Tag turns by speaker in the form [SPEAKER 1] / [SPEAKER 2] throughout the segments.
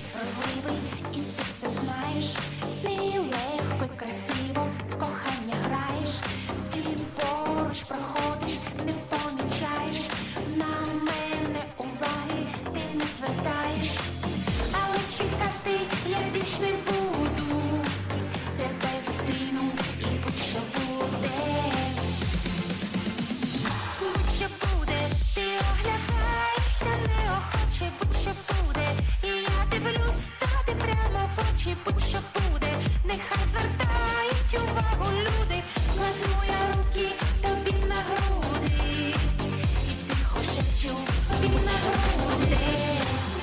[SPEAKER 1] сварливий, і ти це знаєш. Ти легко й красиво в кохання граєш. Ти поруч проходиш, не помічаєш. На мене уваги ти не звертаєш. Але чекати я більш не буду. Тебе зустріну і будь-що буде. Будь-що буде, ти оглядаєшся неохоче. Будь-що буде, і я дивлюсь тобі прямо в очі. Будь-що буде, нехай звертають увагу люди. Кладу я руки тобі на груди, і тихо шепчу тобі на груди.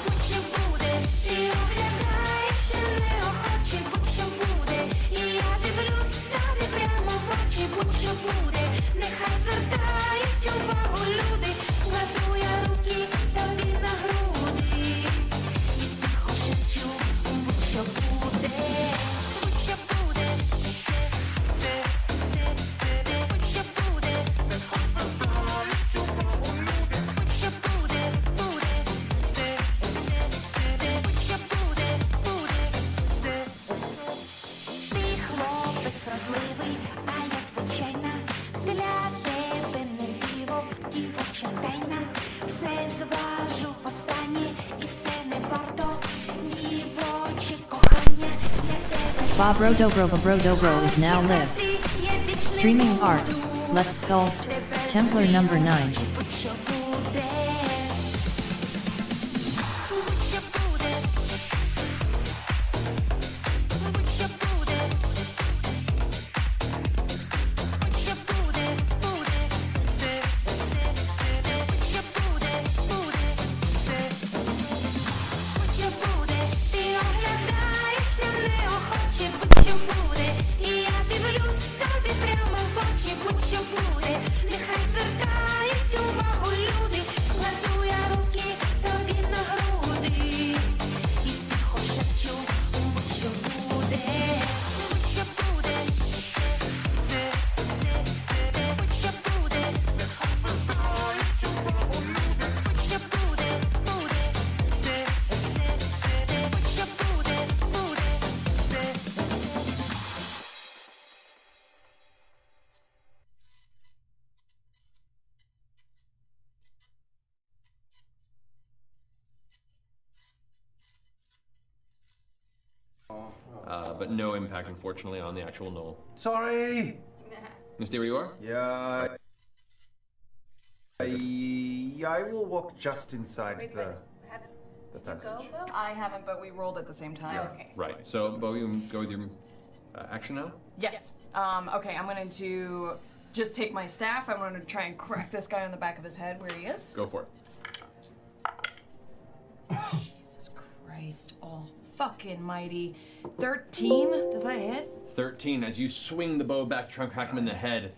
[SPEAKER 1] Будь-що буде, ти оглядаєшся неохоче. Будь-що буде, і я дивлюсь тобі прямо в очі. Будь-що буде, нехай звертають увагу люди. Кладу я руки тобі на груди, і тихо шепчу, будь-що буде, будь-що буде, будь-що буде, нехай звертають увагу люди. Будь-що буде, буде, будь-що буде, буде. Ти хлопець вродливий, а я звичайна. Для тебе не диво, дівоча тайна. Все зважу востаннє і все не варто. Дівоче кохання для тебе.
[SPEAKER 2] Bobro Dobro is now live. Streaming art. Let's sculpt. Templar number 9.
[SPEAKER 1] Будь-що буде, будь-що буде, будь-що буде, будь-що буде, буде, будь-що буде, буде, будь-що буде, ти оглядаєшся неохоче. Будь-що буде, і я дивлюсь тобі прямо в очі. Будь-що буде, нехай звертають увагу люди. Кладу я руки тобі на груди, і тихо шепчу, будь-що буде, будь-що буде, будь-що буде, нехай звертають увагу люди. Будь-що буде, буде, будь-що буде, буде.
[SPEAKER 3] But no impact, unfortunately, on the actual knoll.
[SPEAKER 4] Sorry.
[SPEAKER 3] You stay where you are?
[SPEAKER 4] Yeah. I will walk just inside the passage.
[SPEAKER 5] I haven't, but we rolled at the same time.
[SPEAKER 3] Yeah. Right. So, Bo, you can go with your action now?
[SPEAKER 5] Yes. Okay, I'm going to just take my staff. I'm going to try and crack this guy on the back of his head where he is.
[SPEAKER 3] Go for it.
[SPEAKER 5] Jesus Christ. Oh, fucking mighty. 13? Does that hit?
[SPEAKER 3] 13. As you swing the bow back to try and crack him in the head,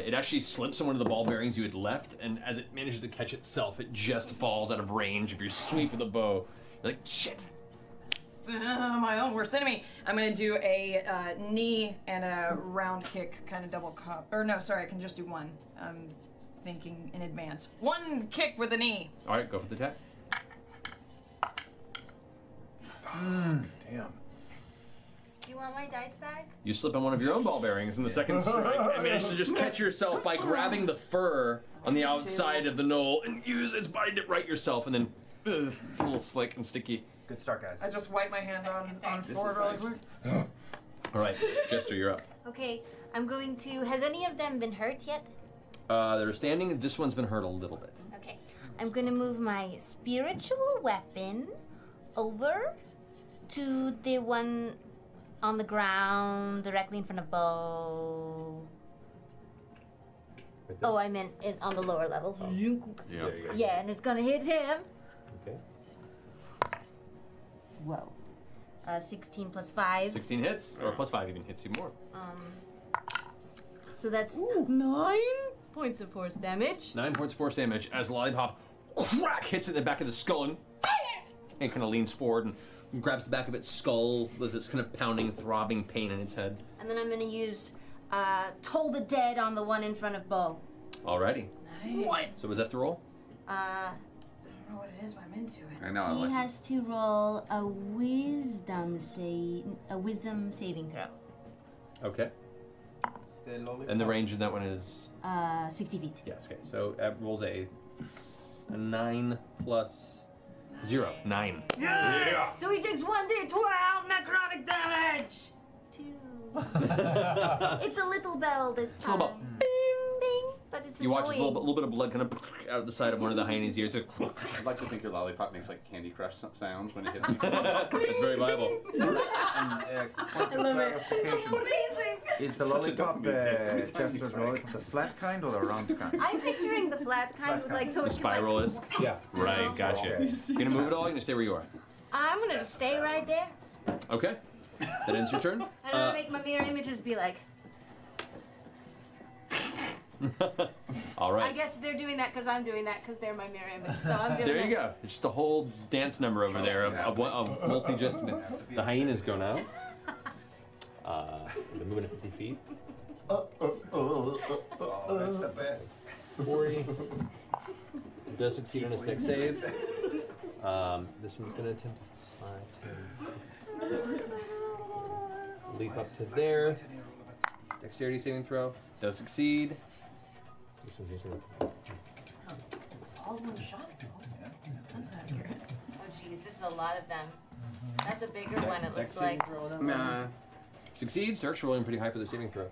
[SPEAKER 3] it actually slips on one of the ball bearings you had left, and as it manages to catch itself, it just falls out of range of your sweep of the bow. You're like, shit!
[SPEAKER 5] My own worst enemy. I'm going to do a knee and a round kick kind of double cup. Or no, sorry, I can just do one. I'm thinking in advance. One kick with a knee.
[SPEAKER 3] All right, go for the attack. Damn.
[SPEAKER 6] Do you want my dice back?
[SPEAKER 3] You slip on one of your own ball bearings in the second strike and manage to just catch yourself by grabbing the fur on the outside of the knoll and use its body to right yourself, and then it's a little slick and sticky.
[SPEAKER 4] Good start, guys.
[SPEAKER 5] I just wipe my hand on
[SPEAKER 3] This
[SPEAKER 5] floor
[SPEAKER 3] is
[SPEAKER 5] really
[SPEAKER 3] nice.
[SPEAKER 5] quick.
[SPEAKER 3] All right, Jester, you're up.
[SPEAKER 6] Okay, I'm going to. Has any of them been hurt yet?
[SPEAKER 3] They're standing. This one's been hurt a little bit.
[SPEAKER 6] Okay, I'm gonna move my spiritual weapon over to the one on the ground directly in front of Bo. Oh, I meant on the lower level.
[SPEAKER 3] Yeah.
[SPEAKER 6] Yeah, and it's gonna hit him.
[SPEAKER 4] Okay.
[SPEAKER 6] Whoa. 16 plus 5.
[SPEAKER 3] 16 hits, or plus 5 even hits you more.
[SPEAKER 6] So that's 9 points of force damage.
[SPEAKER 3] 9 points of force damage as Lollipop crack hits it in the back of the skull and kind of leans forward and grabs the back of its skull with this kind of pounding, throbbing pain in its head.
[SPEAKER 6] And then I'm gonna use Toll the Dead on the one in front of Bo.
[SPEAKER 3] Alrighty.
[SPEAKER 5] Nice.
[SPEAKER 3] So was that the roll?
[SPEAKER 5] know what it is, but I'm into it.
[SPEAKER 7] I know. I
[SPEAKER 6] He
[SPEAKER 7] like
[SPEAKER 6] has to roll a wisdom saving throw.
[SPEAKER 3] Okay.
[SPEAKER 4] Stay lollipop.
[SPEAKER 3] And the range in that one is
[SPEAKER 6] 60 feet.
[SPEAKER 3] yes. Okay. So rolls a 9 plus 0. 9.
[SPEAKER 5] Yeah! So he takes 1d12 necrotic damage!
[SPEAKER 6] 2. It's a little bell this
[SPEAKER 3] It's a little
[SPEAKER 6] time.
[SPEAKER 3] bell.
[SPEAKER 6] Bing! But it's
[SPEAKER 3] You watch this
[SPEAKER 6] annoying.
[SPEAKER 3] little bit of blood kind of out of the side of one of the hyena's ears.
[SPEAKER 7] I'd like to think your lollipop makes like Candy Crush sounds when it hits me.
[SPEAKER 3] It's very viable.
[SPEAKER 4] Point of clarification. Is the
[SPEAKER 7] Such a
[SPEAKER 4] lollipop
[SPEAKER 7] dopamine.
[SPEAKER 4] Chester's lollipop the flat kind or the round kind?
[SPEAKER 6] I'm picturing the flat kind with like so
[SPEAKER 3] The
[SPEAKER 6] it's
[SPEAKER 3] spiral is.
[SPEAKER 4] Yeah.
[SPEAKER 3] Right, gotcha.
[SPEAKER 4] Okay.
[SPEAKER 3] You gonna move at all? You gonna stay where you are?
[SPEAKER 6] I'm gonna just stay right there.
[SPEAKER 3] Okay. That ends your turn.
[SPEAKER 6] And I'm gonna make my mirror images be like.
[SPEAKER 3] All
[SPEAKER 6] I
[SPEAKER 3] right.
[SPEAKER 6] guess they're doing that because I'm doing that because they're my mirror image. So I'm doing
[SPEAKER 3] There
[SPEAKER 6] that.
[SPEAKER 3] you go. It's just a whole dance number over there of multi-just. The hyenas go now. They're moving at 50 feet.
[SPEAKER 4] Oh, that's the best.
[SPEAKER 3] 40. It does succeed on his dex save. This one's going to attempt 5, 10. Leap up to there. Dexterity saving throw. Does succeed. This one's just going
[SPEAKER 5] All one shot? That's accurate.
[SPEAKER 6] Oh jeez, this is a lot of them. That's a bigger one. It looks
[SPEAKER 3] Dex saving
[SPEAKER 6] like.
[SPEAKER 3] throw on that one.
[SPEAKER 7] Nah.
[SPEAKER 3] Succeeds. Stark's rolling pretty high for the saving throw.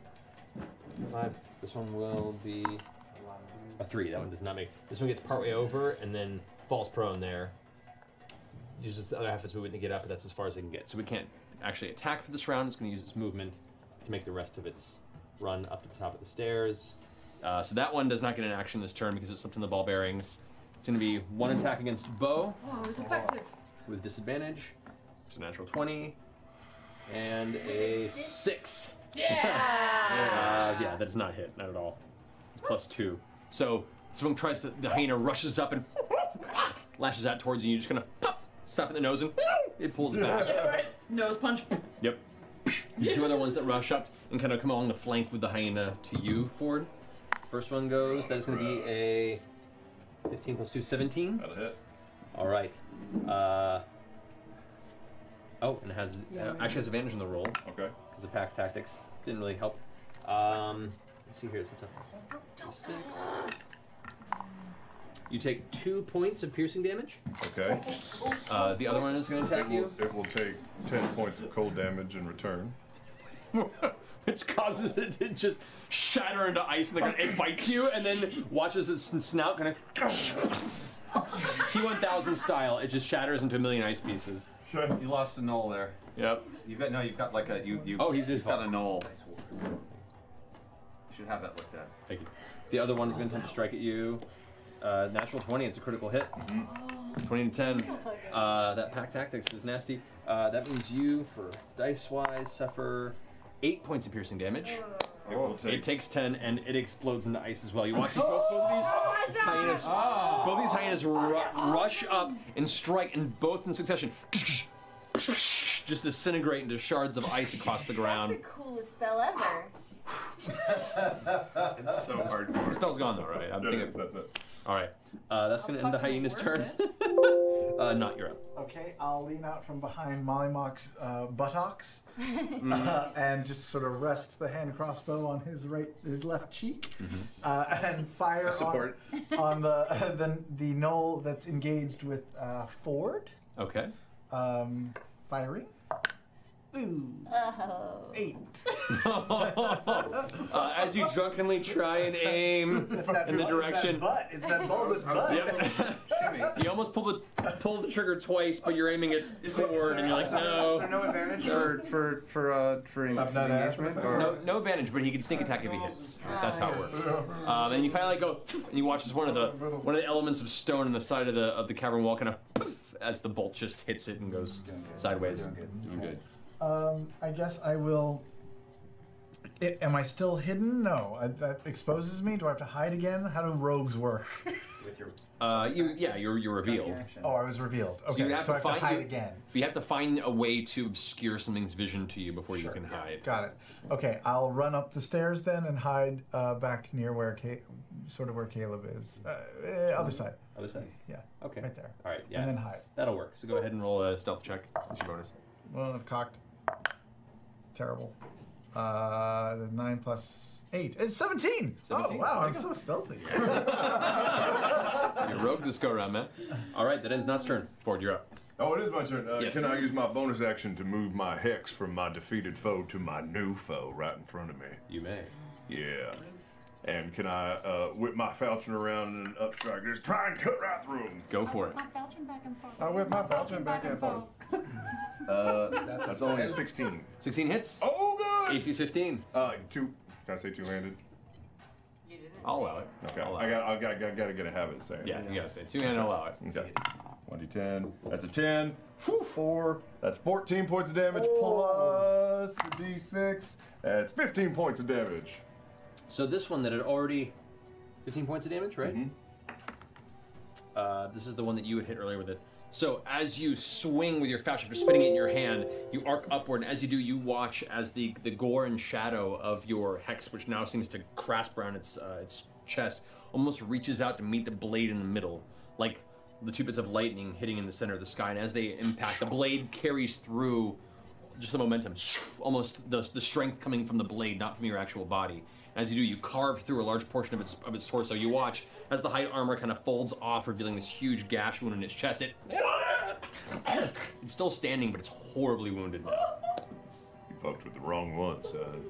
[SPEAKER 3] 5. This one will be a 3. That one does not make. This one gets partway over and then falls prone there. Uses the other half of its movement to get up, but that's as far as it can get. So we can't actually attack for this round. It's going to use its movement to make the rest of its run up to the top of the stairs. So that one does not get an action this turn because it slipped in the ball bearings. It's going to be one attack against Bo
[SPEAKER 5] Whoa, it's effective.
[SPEAKER 3] with disadvantage. It's a natural 20 and a 6.
[SPEAKER 5] Yeah!
[SPEAKER 3] Yeah, that does not hit, not at all. It's plus 2. So someone tries to, the hyena rushes up and lashes out towards you. You're just gonna stop at the nose and it pulls it back.
[SPEAKER 5] Yeah, right. Nose punch.
[SPEAKER 3] Yep. The two other ones that rush up and kind of come along the flank with the hyena to you, Ford. First one goes, that is gonna be a 15 plus 2, 17.
[SPEAKER 8] That'll hit.
[SPEAKER 3] All right. Oh, and it has actually has advantage on the roll.
[SPEAKER 8] Okay.
[SPEAKER 3] Because of pack tactics didn't really help. Let's see here. So it's a 6. You take 2 points of piercing damage.
[SPEAKER 8] Okay.
[SPEAKER 3] The other one is going to attack you,
[SPEAKER 8] It will take 10 points of cold damage in return.
[SPEAKER 3] which causes it to just shatter into ice. And it bites you, and then watches its snout kind of T1000 style. It just shatters into a million ice pieces.
[SPEAKER 7] You lost a knoll there.
[SPEAKER 3] Yep.
[SPEAKER 7] You've got like a you.
[SPEAKER 3] Oh, he did
[SPEAKER 7] You've got
[SPEAKER 3] fall.
[SPEAKER 7] a knoll. You should have that looked at.
[SPEAKER 3] Thank you. The other one is going to attempt to strike at you. Natural 20, it's a critical hit. 20 to 10. That pack tactics is nasty. That means you, for dice-wise, suffer 8 points of piercing damage.
[SPEAKER 8] It will
[SPEAKER 3] It
[SPEAKER 8] take.
[SPEAKER 3] takes 10, and it explodes into ice as well. You watch as both of these hyenas rush up and strike, and both in succession just disintegrate into shards of ice across the
[SPEAKER 6] That's
[SPEAKER 3] ground.
[SPEAKER 6] the coolest spell ever.
[SPEAKER 8] It's so hardcore.
[SPEAKER 3] Spell's gone though, right? I'm thinking.
[SPEAKER 8] That's it.
[SPEAKER 3] All right, that's going to end the hyena's turn. Not you're up.
[SPEAKER 9] Okay, I'll lean out from behind Mollymock's buttocks and just sort of rest the hand crossbow on his left cheek and fire
[SPEAKER 7] Support.
[SPEAKER 9] on the knoll that's engaged with Ford.
[SPEAKER 3] Okay.
[SPEAKER 9] Firing. Ooh.
[SPEAKER 6] Oh.
[SPEAKER 9] 8.
[SPEAKER 3] As you drunkenly try and aim in the direction.
[SPEAKER 9] It's that bulbous butt.
[SPEAKER 3] Yep. You almost pull the trigger twice, but you're aiming it forward, and you're like,
[SPEAKER 7] Is there
[SPEAKER 3] no.
[SPEAKER 7] no advantage for engagement? Or
[SPEAKER 3] No advantage, but he can sneak attack if he hits. That's how it works. And you finally go, and you watch as one of the elements of stone in the side of the cavern wall kind of as the bolt just hits it and goes sideways. Doing good.
[SPEAKER 9] I guess I will. Am I still hidden? No. That exposes me. Do I have to hide again? How do rogues work?
[SPEAKER 3] You're revealed.
[SPEAKER 9] Oh, I was revealed. Okay,
[SPEAKER 3] you have
[SPEAKER 9] so I
[SPEAKER 3] to
[SPEAKER 9] have to
[SPEAKER 3] find
[SPEAKER 9] hide again.
[SPEAKER 3] You have to find a way to obscure something's vision to you before you can hide.
[SPEAKER 9] Got it. Okay, I'll run up the stairs then and hide back near where sort of where Caleb is. Other side.
[SPEAKER 3] Other side?
[SPEAKER 9] Yeah.
[SPEAKER 3] Okay.
[SPEAKER 9] Right there.
[SPEAKER 3] All right, yeah.
[SPEAKER 9] And then hide.
[SPEAKER 3] That'll work. So go ahead and roll a stealth check. What's your bonus?
[SPEAKER 9] Well, I've cocked. Terrible. 9 plus 8. It's 17! Oh,
[SPEAKER 3] 17.
[SPEAKER 9] wow, I'm so stealthy.
[SPEAKER 3] You rogue this go around, man. All right, that ends Not's turn. Ford, you're up.
[SPEAKER 8] Oh, it is my turn.
[SPEAKER 3] Yes.
[SPEAKER 8] Can I use my bonus action to move my hex from my defeated foe to my new foe right in front of me?
[SPEAKER 3] You may.
[SPEAKER 8] Yeah. And can I whip my falchion around and upstrike? Just try and cut right through him.
[SPEAKER 3] Go for it.
[SPEAKER 6] My falchion back and forth.
[SPEAKER 8] I whip my falchion back and forth. That's only a 16.
[SPEAKER 3] 16 hits.
[SPEAKER 8] Oh, good!
[SPEAKER 3] AC's 15.
[SPEAKER 8] Two. Can I say two-handed?
[SPEAKER 6] You didn't.
[SPEAKER 3] I'll allow it.
[SPEAKER 8] Okay.
[SPEAKER 3] I'll allow
[SPEAKER 8] I
[SPEAKER 3] it.
[SPEAKER 8] gotta get a habit of saying
[SPEAKER 3] Yeah,
[SPEAKER 8] it.
[SPEAKER 3] you gotta say two-handed, allow it.
[SPEAKER 8] Okay. 1d10. That's a 10. 4. That's 14 points of damage plus a d6. That's 15 points of damage.
[SPEAKER 3] So this one that had already 15 points of damage, right? This is the one that you had hit earlier with it. So as you swing with your falchion, you're spinning it in your hand, you arc upward, and as you do, you watch as the gore and shadow of your hex, which now seems to grasp around its chest, almost reaches out to meet the blade in the middle, like the two bits of lightning hitting in the center of the sky. And as they impact, the blade carries through just the momentum, almost the strength coming from the blade, not from your actual body. As you do, you carve through a large portion of its torso. You watch as the hide armor kind of folds off, revealing this huge gash wound in its chest. It's still standing, but it's horribly wounded now.
[SPEAKER 8] You fucked with the wrong one, son.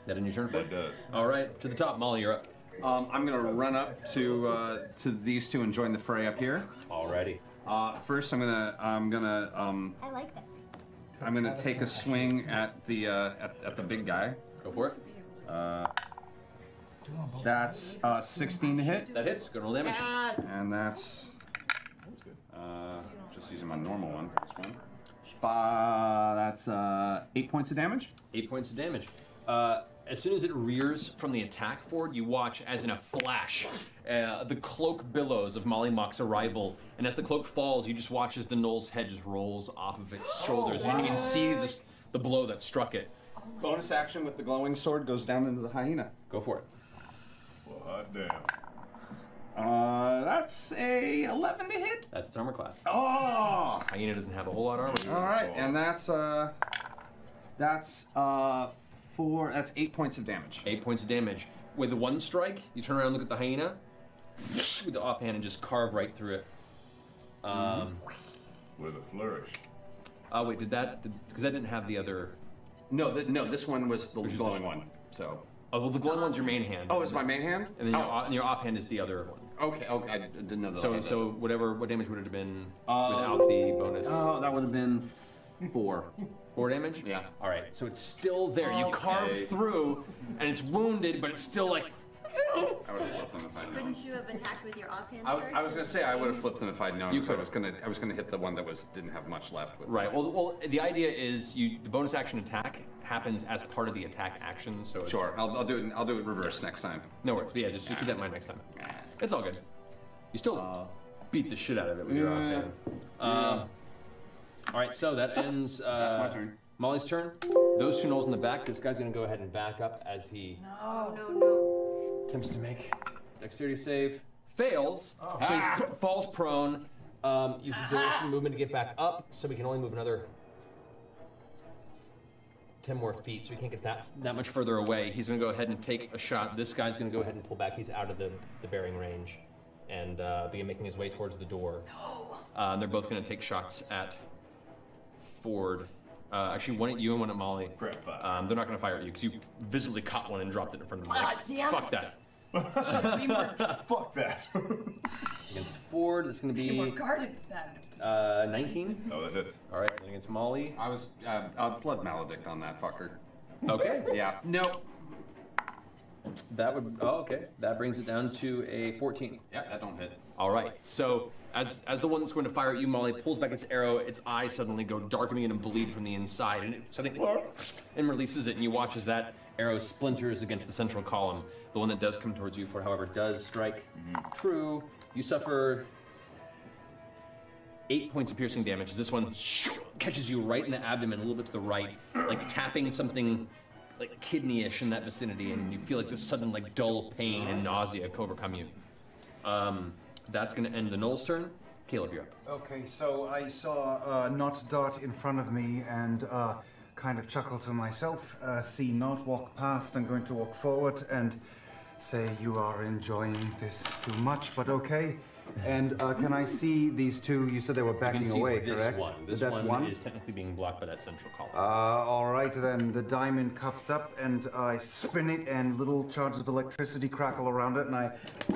[SPEAKER 3] That in your turn, Fred?
[SPEAKER 8] That does.
[SPEAKER 3] All right, to the top. Molly, you're up.
[SPEAKER 7] I'm gonna run up to these two and join the fray up here.
[SPEAKER 3] Alrighty.
[SPEAKER 7] First, I'm gonna
[SPEAKER 6] I like that.
[SPEAKER 7] I'm gonna take a swing at the big guy.
[SPEAKER 3] Go for it.
[SPEAKER 7] That's 16 to hit,
[SPEAKER 3] That hits. Good roll damage.
[SPEAKER 6] Yes.
[SPEAKER 7] and that's just using my normal one for this one. That's 8 points of damage.
[SPEAKER 3] 8 points of damage. As soon as it rears from the attack forward, you watch as in a flash, the cloak billows of Molly Mock's arrival, and as the cloak falls, you just watch as the gnoll's head just rolls off of its shoulders, and you can see the blow that struck it.
[SPEAKER 7] Bonus action with the glowing sword goes down into the hyena.
[SPEAKER 3] Go for it.
[SPEAKER 8] Well, hot damn.
[SPEAKER 7] That's a 11 to hit.
[SPEAKER 3] That's its armor class.
[SPEAKER 7] Oh!
[SPEAKER 3] Hyena doesn't have a whole lot of armor.
[SPEAKER 7] All right, and that's 8 points of damage.
[SPEAKER 3] 8 points of damage. With the one strike, you turn around and look at the hyena, with the offhand and just carve right through it.
[SPEAKER 8] With a flourish.
[SPEAKER 3] Wait, because that didn't have the other...
[SPEAKER 7] No, this one was the glowing one. So.
[SPEAKER 3] Oh, well, the glowing one's your main hand.
[SPEAKER 7] Oh, it's my main hand.
[SPEAKER 3] And then your offhand is the other one.
[SPEAKER 7] Okay, I didn't know that.
[SPEAKER 3] So what damage would it have been without the bonus?
[SPEAKER 7] Oh, that would have been 4.
[SPEAKER 3] 4 damage?
[SPEAKER 7] Yeah.
[SPEAKER 3] All right, so it's still there. You carve through, and it's wounded, but it's still like...
[SPEAKER 7] I would have flipped them if I'd known.
[SPEAKER 10] Couldn't you have attacked with your offhand
[SPEAKER 7] I
[SPEAKER 10] first?
[SPEAKER 7] was gonna say I would have flipped them if I'd known.
[SPEAKER 3] You
[SPEAKER 7] so I
[SPEAKER 3] could.
[SPEAKER 7] was gonna hit the one that didn't have much left. With
[SPEAKER 3] Right. Well, the idea is the bonus action attack happens as part of the attack action. So it's,
[SPEAKER 7] Sure, I'll do it. I'll do it reverse next time.
[SPEAKER 3] No worries. But yeah, just keep that in mind next time. It's all good. You still beat the shit out of it with your offhand. All right, so that ends.
[SPEAKER 7] That's my turn.
[SPEAKER 3] Molly's turn. Those two gnolls in the back. This guy's gonna go ahead and back up as he
[SPEAKER 10] No.
[SPEAKER 3] attempts to make dexterity save. Fails. So he falls prone. Uses duration movement to get back up. So we can only move another 10 more feet. So we can't get that much further away. He's gonna go ahead and take a shot. This guy's gonna go ahead and pull back. He's out of the bearing range, and begin making his way towards the door. No. They're both gonna take shots at Ford. Actually, one at you and one at Molly.
[SPEAKER 8] Crap, fire.
[SPEAKER 3] They're not going to fire at you because you visibly caught one and dropped it in front of them.
[SPEAKER 5] Ah, damn
[SPEAKER 3] Fuck
[SPEAKER 5] it.
[SPEAKER 3] that.
[SPEAKER 8] Fuck that.
[SPEAKER 3] Against Ford, it's going to
[SPEAKER 5] Be more
[SPEAKER 3] be
[SPEAKER 5] guarded with that.
[SPEAKER 3] 19.
[SPEAKER 8] Oh, that hits.
[SPEAKER 3] All right, and against Molly.
[SPEAKER 7] I was blood maledict on that fucker.
[SPEAKER 3] Okay.
[SPEAKER 7] Yeah. Nope.
[SPEAKER 3] That would. Oh, okay. That brings it down to a 14.
[SPEAKER 7] Yeah, that don't hit.
[SPEAKER 3] All right. So as the one that's going to fire at you, Molly pulls back its arrow. Its eyes suddenly go darkening and bleed from the inside, and it suddenly and releases it. And you watch as that arrow splinters against the central column. The one that does come towards you, for however, does strike true. You suffer 8 points of piercing damage as this one catches you right in the abdomen, a little bit to the right, like tapping something like kidney-ish in that vicinity, and you feel like this sudden like dull pain and nausea overcome you. That's gonna end the Knoll's turn. Caleb, you're up.
[SPEAKER 4] Okay, so I saw Not dart in front of me and kind of chuckle to myself. See Not walk past. I'm going to walk forward and say, "You are enjoying this too much, but okay." And can I see these two? You said they were
[SPEAKER 3] You
[SPEAKER 4] backing
[SPEAKER 3] can see
[SPEAKER 4] away,
[SPEAKER 3] this
[SPEAKER 4] correct?
[SPEAKER 3] one. This
[SPEAKER 4] That
[SPEAKER 3] one is technically being blocked by that central column.
[SPEAKER 4] All right, then the diamond cups up and I spin it and little charges of electricity crackle around it and I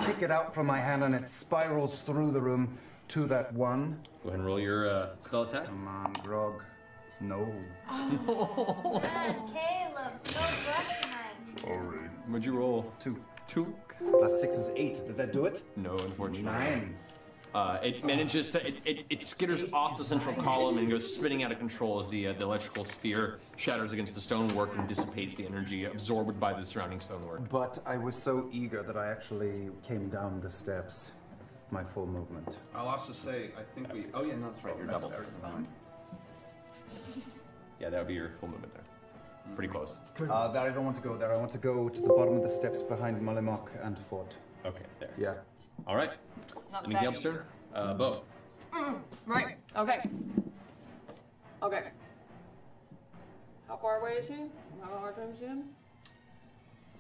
[SPEAKER 4] kick it out from my hand and it spirals through the room to that one.
[SPEAKER 3] Go ahead and roll your spell attack.
[SPEAKER 4] Come on, Grog. No.
[SPEAKER 6] Oh, man, Caleb, so rough tonight.
[SPEAKER 8] Sorry.
[SPEAKER 3] What'd you roll?
[SPEAKER 4] 2.
[SPEAKER 3] 2.
[SPEAKER 4] Plus 6 is 8. Did that do it?
[SPEAKER 3] No, unfortunately.
[SPEAKER 4] 9.
[SPEAKER 3] It manages to, it skitters off the central column and goes spinning out of control as the electrical sphere shatters against the stonework and dissipates the energy absorbed by the surrounding stonework.
[SPEAKER 4] But I was so eager that I actually came down the steps. My full movement.
[SPEAKER 7] I'll also say, I think we. Oh yeah, no, that's right. You're double.
[SPEAKER 3] Yeah, that would be your full movement there. Pretty close.
[SPEAKER 4] There, I don't want to go there. I want to go to the bottom of the steps behind Malimok and Fort.
[SPEAKER 3] Okay, there.
[SPEAKER 4] Yeah.
[SPEAKER 3] All right.
[SPEAKER 5] Not
[SPEAKER 3] Let me
[SPEAKER 5] that
[SPEAKER 3] Caleb's turn. Bo.
[SPEAKER 5] Right. Okay. Okay. How far away is he? How far can I see him?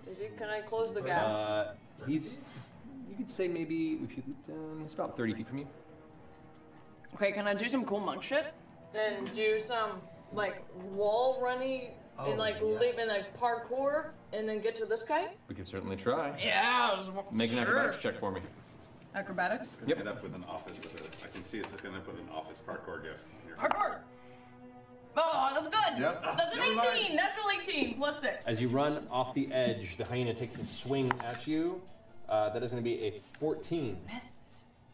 [SPEAKER 5] Is he? Can I close the gap?
[SPEAKER 3] He's. You could say maybe if you look down, he's about 30 feet from you.
[SPEAKER 5] Okay. Can I do some cool monk shit and do some like wall running and like leap and like parkour and then get to this guy?
[SPEAKER 3] We could certainly try.
[SPEAKER 5] Yeah.
[SPEAKER 3] Make an acrobatics check for me.
[SPEAKER 5] Acrobatics.
[SPEAKER 3] Yep.
[SPEAKER 11] End up with an office. I can see it's going to end up with an office parkour gift.
[SPEAKER 5] Parkour. Oh, that's good.
[SPEAKER 8] Yep.
[SPEAKER 5] That's an 18. Natural 18 plus 6.
[SPEAKER 3] As you run off the edge, the hyena takes a swing at you. That is going to be a 14.
[SPEAKER 5] Miss.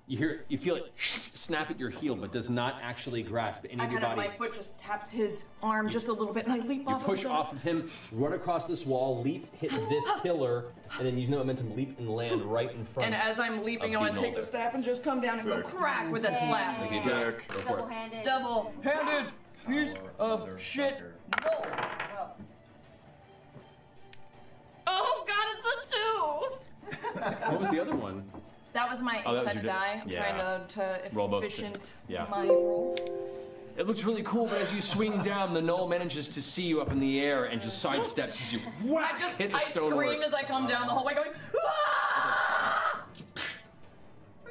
[SPEAKER 3] You feel it snap at your heel, but does not actually grasp any of your body.
[SPEAKER 5] My foot just taps his arm just a little bit, and I leap
[SPEAKER 3] You
[SPEAKER 5] off.
[SPEAKER 3] push off of him, run across this wall, leap, hit this pillar, and then use no momentum, leap and land right in front.
[SPEAKER 5] And as I'm leaping, I want to take the staff and just come down and go crack with a slap.
[SPEAKER 3] Make the attack. Go for it.
[SPEAKER 6] Double-handed.
[SPEAKER 5] Double-handed piece of shit. No. Oh God, it's a 2.
[SPEAKER 3] What was the other one?
[SPEAKER 5] That was my
[SPEAKER 3] Oh, that was
[SPEAKER 5] eight-sided
[SPEAKER 3] your
[SPEAKER 5] die. I'm
[SPEAKER 3] yeah.
[SPEAKER 5] trying to
[SPEAKER 3] Roll both
[SPEAKER 5] efficient
[SPEAKER 3] yeah.
[SPEAKER 5] my rolls.
[SPEAKER 3] It looks really cool, but as you swing down, the gnoll manages to see you up in the air and just sidesteps as you whack, hit the
[SPEAKER 5] I
[SPEAKER 3] stonework.
[SPEAKER 5] scream as I come down the hallway going, "Ah!"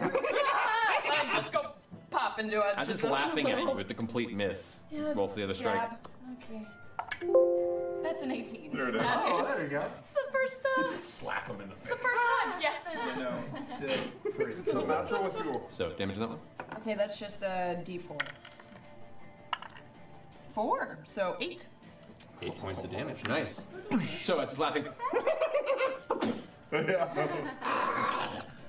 [SPEAKER 5] I just go pop into it.
[SPEAKER 3] As it's laughing at you with the complete miss. Roll for the other strike.
[SPEAKER 5] Okay. That's an 18.
[SPEAKER 8] There it is.
[SPEAKER 9] Oh, there you go.
[SPEAKER 5] It's the first
[SPEAKER 3] Just slap him in the
[SPEAKER 5] It's
[SPEAKER 3] face.
[SPEAKER 5] the first time. Yeah.
[SPEAKER 4] Still pretty
[SPEAKER 8] Just a natural with you.
[SPEAKER 3] So, damage on that one?
[SPEAKER 5] Okay, that's just a D4. 4, so 8.
[SPEAKER 3] 8 points of damage. Nice. So, as it's laughing,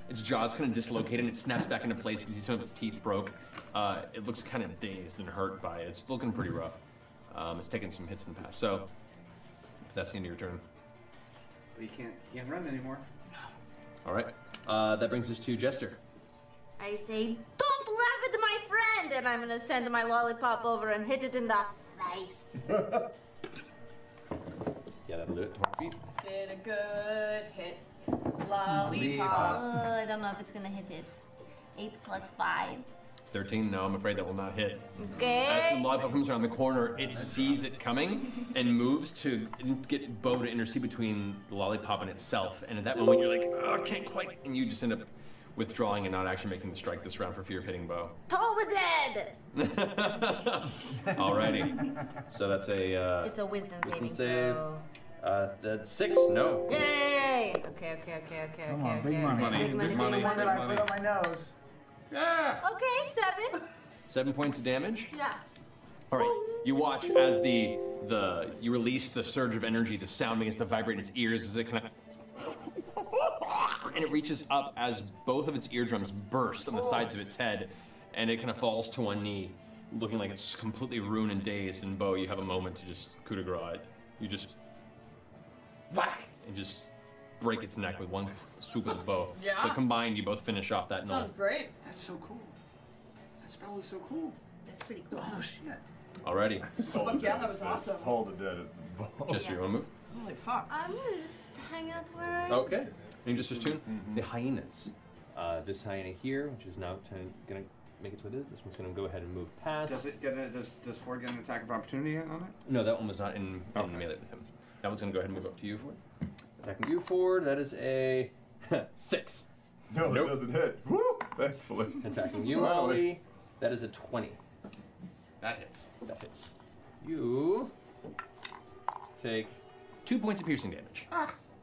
[SPEAKER 3] its jaw's kind of dislocated and it snaps back into place because some of its teeth broke. It looks kind of dazed and hurt by it. It's looking pretty rough. It's taken some hits in the past. So, that's the end of your turn.
[SPEAKER 7] But you can't run anymore.
[SPEAKER 3] All right. That brings us to Jester.
[SPEAKER 6] I say, don't laugh at my friend! And I'm gonna send my lollipop over and hit it in the face.
[SPEAKER 3] Yeah, that'll do it. 20 feet.
[SPEAKER 5] Did a good hit. Lollipop.
[SPEAKER 6] I don't know if it's gonna hit it. 8 plus 5.
[SPEAKER 3] 13. No, I'm afraid that will not hit. As
[SPEAKER 6] Okay.
[SPEAKER 3] the lollipop comes around the corner, it sees it coming and moves to get Bo to intercede between the lollipop and itself. And at that moment, you're like, oh, I can't quite. And you just end up withdrawing and not actually making the strike this round for fear of hitting Bo.
[SPEAKER 6] Tall with dead!
[SPEAKER 3] Alrighty. So that's a
[SPEAKER 6] It's a wisdom saving
[SPEAKER 3] save.
[SPEAKER 6] throw.
[SPEAKER 3] That's 6. No.
[SPEAKER 6] Yay! Okay.
[SPEAKER 9] Come on, big money.
[SPEAKER 6] Big money.
[SPEAKER 9] This is the one that I put on my nose.
[SPEAKER 6] Okay, 7.
[SPEAKER 3] 7 points of damage.
[SPEAKER 6] Yeah.
[SPEAKER 3] All right. You watch as you release the surge of energy. The sound begins to vibrate in its ears as it kind of, and it reaches up as both of its eardrums burst on the sides of its head, and it kind of falls to one knee, looking like it's completely ruined and dazed. And Bo, you have a moment to just coup de grace it. You just whack and just break its neck with one swoop of the bow.
[SPEAKER 5] Yeah.
[SPEAKER 3] So combined, you both finish off that gnoll.
[SPEAKER 5] Sounds great.
[SPEAKER 7] That's so cool. That spell is so cool.
[SPEAKER 6] That's pretty cool.
[SPEAKER 7] Oh shit.
[SPEAKER 3] Alrighty.
[SPEAKER 5] Fuck yeah, that was awesome.
[SPEAKER 8] Tall to dead is the ball.
[SPEAKER 3] Jester, you want to move?
[SPEAKER 5] Holy fuck.
[SPEAKER 10] I'm gonna just hang out where I
[SPEAKER 3] Okay. And just tune the hyenas. This hyena here, which is now going to make its way to this one's going to go ahead and move past.
[SPEAKER 11] Does Ford get an attack of opportunity on it?
[SPEAKER 3] No, that one was not in melee with him. That one's going to go ahead and move up to you, Ford. Attacking you, Ford. That is a 6.
[SPEAKER 8] No, it doesn't hit. Woo! Thankfully.
[SPEAKER 3] Attacking you, Molly. That is a 20.
[SPEAKER 11] That hits.
[SPEAKER 3] That hits. You take 2 points of piercing damage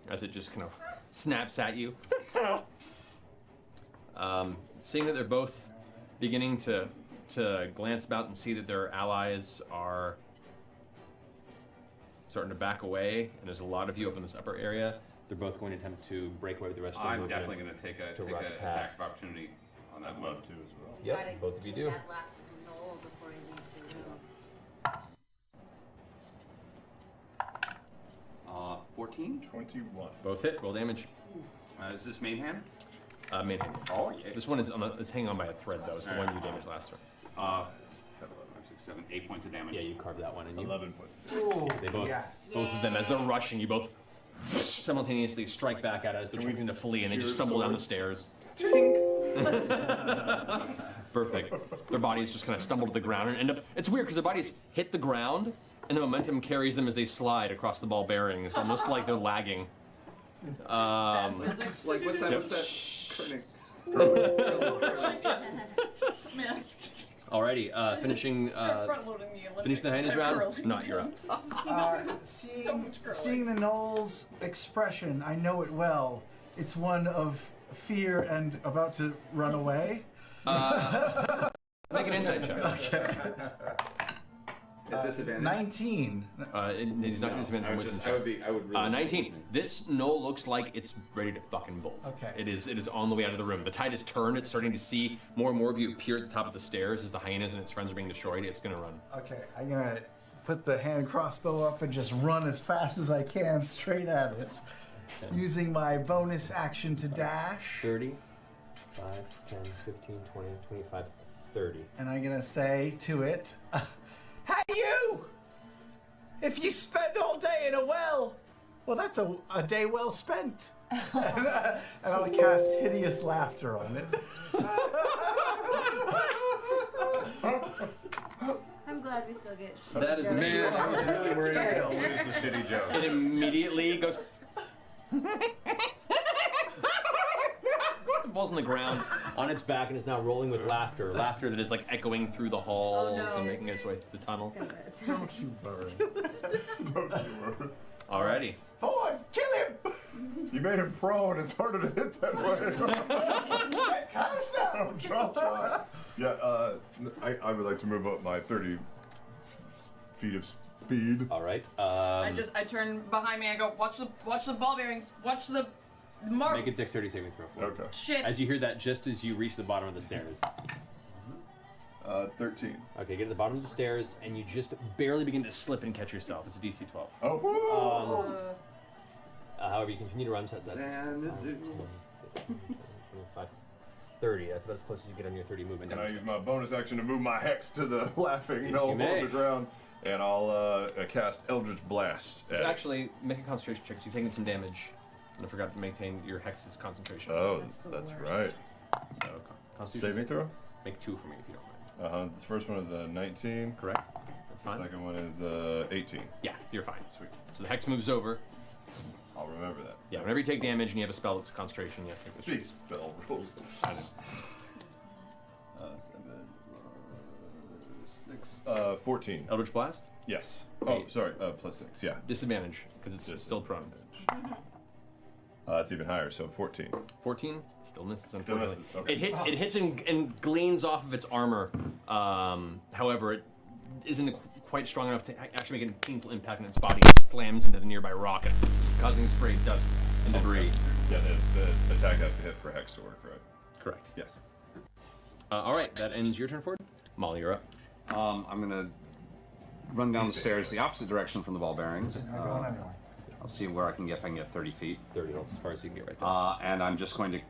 [SPEAKER 3] as it just kind of snaps at you. Seeing that they're both beginning to glance about and see that their allies are starting to back away, and there's a lot of you up in this upper area, they're both going to attempt to break away with the rest of the
[SPEAKER 11] I'm definitely going to take a attack of opportunity on that one.
[SPEAKER 8] Love to as well.
[SPEAKER 3] Yep, both of you do.
[SPEAKER 10] that last knoll before he leaves the room.
[SPEAKER 11] 14?
[SPEAKER 8] 21.
[SPEAKER 3] Both hit. Roll damage.
[SPEAKER 11] Is this main hand?
[SPEAKER 3] Main hand.
[SPEAKER 11] Oh, yeah.
[SPEAKER 3] This one is hanging on by a thread, though. It's the one you damaged last turn.
[SPEAKER 11] 8 points of damage.
[SPEAKER 3] Yeah, you carved that one, and you
[SPEAKER 8] 11 points.
[SPEAKER 3] They both, both of them, as they're rushing, you both simultaneously strike back at it as they're trying to flee, and they just stumble down the stairs. Perfect. Their bodies just kind of stumble to the ground and end up. It's weird because their bodies hit the ground, and the momentum carries them as they slide across the ball bearings, almost like they're lagging.
[SPEAKER 11] Like what's that?
[SPEAKER 3] Yep. Alrighty, finishing the hyenas round. Not you're up.
[SPEAKER 9] Seeing the Knoll's expression, I know it well. It's one of fear and about to run away.
[SPEAKER 3] Make an insight check.
[SPEAKER 9] Okay.
[SPEAKER 11] At disadvantage.
[SPEAKER 9] 19.
[SPEAKER 3] He's not disadvantage on wisdom checks.
[SPEAKER 11] I would really
[SPEAKER 3] 19. This knoll looks like it's ready to fucking bolt.
[SPEAKER 9] Okay.
[SPEAKER 3] It is on the way out of the room. The tide has turned. It's starting to see more and more of you appear at the top of the stairs as the hyenas and its friends are being destroyed. It's gonna run.
[SPEAKER 9] Okay, I'm gonna put the hand crossbow up and just run as fast as I can straight at it. Using my bonus action to dash.
[SPEAKER 3] 30, 5, 10, 15, 20, 25, 30.
[SPEAKER 9] And I'm gonna say to it, hey you! If you spend all day in a well, well that's a day well spent. And I'll cast hideous laughter on it.
[SPEAKER 10] I'm glad we still get shit.
[SPEAKER 3] That is
[SPEAKER 10] jokes.
[SPEAKER 3] man.
[SPEAKER 11] I was really worried I was going to lose the shitty joke.
[SPEAKER 3] It immediately goes. Falls on the ground on its back and is now rolling with laughter. Laughter that is like echoing through the halls and making its way through the tunnel.
[SPEAKER 9] Don't you worry.
[SPEAKER 3] Alrighty.
[SPEAKER 9] Ford, kill him!
[SPEAKER 8] You made him prone. It's harder to hit that way. Yeah, I would like to move up my 30 feet of speed.
[SPEAKER 3] Alright.
[SPEAKER 5] I turn behind me. I go, watch the ball bearings. Watch the mark.
[SPEAKER 3] Make a dexterity saving throw.
[SPEAKER 8] Okay.
[SPEAKER 5] Shit.
[SPEAKER 3] As you hear that, just as you reach the bottom of the stairs.
[SPEAKER 8] 13.
[SPEAKER 3] Okay, get to the bottom of the stairs, and you just barely begin to slip and catch yourself. It's a DC 12.
[SPEAKER 8] Oh.
[SPEAKER 3] However, you continue to run, so that's 25, 30. That's about as close as you get on your 30 movement.
[SPEAKER 8] And I use my bonus action to move my hex to the laughing
[SPEAKER 3] Yes,
[SPEAKER 8] knoll
[SPEAKER 3] you
[SPEAKER 8] on
[SPEAKER 3] may.
[SPEAKER 8] the ground, and I'll cast Eldritch Blast. at it.
[SPEAKER 3] Actually, make a concentration check. So you've taken some damage, and I forgot to maintain your hex's concentration.
[SPEAKER 8] Oh, that's right.
[SPEAKER 3] So, Constitution
[SPEAKER 8] Saving throw?
[SPEAKER 3] Make 2 for me if you don't mind.
[SPEAKER 8] This first one is 19.
[SPEAKER 3] Correct. That's
[SPEAKER 8] The
[SPEAKER 3] fine.
[SPEAKER 8] second one is 18.
[SPEAKER 3] Yeah, you're fine.
[SPEAKER 8] Sweet.
[SPEAKER 3] So the hex moves over.
[SPEAKER 8] I'll remember that.
[SPEAKER 3] Yeah, whenever you take damage and you have a spell that's concentration, you have to take this.
[SPEAKER 8] Jeez, spell rolls. 6. 14.
[SPEAKER 3] Eldritch Blast?
[SPEAKER 8] Yes.
[SPEAKER 3] Okay.
[SPEAKER 8] Oh, sorry. +6. Yeah.
[SPEAKER 3] Disadvantage, because it's still prone.
[SPEAKER 8] It's even higher, so 14.
[SPEAKER 3] 14 still misses, unfortunately.
[SPEAKER 8] misses, okay.
[SPEAKER 3] It hits and gleans off of its armor. However, it isn't quite strong enough to actually make a painful impact on its body. It slams into the nearby rock, causing spray dust and debris.
[SPEAKER 8] Yeah, the attack has to hit for hex to work, right?
[SPEAKER 3] Correct.
[SPEAKER 8] Yes.
[SPEAKER 3] All right, that ends your turn, Ford. Molly, you're up.
[SPEAKER 11] I'm gonna run down the stairs the opposite direction from the ball bearings. I'll see where I can get. If I can get 30 feet.
[SPEAKER 3] 30, that's as far as you can get right there.
[SPEAKER 11] And I'm just going to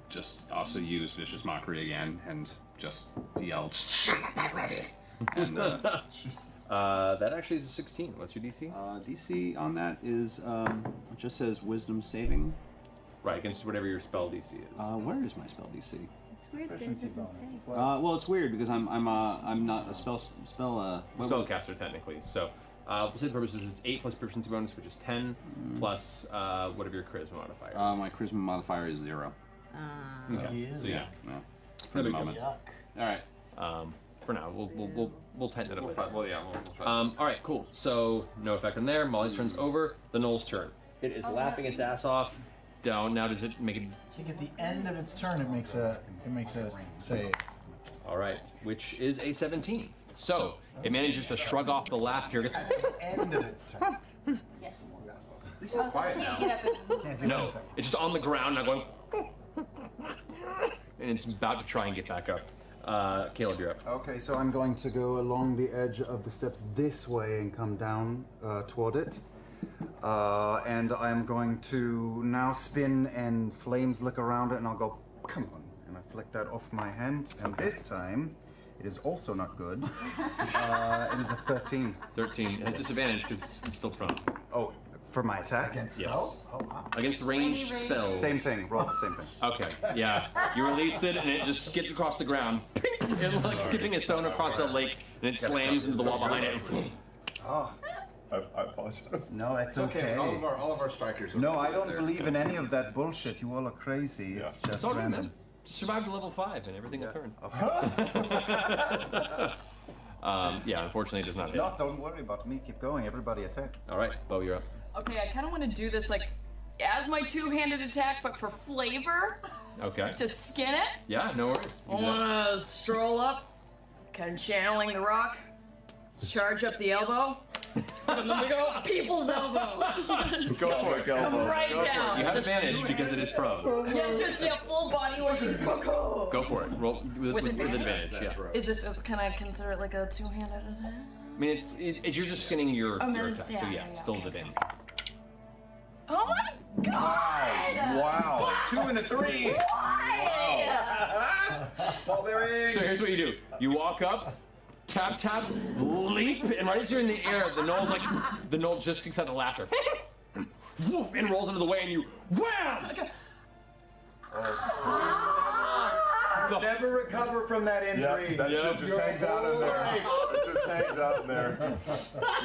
[SPEAKER 11] just also use vicious mockery again and just yell, "I'm not ready." And
[SPEAKER 3] that actually is a 16. What's your DC?
[SPEAKER 11] DC on that is it just says Wisdom saving.
[SPEAKER 3] Right, against whatever your spell DC is.
[SPEAKER 11] Where is my spell DC?
[SPEAKER 10] It's weird that it doesn't say.
[SPEAKER 11] Well, it's weird because I'm not a
[SPEAKER 3] spellcaster technically. So, for the purposes, it's 8 plus proficiency bonus, which is 10, plus whatever your charisma modifier is.
[SPEAKER 11] My charisma modifier is 0.
[SPEAKER 3] Okay. So yeah.
[SPEAKER 11] For the moment.
[SPEAKER 9] Yuck.
[SPEAKER 11] All right.
[SPEAKER 3] For now, we'll tighten it up.
[SPEAKER 11] We'll try.
[SPEAKER 3] All right, cool. So no effect on there. Molly's turn's over. The Knoll's turn. It is laughing its ass off. Down. Now does it make it?
[SPEAKER 9] I think at the end of its turn, it makes a save.
[SPEAKER 3] All right, which is a 17. So it manages to shrug off the laughter.
[SPEAKER 9] At the end of its turn.
[SPEAKER 6] Yes.
[SPEAKER 11] This is quiet now.
[SPEAKER 6] Get up and move.
[SPEAKER 3] No, it's just on the ground now going, and it's about to try and get back up. Caleb, you're up.
[SPEAKER 4] Okay, so I'm going to go along the edge of the steps this way and come down toward it. And I'm going to now spin and flames lick around it, and I'll go, come on. And I flick that off my hand, and this time, it is also not good. It is a 13.
[SPEAKER 3] 13 has disadvantage because it's still prone.
[SPEAKER 4] Oh, for my attack?
[SPEAKER 3] Yes.
[SPEAKER 9] Oh, wow.
[SPEAKER 3] Against ranged spells.
[SPEAKER 4] Same thing, roll the same thing.
[SPEAKER 3] Okay, yeah. You release it and it just skips across the ground. It's like skipping a stone across a lake and it slams into the wall behind it.
[SPEAKER 4] Oh,
[SPEAKER 8] I apologize.
[SPEAKER 4] no, it's
[SPEAKER 11] Okay.
[SPEAKER 4] okay.
[SPEAKER 11] All of our strikers. Are
[SPEAKER 4] No, I
[SPEAKER 11] there.
[SPEAKER 4] don't believe in any of that bullshit. You all are crazy.
[SPEAKER 8] Yeah.
[SPEAKER 4] It's just
[SPEAKER 3] It's all good,
[SPEAKER 4] random.
[SPEAKER 3] man. Just survive to level 5 and everything will turn. Yeah, unfortunately it does not hit.
[SPEAKER 4] No, don't worry about me. Keep going. Everybody attack.
[SPEAKER 3] All right, Bo, you're up.
[SPEAKER 5] Okay, I kind of want to do this like as my two-handed attack, but for flavor,
[SPEAKER 3] Okay.
[SPEAKER 5] to skin it.
[SPEAKER 3] Yeah, no worries.
[SPEAKER 5] I
[SPEAKER 3] You do that.
[SPEAKER 5] want to stroll up, kind of channeling the rock, charge up the elbow, and then we go people's elbow.
[SPEAKER 8] Go for it,
[SPEAKER 5] Come
[SPEAKER 8] Galvo.
[SPEAKER 5] right down.
[SPEAKER 3] You have
[SPEAKER 5] Just-
[SPEAKER 3] advantage because it is prone.
[SPEAKER 5] Yeah, full body weight. Go.
[SPEAKER 3] Go for it. Roll with advantage. Yeah.
[SPEAKER 5] Is this? Can I consider it like a two-handed attack?
[SPEAKER 3] I mean, it's you're just skinning your attack, so yeah,
[SPEAKER 5] yeah,
[SPEAKER 3] still advantage.
[SPEAKER 5] Oh my god!
[SPEAKER 8] Wow.
[SPEAKER 4] 2 and a 3. Ball bearing.
[SPEAKER 3] So here's what you do: you walk up, tap, tap, leap, and right as you're in the air, the knoll just kicks out the laughter, woof, and rolls into the way, and you wham!
[SPEAKER 4] Never recover from that injury.
[SPEAKER 8] That shit just hangs out in there. It just hangs out in there.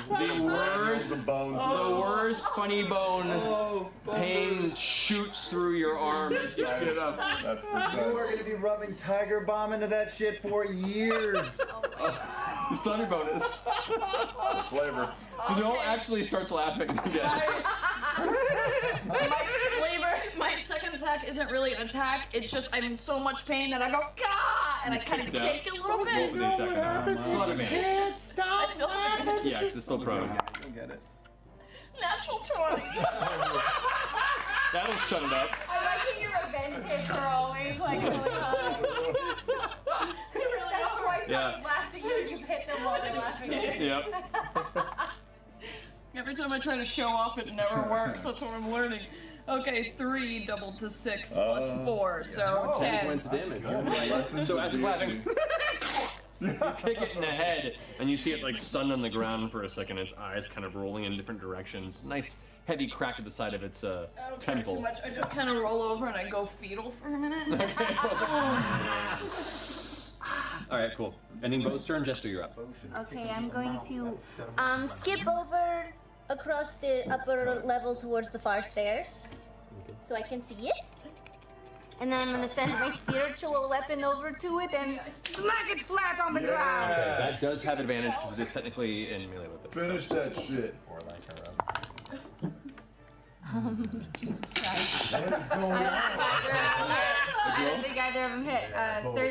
[SPEAKER 3] The worst,
[SPEAKER 8] The bones.
[SPEAKER 3] the worst funny bone pain shoots through your arm as you get up.
[SPEAKER 8] That's
[SPEAKER 4] You are going to be rubbing Tiger Bomb into that shit for years.
[SPEAKER 3] You still have your bonus.
[SPEAKER 8] the flavor.
[SPEAKER 3] The knoll actually starts laughing again.
[SPEAKER 5] My second attack isn't really an attack. It's just I'm in so much pain that I go gah, and I kind of kick a little
[SPEAKER 3] Roll for
[SPEAKER 5] bit.
[SPEAKER 3] the attack. Still have advantage. Yeah, 'cause it's still prone.
[SPEAKER 4] You'll get it.
[SPEAKER 5] Natural 20.
[SPEAKER 3] That'll shut it up.
[SPEAKER 6] I like your revenge hits are always like really high. That's why
[SPEAKER 3] Yeah.
[SPEAKER 6] someone laughed at you and you hit them while they're laughing at you.
[SPEAKER 3] Yep.
[SPEAKER 5] Every time I try to show off, it never works. That's what I'm learning. Okay, 3 doubled to 6 plus 4, so 10.
[SPEAKER 3] Points of damage. So as it's laughing, you kick it in the head, and you see it like stunned on the ground for a second. Its eyes kind of rolling in different directions. Nice heavy crack at the side of its
[SPEAKER 5] I don't care too
[SPEAKER 3] temple.
[SPEAKER 5] much. I just kind of roll over and I go fetal for a minute.
[SPEAKER 3] All right, cool. Ending Bo's turn. Jester, you're up.
[SPEAKER 6] Okay, I'm going to skip over across the upper level towards the far stairs so I can see it. And then I'm going to send my spiritual weapon over to it and smack it flat on the ground.
[SPEAKER 3] Okay, that does have advantage because it is technically in melee with it.
[SPEAKER 8] Finish that shit.
[SPEAKER 6] Jesus Christ. I don't think either of them hit.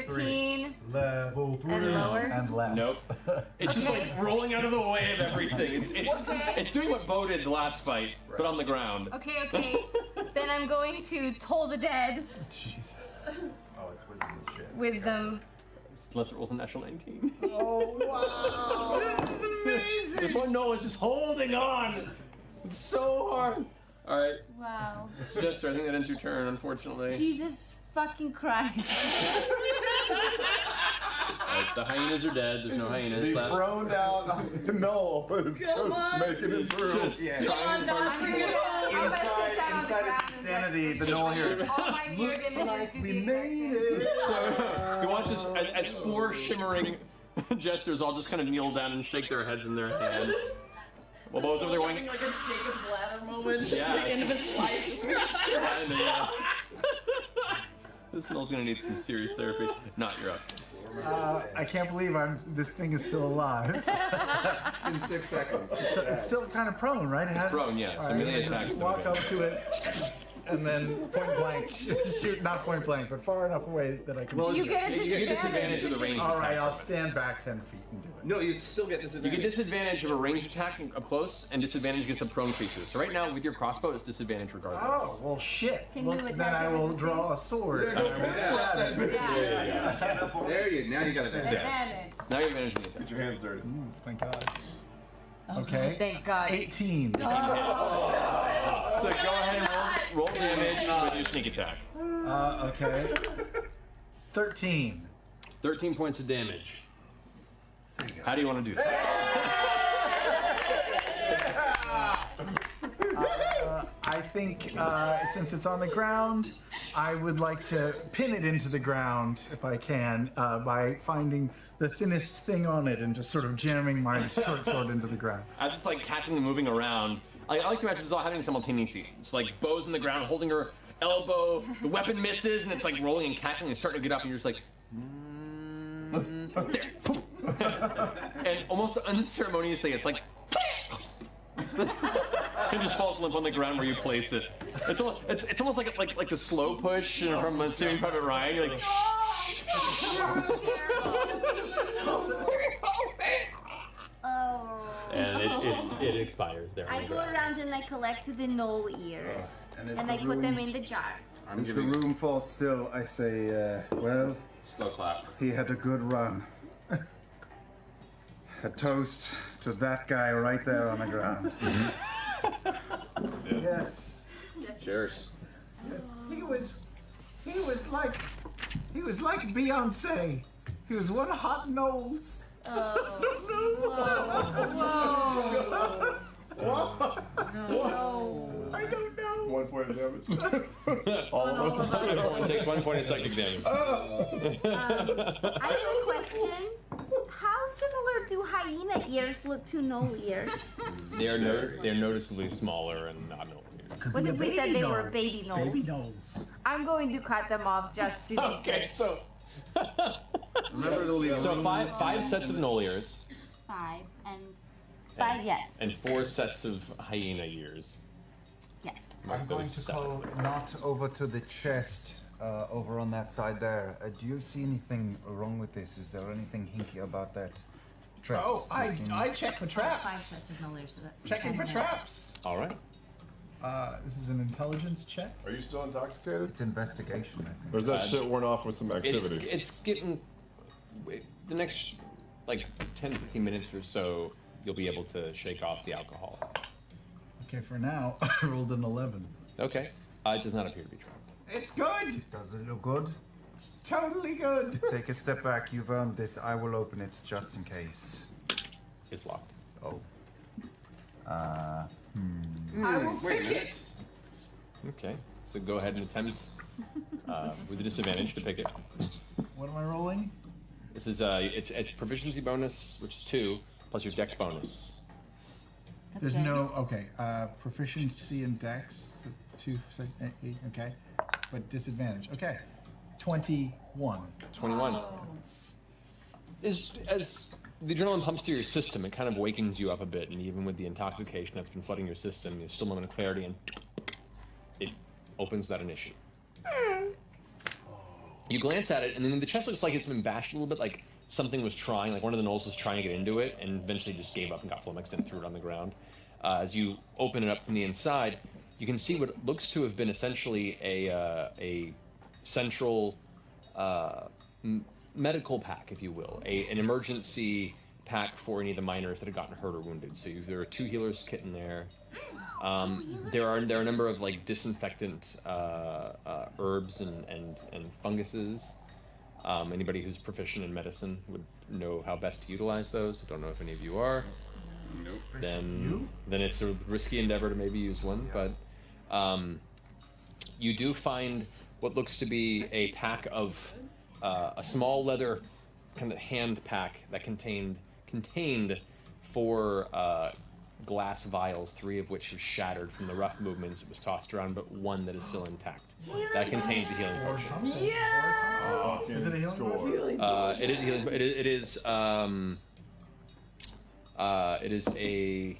[SPEAKER 6] 13
[SPEAKER 9] Level 3
[SPEAKER 6] and lower.
[SPEAKER 9] and less.
[SPEAKER 3] Nope. It's just like rolling out of the way of everything. It's doing what Bo did last fight, but on the ground.
[SPEAKER 6] Okay. Then I'm going to Toll the Dead.
[SPEAKER 9] Jesus. Oh, it's wisdom and shit.
[SPEAKER 6] Wisdom.
[SPEAKER 3] Unless it rolls a natural 19.
[SPEAKER 6] Oh, wow.
[SPEAKER 3] This one Noah is just holding on. It's so hard. All right,
[SPEAKER 6] Wow.
[SPEAKER 3] Jester, I think that ends your turn, unfortunately.
[SPEAKER 6] Jesus fucking Christ.
[SPEAKER 3] The hyenas are dead. There's no hyenas
[SPEAKER 8] The
[SPEAKER 3] left.
[SPEAKER 8] thrown down Noel is just making it through.
[SPEAKER 4] Inside its insanity, the Noel here.
[SPEAKER 9] Looks like we made it.
[SPEAKER 3] He watches as four shimmering jesters all just kind of kneel down and shake their heads in their hands. Well, those over there going.
[SPEAKER 5] Like a Jacob's Ladder moment.
[SPEAKER 3] Yeah.
[SPEAKER 5] The end of his life.
[SPEAKER 3] This Noel's gonna need some serious therapy. Not, you're up.
[SPEAKER 9] I can't believe this thing is still alive.
[SPEAKER 7] In 6 seconds.
[SPEAKER 9] It's still kind of prone, right? It has,
[SPEAKER 3] Prone, yes.
[SPEAKER 9] All
[SPEAKER 3] I
[SPEAKER 9] right,
[SPEAKER 3] mean, they
[SPEAKER 9] just
[SPEAKER 3] attack
[SPEAKER 9] walk up to it and then point blank shoot, not point blank, but far enough away that I can.
[SPEAKER 6] You get a
[SPEAKER 3] disadvantage of the range.
[SPEAKER 9] All right,
[SPEAKER 3] attack.
[SPEAKER 9] I'll stand back 10 feet and do it.
[SPEAKER 11] No, you still get
[SPEAKER 3] You
[SPEAKER 11] disadvantage.
[SPEAKER 3] get disadvantage of a ranged attack up close, and disadvantage against a prone creature. So right now, with your crossbow, it's disadvantage regardless.
[SPEAKER 9] Oh, well, shit.
[SPEAKER 6] Can
[SPEAKER 9] Well,
[SPEAKER 6] you
[SPEAKER 9] then
[SPEAKER 6] attack
[SPEAKER 9] I
[SPEAKER 6] it
[SPEAKER 9] will
[SPEAKER 6] with
[SPEAKER 9] draw a sword. And I will stab it.
[SPEAKER 11] There you now you got it.
[SPEAKER 5] Advantage.
[SPEAKER 3] Now you're managing the attack.
[SPEAKER 8] Get your hands dirty.
[SPEAKER 9] Thank God. Okay.
[SPEAKER 5] Thank God.
[SPEAKER 9] 18.
[SPEAKER 3] So go ahead and roll damage with your sneak attack.
[SPEAKER 9] Okay. 13.
[SPEAKER 3] 13 points of damage. How do you want to do that?
[SPEAKER 9] I think since it's on the ground, I would like to pin it into the ground if I can by finding the thinnest thing on it and just sort of jamming my sword into the ground.
[SPEAKER 3] As it's like cackling and moving around, I like to imagine it's all happening simultaneously. It's like Bo's in the ground holding her elbow, the weapon misses, and it's like rolling and cackling and starting to get up, and you're just like, there. And almost unceremoniously, it's like, it just falls limp on the ground where you placed it. It's almost like the slow push from Saving Private Ryan. You're like,
[SPEAKER 6] Oh.
[SPEAKER 3] and it expires there.
[SPEAKER 6] I go around and I collect the knoll ears.
[SPEAKER 4] And
[SPEAKER 6] And I put them in the jar.
[SPEAKER 11] I'm
[SPEAKER 4] As the
[SPEAKER 11] giving
[SPEAKER 4] room falls still, I say, well,
[SPEAKER 11] slow clap.
[SPEAKER 4] he had a good run. A toast to that guy right there on the ground.
[SPEAKER 9] Yes.
[SPEAKER 11] Cheers.
[SPEAKER 9] Yes. He was like Beyonce. He was one hot nose.
[SPEAKER 6] No.
[SPEAKER 9] I don't know.
[SPEAKER 8] 1 point of damage. All of us.
[SPEAKER 3] Everyone takes 1 point of psychic damage.
[SPEAKER 6] I have a question. How similar do hyena ears look to knoll ears?
[SPEAKER 3] They're noticeably smaller and not known here.
[SPEAKER 6] What if we said they were baby knolls?
[SPEAKER 9] Baby nose.
[SPEAKER 6] I'm going to cut them off just to
[SPEAKER 3] Okay, so
[SPEAKER 11] Remember the lead.
[SPEAKER 3] so five sets of knoll ears
[SPEAKER 6] 5 and 5, yes.
[SPEAKER 3] and 4 sets of hyena ears.
[SPEAKER 6] Yes.
[SPEAKER 3] Mark
[SPEAKER 4] I'm going
[SPEAKER 3] those
[SPEAKER 4] to go not over to the chest, over on that side there. Do you see anything wrong with this? Is there anything hinky about that? Traps?
[SPEAKER 9] Oh, I check for
[SPEAKER 12] 5
[SPEAKER 9] traps.
[SPEAKER 12] sets of millers, so that's
[SPEAKER 9] Checking for traps.
[SPEAKER 3] All right.
[SPEAKER 9] This is an intelligence check.
[SPEAKER 8] Are you still intoxicated?
[SPEAKER 4] It's investigation, I think.
[SPEAKER 8] Or is that shit worn off with some activity?
[SPEAKER 3] It's getting the next like 10-15 minutes or so. You'll be able to shake off the alcohol.
[SPEAKER 9] Okay, for now, I rolled an 11.
[SPEAKER 3] Okay. It does not appear to be trapped.
[SPEAKER 9] It's good.
[SPEAKER 4] Does it look good?
[SPEAKER 9] It's totally good.
[SPEAKER 4] Take a step back. You've earned this. I will open it just in case.
[SPEAKER 3] It's locked.
[SPEAKER 4] Oh.
[SPEAKER 9] I will pick it.
[SPEAKER 3] Okay. So go ahead and attempt with a disadvantage to pick it.
[SPEAKER 9] What am I rolling?
[SPEAKER 3] This is it's proficiency bonus, which is 2, plus your dex bonus.
[SPEAKER 9] There's no, okay, proficiency in dex, 2, 6, 8, okay. But disadvantage, okay. 21.
[SPEAKER 3] 21. As the adrenaline pumps through your system, it kind of wakens you up a bit, and even with the intoxication that's been flooding your system, you still moment of clarity, and it opens that initiative. You glance at it, and then the chest looks like it's been bashed a little bit, like something was trying, like one of the gnolls was trying to get into it, and eventually just gave up and got flummoxed and threw it on the ground. As you open it up from the inside, you can see what looks to have been essentially a central medical pack, if you will, an emergency pack for any of the miners that had gotten hurt or wounded. So there are 2 healers kit in there. There are a number of like disinfectant herbs and funguses. Anybody who's proficient in medicine would know how best to utilize those. I don't know if any of you are.
[SPEAKER 11] Nope.
[SPEAKER 3] Then it's a risky endeavor to maybe use one, but you do find what looks to be a pack of a small leather kind of hand pack that contained 4 glass vials, 3 of which have shattered from the rough movements. It was tossed around, but 1 that is still intact. That contains a healing potion.
[SPEAKER 9] Is it a healing potion?
[SPEAKER 3] It is a healing. It is a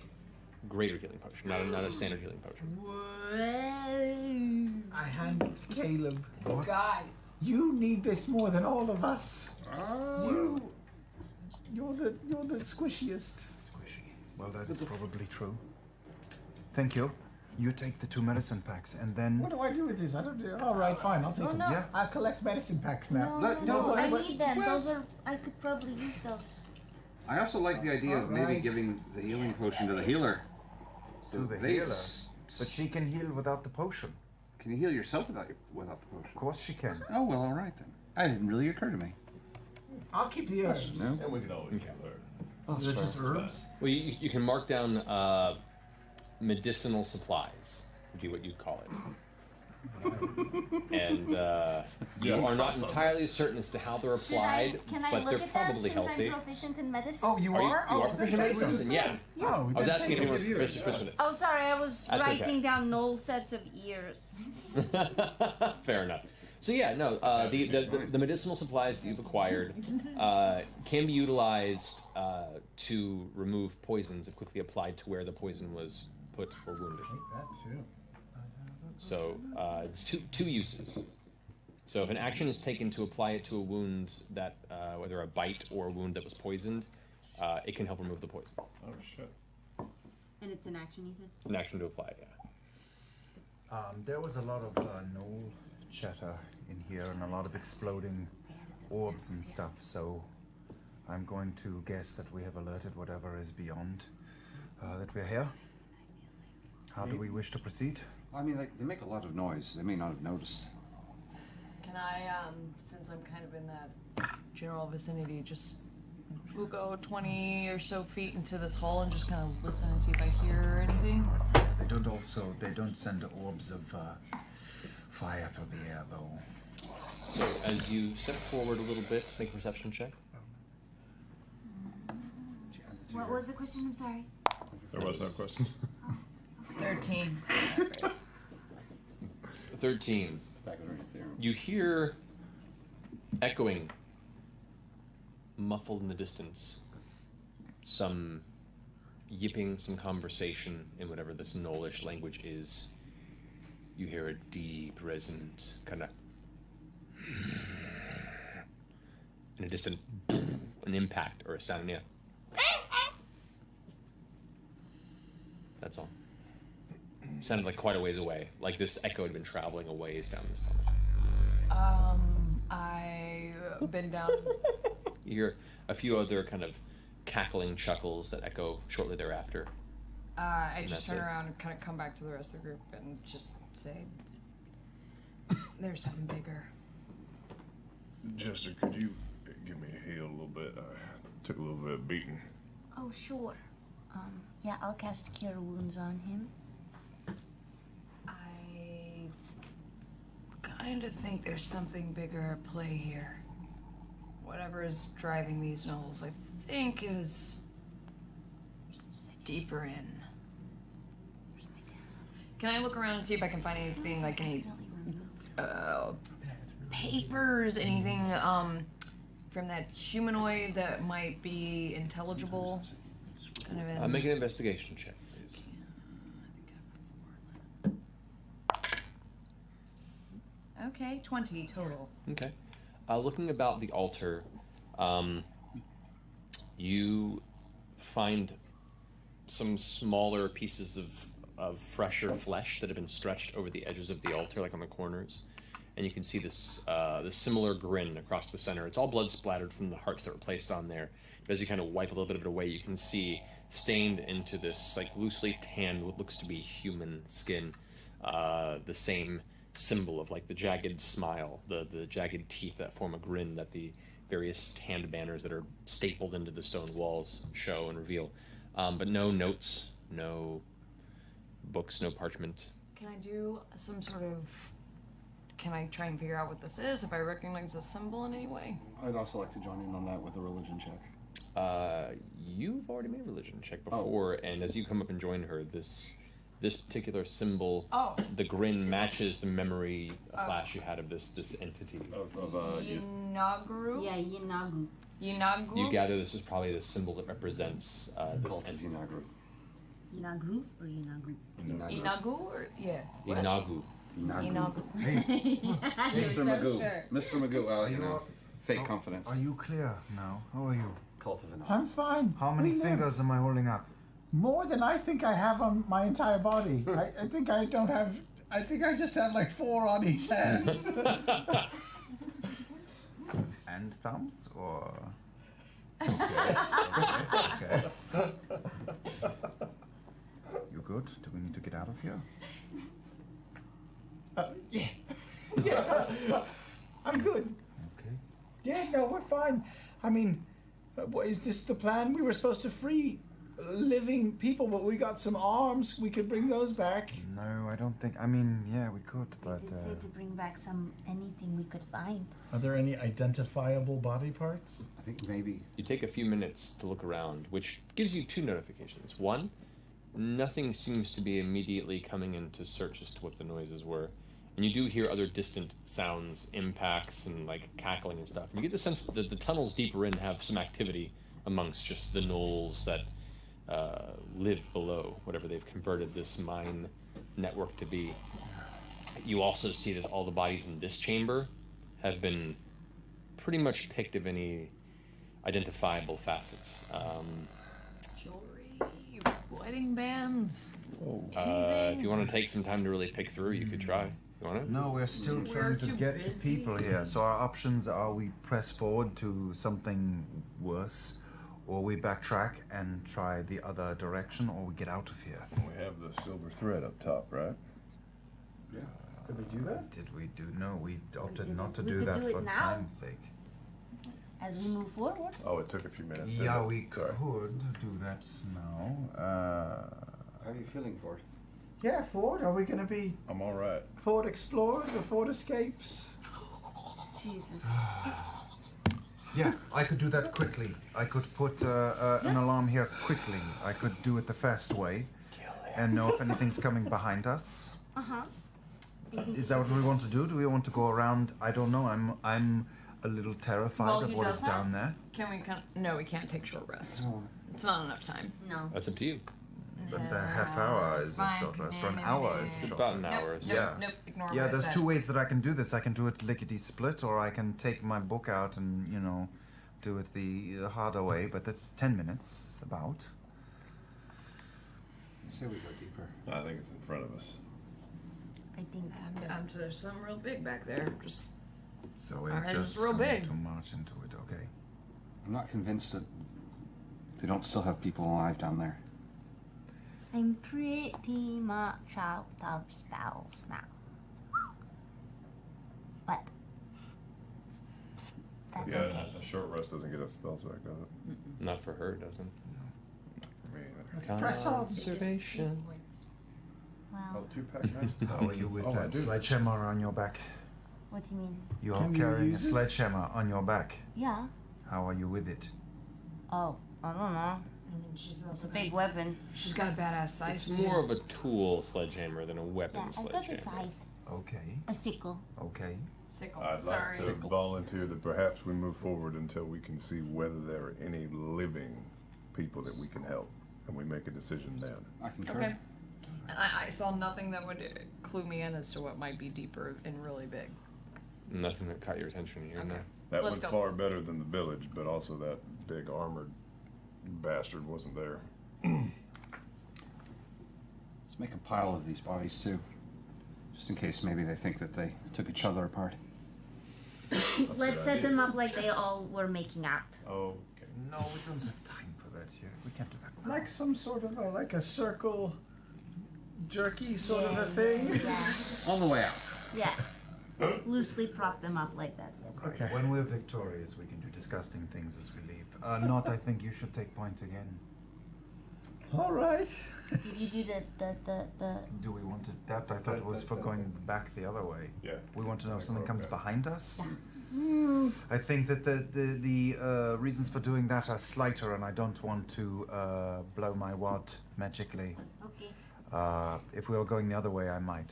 [SPEAKER 3] greater healing potion, not a standard healing potion.
[SPEAKER 9] I hand it to Caleb.
[SPEAKER 5] Guys.
[SPEAKER 9] You need this more than all of us. You're the squishiest.
[SPEAKER 4] Squishy. Well, that is probably true. Thank you. You take the 2 medicine packs, and then...
[SPEAKER 9] What do I do with this? I don't do. All right, fine. I'll take them.
[SPEAKER 6] no.
[SPEAKER 4] Yeah.
[SPEAKER 9] I'll collect medicine packs now.
[SPEAKER 6] No, I need them. Those are. I could probably use those.
[SPEAKER 11] I also like the idea of maybe
[SPEAKER 9] Alright.
[SPEAKER 11] giving the healing potion to the healer.
[SPEAKER 4] To the
[SPEAKER 11] they
[SPEAKER 4] healer. But she can heal without the potion.
[SPEAKER 11] Can you heal yourself without the potion?
[SPEAKER 4] Of course she can.
[SPEAKER 11] Oh well, all right then. That didn't really occur to me.
[SPEAKER 9] I'll keep the herbs.
[SPEAKER 11] No.
[SPEAKER 8] And we can always heal her.
[SPEAKER 9] Is it just herbs?
[SPEAKER 3] Well, you can mark down medicinal supplies, would be what you'd call it. And you are not entirely certain as to how they're applied,
[SPEAKER 6] Can I
[SPEAKER 3] but
[SPEAKER 6] look
[SPEAKER 3] they're
[SPEAKER 6] at
[SPEAKER 3] probably
[SPEAKER 6] them since
[SPEAKER 3] healthy.
[SPEAKER 6] I'm proficient in medicine?
[SPEAKER 9] Oh, you
[SPEAKER 3] Are you,
[SPEAKER 9] are?
[SPEAKER 3] you are
[SPEAKER 9] Oh,
[SPEAKER 3] proficient in medicine? Yeah.
[SPEAKER 9] Oh,
[SPEAKER 3] I was
[SPEAKER 9] that's
[SPEAKER 3] asking if you were
[SPEAKER 9] good.
[SPEAKER 3] proficient in it.
[SPEAKER 6] Oh, sorry, I was
[SPEAKER 3] That's okay.
[SPEAKER 6] writing down null sets of ears.
[SPEAKER 3] Fair enough. So yeah, no, the medicinal supplies that you've acquired can be utilized to remove poisons if quickly applied to where the poison was put or wounded.
[SPEAKER 9] That too.
[SPEAKER 3] So it's two uses. So if an action is taken to apply it to a wound that, whether a bite or a wound that was poisoned, it can help remove the poison.
[SPEAKER 8] Oh shit.
[SPEAKER 6] And it's an action, you said?
[SPEAKER 3] An action to apply it, yeah.
[SPEAKER 4] There was a lot of gnoll chatter in here and a lot of exploding orbs and stuff, so I'm going to guess that we have alerted whatever is beyond that we're here. How do we wish to proceed?
[SPEAKER 11] I mean, they make a lot of noise. They may not have noticed.
[SPEAKER 5] Can I, since I'm kind of in that general vicinity, we'll go 20 or so feet into this hole and just kind of listen and see if I hear anything?
[SPEAKER 4] They don't send orbs of fire through the air, though.
[SPEAKER 3] So as you step forward a little bit, make a perception check.
[SPEAKER 6] What was the question? I'm sorry.
[SPEAKER 8] There was no question.
[SPEAKER 5] 13.
[SPEAKER 3] 13. You hear echoing, muffled in the distance, some yipping, some conversation in whatever this Gnollish language is. You hear a deep, resonant kind of, in a distant, an impact or a sound. Yeah. That's all. Sounded like quite a ways away. Like this echo had been traveling a ways down this tunnel.
[SPEAKER 5] I bend down.
[SPEAKER 3] You hear a few other kind of cackling chuckles that echo shortly thereafter.
[SPEAKER 5] I just
[SPEAKER 3] that's
[SPEAKER 5] turn
[SPEAKER 3] it.
[SPEAKER 5] around and kind of come back to the rest of the group and just say, there's something bigger.
[SPEAKER 8] Jester, could you give me a heal a little bit? I took a little bit of beating.
[SPEAKER 6] Oh, sure. Yeah, I'll cast Cure Wounds on him.
[SPEAKER 5] I kind of think there's something bigger at play here. Whatever is driving these gnolls, I think is deeper in. Can I look around and see if I can find anything, like any papers, anything from that humanoid that might be intelligible? Kind of in...
[SPEAKER 3] Make an investigation check, please.
[SPEAKER 5] Okay, 20 total.
[SPEAKER 3] Okay. Looking about the altar, you find some smaller pieces of fresher flesh that have been stretched over the edges of the altar, like on the corners. And you can see this similar grin across the center. It's all blood splattered from the hearts that were placed on there. But as you kind of wipe a little bit of it away, you can see stained into this like loosely tanned, what looks to be human skin, the same symbol of like the jagged smile, the jagged teeth that form a grin that the various hand banners that are stapled into the stone walls show and reveal. But no notes, no books, no parchment.
[SPEAKER 5] Can I do some sort of? Can I try and figure out what this is? If I recognize a symbol in any way?
[SPEAKER 7] I'd also like to join in on that with a religion check.
[SPEAKER 3] You've already made a religion check before, and as you come up and join her, this particular symbol, the grin matches the memory flash you had of this entity.
[SPEAKER 5] Yinagru?
[SPEAKER 6] Yeah, Yinagu.
[SPEAKER 5] Yinagu?
[SPEAKER 3] You gather this is probably the symbol that represents this entity.
[SPEAKER 6] Yinagru or Yinagu?
[SPEAKER 5] Inagu or yeah?
[SPEAKER 3] Inagu.
[SPEAKER 5] Inagu.
[SPEAKER 7] Mr. Magoo. Mr. Magoo, well, you know, fake confidence.
[SPEAKER 4] Are you clear now? How are you?
[SPEAKER 7] Cult of an
[SPEAKER 9] I'm fine.
[SPEAKER 4] How many fingers am I holding up?
[SPEAKER 9] More than I think I have on my entire body. I think I don't have. I think I just have like 4 on each hand.
[SPEAKER 4] And thumbs, or? Okay. You good? Do we need to get out of here?
[SPEAKER 9] Yeah. Yeah. I'm good.
[SPEAKER 4] Okay.
[SPEAKER 9] Yeah, no, we're fine. I mean, is this the plan? We were supposed to free living people, but we got some arms. We could bring those back.
[SPEAKER 4] No, I don't think. I mean, yeah, we could, but.
[SPEAKER 6] Did say to bring back anything we could find.
[SPEAKER 9] Are there any identifiable body parts?
[SPEAKER 7] I think maybe.
[SPEAKER 3] You take a few minutes to look around, which gives you 2 notifications. One, nothing seems to be immediately coming in to search as to what the noises were. And you do hear other distant sounds, impacts, and like cackling and stuff. And you get the sense that the tunnels deeper in have some activity amongst just the gnolls that live below, whatever they've converted this mine network to be. You also see that all the bodies in this chamber have been pretty much picked of any identifiable facets.
[SPEAKER 5] Jewelry, wedding bands.
[SPEAKER 3] If you want to take some time to really pick through, you could try. You want to?
[SPEAKER 4] No, we're still trying to get to people here. So our options are: we press forward to something worse, or we backtrack and try the other direction, or we get out of here.
[SPEAKER 8] We have the silver thread up top, right?
[SPEAKER 4] Yeah.
[SPEAKER 9] Did we do that?
[SPEAKER 4] Did we do? No, we opted not to
[SPEAKER 6] We
[SPEAKER 4] do
[SPEAKER 6] could
[SPEAKER 4] that
[SPEAKER 6] do it
[SPEAKER 4] for
[SPEAKER 6] now.
[SPEAKER 4] time's sake.
[SPEAKER 6] As we move forward.
[SPEAKER 8] Oh, it took a few minutes.
[SPEAKER 4] Yeah,
[SPEAKER 8] didn't it?
[SPEAKER 4] we
[SPEAKER 8] Sorry.
[SPEAKER 4] could do that now.
[SPEAKER 7] How are you feeling for it?
[SPEAKER 9] Yeah, Ford. Are we going to be
[SPEAKER 8] I'm all right.
[SPEAKER 9] Ford Explorers or Ford Escapes?
[SPEAKER 6] Jesus.
[SPEAKER 4] Yeah, I could do that quickly. I could put an alarm here quickly. I could do it the fast way and know if anything's coming behind us.
[SPEAKER 6] Uh-huh.
[SPEAKER 4] Is that what we want to do? Do we want to go around? I don't know. I'm a little terrified
[SPEAKER 5] Well,
[SPEAKER 4] of
[SPEAKER 5] he
[SPEAKER 4] what
[SPEAKER 5] does
[SPEAKER 4] is down there.
[SPEAKER 5] Can we? No, we can't take short rest. It's not enough time.
[SPEAKER 6] No.
[SPEAKER 3] That's up to you.
[SPEAKER 4] That's a half hour is a
[SPEAKER 5] fine.
[SPEAKER 4] short rest, or an hour is a short
[SPEAKER 3] About an
[SPEAKER 4] rest.
[SPEAKER 3] hour.
[SPEAKER 5] Nope,
[SPEAKER 3] So.
[SPEAKER 4] Yeah.
[SPEAKER 5] Nope. Ignore
[SPEAKER 4] Yeah,
[SPEAKER 5] what I
[SPEAKER 4] there's
[SPEAKER 5] said.
[SPEAKER 4] 2 ways that I can do this. I can do it lickety-split, or I can take my book out and, you know, do it the harder way, but that's 10 minutes, about.
[SPEAKER 7] Say we go deeper.
[SPEAKER 8] I think it's in front of us.
[SPEAKER 6] I think
[SPEAKER 5] There's something real big back there. Just
[SPEAKER 4] So
[SPEAKER 5] Our
[SPEAKER 4] it's
[SPEAKER 5] head's
[SPEAKER 4] just
[SPEAKER 5] real
[SPEAKER 4] going
[SPEAKER 5] big.
[SPEAKER 4] to march into it, okay.
[SPEAKER 7] I'm not convinced that they don't still have people alive down there.
[SPEAKER 6] I'm pretty much out of spells now. But that's
[SPEAKER 8] Yeah,
[SPEAKER 6] okay.
[SPEAKER 8] a short rest doesn't get us spells back, does it?
[SPEAKER 3] Not for her, it doesn't.
[SPEAKER 8] Me either.
[SPEAKER 9] Press on.
[SPEAKER 3] Conservation.
[SPEAKER 8] Oh,
[SPEAKER 6] Well,
[SPEAKER 8] 2-pack magic?
[SPEAKER 4] How are you with
[SPEAKER 8] Oh, I
[SPEAKER 4] that
[SPEAKER 8] do.
[SPEAKER 4] sledgehammer on your back?
[SPEAKER 6] what do you mean?
[SPEAKER 4] You
[SPEAKER 9] Can
[SPEAKER 4] are
[SPEAKER 9] you
[SPEAKER 4] carrying a
[SPEAKER 9] use it?
[SPEAKER 4] sledgehammer on your back.
[SPEAKER 6] Yeah.
[SPEAKER 4] How are you with it?
[SPEAKER 6] Oh, I don't know. It's a big weapon.
[SPEAKER 5] She's got a badass size.
[SPEAKER 3] It's more of a tool sledgehammer than a weapon
[SPEAKER 6] Yeah, I've got a
[SPEAKER 3] sledgehammer.
[SPEAKER 6] scythe,
[SPEAKER 4] Okay,
[SPEAKER 6] a sickle.
[SPEAKER 4] okay.
[SPEAKER 5] Sickle.
[SPEAKER 8] I'd
[SPEAKER 5] Sorry.
[SPEAKER 8] like to volunteer that perhaps we move forward until we can see whether there are any living people that we can help, and we make a decision then.
[SPEAKER 7] I concur.
[SPEAKER 5] Okay. And I saw nothing that would clue me in as to what might be deeper and really big.
[SPEAKER 3] Nothing that caught your attention here and
[SPEAKER 5] Okay.
[SPEAKER 3] there.
[SPEAKER 8] That
[SPEAKER 5] Let's
[SPEAKER 8] was
[SPEAKER 5] go.
[SPEAKER 8] far better than the village, but also that big armored bastard wasn't there.
[SPEAKER 7] Let's make a pile of these bodies too. Just in case maybe they think that they took each other apart.
[SPEAKER 6] Let's set them up like they all were making out.
[SPEAKER 8] Okay.
[SPEAKER 4] No, we don't have time for that here. We can't do that now.
[SPEAKER 9] Like some sort of like a circle jerky sort of a thing.
[SPEAKER 6] Yeah.
[SPEAKER 7] On the way out.
[SPEAKER 6] Yeah. Loosely prop them up like that. Yes.
[SPEAKER 4] Right.
[SPEAKER 9] Okay.
[SPEAKER 4] When we're victorious, we can do disgusting things as we leave. Not, I think you should take point again.
[SPEAKER 9] All right.
[SPEAKER 6] Did you do the
[SPEAKER 4] Do we want to adapt? I thought it was for going back the other way.
[SPEAKER 8] Yeah.
[SPEAKER 4] We want to know if something comes behind us.
[SPEAKER 6] Mm.
[SPEAKER 4] I think that the reasons for doing that are slighter, and I don't want to blow my wad magically.
[SPEAKER 6] Okay.
[SPEAKER 4] If we were going the other way, I might.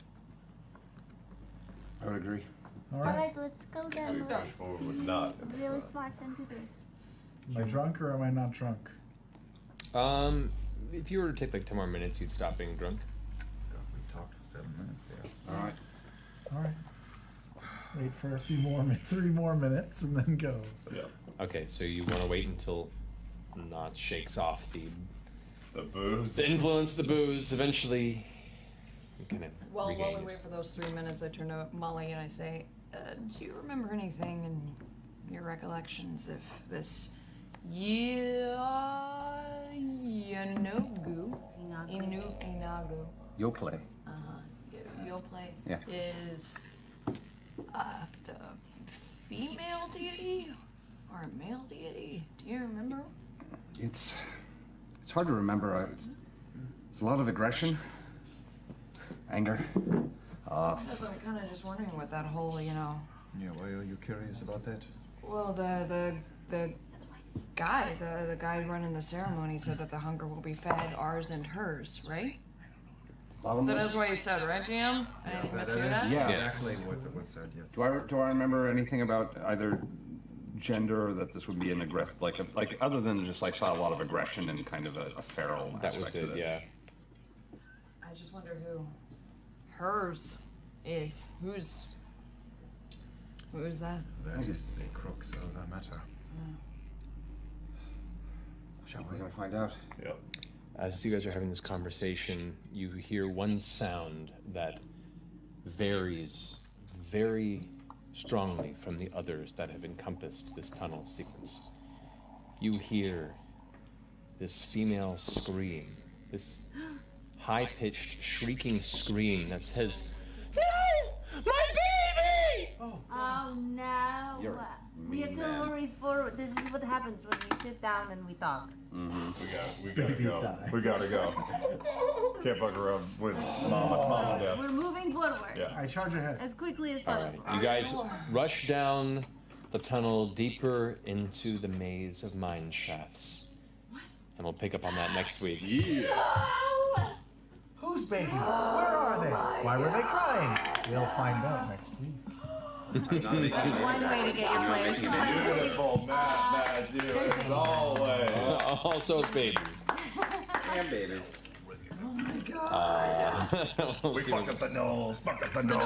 [SPEAKER 7] I would agree.
[SPEAKER 9] All
[SPEAKER 6] All
[SPEAKER 9] right.
[SPEAKER 6] right, let's go then.
[SPEAKER 5] Let's go.
[SPEAKER 6] Let's
[SPEAKER 8] Would not.
[SPEAKER 6] really smart and do this.
[SPEAKER 9] Am I drunk or am I not drunk?
[SPEAKER 3] If you were to take like 10 more minutes, you'd stop being drunk.
[SPEAKER 4] God, we talked for 7 minutes here.
[SPEAKER 7] All right.
[SPEAKER 9] All right. Wait for a few more, 3 more minutes, and then go.
[SPEAKER 8] Yeah.
[SPEAKER 3] Okay, so you want to wait until Notch shakes off the
[SPEAKER 8] booze.
[SPEAKER 3] the influence, the booze. Eventually, you kind of
[SPEAKER 5] While
[SPEAKER 3] regain
[SPEAKER 5] we wait for those 3 minutes, I turn to Molly and I say, do you remember anything in your recollections of this Inagu?
[SPEAKER 7] You'll play.
[SPEAKER 5] You'll play.
[SPEAKER 7] Yeah.
[SPEAKER 5] Is a female deity or a male deity? Do you remember?
[SPEAKER 7] It's hard to remember. There's a lot of aggression, anger.
[SPEAKER 5] Because I'm kind of just wondering what that whole,
[SPEAKER 4] Yeah, why are you curious about that?
[SPEAKER 5] Well, the guy, the guy running the ceremony said that the hunger will be fed ours and hers, right? That's what you said, right, GM? I didn't mishear that?
[SPEAKER 7] Yeah.
[SPEAKER 4] Exactly what was said, yes.
[SPEAKER 7] Do I remember anything about either gender or that this would be an aggressive, like other than just I saw a lot of aggression and kind of a feral
[SPEAKER 3] That was
[SPEAKER 7] aspect to
[SPEAKER 3] it,
[SPEAKER 7] this.
[SPEAKER 3] yeah.
[SPEAKER 5] I just wonder who hers is. Who's that?
[SPEAKER 4] That is the crux of the matter.
[SPEAKER 7] Shall we gonna find out?
[SPEAKER 8] Yep.
[SPEAKER 3] As you guys are having this conversation, you hear one sound that varies very strongly from the others that have encompassed this tunnel sequence. You hear this female scream, this high-pitched, shrieking scream that says, "No! My baby!"
[SPEAKER 6] Oh no!
[SPEAKER 7] You're a
[SPEAKER 6] We have
[SPEAKER 7] mean
[SPEAKER 6] to
[SPEAKER 7] man.
[SPEAKER 6] hurry forward. This is what happens when we sit down and we talk.
[SPEAKER 8] We gotta
[SPEAKER 9] Babies
[SPEAKER 8] go.
[SPEAKER 9] die.
[SPEAKER 8] We gotta go. Can't fuck around with mom and dad.
[SPEAKER 6] We're moving forward
[SPEAKER 8] Yeah.
[SPEAKER 9] I charge ahead.
[SPEAKER 6] as quickly as
[SPEAKER 3] All right,
[SPEAKER 6] possible.
[SPEAKER 3] you guys rush down the tunnel deeper into the maze of mine shafts. And we'll pick up on that next week.
[SPEAKER 9] Whose baby? Where are they? Why were they crying? We'll find out next week.
[SPEAKER 6] One way to get your players.
[SPEAKER 8] Beautiful match, dude. As always.
[SPEAKER 3] Also babies.
[SPEAKER 7] And babies.
[SPEAKER 3] We
[SPEAKER 8] Fuck up the nose. Fuck up the nose.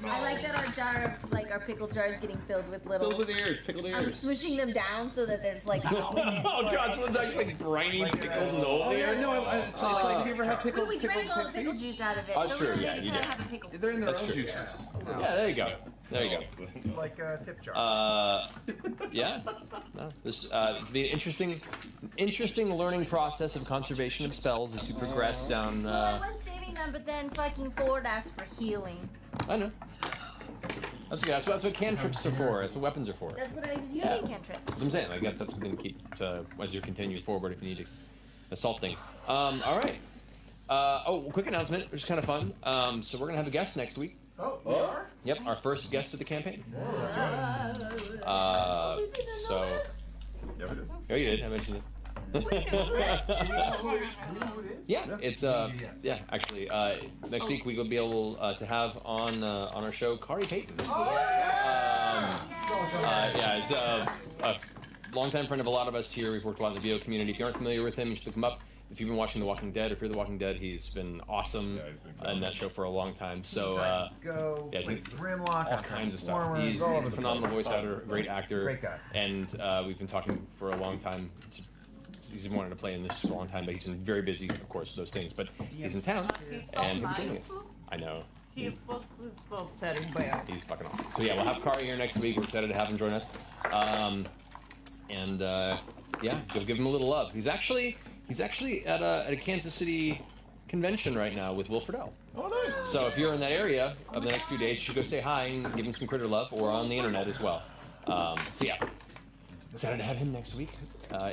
[SPEAKER 6] I like that our jar of, like, our pickle jar is getting filled with little.
[SPEAKER 3] Filled with ears, pickled
[SPEAKER 6] I'm
[SPEAKER 3] ears.
[SPEAKER 6] smooshing them down so that there's like.
[SPEAKER 3] Oh god, someone's actually like briny pickled nose there.
[SPEAKER 11] No, it's like, have you ever had
[SPEAKER 6] But we drank all the pickle juice out of it.
[SPEAKER 3] Oh,
[SPEAKER 6] so
[SPEAKER 3] sure,
[SPEAKER 6] really
[SPEAKER 3] yeah,
[SPEAKER 6] they
[SPEAKER 3] you
[SPEAKER 6] just
[SPEAKER 3] did.
[SPEAKER 6] have a pickle.
[SPEAKER 11] They're in their
[SPEAKER 3] That's
[SPEAKER 11] own
[SPEAKER 3] true.
[SPEAKER 11] juices.
[SPEAKER 3] Yeah, there you go. There you go.
[SPEAKER 4] It's like a tip jar.
[SPEAKER 3] Yeah. No, this the interesting learning process of conservation of spells as you progress down.
[SPEAKER 6] Well, I was saving them, but then fucking Ford asked for healing.
[SPEAKER 3] I know. That's what cantrips are for. That's what weapons are for.
[SPEAKER 6] That's what I was using,
[SPEAKER 3] Yeah.
[SPEAKER 6] cantrip.
[SPEAKER 3] That's what I'm saying. Like that's something to keep as you continue forward if you need to assault things. All right. Quick announcement, which is kind of fun. So we're gonna have a guest next week.
[SPEAKER 9] Oh, we are?
[SPEAKER 3] Yep, our first guest of the campaign. So.
[SPEAKER 8] Yeah, it is.
[SPEAKER 3] Oh, you did. I mentioned it. Yeah, it's yeah. Actually, next week we will be able to have on our show Kari Payton. Yeah, it's a longtime friend of a lot of us here. We've worked a lot in the VO community. If you aren't familiar with him, you should look him up. If you've been watching The Walking Dead, if you're The Walking Dead, he's been awesome in that show for a long time. So
[SPEAKER 4] Go.
[SPEAKER 3] yeah,
[SPEAKER 4] Played
[SPEAKER 3] he's
[SPEAKER 4] Grimlock.
[SPEAKER 3] all kinds of stuff.
[SPEAKER 4] Transformers,
[SPEAKER 3] He's
[SPEAKER 4] all
[SPEAKER 3] a
[SPEAKER 4] over the
[SPEAKER 3] phenomenal
[SPEAKER 4] place.
[SPEAKER 3] voice actor, great actor,
[SPEAKER 4] Great guy.
[SPEAKER 3] and we've been talking for a long time. He's been wanting to play in this for a long time, but he's been very busy, of course, those things. But he's in town, and he'll be doing it. I know.
[SPEAKER 12] He's so teddy bear.
[SPEAKER 3] He's fucking awesome. So yeah, we'll have Kari here next week. We're excited to have him join us. Yeah, give him a little love. He's actually at a Kansas City convention right now with Will Friedle.
[SPEAKER 8] Oh, nice.
[SPEAKER 3] So if you're in that area of the next few days, you should go say hi and give him some critter love, or on the internet as well. So yeah, excited to have him next week.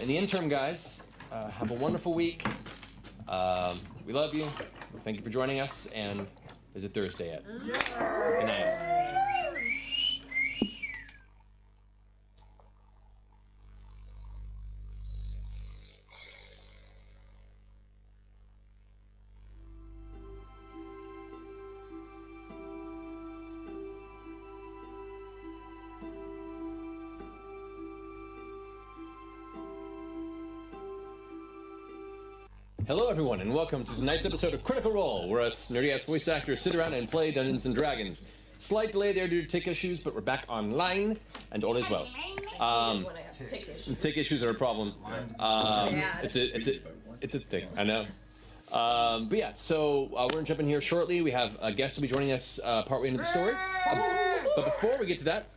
[SPEAKER 3] In the interim, guys, have a wonderful week. We love you. Thank you for joining us, and is it Thursday yet? Good night. Hello, everyone, and welcome to tonight's episode of Critical Role, where us nerdy-ass voice actors sit around and play Dungeons & Dragons. Slight delay there due to tech issues, but we're back online, and all is well. Tech issues are a problem. It's a thing, I know. But yeah, so we're going to jump in here shortly. We have a guest who will be joining us partway into the story. But before we get to that,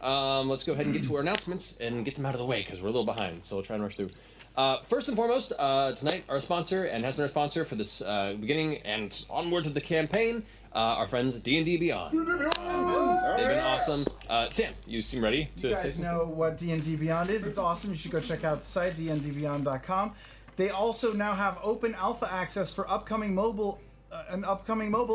[SPEAKER 3] let's go ahead and get to our announcements and get them out of the way, because we're a little behind, so we'll try and rush through. First and foremost, tonight our sponsor, and has been our sponsor for this beginning and onward to the campaign, our friends at D&D Beyond. They've been awesome. Sam, you seem ready to
[SPEAKER 9] You guys know what D&D Beyond is. It's awesome. You should go check out the site, dndbeyond.com. They also now have open alpha access for an upcoming mobile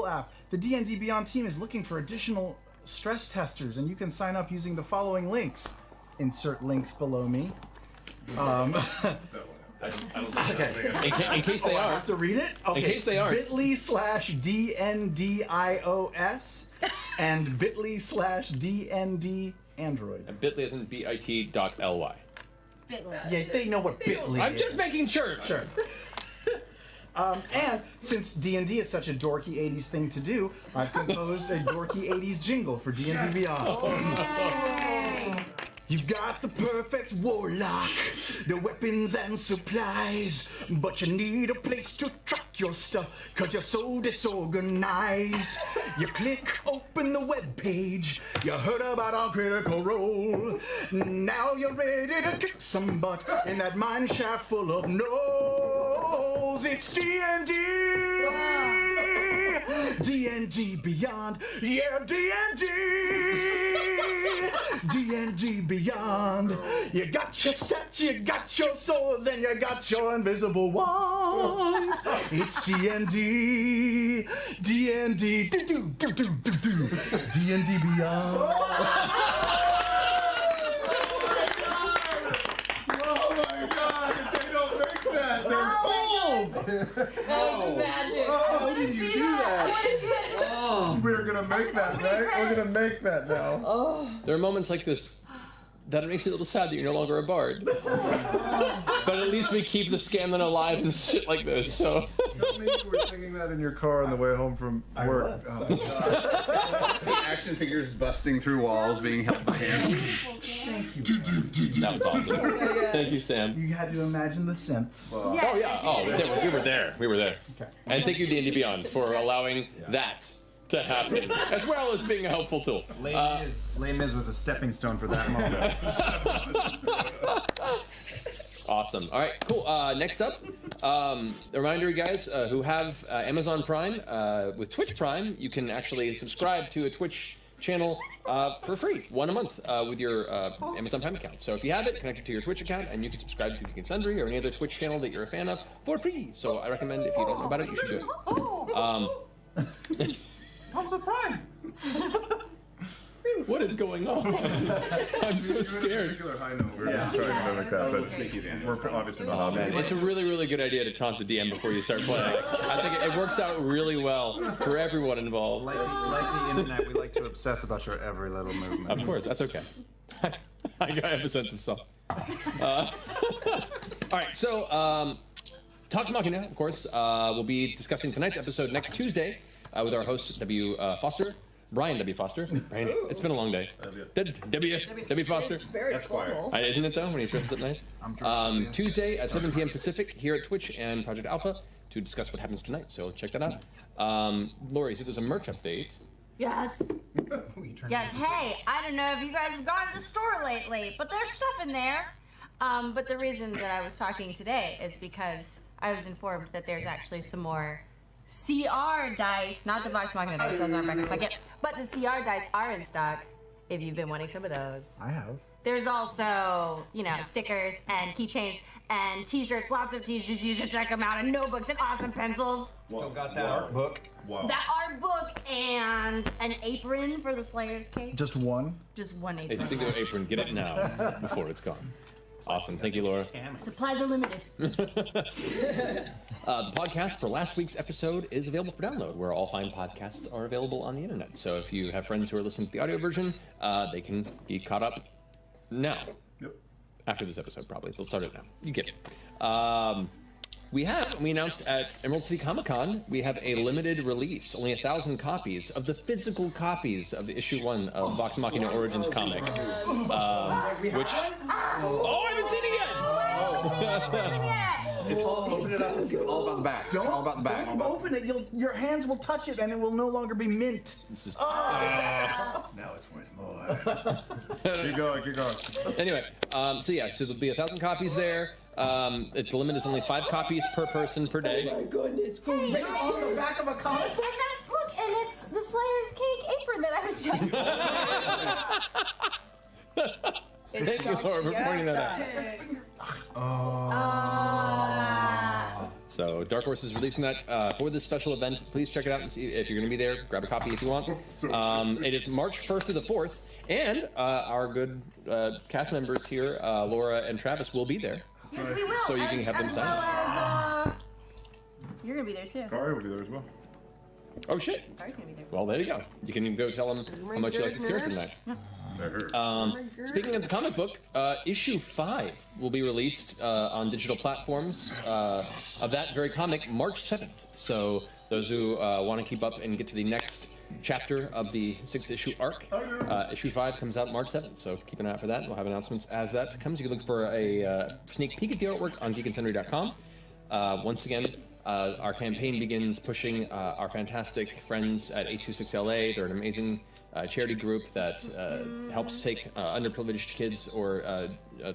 [SPEAKER 9] app. The D&D Beyond team is looking for additional stress testers, and you can sign up using the following links. Insert links below me.
[SPEAKER 3] Okay. In case they
[SPEAKER 9] I
[SPEAKER 3] aren't.
[SPEAKER 9] have to read it? Okay.
[SPEAKER 3] In case they aren't.
[SPEAKER 9] bit.ly/DNDIOS and bit.ly/DND Android.
[SPEAKER 3] And bit.ly isn't bit.ly.
[SPEAKER 9] Yeah, they know what bit.ly is.
[SPEAKER 3] I'm just making sure.
[SPEAKER 9] Sure. And since D&D is such a dorky 80s thing to do, I've composed a dorky 80s jingle for D&D Beyond.
[SPEAKER 3] Oh, no.
[SPEAKER 9] You've got the perfect warlock, the weapons and supplies, but you need a place to track your stuff, cause you're so disorganized. You click open the webpage, you heard about our Critical Role. Now you're ready to kick some butt in that mine shaft full of no's. It's D&D! D&D Beyond, yeah, D&D! D&D Beyond. You got your stats, you got your swords, and you got your invisible wand. It's D&D, D&D, do-do-do-do-do-do, D&D Beyond.
[SPEAKER 8] Oh my god, if they don't make that, they're fools!
[SPEAKER 5] That's magic.
[SPEAKER 8] How did you do that? We're gonna make that, right? We're gonna make that now.
[SPEAKER 3] There are moments like this that it makes me a little sad that you're no longer a bard. But at least we keep the Scanlan alive and shit like this, so.
[SPEAKER 8] Tell me you were singing that in your car on the way home from work.
[SPEAKER 11] Action figures busting through walls, being held by hands.
[SPEAKER 9] Thank you.
[SPEAKER 3] That was awesome. Thank you, Sam.
[SPEAKER 9] You had to imagine the synths.
[SPEAKER 3] Oh, yeah. Oh, we were there. We were there.
[SPEAKER 9] Okay.
[SPEAKER 3] And thank you, D&D Beyond, for allowing that to happen, as well as being a helpful tool.
[SPEAKER 4] Les Mis was a stepping stone for that moment.
[SPEAKER 3] Awesome. All right, cool. Next up, a reminder, you guys who have Amazon Prime, with Twitch Prime, you can actually subscribe to a Twitch channel for free, one a month, with your Amazon Prime account. So if you have it, connect it to your Twitch account, and you can subscribe to Geek and Sundry or any other Twitch channel that you're a fan of for free. So I recommend, if you don't know about it, you should do it.
[SPEAKER 9] How's the Prime?
[SPEAKER 3] What is going on? I'm so scared.
[SPEAKER 8] We're trying to mimic that, but we're obviously not obvious.
[SPEAKER 3] It's a really, really good idea to taunt the DM before you start playing. I think it works out really well for everyone involved.
[SPEAKER 4] Like the internet, we like to obsess about your every little movement.
[SPEAKER 3] Of course, that's okay. I have a sense of self. All right, so Talk to Machina, of course, we'll be discussing tonight's episode next Tuesday with our host, Brian W. Foster. Brian, it's been a long day. W. Foster.
[SPEAKER 5] It's very formal.
[SPEAKER 3] Isn't it though, when he dresses up nice? Tuesday at 7 p.m. Pacific here at Twitch and Project Alpha to discuss what happens tonight, so check that out. Lori, so there's a merch update.
[SPEAKER 6] Yes. Yes. Hey, I don't know if you guys have gone to the store lately, but there's stuff in there. But the reason that I was talking today is because I was informed that there's actually some more
[SPEAKER 13] CR dice, not the Vox Machina dice, those aren't back in stock yet, but the CR dice are in stock if you've been wanting some of those.
[SPEAKER 9] I have.
[SPEAKER 13] There's also, stickers and keychains and t-shirts, lots of t-shirts. You should check them out, and notebooks and awesome pencils.
[SPEAKER 9] Still got that art book.
[SPEAKER 8] Wow.
[SPEAKER 13] That art book and an apron for the Slayer's cake.
[SPEAKER 9] Just one?
[SPEAKER 13] Just one
[SPEAKER 3] Hey,
[SPEAKER 13] apron.
[SPEAKER 3] singular apron. Get it now before it's gone. Awesome. Thank you, Laura.
[SPEAKER 13] Supplies are limited.
[SPEAKER 3] The podcast for last week's episode is available for download, where all fine podcasts are available on the internet. So if you have friends who are listening to the audio version, they can be caught up now.
[SPEAKER 8] Yep.
[SPEAKER 3] After this episode, probably. They'll start it now. You get it. We announced at Emerald City Comic Con, we have a limited release, only 1,000 copies of the physical copies of issue 1 of Vox Machina Origins comic. Which. Oh, I haven't seen it yet!
[SPEAKER 11] It's all, open it up. It's all about the back. It's all about the back.
[SPEAKER 9] Don't open it. Your hands will touch it, and it will no longer be mint.
[SPEAKER 8] Now it's worth more. Keep going.
[SPEAKER 3] Anyway, so there'll be 1,000 copies there. The limit is only 5 copies per person per day.
[SPEAKER 13] Oh my goodness.
[SPEAKER 9] Right on the back of a comic book?
[SPEAKER 6] And that's, look, and it's the Slayer's cake apron that I was just...
[SPEAKER 3] Thank you, Laura, for pointing that out. So Dark Horse is releasing that for this special event. Please check it out and see if you're going to be there. Grab a copy if you want. It is March 1st to the 4th, and our good cast members here, Laura and Travis, will be there.
[SPEAKER 13] Yes, we will.
[SPEAKER 3] So you can have them sign up.
[SPEAKER 13] You're going to be there too.
[SPEAKER 8] Kari will be there as well.
[SPEAKER 3] Oh, shit.
[SPEAKER 13] Kari's going to be there.
[SPEAKER 3] Well, there you go. You can go tell them how much you like this character tonight. Speaking of the comic book, issue 5 will be released on digital platforms of that very comic March 7th. So those who want to keep up and get to the next chapter of the 6-issue arc, issue 5 comes out March 7th. So keep an eye out for that. We'll have announcements as that comes. You can look for a sneak peek at the artwork on geekandcentury.com. Once again, our campaign begins pushing our fantastic friends at 826LA. They're an amazing charity group that helps take underprivileged kids or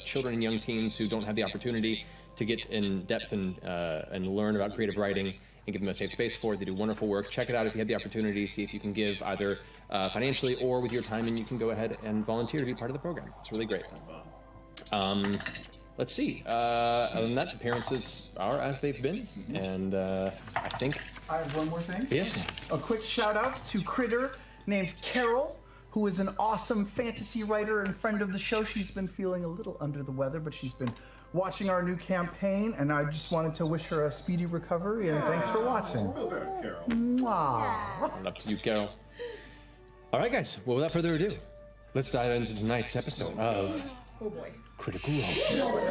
[SPEAKER 3] children and young teens who don't have the opportunity to get in depth and learn about creative writing and give them a safe space for it. They do wonderful work. Check it out if you have the opportunity. See if you can give either financially or with your time, and you can go ahead and volunteer to be part of the program. It's really great. Let's see. Other than that, appearances are as they've been, and I think...
[SPEAKER 9] I have one more thing.
[SPEAKER 3] Yes?
[SPEAKER 9] A quick shout out to Critter named Carol, who is an awesome fantasy writer and friend of the show. She's been feeling a little under the weather, but she's been watching our new campaign, and I just wanted to wish her a speedy recovery, and thanks for watching. Mwah.
[SPEAKER 3] Up to you, Carol. All right, guys. Well, without further ado, let's dive into tonight's episode of
[SPEAKER 5] Oh boy.
[SPEAKER 3] Critical Role.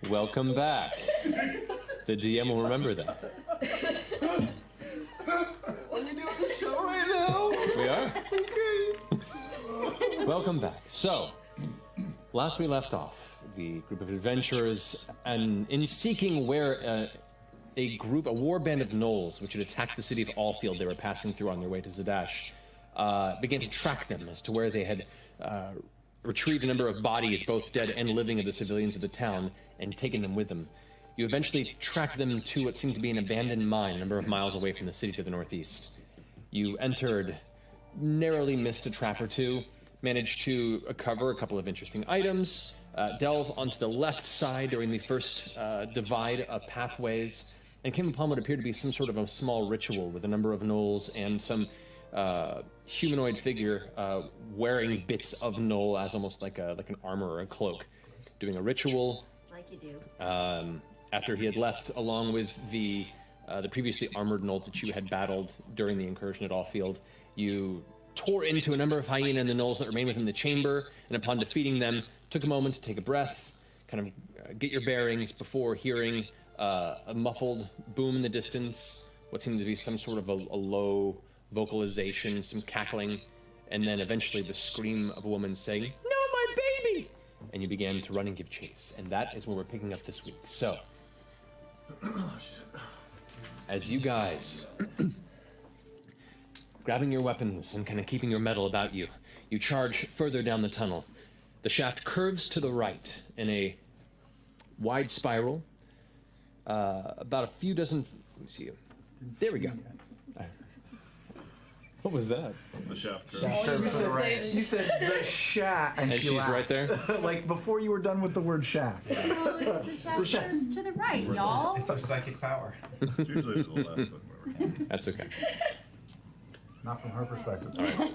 [SPEAKER 3] Welcome back. The DM will remember that.
[SPEAKER 9] Are we doing the show right now?
[SPEAKER 3] We are.
[SPEAKER 9] Okay.
[SPEAKER 3] Welcome back. So, last we left off, the group of adventurers, and in seeking where a war band of gnolls, which had attacked the city of Allfield they were passing through on their way to Zadash, began to track them as to where they had retrieved a number of bodies, both dead and living, of the civilians of the town, and taken them with them. You eventually tracked them to what seemed to be an abandoned mine a number of miles away from the city to the northeast. You entered, narrowly missed a trap or two, managed to recover a couple of interesting items, delve onto the left side during the first divide of pathways, and came upon what appeared to be some sort of a small ritual with a number of gnolls and some humanoid figure wearing bits of gnoll as almost like an armor or a cloak, doing a ritual.
[SPEAKER 13] Like you do.
[SPEAKER 3] After he had left, along with the previously armored gnoll that you had battled during the incursion at Allfield, you tore into a number of hyena and the gnolls that remained within the chamber, and upon defeating them, took a moment to take a breath, kind of get your bearings before hearing a muffled boom in the distance, what seemed to be some sort of a low vocalization, some cackling, and then eventually the scream of a woman saying, "No, my baby!" And you began to run and give chase. And that is where we're picking up this week. So, as you guys, grabbing your weapons and kind of keeping your metal about you, you charge further down the tunnel. The shaft curves to the right in a wide spiral, about a few dozen. Let me see you. There we go. What was that?
[SPEAKER 8] The shaft
[SPEAKER 9] You said the shaft, and
[SPEAKER 3] she's
[SPEAKER 9] laughed.
[SPEAKER 3] right there?
[SPEAKER 9] Like before you were done with the word shaft.
[SPEAKER 13] The shaft turns to the right, y'all.
[SPEAKER 4] It's our psychic power.
[SPEAKER 8] It's usually to the left, but whatever.
[SPEAKER 3] That's okay.
[SPEAKER 9] Not from her perspective.
[SPEAKER 3] All right.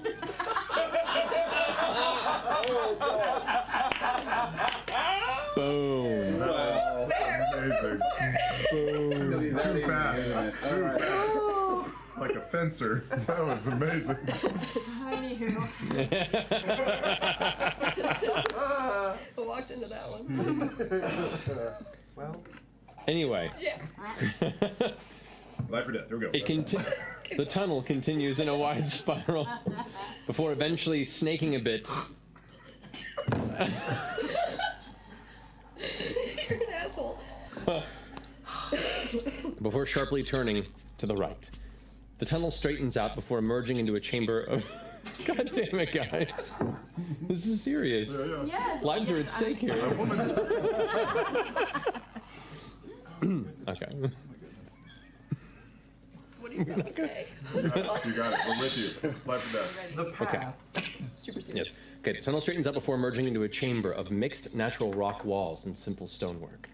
[SPEAKER 3] Boom.
[SPEAKER 8] Amazing. Boom. Too fast. Too fast. Like a fencer. That was amazing.
[SPEAKER 5] Anywho. I walked into that one.
[SPEAKER 4] Well.
[SPEAKER 3] Anyway.
[SPEAKER 5] Yeah.
[SPEAKER 8] Life or death. Here we go.
[SPEAKER 3] The tunnel continues in a wide spiral before eventually snaking a bit.
[SPEAKER 5] You're an asshole.
[SPEAKER 3] Before sharply turning to the right. The tunnel straightens out before emerging into a chamber of... God damn it, guys. This is serious.
[SPEAKER 5] Yes.
[SPEAKER 3] Lives are at stake here. Okay.
[SPEAKER 5] What are you going to say?
[SPEAKER 8] You got it. We're with you. Life or death.
[SPEAKER 9] The path.
[SPEAKER 5] Super serious.
[SPEAKER 3] Yes. Okay, the tunnel straightens out before emerging into a chamber of mixed natural rock walls and simple stonework.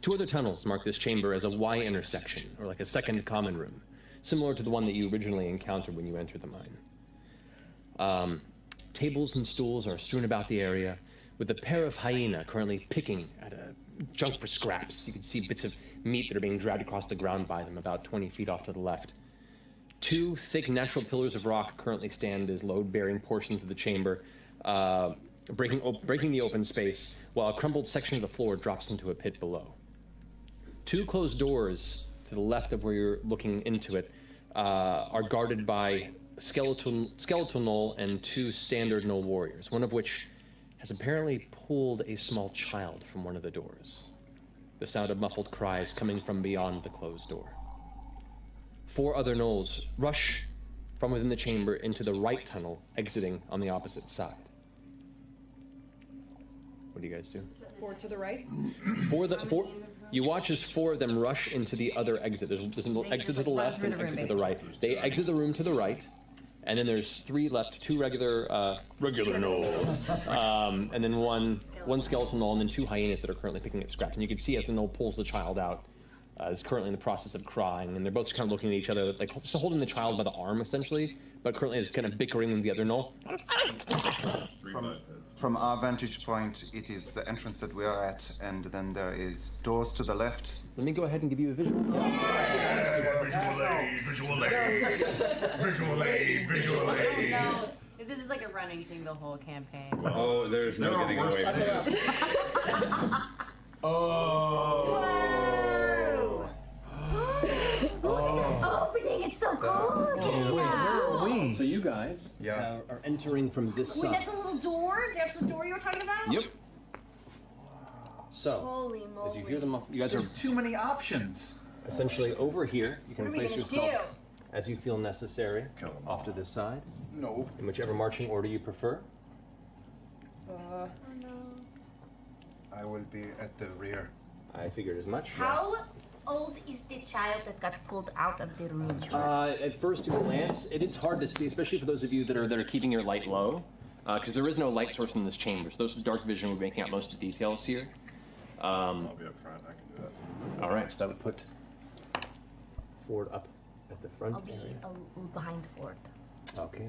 [SPEAKER 3] Two other tunnels mark this chamber as a Y intersection, or like a second common room, similar to the one that you originally encountered when you entered the mine. Tables and stools are strewn about the area, with a pair of hyena currently picking at a junk for scraps. You can see bits of meat that are being dragged across the ground by them about 20 feet off to the left. Two thick natural pillars of rock currently stand as load-bearing portions of the chamber, breaking the open space, while a crumbled section of the floor drops into a pit below. Two closed doors to the left of where you're looking into it are guarded by skeletal gnoll and two standard gnoll warriors, one of which has apparently pulled a small child from one of the doors. The sound of muffled cries coming from beyond the closed door. Four other gnolls rush from within the chamber into the right tunnel, exiting on the opposite side. What do you guys do?
[SPEAKER 5] Forward to the right.
[SPEAKER 3] You watch as four of them rush into the other exit. There's an exit to the left and an exit to the right. They exit the room to the right, and then there's three left, two regular gnolls, and then one skeleton gnoll, and then two hyenas that are currently picking at scraps. And you can see as the gnoll pulls the child out, is currently in the process of crying, and they're both kind of looking at each other, like just holding the child by the arm, essentially, but currently is kind of bickering with the other gnoll.
[SPEAKER 4] From our vantage point, it is the entrance that we are at, and then there is doors to the left.
[SPEAKER 3] Let me go ahead and give you a visual.
[SPEAKER 8] Visual aid.
[SPEAKER 13] No, if this is like a running thing the whole campaign.
[SPEAKER 11] Oh, there's no getting away from this.
[SPEAKER 6] Opening, it's so cool.
[SPEAKER 3] So you guys are entering from this
[SPEAKER 13] Wait,
[SPEAKER 3] side.
[SPEAKER 13] that's a little door? That's the door you were talking about?
[SPEAKER 3] Yep. So,
[SPEAKER 13] Holy moly.
[SPEAKER 3] as you hear them, you guys
[SPEAKER 9] There's
[SPEAKER 3] are
[SPEAKER 9] too many options.
[SPEAKER 3] essentially over here. You can
[SPEAKER 13] What are we
[SPEAKER 3] place
[SPEAKER 13] gonna
[SPEAKER 3] yourself as you feel necessary, off to this side.
[SPEAKER 4] No.
[SPEAKER 3] In whichever marching order you prefer.
[SPEAKER 6] Oh no.
[SPEAKER 4] I will be at the rear.
[SPEAKER 3] I figured as much.
[SPEAKER 13] How old is the child that got pulled out of the room?
[SPEAKER 3] At first glance, it is hard to see, especially for those of you that are keeping your light low, because there is no light source in this chamber. So those with dark vision would be making out most of the details here.
[SPEAKER 8] I'll be up front. I can do that.
[SPEAKER 3] All right, so that would put Ford up at the front
[SPEAKER 13] I'll be
[SPEAKER 3] area.
[SPEAKER 13] behind Ford.
[SPEAKER 3] Okay.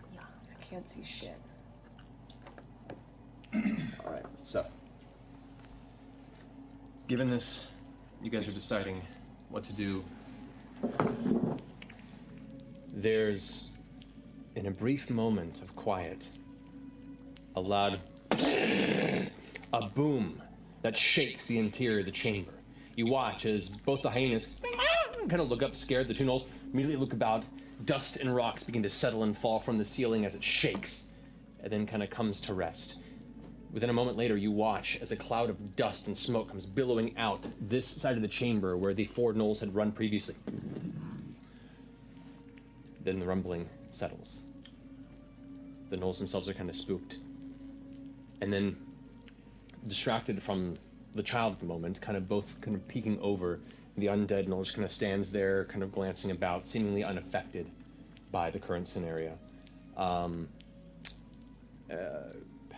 [SPEAKER 5] I can't see shit.
[SPEAKER 3] All right, so given this, you guys are deciding what to do. There's, in a brief moment of quiet, a loud a boom that shakes the interior of the chamber. You watch as both the hyenas kind of look up scared, the two gnolls immediately look about, dust and rocks begin to settle and fall from the ceiling as it shakes, and then kind of comes to rest. Within a moment later, you watch as a cloud of dust and smoke comes billowing out this side of the chamber where the four gnolls had run previously. Then the rumbling settles. The gnolls themselves are kind of spooked. And then, distracted from the child at the moment, kind of both kind of peeking over, the undead gnoll just kind of stands there, kind of glancing about, seemingly unaffected by the current scenario.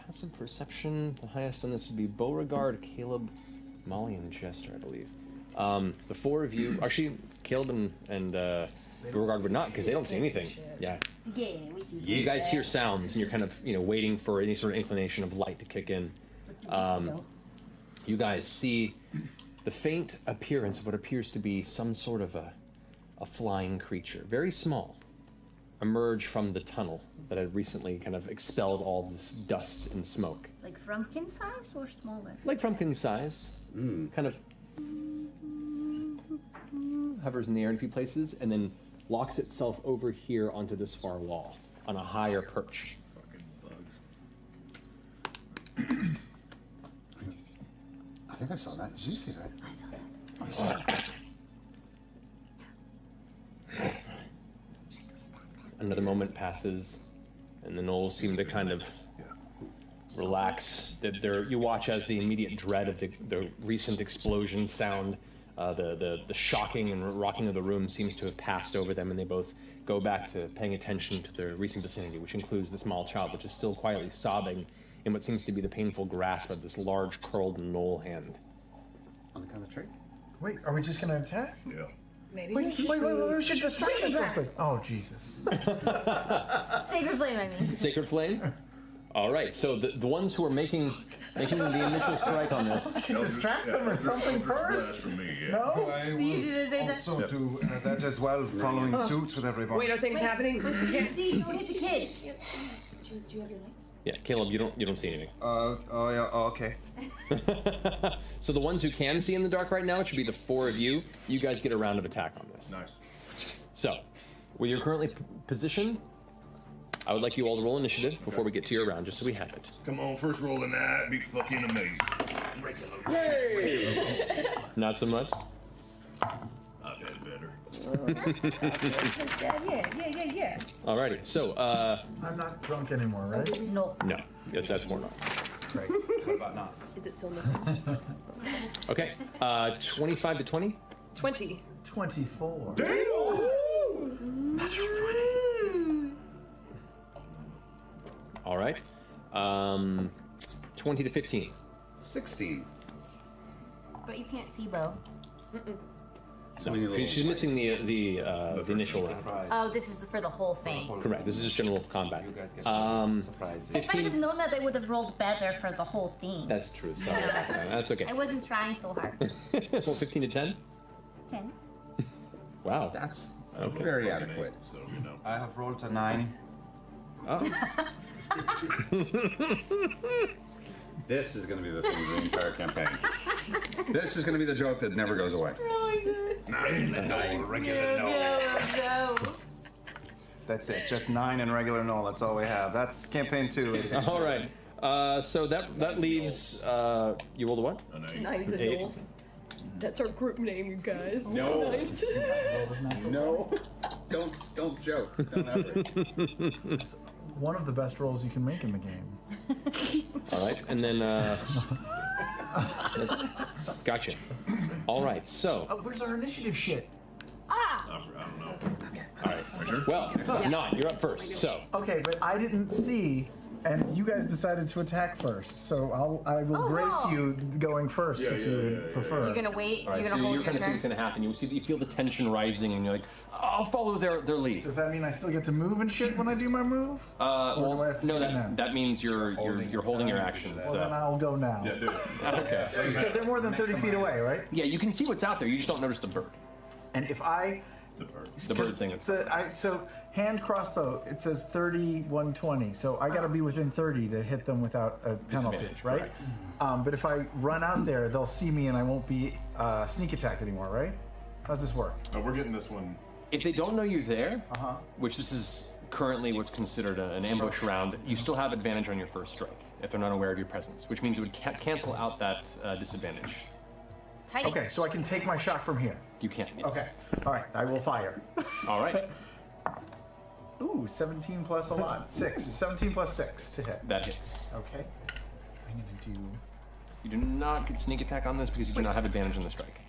[SPEAKER 3] Passive perception, the highest on this would be Beauregard, Caleb, Molly, and Jester, I believe. The four of you, actually, Caleb and Beauregard would not, because they don't see anything. Yeah.
[SPEAKER 6] Yeah, we see.
[SPEAKER 3] You guys hear sounds, and you're kind of, waiting for any sort of inclination of light to kick in. You guys see the faint appearance of what appears to be some sort of a flying creature, very small, emerge from the tunnel that had recently kind of expelled all this dust and smoke.
[SPEAKER 6] Like Frumpkin size or smaller?
[SPEAKER 3] Like Frumpkin size, kind of hovers in the air in a few places, and then locks itself over here onto this far wall on a higher perch.
[SPEAKER 7] I think I saw that. Did you see that?
[SPEAKER 6] I saw that.
[SPEAKER 3] Another moment passes, and the gnolls seem to kind of relax. You watch as the immediate dread of the recent explosion sound, the shocking and rocking of the room seems to have passed over them, and they both go back to paying attention to their recent vicinity, which includes the small child, which is still quietly sobbing in what seems to be the painful grasp of this large, curled gnoll hand.
[SPEAKER 7] On the count of three?
[SPEAKER 9] Wait, are we just gonna attack?
[SPEAKER 8] Yeah.
[SPEAKER 5] Maybe.
[SPEAKER 9] Wait, we should distract this real quick. Oh, Jesus.
[SPEAKER 6] Sacred Flame, I mean.
[SPEAKER 3] Sacred Flame? All right, so the ones who are making the initial strike on this.
[SPEAKER 9] Distract them or something first? No?
[SPEAKER 4] I
[SPEAKER 6] You
[SPEAKER 4] will also do that as well, following suit with everybody.
[SPEAKER 5] Wait, are things happening? Yes.
[SPEAKER 6] See, don't hit the kid.
[SPEAKER 5] Do you have your lights?
[SPEAKER 3] Yeah, Caleb, you don't see anything.
[SPEAKER 4] Oh yeah, okay.
[SPEAKER 3] So the ones who can see in the dark right now, it should be the four of you. You guys get a round of attack on this.
[SPEAKER 8] Nice.
[SPEAKER 3] So, where you're currently positioned, I would like you all to roll initiative before we get to your round, just so we have it.
[SPEAKER 8] Come on, first roll in that. Be fucking amazing.
[SPEAKER 3] Yay! Not so much?
[SPEAKER 8] I've had better.
[SPEAKER 5] Yeah.
[SPEAKER 3] Alrighty, so,
[SPEAKER 9] I'm not drunk anymore, right?
[SPEAKER 6] No.
[SPEAKER 3] no. Yes, that's more.
[SPEAKER 9] Great.
[SPEAKER 7] What about not?
[SPEAKER 5] Is it still nothing?
[SPEAKER 3] Okay, 25 to 20?
[SPEAKER 5] 20.
[SPEAKER 9] 24.
[SPEAKER 3] All right. 20 to 15.
[SPEAKER 7] 16.
[SPEAKER 6] But you can't see Bo.
[SPEAKER 3] No, she's missing the initial round.
[SPEAKER 6] Oh, this is for the whole thing.
[SPEAKER 3] Correct. This is just general combat.
[SPEAKER 6] If I had known that, I would have rolled better for the whole thing.
[SPEAKER 3] That's true. Sorry. That's okay.
[SPEAKER 6] I wasn't trying so hard.
[SPEAKER 3] Well, 15 to 10.
[SPEAKER 6] 10.
[SPEAKER 3] Wow.
[SPEAKER 7] That's
[SPEAKER 3] Okay.
[SPEAKER 7] very adequate.
[SPEAKER 8] So,
[SPEAKER 4] I have rolled a 9.
[SPEAKER 3] Oh.
[SPEAKER 7] This is going to be the thing of the entire campaign. This is going to be the joke that never goes away.
[SPEAKER 4] Regular
[SPEAKER 6] No.
[SPEAKER 4] That's it. Just 9 and regular null. That's all we have. That's campaign 2.
[SPEAKER 3] All right. So that leaves you rolled a what?
[SPEAKER 8] An 8.
[SPEAKER 5] 9s and
[SPEAKER 3] Eight.
[SPEAKER 5] rolls. That's our group name, you guys.
[SPEAKER 11] No.
[SPEAKER 5] Nice.
[SPEAKER 11] No. Don't joke. Don't ever.
[SPEAKER 9] One of the best rolls you can make in the game.
[SPEAKER 3] All right, and then gotcha. All right, so
[SPEAKER 9] Where's our initiative shit?
[SPEAKER 6] Ah!
[SPEAKER 8] I don't know.
[SPEAKER 3] all right. Well, Nine, you're up first. So
[SPEAKER 9] Okay, but I didn't see, and you guys decided to attack first, so I will grace you going first if you would prefer.
[SPEAKER 13] You're gonna wait.
[SPEAKER 3] all right,
[SPEAKER 13] You're
[SPEAKER 3] so
[SPEAKER 13] gonna hold
[SPEAKER 3] you're
[SPEAKER 13] your
[SPEAKER 3] kind of seeing
[SPEAKER 13] turn.
[SPEAKER 3] what's going to happen. You feel the tension rising, and you're like, I'll follow their lead.
[SPEAKER 9] Does that mean I still get to move and shit when I do my move?
[SPEAKER 3] Well,
[SPEAKER 9] do I have to
[SPEAKER 3] no,
[SPEAKER 9] take it now?
[SPEAKER 3] that means you're holding your action.
[SPEAKER 9] Well, then
[SPEAKER 3] So.
[SPEAKER 9] I'll go now.
[SPEAKER 8] Yeah, do it.
[SPEAKER 3] Okay.
[SPEAKER 9] Because they're more than 30 feet away, right?
[SPEAKER 3] Yeah, you can see what's out there. You just don't notice the bird.
[SPEAKER 9] And if I...
[SPEAKER 3] The bird thing.
[SPEAKER 9] So, hand crossbow, it says 30, 120. So I gotta be within 30 to hit them without a penalty,
[SPEAKER 3] Disadvantage,
[SPEAKER 9] right?
[SPEAKER 3] correct.
[SPEAKER 9] But if I run out there, they'll see me and I won't be sneak attacked anymore, right? How's this work?
[SPEAKER 8] Oh, we're getting this one.
[SPEAKER 3] If they don't know you're there, which this is currently what's considered an ambush round, you still have advantage on your first strike if they're not aware of your presence, which means it would cancel out that disadvantage.
[SPEAKER 6] Tight.
[SPEAKER 9] Okay, so I can take my shot from here.
[SPEAKER 3] You can. Yes.
[SPEAKER 9] Okay, all right, I will fire.
[SPEAKER 3] All right.
[SPEAKER 9] Ooh, 17 plus a lot. 6. 17 plus 6 to hit.
[SPEAKER 3] That hits.
[SPEAKER 9] Okay. I'm gonna do...
[SPEAKER 3] You do not get sneak attack on this because you do not have advantage on the strike.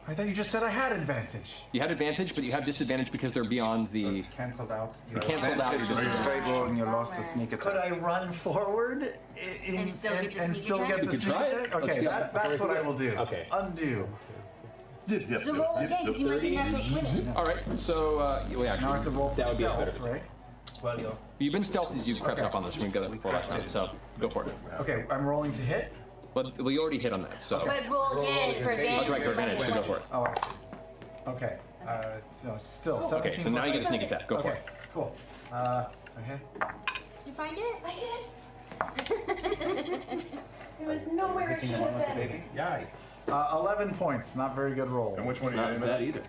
[SPEAKER 9] I thought you just said I had advantage.
[SPEAKER 3] You had advantage, but you have disadvantage because they're beyond the.
[SPEAKER 4] Cancelled out.
[SPEAKER 3] You canceled out your disadvantage.
[SPEAKER 4] And you lost the sneak
[SPEAKER 9] Could
[SPEAKER 4] attack.
[SPEAKER 9] I run forward
[SPEAKER 13] And still get the
[SPEAKER 9] and
[SPEAKER 13] sneak
[SPEAKER 9] still
[SPEAKER 13] attack?
[SPEAKER 9] get
[SPEAKER 3] You
[SPEAKER 9] the
[SPEAKER 3] could
[SPEAKER 9] sneak
[SPEAKER 3] try it.
[SPEAKER 9] attack?
[SPEAKER 3] Let's
[SPEAKER 9] Okay,
[SPEAKER 3] see.
[SPEAKER 9] that's what I will do.
[SPEAKER 3] Okay.
[SPEAKER 9] Undo.
[SPEAKER 6] The roll again, because you might be natural 20.
[SPEAKER 3] All right. So, well, actually,
[SPEAKER 9] Now I have to roll
[SPEAKER 3] that would be a better.
[SPEAKER 9] stealth, right?
[SPEAKER 4] Well, you're...
[SPEAKER 3] You've been stealthy as you've crept
[SPEAKER 9] Okay.
[SPEAKER 3] up on this. We've got it for last round, so go for it.
[SPEAKER 9] Okay, I'm rolling to hit.
[SPEAKER 3] But we already hit on that, so.
[SPEAKER 13] But roll again for advantage.
[SPEAKER 3] That's right, for advantage, so go for it.
[SPEAKER 9] Oh, I see. Okay, so still 17
[SPEAKER 3] Okay, so now you get a sneak attack. Go for
[SPEAKER 9] Okay,
[SPEAKER 3] it.
[SPEAKER 9] cool. Okay.
[SPEAKER 6] Did you find it? I did. There was nowhere it should have been.
[SPEAKER 4] Yay.
[SPEAKER 9] 11 points, not very good roll.
[SPEAKER 8] And which one are you
[SPEAKER 3] Not
[SPEAKER 8] aiming
[SPEAKER 3] bad
[SPEAKER 8] at?
[SPEAKER 3] either.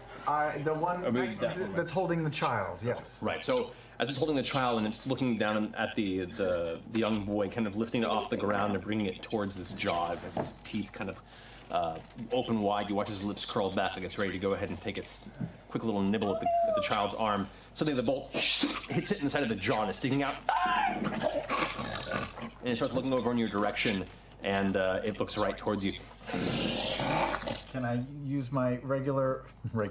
[SPEAKER 9] The one
[SPEAKER 3] maybe
[SPEAKER 9] next,
[SPEAKER 3] that one.
[SPEAKER 9] that's holding the child, yes.
[SPEAKER 3] Right. So as it's holding the child and it's looking down at the young boy, kind of lifting it off the ground and bringing it towards his jaws as his teeth kind of open wide. You watch his lips curl back like it's ready to go ahead and take a quick little nibble at the child's arm. Suddenly the bolt hits it inside of the jaw and it's sticking out. And it starts looking over in your direction and it looks right towards you.
[SPEAKER 9] Can I use my regular no.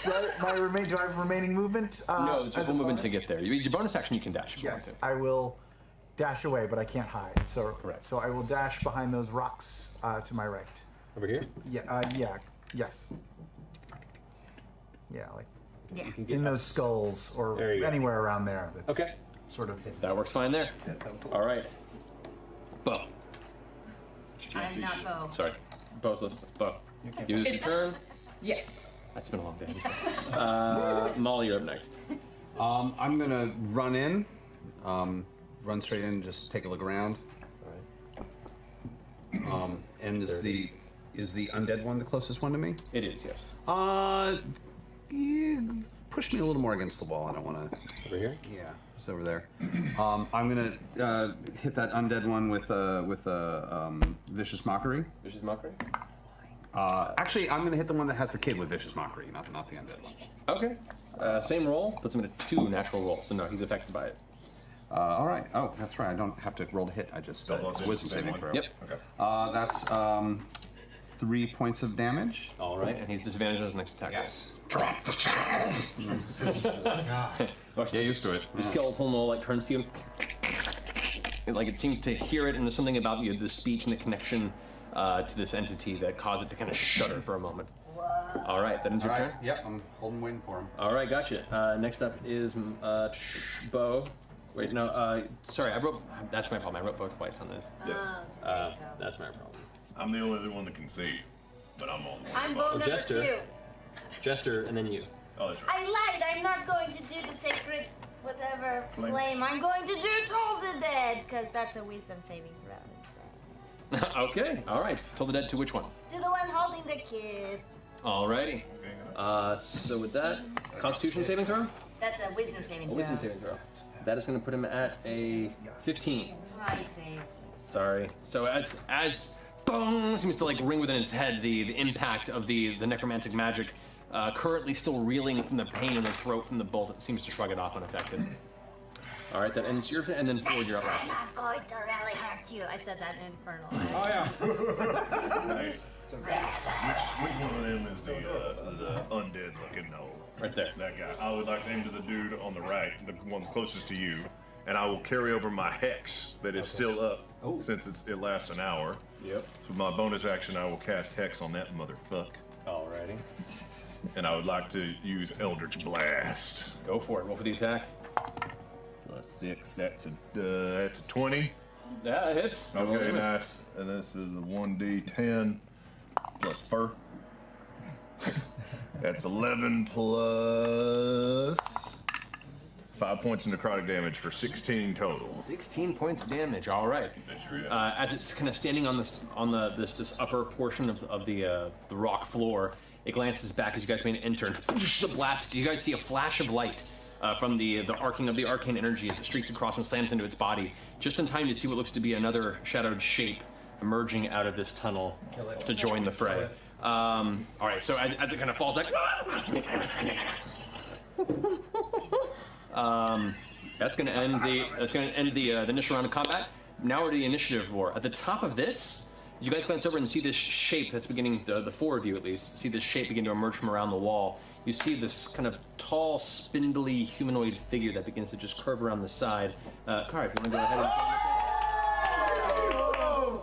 [SPEAKER 9] Do I have remaining movement?
[SPEAKER 3] No, it's just
[SPEAKER 9] as
[SPEAKER 3] a
[SPEAKER 9] a
[SPEAKER 3] movement to
[SPEAKER 9] bonus?
[SPEAKER 3] get there. Your bonus action you can dash if you want
[SPEAKER 9] Yes,
[SPEAKER 3] to.
[SPEAKER 9] I will dash away, but I can't hide. So
[SPEAKER 3] Correct.
[SPEAKER 9] So I will dash behind those rocks to my right.
[SPEAKER 3] Over here?
[SPEAKER 9] Yes. Yeah, like
[SPEAKER 13] Yeah.
[SPEAKER 9] in those skulls or
[SPEAKER 3] There you go.
[SPEAKER 9] anywhere around there. That's
[SPEAKER 3] Okay.
[SPEAKER 9] Sort of hidden.
[SPEAKER 3] That works fine there. All right. Bo.
[SPEAKER 13] I'm not Bo.
[SPEAKER 3] Sorry. Bo's listening. Bo. You this your turn?
[SPEAKER 5] Yeah.
[SPEAKER 3] That's been a long day. Molly, you're up next.
[SPEAKER 11] I'm gonna run in, run straight in, just take a look around. And is the undead one the closest one to me?
[SPEAKER 3] It is, yes.
[SPEAKER 11] You push me a little more against the wall. I don't want to.
[SPEAKER 3] Over here?
[SPEAKER 11] Yeah, it's over there. I'm gonna hit that undead one with vicious mockery.
[SPEAKER 3] Vicious mockery?
[SPEAKER 11] Actually, I'm gonna hit the one that has the kid with vicious mockery, not the undead one.
[SPEAKER 3] Okay. Same roll. Puts him at a 2 natural roll, so no, he's affected by it.
[SPEAKER 11] All right. Oh, that's right. I don't have to roll to hit. I just wisdom saving throw.
[SPEAKER 3] Yep.
[SPEAKER 8] Okay.
[SPEAKER 3] That's
[SPEAKER 11] 3 points of damage.
[SPEAKER 3] all right, and he's disadvantaged on his next attack.
[SPEAKER 11] Yes.
[SPEAKER 3] Drop the child.
[SPEAKER 11] Get used to it.
[SPEAKER 3] The skeletal mole like turns to you. It seems to hear it, and there's something about the speech and the connection to this entity that caused it to kind of shudder for a moment. All right, that ends your turn.
[SPEAKER 11] Yep. I'm holding, waiting for him.
[SPEAKER 3] All right, gotcha. Next up is Bo. Wait, no, sorry, that's my problem. I wrote Bo twice on this. That's my problem.
[SPEAKER 8] I'm the only one that can see, but I'm on.
[SPEAKER 6] I'm Bo number
[SPEAKER 3] Jester.
[SPEAKER 6] 2.
[SPEAKER 3] Jester, and then you.
[SPEAKER 8] Oh, that's right.
[SPEAKER 6] I lied. I'm not going to do the sacred whatever
[SPEAKER 8] Flame.
[SPEAKER 6] flame. I'm going to do Toll the Dead, because that's a wisdom saving throw instead.
[SPEAKER 3] Okay, all right. Told the dead to which one?
[SPEAKER 6] To the one holding the kid.
[SPEAKER 3] Alrighty. So with that, Constitution saving throw?
[SPEAKER 6] That's a wisdom saving
[SPEAKER 3] A
[SPEAKER 6] throw.
[SPEAKER 3] wisdom saving throw. That is going to put him at a 15.
[SPEAKER 6] I saves.
[SPEAKER 3] Sorry. So as bong seems to like ring within its head. The impact of the necromantic magic, currently still reeling from the pain in the throat from the bolt. It seems to shrug it off unaffected. All right, that ends your and then Ford, you're up last.
[SPEAKER 13] I'm going to really hurt you. I said that in Infernal.
[SPEAKER 8] Oh yeah. Nice. Which one of them is the undead looking gnome?
[SPEAKER 3] Right there.
[SPEAKER 8] That guy. I would like to aim to the dude on the right, the one closest to you, and I will carry over my hex that is still up since it lasts an hour.
[SPEAKER 3] Yep.
[SPEAKER 8] So with my bonus action, I will cast hex on that motherfucker.
[SPEAKER 3] Alrighty.
[SPEAKER 8] And I would like to use Eldritch Blast.
[SPEAKER 3] Go for it. Roll for the attack.
[SPEAKER 8] +6. That's a 20.
[SPEAKER 3] Yeah, it hits.
[SPEAKER 8] Okay, nice. And this is a 1d10 plus fur. That's 11 plus 5 points of necrotic damage for 16 total.
[SPEAKER 3] 16 points of damage. All right. As it's kind of standing on this upper portion of the rock floor, it glances back as you guys may enter. And the blast. You guys see a flash of light from the arcing of the arcane energy as it streaks across and slams into its body, just in time to see what looks to be another shadowed shape emerging out of this tunnel to join the fray. All right, so as it kind of falls back, that's going to end the initial round of combat. Now we're to the initiative war. At the top of this, you guys glance over and see this shape that's beginning. The four of you at least see this shape begin to emerge from around the wall. You see this kind of tall, spindly humanoid figure that begins to just curve around the side. Kara, if you want to go ahead and...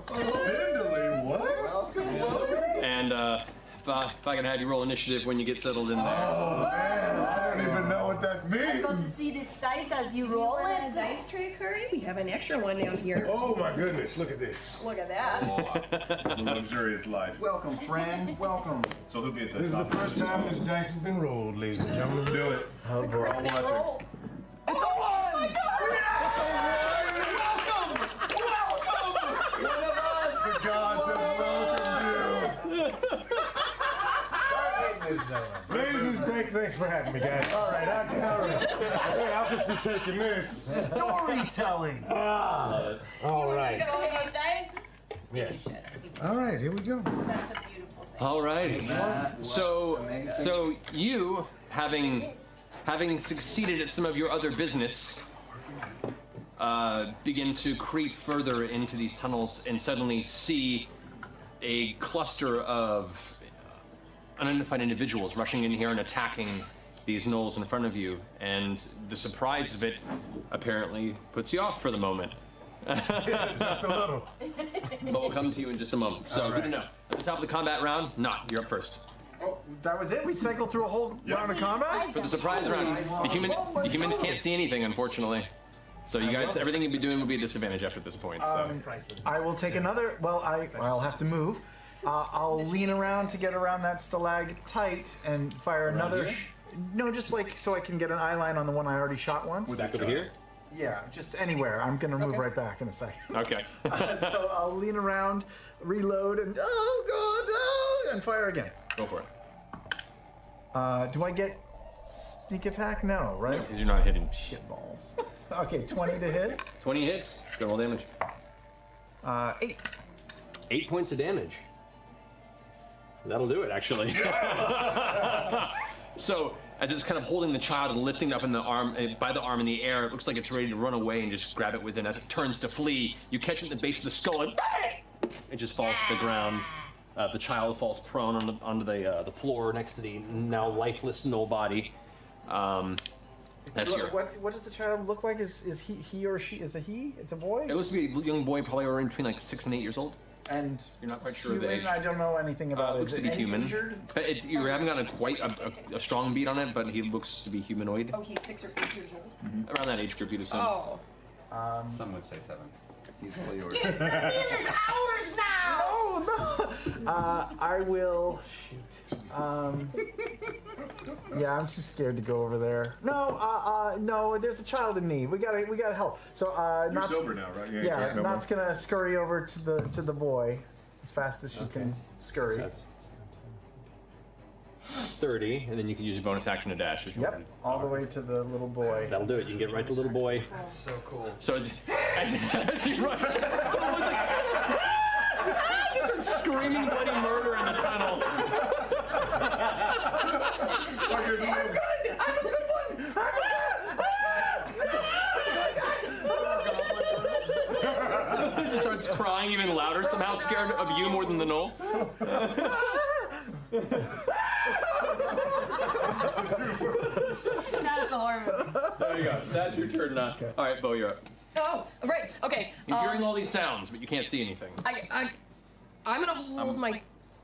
[SPEAKER 8] Spindly, what?
[SPEAKER 3] And if I can have you roll initiative when you get settled in there.
[SPEAKER 8] Oh man, I don't even know what that means.
[SPEAKER 6] I'm about to see this dice as you roll it.
[SPEAKER 5] A dice tray, Curry? We have an extra one down here.
[SPEAKER 8] Oh my goodness, look at this.
[SPEAKER 5] Look at that.
[SPEAKER 8] The luxurious life.
[SPEAKER 4] Welcome, friend. Welcome.
[SPEAKER 8] So he'll be at the
[SPEAKER 14] This is the
[SPEAKER 8] top.
[SPEAKER 14] first time this dice has been rolled, ladies and gentlemen.
[SPEAKER 8] Do it.
[SPEAKER 14] Oh boy.
[SPEAKER 8] I'll watch it.
[SPEAKER 5] Roll.
[SPEAKER 4] It's a one! Welcome! One of us!
[SPEAKER 8] The gods have welcomed
[SPEAKER 14] Ladies, thanks for having me, guys. All right, hey, I'll just be taking this.
[SPEAKER 4] Storytelling!
[SPEAKER 14] All right.
[SPEAKER 6] Okay, dice.
[SPEAKER 14] Yes. All right, here we go.
[SPEAKER 6] That's a beautiful thing.
[SPEAKER 3] All right. So you, having succeeded at some of your other business, begin to creep further into these tunnels and suddenly see a cluster of unidentified individuals rushing in here and attacking these gnolls in front of you. And the surprise of it apparently puts you off for the moment.
[SPEAKER 14] Just a little.
[SPEAKER 3] But we'll come to you in just a moment. So good to know. At the top of the combat round, Not, you're up first.
[SPEAKER 9] Oh, that was it? We cycled through a whole round of combat?
[SPEAKER 3] For the surprise round, the humans can't see anything, unfortunately. So you guys, everything you'll be doing will be a disadvantage after this point. So.
[SPEAKER 9] I will take another. Well, I'll have to move. I'll lean around to get around that stalactite and fire another. No, just like so I can get an eye line on the one I already shot once.
[SPEAKER 3] Back over here?
[SPEAKER 9] Yeah, just anywhere. I'm gonna move right back in a second.
[SPEAKER 3] Okay.
[SPEAKER 9] So I'll lean around, reload, and and fire again.
[SPEAKER 3] Go for it.
[SPEAKER 9] Do I get sneak attack? No, right?
[SPEAKER 3] Because you're not hitting.
[SPEAKER 9] Shit balls. Okay, 20 to hit.
[SPEAKER 3] 20 hits. Go roll damage.
[SPEAKER 9] 8.
[SPEAKER 3] 8 points of damage. That'll do it, actually. So, as it's kind of holding the child and lifting it up in the arm, by the arm in the air, it looks like it's ready to run away and just grab it within. As it turns to flee, you catch it at the base of the skull and it just falls to the ground. The child falls prone onto the floor next to the now lifeless gnoll body. That's your.
[SPEAKER 9] What does the child look like? Is he or she? Is it he? It's a boy.
[SPEAKER 3] It looks to be a young boy, probably around between like 6 and 8 years old.
[SPEAKER 9] And
[SPEAKER 3] you're not quite sure of
[SPEAKER 9] human,
[SPEAKER 3] the age.
[SPEAKER 9] I don't know anything about it.
[SPEAKER 3] Looks to be human. But you haven't gotten quite a strong beat on it, but he looks to be humanoid.
[SPEAKER 5] Oh, he's 6 or 8 years old.
[SPEAKER 3] Around that age group, you'd assume.
[SPEAKER 5] Oh.
[SPEAKER 11] Some would say 7. He's fully yours.
[SPEAKER 13] It's ours now!
[SPEAKER 9] No! I will. Shoot. Yeah, I'm too scared to go over there. No, there's a child in need. We gotta help. So,
[SPEAKER 8] You're sober now, right?
[SPEAKER 9] Yeah, Not's gonna scurry over to the boy as fast as she can scurry.
[SPEAKER 3] 30, and then you can use your bonus action to dash. As
[SPEAKER 9] Yep, all the way to the little boy.
[SPEAKER 3] That'll do it. You can get right to the little boy.
[SPEAKER 9] That's so cool.
[SPEAKER 3] So as you rush, screaming bloody murder in the tunnel.
[SPEAKER 9] I'm good. I'm a good one.
[SPEAKER 3] She starts crying even louder, somehow scared of you more than the knoll.
[SPEAKER 5] That's a horror movie.
[SPEAKER 3] There you go. That's your turn now. All right, Bo, you're up.
[SPEAKER 5] Oh, right. Okay.
[SPEAKER 3] You're hearing all these sounds, but you can't see anything.
[SPEAKER 5] I'm gonna hold my.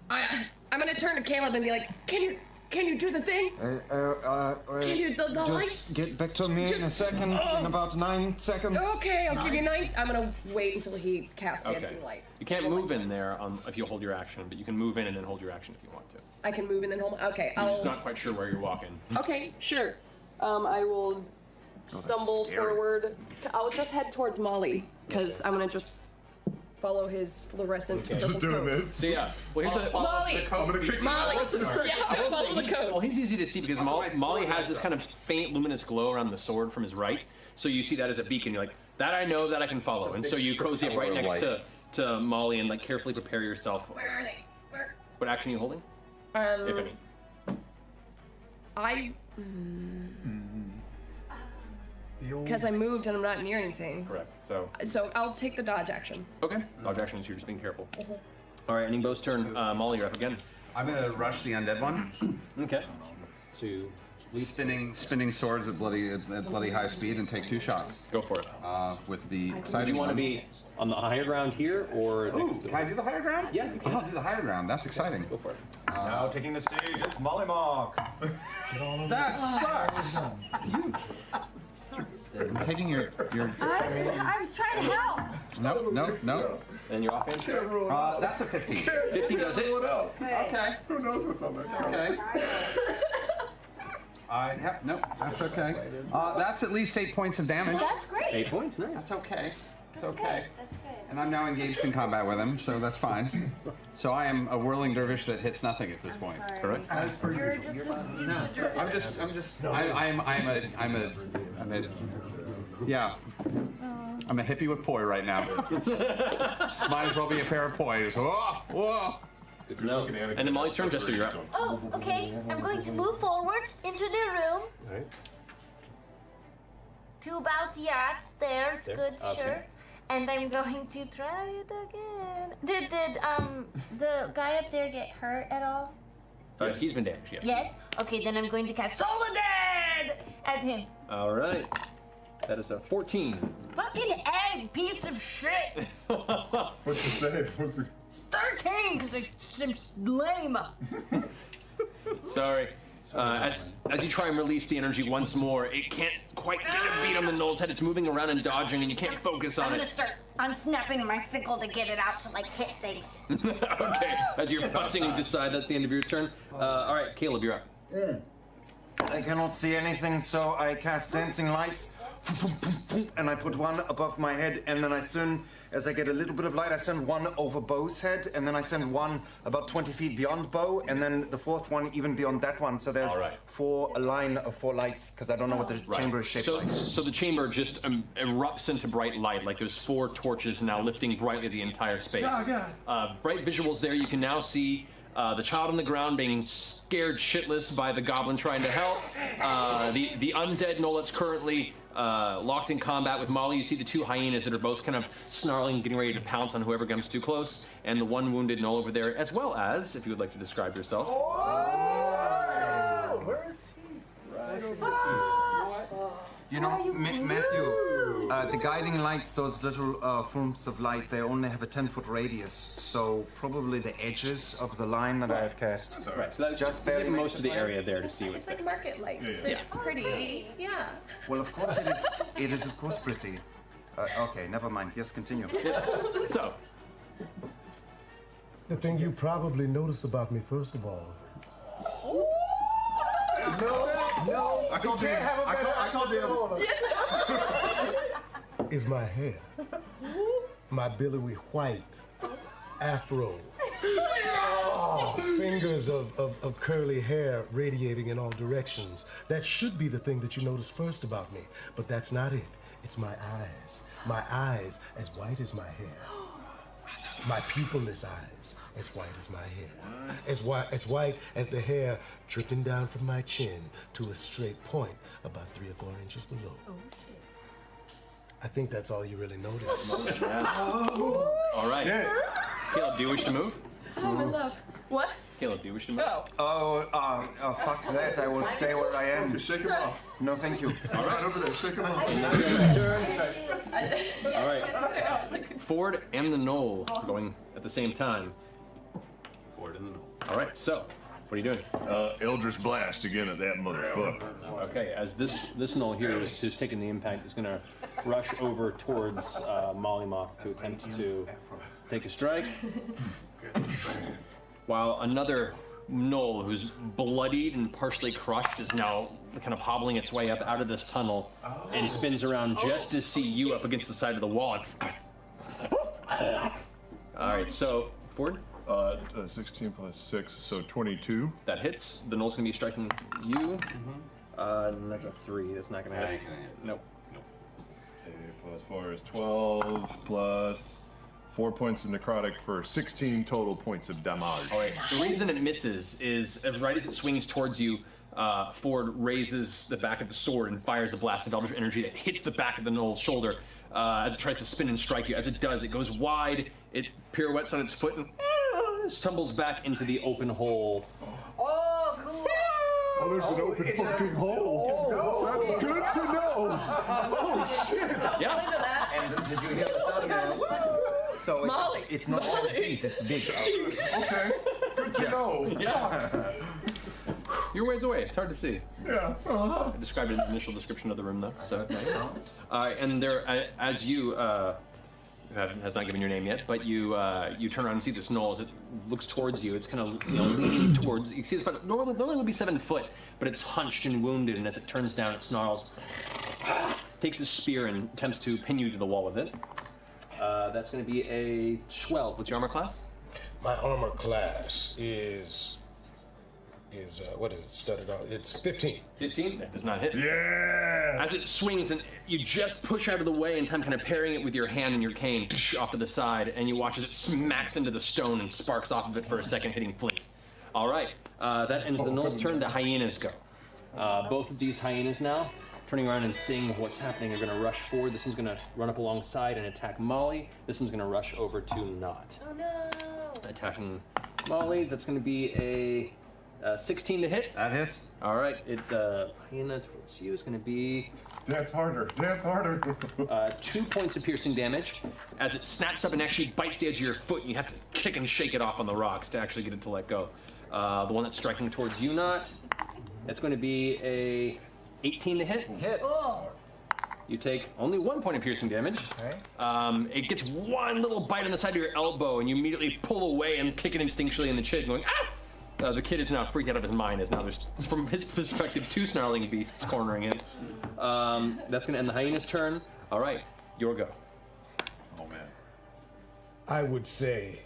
[SPEAKER 5] I'm gonna turn to Caleb and be like, Can you do the thing? Can you the lights?
[SPEAKER 4] Just get back to me in a second, in about 9 seconds.
[SPEAKER 5] Okay, I'll give you 9. I'm gonna wait until he casts dancing light.
[SPEAKER 3] You can't move in there if you hold your action, but you can move in and then hold your action if you want to.
[SPEAKER 5] I can move and then hold. Okay,
[SPEAKER 3] I'm just not quite sure where you're walking.
[SPEAKER 5] Okay, sure. I will stumble forward. I'll just head towards Molly because I'm gonna just follow his fluorescent.
[SPEAKER 8] Just doing this.
[SPEAKER 3] So yeah, well here's
[SPEAKER 5] Molly. Molly. Yeah, follow the code.
[SPEAKER 3] Well, he's easy to see because Molly has this kind of faint luminous glow around the sword from his right. So you see that as a beacon. You're like, that I know, that I can follow. And so you cozy up right next to Molly and like carefully prepare yourself.
[SPEAKER 5] Where are they? Where?
[SPEAKER 3] What action are you holding? If any.
[SPEAKER 5] Because I moved and I'm not near anything.
[SPEAKER 3] Correct. So
[SPEAKER 5] I'll take the dodge action.
[SPEAKER 3] Okay. Dodge action, so you're just being careful. All right, ending Bo's turn. Molly, you're up again.
[SPEAKER 11] I'm gonna rush the undead one.
[SPEAKER 3] Okay.
[SPEAKER 11] To spinning swords at bloody high speed and take 2 shots.
[SPEAKER 3] Go for it.
[SPEAKER 11] With the
[SPEAKER 3] So
[SPEAKER 11] exciting.
[SPEAKER 3] do you want to be on the higher ground here or next to
[SPEAKER 11] Can I do the higher ground?
[SPEAKER 3] Yeah, you can.
[SPEAKER 11] I'll do the higher ground. That's exciting.
[SPEAKER 3] Go for it.
[SPEAKER 14] Now taking the stage, it's Molly Mark.
[SPEAKER 11] That sucks. I'm taking your.
[SPEAKER 13] I was trying to help.
[SPEAKER 11] No.
[SPEAKER 3] And you're offhand?
[SPEAKER 11] That's a 15.
[SPEAKER 3] 15 does it?
[SPEAKER 11] Okay.
[SPEAKER 8] Who knows what's on that card?
[SPEAKER 11] Okay. That's okay. That's at least 8 points of damage.
[SPEAKER 6] That's great.
[SPEAKER 3] 8 points, nice.
[SPEAKER 11] That's okay. It's
[SPEAKER 6] That's
[SPEAKER 11] okay.
[SPEAKER 6] Good. That's good.
[SPEAKER 11] And I'm now engaged in combat with him, so that's fine. So I am a whirling dervish that hits nothing at this point.
[SPEAKER 3] Correct?
[SPEAKER 4] As per
[SPEAKER 6] You're
[SPEAKER 4] usual.
[SPEAKER 6] just a
[SPEAKER 11] I'm a hippie with poi right now. Might as well be a pair of poi. Just, whoa.
[SPEAKER 3] Good to know. And then Molly's turn, Jester, you're up.
[SPEAKER 6] Oh, okay. I'm going to move forward into the room.
[SPEAKER 3] All right.
[SPEAKER 6] To about there's
[SPEAKER 3] There?
[SPEAKER 6] good,
[SPEAKER 3] Okay.
[SPEAKER 6] sure. And I'm going to try it again. Did the guy up there get hurt at all?
[SPEAKER 3] He's been damaged, yes.
[SPEAKER 6] Yes. Okay, then I'm going to cast Soledad at him.
[SPEAKER 3] All right. That is a 14.
[SPEAKER 6] Fucking egg, piece of shit.
[SPEAKER 8] What's the save? What's the...
[SPEAKER 6] 13, because it's lame.
[SPEAKER 3] Sorry. As you try and release the energy once more, it can't quite get a beat on the knoll's head. It's moving around and dodging, and you can't focus
[SPEAKER 13] I'm
[SPEAKER 3] on
[SPEAKER 13] gonna
[SPEAKER 3] it.
[SPEAKER 13] start unsnapping my sickle to get it out to like hit things.
[SPEAKER 3] Okay. As you're fussing, you decide that's the end of your turn. All right, Caleb, you're up.
[SPEAKER 4] I cannot see anything, so I cast Dancing Lights, and I put one above my head, and then as I get a little bit of light, I send one over Bo's head, and then I send one about 20 feet beyond Bo, and then the fourth one even beyond that one. So there's a line of 4 lights, because I don't know what the chamber is shaped like.
[SPEAKER 3] So the chamber just erupts into bright light, like there's 4 torches now lifting brightly the entire space. Bright visuals there. You can now see the child on the ground being scared shitless by the goblin trying to help. The undead knoll that's currently locked in combat with Molly. You see the 2 hyenas that are both kind of snarling, getting ready to pounce on whoever comes too close, and the 1 wounded knoll over there, as well as, if you would like to describe yourself.
[SPEAKER 9] Oh! Where is he? Right over here.
[SPEAKER 4] You know, Matthew, the guiding lights, those little forms of light, they only have a 10-foot radius, so probably the edges of the line that I have cast.
[SPEAKER 3] Right, so that just barely most of the area there to see what's
[SPEAKER 5] It's like market lights.
[SPEAKER 3] Yeah.
[SPEAKER 5] It's pretty. Yeah.
[SPEAKER 4] Well, of course it is of course pretty. Okay, never mind. Yes, continue.
[SPEAKER 3] So,
[SPEAKER 14] The thing you probably notice about me, first of all. No,
[SPEAKER 8] I call
[SPEAKER 14] can't have a better
[SPEAKER 8] I call
[SPEAKER 14] is my hair. My billowy white afro. Fingers of curly hair radiating in all directions. That should be the thing that you notice first about me, but that's not it. It's my eyes. My eyes as white as my hair. My pupilless eyes, as white as my hair. As white as the hair dripping down from my chin to a straight point about 3 or 4 inches below.
[SPEAKER 5] Oh, shit.
[SPEAKER 14] I think that's all you really noticed.
[SPEAKER 3] All right. Caleb, do you wish to move?
[SPEAKER 5] Oh, my love. What?
[SPEAKER 3] Caleb, do you wish to move?
[SPEAKER 5] Oh.
[SPEAKER 4] Fuck that. I will stay where I am.
[SPEAKER 8] Shake him off.
[SPEAKER 4] No, thank you.
[SPEAKER 3] All right.
[SPEAKER 8] Over there, shake him off.
[SPEAKER 3] All right. Ford and the Knoll going at the same time.
[SPEAKER 11] Ford and the Knoll.
[SPEAKER 3] All right. So, what are you doing?
[SPEAKER 8] Eldritch Blast again at that motherfucker.
[SPEAKER 3] Okay. As this Knoll here who's taking the impact is going to rush over towards Mollymock to attempt to take a strike, while another Knoll who's bloodied and partially crushed is now kind of hobbling its way up out of this tunnel and spins around just to see you up against the side of the wall. All right, so Ford?
[SPEAKER 8] 16 plus 6, so 22.
[SPEAKER 3] That hits. The Knoll's gonna be striking you. And that's a 3. That's not gonna hit. Nope.
[SPEAKER 8] Okay, plus 4 is 12, plus 4 points of necrotic for 16 total points of damage.
[SPEAKER 3] All right. The reason it misses is right as it swings towards you, Ford raises the back of the sword and fires a blast of Eldritch energy that hits the back of the Knoll's shoulder as it tries to spin and strike you. As it does, it goes wide, it pirouettes on its foot and stumbles back into the open hole.
[SPEAKER 5] Oh, cool.
[SPEAKER 8] Oh, there's an open fucking hole. That's good to know. Oh, shit.
[SPEAKER 3] Yeah.
[SPEAKER 4] And did you hear the sound there? So it's not just feet, it's big.
[SPEAKER 8] Okay, good to know.
[SPEAKER 3] Yeah. You're ways away. It's hard to see.
[SPEAKER 8] Yeah.
[SPEAKER 3] I described it in the initial description of the room, though. So, and there, as you has not given your name yet, but you turn around and see this Knoll as it looks towards you. It's kind of leaning towards. You see, it's about normally would be 7 foot, but it's hunched and wounded. And as it turns down, it snarls, takes his spear and attempts to pin you to the wall with it. That's going to be a 12. What's your armor class?
[SPEAKER 14] My armor class is what is it studded on? It's 15.
[SPEAKER 3] 15? That does not hit.
[SPEAKER 8] Yeah!
[SPEAKER 3] As it swings and you just push out of the way in time, kind of parrying it with your hand and your cane off to the side, and you watch as it smacks into the stone and sparks off of it for a second, hitting flint. All right, that ends the Knoll's turn. The hyenas go. Both of these hyenas now, turning around and seeing what's happening, are going to rush forward. This one's going to run up alongside and attack Molly. This one's going to rush over to Knot.
[SPEAKER 6] Oh no!
[SPEAKER 3] Attacking Molly. That's going to be a 16 to hit.
[SPEAKER 11] That hits.
[SPEAKER 3] All right, hyena towards you is going to be...
[SPEAKER 8] Dance harder, dance harder.
[SPEAKER 3] 2 points of piercing damage as it snaps up and actually bites the edge of your foot, and you have to kick and shake it off on the rocks to actually get it to let go. The one that's striking towards you, Not, it's going to be a 18 to hit.
[SPEAKER 9] Hit.
[SPEAKER 5] Oh.
[SPEAKER 3] You take only 1 point of piercing damage.
[SPEAKER 9] Okay.
[SPEAKER 3] It gets one little bite on the side of your elbow, and you immediately pull away and kick it instinctually in the chin, going, ah! The kid is now freaked out of his mind, as now there's, from his perspective, 2 snarling beasts cornering it. That's going to end the hyena's turn. All right, your go.
[SPEAKER 8] Oh, man.
[SPEAKER 14] I would say,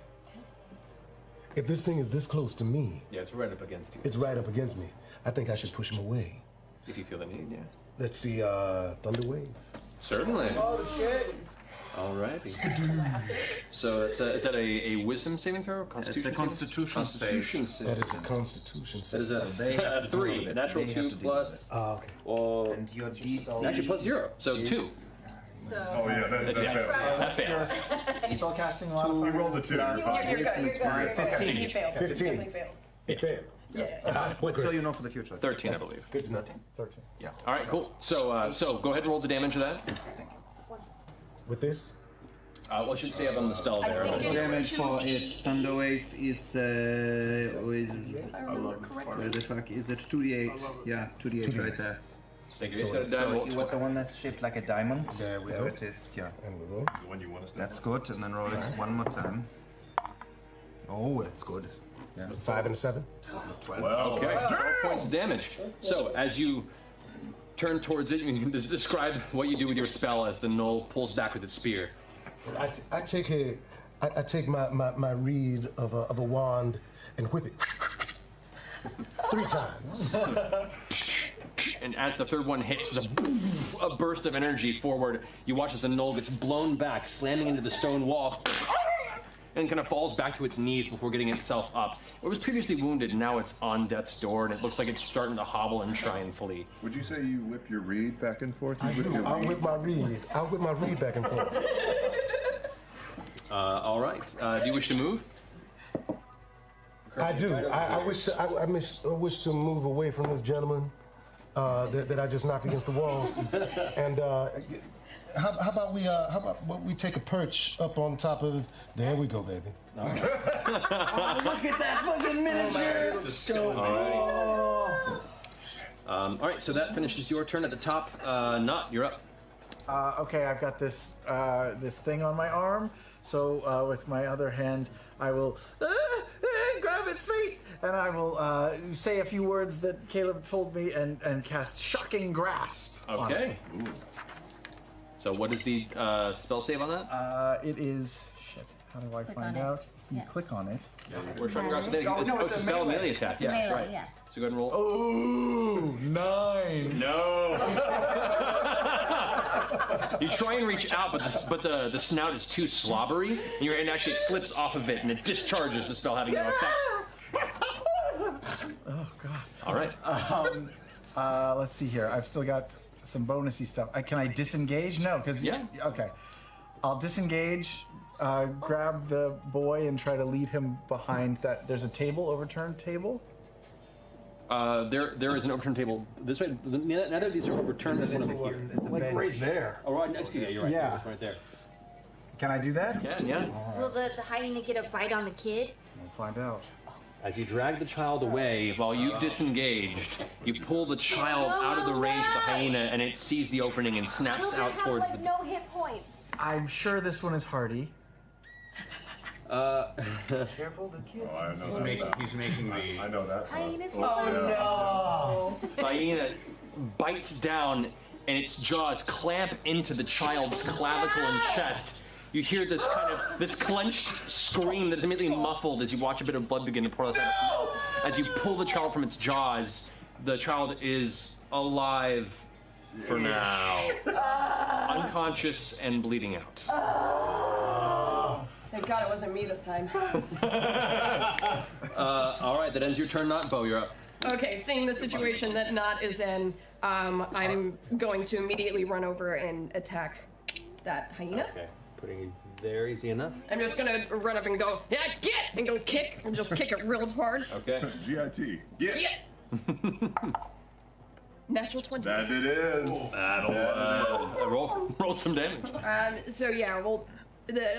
[SPEAKER 14] if this thing is this close to me,
[SPEAKER 3] Yeah, it's right up against you.
[SPEAKER 14] it's right up against me. I think I should push him away.
[SPEAKER 3] If you feel the need, yeah.
[SPEAKER 14] Let's see, Thunder Wave.
[SPEAKER 3] Certainly.
[SPEAKER 9] Oh shit!
[SPEAKER 3] Alrighty. So is that a wisdom saving throw? Constitution?
[SPEAKER 11] It's a constitution save.
[SPEAKER 3] Constitution save.
[SPEAKER 14] That is his constitution.
[SPEAKER 3] That is a 3. Natural 2 plus.
[SPEAKER 14] Okay.
[SPEAKER 3] Well,
[SPEAKER 4] And your D.
[SPEAKER 3] actually plus 0. So 2.
[SPEAKER 8] Oh, yeah, that's bad.
[SPEAKER 3] That fails.
[SPEAKER 9] Spellcasting
[SPEAKER 8] We
[SPEAKER 9] modifier.
[SPEAKER 8] rolled a 2. You're fine.
[SPEAKER 5] You're good. You failed.
[SPEAKER 14] 15.
[SPEAKER 5] You failed.
[SPEAKER 14] It failed.
[SPEAKER 5] Yeah.
[SPEAKER 4] So you know for the future.
[SPEAKER 3] 13, I believe.
[SPEAKER 14] Good to know.
[SPEAKER 9] 13.
[SPEAKER 3] Yeah. All right, cool. So go ahead and roll the damage of that.
[SPEAKER 14] With this?
[SPEAKER 3] Well, I should say up on the spell there.
[SPEAKER 4] Damage for it. Thunder Wave is where the fuck is it? 2d8. Yeah, 2d8 right there.
[SPEAKER 3] Thank you.
[SPEAKER 4] So you want the one that's shaped like a diamond? There we go. It is. Yeah.
[SPEAKER 14] And we roll.
[SPEAKER 8] The one you want us to
[SPEAKER 4] That's good. And then roll it one more time. Oh, that's good. Yeah.
[SPEAKER 14] 5 and a 7.
[SPEAKER 3] Okay, 12 points of damage. So as you turn towards it, you can describe what you do with your spell as the Knoll pulls back with its spear.
[SPEAKER 14] I take my reed of a wand and whip it 3 times.
[SPEAKER 3] And as the third one hits, there's a burst of energy forward. You watch as the Knoll gets blown back, slamming into the stone wall. and kind of falls back to its knees before getting itself up. It was previously wounded, and now it's on death's door, and it looks like it's starting to hobble and try and flee.
[SPEAKER 8] Would you say you whip your reed back and forth?
[SPEAKER 14] I'll whip my reed. I'll whip my reed back and forth.
[SPEAKER 3] All right. Do you wish to move?
[SPEAKER 14] I do. I wish to move away from this gentleman that I just knocked against the wall. And how about we take a perch up on top of there we go, baby.
[SPEAKER 9] Oh, look at that fucking miniature!
[SPEAKER 3] All right, so that finishes your turn at the top. Not, you're up.
[SPEAKER 9] Okay, I've got this this thing on my arm. So with my other hand, I will grab its face, and I will say a few words that Caleb told me, and cast Shocking Grasp.
[SPEAKER 3] Okay. So what is the spell save on that?
[SPEAKER 9] It is shit. How do I find out? You click on it.
[SPEAKER 3] We're Shocking Grasp. It's a spell melee attack. Yeah,
[SPEAKER 6] melee,
[SPEAKER 3] right.
[SPEAKER 6] yeah.
[SPEAKER 3] So go ahead and roll.
[SPEAKER 9] Oh, 9.
[SPEAKER 3] No. You try and reach out, but the snout is too slobbery, and your hand actually slips off of it, and it discharges the spell, having no effect.
[SPEAKER 9] Oh god.
[SPEAKER 3] All right.
[SPEAKER 9] Let's see here. I've still got some bonusy stuff. Can I disengage? No, because Okay. I'll disengage. Grab the boy and try to lead him behind that. There's a table, overturned table.
[SPEAKER 3] There is an overturned table this way. Neither of these are overturned. There's one over here.
[SPEAKER 9] Like right there.
[SPEAKER 3] Oh, right next to you. You're right.
[SPEAKER 9] Yeah.
[SPEAKER 3] It's right there.
[SPEAKER 9] Can I do that?
[SPEAKER 3] You can, yeah.
[SPEAKER 6] Will the hyena get a bite on the kid?
[SPEAKER 9] We'll find out.
[SPEAKER 3] As you drag the child away, while you've disengaged, you pull the child out of the range of the hyena, and it sees the opening and snaps out towards the.
[SPEAKER 6] No hit points.
[SPEAKER 9] I'm sure this one is hardy.
[SPEAKER 8] Careful, the kids. Oh, I know
[SPEAKER 11] He's making the.
[SPEAKER 8] I know that.
[SPEAKER 6] Hyenas.
[SPEAKER 9] Oh no!
[SPEAKER 3] Hyena bites down, and its jaws clamp into the child's clavicle and chest. You hear this clenched scream that is immediately muffled as you watch a bit of blood begin to pour out of its mouth. As you pull the child from its jaws, the child is alive for now, unconscious and bleeding out.
[SPEAKER 5] Thank God it wasn't me this time.
[SPEAKER 3] All right, that ends your turn. Not Bo, you're up.
[SPEAKER 5] Okay, seeing the situation that Not is in, I'm going to immediately run over and attack that hyena.
[SPEAKER 3] Okay, putting you there, easy enough.
[SPEAKER 5] I'm just gonna run up and go, yeah, get! And go kick, and just kick it real hard.
[SPEAKER 3] Okay.
[SPEAKER 8] GIT. Get.
[SPEAKER 5] Natural 20.
[SPEAKER 8] That it is.
[SPEAKER 3] That'll roll some damage.
[SPEAKER 5] So yeah, well,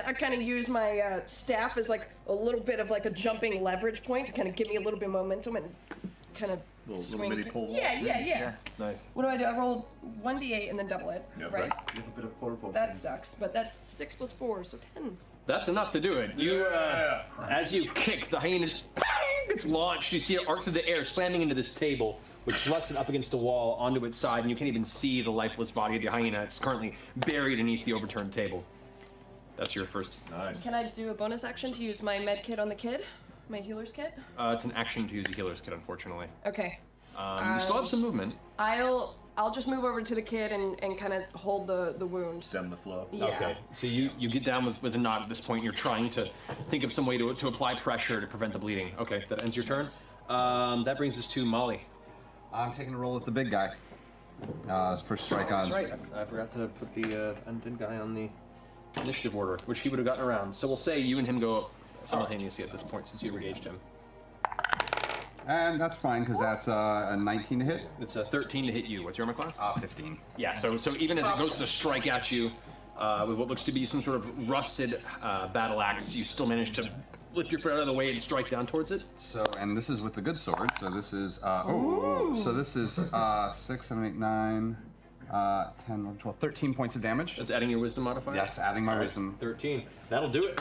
[SPEAKER 5] I kind of use my staff as like a little bit of like a jumping leverage point to kind of give me a little bit of momentum and kind of
[SPEAKER 8] Little mini pole.
[SPEAKER 5] Yeah.
[SPEAKER 3] Nice.
[SPEAKER 5] What do? I roll 1d8 and then double it, right?
[SPEAKER 8] A little bit of pole.
[SPEAKER 5] That sucks, but that's 6 plus 4, so 10.
[SPEAKER 3] That's enough to do it. You, as you kick, the hyena just gets launched. You see it arc through the air, slamming into this table, which thrusts it up against the wall onto its side, and you can't even see the lifeless body of the hyena. It's currently buried beneath the overturned table. That's your first.
[SPEAKER 8] Nice.
[SPEAKER 5] Can I do a bonus action to use my med kit on the kid? My healer's kit?
[SPEAKER 3] It's an action to use a healer's kit, unfortunately.
[SPEAKER 5] Okay.
[SPEAKER 3] You still have some movement.
[SPEAKER 5] I'll just move over to the kid and kind of hold the wound.
[SPEAKER 8] Stem the flow.
[SPEAKER 5] Yeah.
[SPEAKER 3] Okay. So you get down with a knot at this point. You're trying to think of some way to apply pressure to prevent the bleeding. Okay, that ends your turn. That brings us to Molly.
[SPEAKER 11] I'm taking a roll with the big guy. First strike on.
[SPEAKER 3] That's right. I forgot to put the undead guy on the initiative order, which he would have gotten around. So we'll say you and him go simultaneously at this point since you engaged him.
[SPEAKER 11] And that's fine, because that's a 19 to hit.
[SPEAKER 3] It's a 13 to hit you. What's your armor class?
[SPEAKER 11] 15.
[SPEAKER 3] Yeah, so even as it goes to strike at you with what looks to be some sort of rusted battle axe, you still manage to lift your foot out of the way and strike down towards it.
[SPEAKER 11] So, and this is with the good sword, so this is, so this is 6, 7, 8, 9, 10, 11, 12, 13 points of damage.
[SPEAKER 3] That's adding your wisdom modifier?
[SPEAKER 11] That's adding my wisdom.
[SPEAKER 3] 13. That'll do it.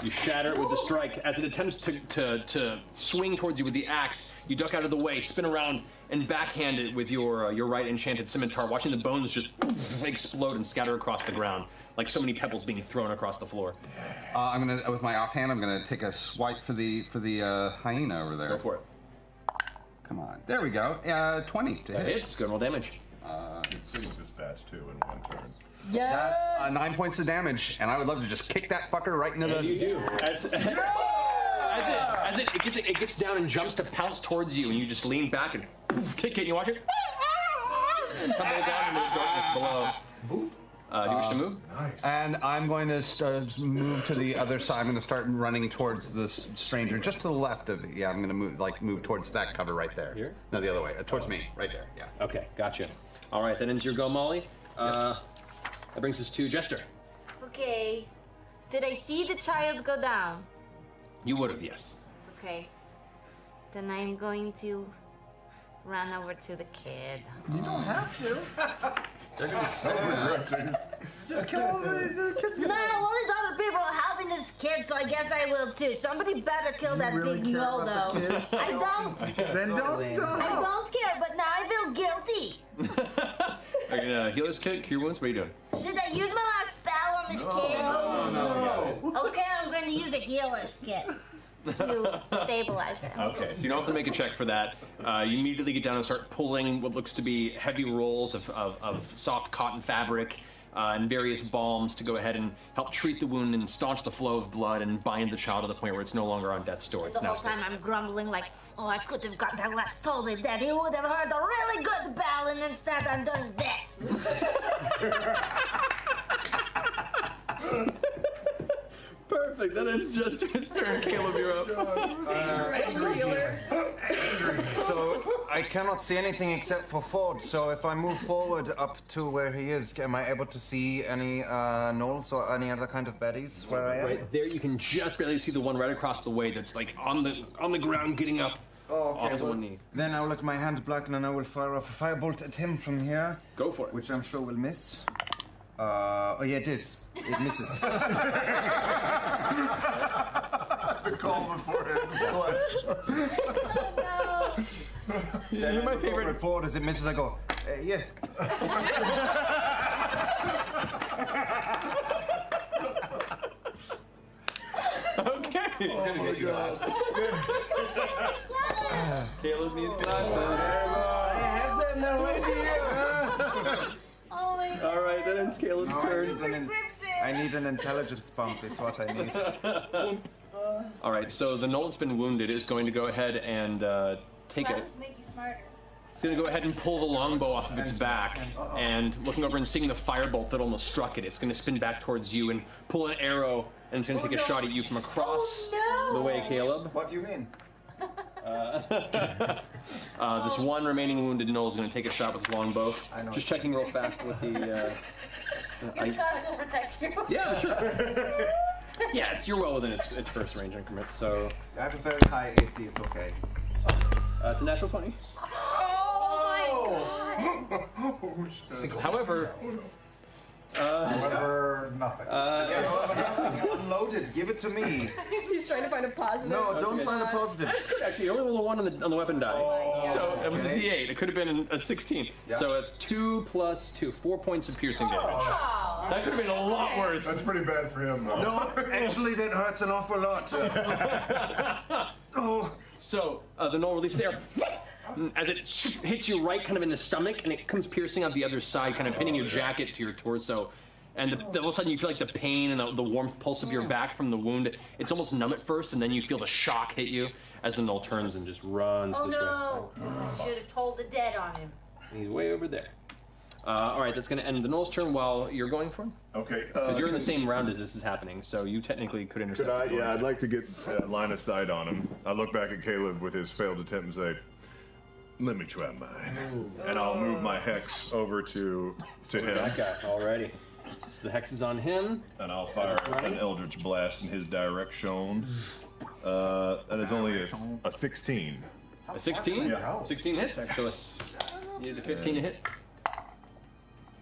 [SPEAKER 3] You shatter it with the strike. As it attempts to swing towards you with the axe, you duck out of the way, spin around, and backhand it with your right enchanted scimitar, watching the bones just explode and scatter across the ground, like so many pebbles being thrown across the floor.
[SPEAKER 11] I'm gonna, with my offhand, I'm gonna take a swipe for the hyena over there.
[SPEAKER 3] Go for it.
[SPEAKER 11] Come on. There we go. 20 to
[SPEAKER 3] That
[SPEAKER 11] hit.
[SPEAKER 3] hits. Good roll damage.
[SPEAKER 8] It's single dispatch too in one turn.
[SPEAKER 5] Yes.
[SPEAKER 11] That's 9 points of damage, and I would love to just kick that fucker right into the.
[SPEAKER 3] And you do. As it gets down and jumps to pounce towards you, and you just lean back and kick it, and you watch it and tumble down into the darkness below. Do you wish to move?
[SPEAKER 11] Nice. And I'm going to move to the other side. I'm going to start running towards this stranger, just to the left of it. Yeah, I'm going to move towards that cover right there.
[SPEAKER 3] Here?
[SPEAKER 11] No, the other way. Towards me, right there. Yeah.
[SPEAKER 3] Okay, gotcha. All right, that ends your go, Molly. That brings us to Jester.
[SPEAKER 6] Okay. Did I see the child go down?
[SPEAKER 3] You would have, yes.
[SPEAKER 6] Okay. Then I'm going to run over to the kid.
[SPEAKER 9] You don't have to.
[SPEAKER 8] They're gonna be so regretting.
[SPEAKER 9] Just kill all the kids.
[SPEAKER 6] No, all these other people are helping this kid, so I guess I will too. Somebody better kill that
[SPEAKER 9] really
[SPEAKER 6] big
[SPEAKER 9] care
[SPEAKER 6] no,
[SPEAKER 9] about the
[SPEAKER 6] though.
[SPEAKER 9] kid?
[SPEAKER 6] I don't.
[SPEAKER 9] Then don't.
[SPEAKER 6] I don't care, but now I feel guilty.
[SPEAKER 3] Are you gonna healer's kit, cure wounds? What are you doing?
[SPEAKER 6] Should I use my last spell on this kid?
[SPEAKER 3] No.
[SPEAKER 6] Okay, I'm going to use a healer's kit to stabilize him.
[SPEAKER 3] Okay, so you don't have to make a check for that. You immediately get down and start pulling what looks to be heavy rolls of soft cotton fabric and various balms to go ahead and help treat the wound and staunch the flow of blood and bind the child to the point where it's no longer on death's door. It's
[SPEAKER 6] The
[SPEAKER 3] now
[SPEAKER 6] whole time I'm grumbling like, oh, I could have got that last told it that he would have heard a really good bell, and instead I'm doing this.
[SPEAKER 3] Perfect. That ends Jester's turn. Caleb, you're up.
[SPEAKER 4] So I cannot see anything except for Ford. So if I move forward up to where he is, am I able to see any gnolls or any other kind of baddies where I am?
[SPEAKER 3] Right there, you can just barely see the one right across the way that's like on the ground, getting up off to one knee.
[SPEAKER 4] Then I'll let my hand blacken and I will fire off a firebolt at him from here.
[SPEAKER 3] Go for it.
[SPEAKER 4] Which I'm sure will miss. Oh yeah, it is. It misses.
[SPEAKER 8] The call beforehand clutch.
[SPEAKER 4] You're my favorite. Forward as it misses, I go, yeah.
[SPEAKER 3] Okay. Caleb needs glasses.
[SPEAKER 4] I have them already.
[SPEAKER 6] Oh my god.
[SPEAKER 3] All right, that ends Caleb's turn.
[SPEAKER 4] I need an intelligence bump. Is what I need.
[SPEAKER 3] All right, so the gnoll that's been wounded is going to go ahead and take it.
[SPEAKER 6] Classes make you smarter.
[SPEAKER 3] It's going to go ahead and pull the longbow off of its back, and looking over and seeing the firebolt that almost struck it, it's going to spin back towards you and pull an arrow, and it's going to take a shot at you from across the way, Caleb.
[SPEAKER 4] What do you mean?
[SPEAKER 3] This one remaining wounded gnoll is going to take a shot with his longbow. Just checking real fast with the.
[SPEAKER 6] Your son will protect you.
[SPEAKER 3] Yeah, sure. Yeah, you're well within its first range increment, so.
[SPEAKER 4] I have a very high AC. It's okay.
[SPEAKER 3] It's a natural 20.
[SPEAKER 6] Oh my god.
[SPEAKER 3] However,
[SPEAKER 4] nothing. Unloaded. Give it to me.
[SPEAKER 5] He's trying to find a positive.
[SPEAKER 4] No, don't find a positive.
[SPEAKER 3] That's good, actually. You only rolled a 1 on the weapon die. So it was a D8. It could have been a 16.
[SPEAKER 4] Yeah.
[SPEAKER 3] So it's 2 plus 2. 4 points of piercing damage. That could have been a lot worse.
[SPEAKER 8] That's pretty bad for him, though.
[SPEAKER 4] No, actually, that hurts an awful lot. Oh.
[SPEAKER 3] So the gnoll releases air as it hits you right kind of in the stomach, and it comes piercing out the other side, kind of pinning your jacket to your torso. And all of a sudden you feel like the pain and the warmth pulse of your back from the wound. It's almost numb at first, and then you feel the shock hit you as the gnoll turns and just runs
[SPEAKER 6] Oh
[SPEAKER 3] this way.
[SPEAKER 6] no. Should have told the dead on him.
[SPEAKER 3] He's way over there. All right, that's going to end the gnoll's turn while you're going for him.
[SPEAKER 8] Okay.
[SPEAKER 3] Because you're in the same round as this is happening, so you technically could intercept.
[SPEAKER 8] Could I? Yeah, I'd like to get line of sight on him. I look back at Caleb with his failed attempt and say, "Let me try mine," and I'll move my hex over to him.
[SPEAKER 3] That guy already. So the hex is on him,
[SPEAKER 8] and I'll fire an Eldritch Blast in his direction. That is only a 16.
[SPEAKER 3] A 16?
[SPEAKER 8] Yeah.
[SPEAKER 3] 16 hits, actually. You need a 15 to hit.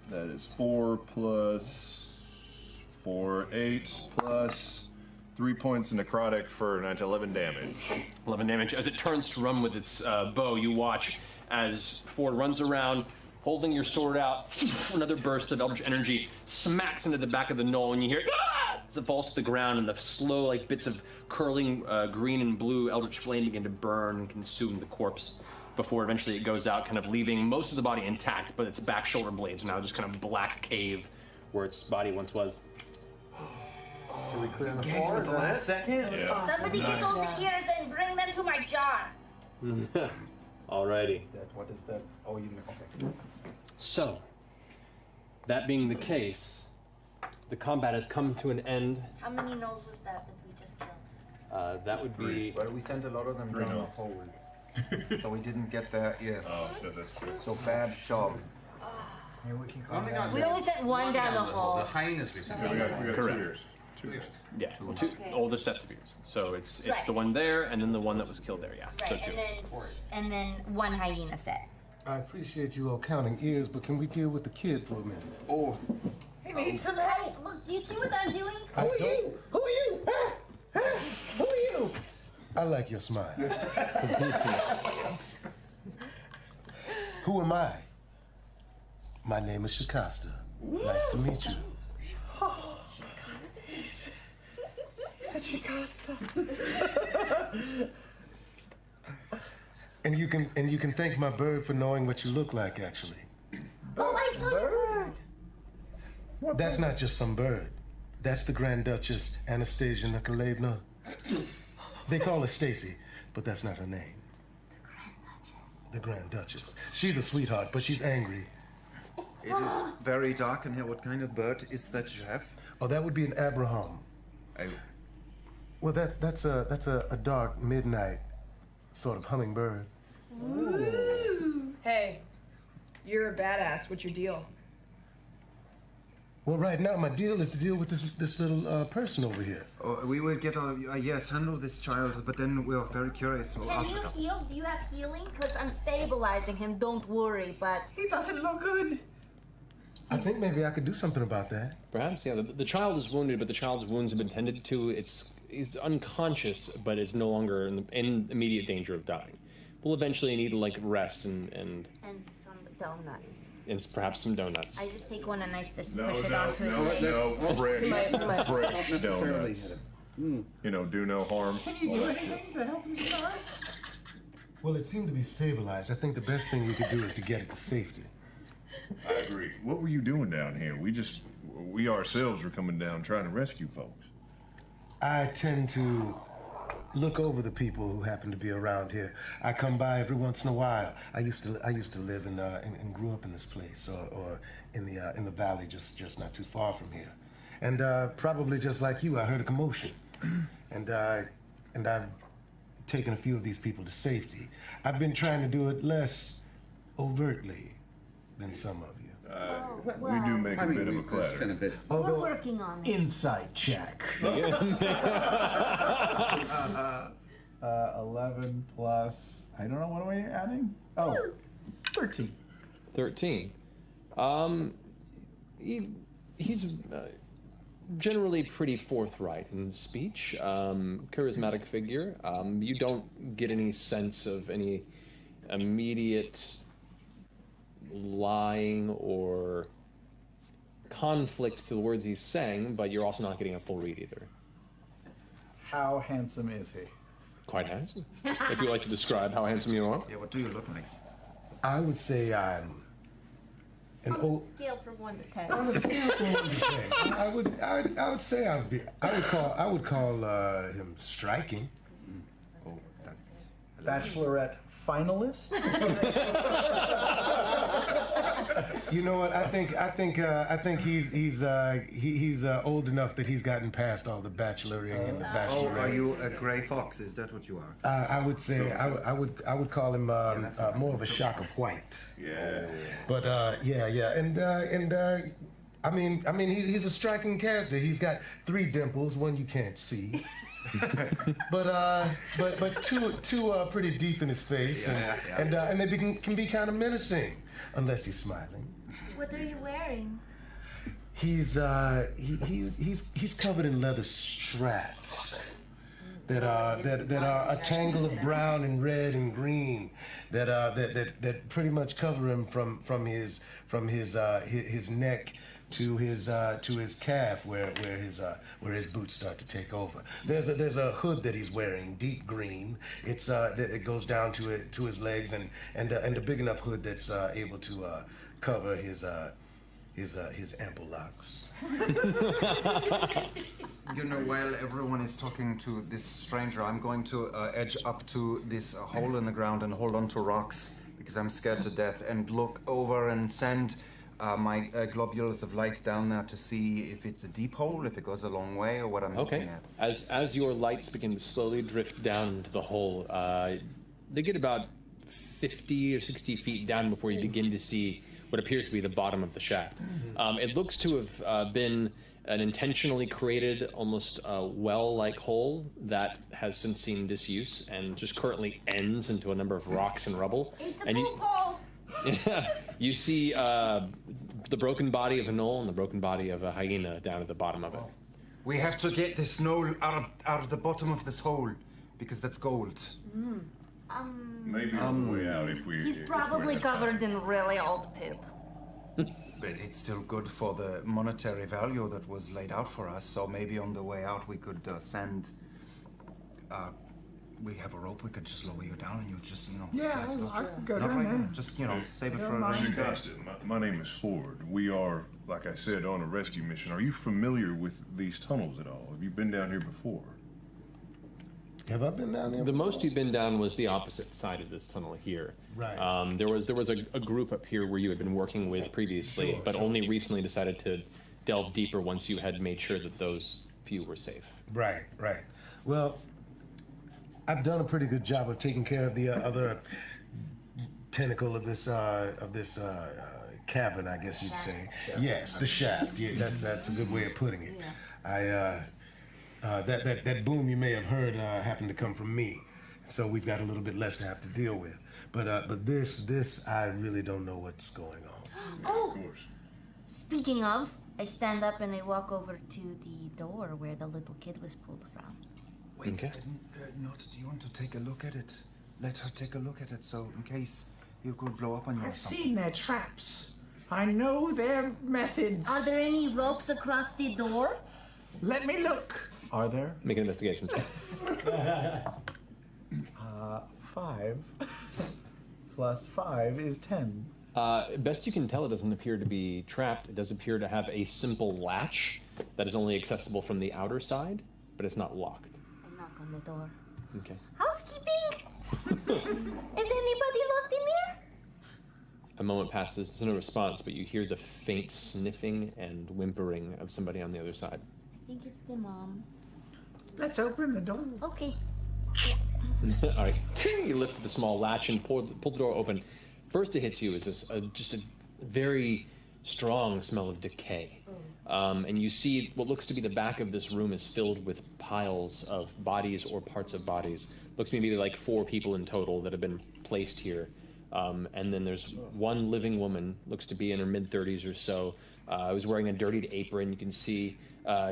[SPEAKER 8] That is 4 plus 4, 8 plus 3 points of necrotic for 9 to 11 damage.
[SPEAKER 3] 11 damage. As it turns to run with its bow, you watch as Ford runs around, holding your sword out. Another burst of eldritch energy smacks into the back of the gnoll, and you hear "Ah!" as it falls to the ground, and the slow, like bits of curling green and blue eldritch flame begin to burn and consume the corpse. Before eventually it goes out, kind of leaving most of the body intact, but its back shoulder blades are now just kind of black cave
[SPEAKER 15] where its body once was.
[SPEAKER 11] Can we clear the
[SPEAKER 4] Get
[SPEAKER 11] floor?
[SPEAKER 4] to the last second.
[SPEAKER 13] Somebody get those ears and bring them to my jar.
[SPEAKER 15] Alrighty.
[SPEAKER 4] What is that? Oh, you know. Okay.
[SPEAKER 15] So, that being the case, the combat has come to an end.
[SPEAKER 6] How many nose was that we just killed?
[SPEAKER 15] That would be.
[SPEAKER 4] Well, we sent a lot of them down the hole. So we didn't get their ears. So bad job. Maybe we can come back.
[SPEAKER 13] We only sent one down the hole.
[SPEAKER 11] The hyenas we sent.
[SPEAKER 8] We got 2 ears.
[SPEAKER 3] Yeah, two older sets of ears. So it's the one there and then the one that was killed there. Yeah.
[SPEAKER 13] Right,
[SPEAKER 3] So 2.
[SPEAKER 13] and then one hyena set.
[SPEAKER 14] I appreciate you all counting ears, but can we deal with the kid for a minute?
[SPEAKER 11] Oh.
[SPEAKER 6] He needs some help. Look, do you see what I'm doing?
[SPEAKER 14] Who are you? Who are you? Who are you? I like your smile. Who am I? My name is Shikasta. Nice to meet you.
[SPEAKER 9] He said Shikasta.
[SPEAKER 14] And you can thank my bird for knowing what you look like, actually.
[SPEAKER 6] Oh, I saw your bird.
[SPEAKER 14] That's not just some bird. That's the Grand Duchess Anastasia Nikolaevna. They call her Stacy, but that's not her name. The Grand Duchess. She's a sweetheart, but she's angry.
[SPEAKER 4] It is very dark in here. What kind of bird is that you have?
[SPEAKER 14] Oh, that would be an Abraham. Well, that's a dark midnight sort of hummingbird.
[SPEAKER 5] Ooh. Hey, you're a badass. What's your deal?
[SPEAKER 14] Well, right now my deal is to deal with this little person over here.
[SPEAKER 4] Oh, we will get yes, handle this child, but then we are very curious. So
[SPEAKER 6] Can you heal? Do you have healing? Because I'm stabilizing him. Don't worry, but
[SPEAKER 9] he doesn't look good.
[SPEAKER 14] I think maybe I could do something about that.
[SPEAKER 15] Perhaps, yeah. The child is wounded, but the child's wounds have been tended to. He's unconscious, but is no longer in immediate danger of dying. We'll eventually need to rest and
[SPEAKER 6] some donuts.
[SPEAKER 15] And perhaps some donuts.
[SPEAKER 6] I just take one and I just
[SPEAKER 8] No,
[SPEAKER 6] push it
[SPEAKER 8] no,
[SPEAKER 6] onto his
[SPEAKER 8] no,
[SPEAKER 6] legs.
[SPEAKER 8] no, fresh, fresh
[SPEAKER 11] necessarily
[SPEAKER 8] donuts. You know, do no harm.
[SPEAKER 9] Can you do anything to help this child?
[SPEAKER 14] Well, it seemed to be stabilized. I think the best thing we could do is to get it to safety.
[SPEAKER 8] I agree. What were you doing down here? We ourselves were coming down trying to rescue folks.
[SPEAKER 14] I tend to look over the people who happen to be around here. I come by every once in a while. I used to live and grew up in this place, or in the valley, just not too far from here. And probably just like you, I heard a commotion, and I've taken a few of these people to safety. I've been trying to do it less overtly than some of you.
[SPEAKER 8] We do make a bit of a clatter.
[SPEAKER 6] We're working on it.
[SPEAKER 9] Insight check. 11 plus, I don't know, what am I adding? Oh, 13.
[SPEAKER 15] 13. He's generally pretty forthright in speech. Charismatic figure. You don't get any sense of any immediate lying or conflict to the words he's saying, but you're also not getting a full read either.
[SPEAKER 9] How handsome is he?
[SPEAKER 15] Quite handsome. If you like to describe how handsome you are.
[SPEAKER 4] Yeah, what do you look like?
[SPEAKER 14] I would say I'm an old.
[SPEAKER 6] Scale from 1 to 10.
[SPEAKER 14] On a scale from 1 to 10, I would say I would call him striking.
[SPEAKER 4] Oh, that's
[SPEAKER 9] Bachelorette finalist.
[SPEAKER 14] You know what? I think he's old enough that he's gotten past all the bacheloring and the bachelorette.
[SPEAKER 4] Oh, are you a gray fox? Is that what you are?
[SPEAKER 14] I would say I would call him more of a shock of white.
[SPEAKER 8] Yeah.
[SPEAKER 14] But I mean he's a striking character. He's got 3 dimples, one you can't see. but two pretty deep in his face, and they can be kind of menacing unless he's smiling.
[SPEAKER 6] What are you wearing?
[SPEAKER 14] He's covered in leather straps that are a tangle of brown and red and green that pretty much cover him from his neck to his calf where his boots start to take over. There's a hood that he's wearing, deep green. It goes down to his legs and a big enough hood that's able to cover his his ample locks.
[SPEAKER 4] You know, while everyone is talking to this stranger, I'm going to edge up to this hole in the ground and hold on to rocks because I'm scared to death, and look over and send my globules of light down there to see if it's a deep hole, if it goes a long way, or what I'm looking at.
[SPEAKER 15] As your lights begin to slowly drift down into the hole, they get about 50 or 60 feet down before you begin to see what appears to be the bottom of the shaft. It looks to have been an intentionally created, almost well-like hole that has since seen disuse and just currently ends into a number of rocks and rubble. And you see the broken body of a gnoll and the broken body of a hyena down at the bottom of it.
[SPEAKER 4] We have to get this gnoll out of the bottom of this hole, because that's gold.
[SPEAKER 8] Maybe on the way out if we...
[SPEAKER 13] He's probably covered in really old poop.
[SPEAKER 4] But it's still good for the monetary value that was laid out for us, so maybe on the way out we could send... we have a rope, we could just lower you down and you just, you know...
[SPEAKER 9] Yeah, I could go
[SPEAKER 4] not
[SPEAKER 9] down
[SPEAKER 4] right
[SPEAKER 9] there.
[SPEAKER 4] now, just, you know, save it
[SPEAKER 9] Don't
[SPEAKER 4] for a
[SPEAKER 9] mind.
[SPEAKER 4] rainy day.
[SPEAKER 8] Mr. My name is Ford. We are, like I said, on a rescue mission. Are you familiar with these tunnels at all? Have you been down here before?
[SPEAKER 14] Have I been down there?
[SPEAKER 15] The most you've been down was the opposite side of this tunnel here.
[SPEAKER 14] Right.
[SPEAKER 15] There was a group up here where you had been working with previously,
[SPEAKER 14] Sure,
[SPEAKER 15] but only recently decided to delve deeper once you had made sure that those few were safe.
[SPEAKER 14] Right. Well, I've done a pretty good job of taking care of the other tentacle of this cavern, I guess you'd say. Yes, the shaft. Yeah, that's a good way of putting it. That boom you may have heard happened to come from me, so we've got a little bit less to have to deal with. But this I really don't know what's going on.
[SPEAKER 6] Oh! Speaking of, I stand up and I walk over to the door where the little kid was pulled from.
[SPEAKER 4] Wait,
[SPEAKER 15] Okay.
[SPEAKER 4] do you want to take a look at it? Let her take a look at it, so in case you could blow up on you or
[SPEAKER 9] I've
[SPEAKER 4] something.
[SPEAKER 9] seen their traps. I know their methods.
[SPEAKER 6] Are there any ropes across the door?
[SPEAKER 9] Let me look. Are there?
[SPEAKER 15] Make an investigation check.
[SPEAKER 9] 5 plus 5 is 10.
[SPEAKER 15] Best you can tell, it doesn't appear to be trapped. It does appear to have a simple latch that is only accessible from the outer side, but it's not locked.
[SPEAKER 6] I knock on the door.
[SPEAKER 15] Okay.
[SPEAKER 6] Housekeeping? Is anybody locked in there?
[SPEAKER 15] A moment passes, there's no response, but you hear the faint sniffing and whimpering of somebody on the other side.
[SPEAKER 6] I think it's the mom.
[SPEAKER 9] Let's open the door.
[SPEAKER 6] Okay.
[SPEAKER 15] All right, you lift the small latch and pull the door open. First it hits you is just a very strong smell of decay. And you see what looks to be the back of this room is filled with piles of bodies or parts of bodies. Looks maybe like 4 people in total that have been placed here. And then there's one living woman, looks to be in her mid-30s or so, who's wearing a dirtied apron. You can see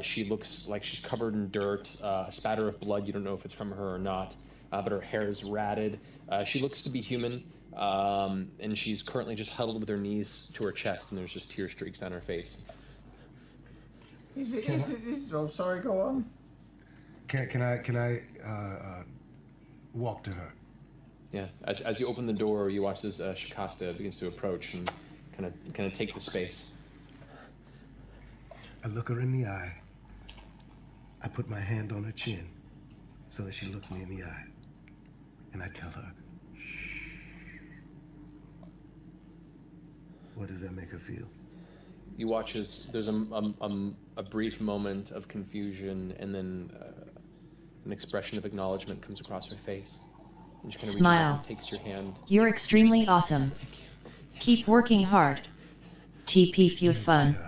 [SPEAKER 15] she looks like she's covered in dirt, a spatter of blood. You don't know if it's from her or not, but her hair is ratted. She looks to be human, and she's currently just huddled with her knees to her chest, and there's just tear streaks on her face.
[SPEAKER 9] Oh, sorry, go on.
[SPEAKER 14] Can I walk to her?
[SPEAKER 15] Yeah, as you open the door, you watch as Shikasta begins to approach and kind of take the space.
[SPEAKER 14] I look her in the eye. I put my hand on her chin so that she looks me in the eye. And I tell her, shh. What does that make her feel?
[SPEAKER 15] You watch as there's a brief moment of confusion, and then an expression of acknowledgement comes across her face. And she kind of
[SPEAKER 2] Smile.
[SPEAKER 15] takes your hand.
[SPEAKER 2] You're extremely awesome. Keep working hard. TP Few Fun.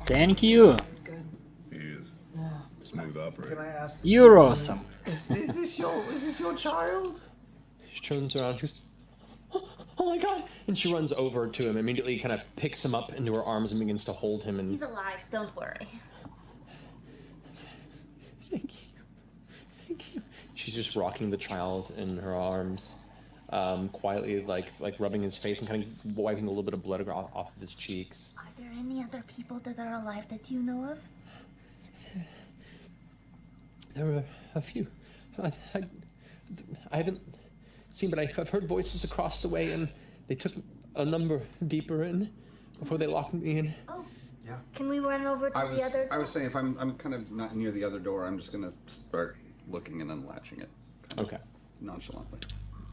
[SPEAKER 16] Thank you.
[SPEAKER 8] He is. Smooth operator.
[SPEAKER 9] Can I ask?
[SPEAKER 16] You're awesome.
[SPEAKER 9] Is this your child?
[SPEAKER 15] She turns around. She goes, "Oh my God!" And she runs over to him. Immediately, kind of picks him up into her arms and begins to hold him. And
[SPEAKER 6] He's alive. Don't worry.
[SPEAKER 15] Thank you. She's just rocking the child in her arms, quietly, like rubbing his face and kind of wiping a little bit of blood off of his cheeks.
[SPEAKER 6] Are there any other people that are alive that you know of?
[SPEAKER 15] There were a few. I haven't seen, but I've heard voices across the way, and they took a number deeper in. before they lock me in?
[SPEAKER 6] Oh.
[SPEAKER 4] Yeah.
[SPEAKER 6] Can we run over to the other?
[SPEAKER 7] I was saying if I'm kind of not near the other door, I'm just gonna start looking and unlatching it.
[SPEAKER 15] Okay.
[SPEAKER 7] Nonchalantly.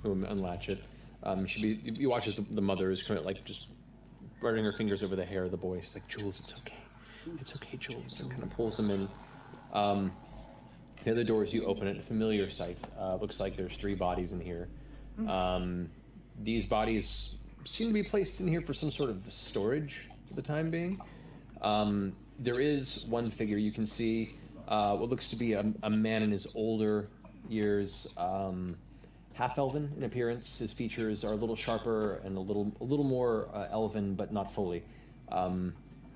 [SPEAKER 15] We'll unlatch it. You watch as the mother is kind of like just running her fingers over the hair of the boy. She's like, Jules, it's okay. It's okay, Jules. And kind of pulls him in. The other doors, you open it, a familiar sight. Looks like there's 3 bodies in here. These bodies seem to be placed in here for some sort of storage for the time being. There is one figure you can see, what looks to be a man in his older years, half-elven in appearance. His features are a little sharper and a little more elven, but not fully.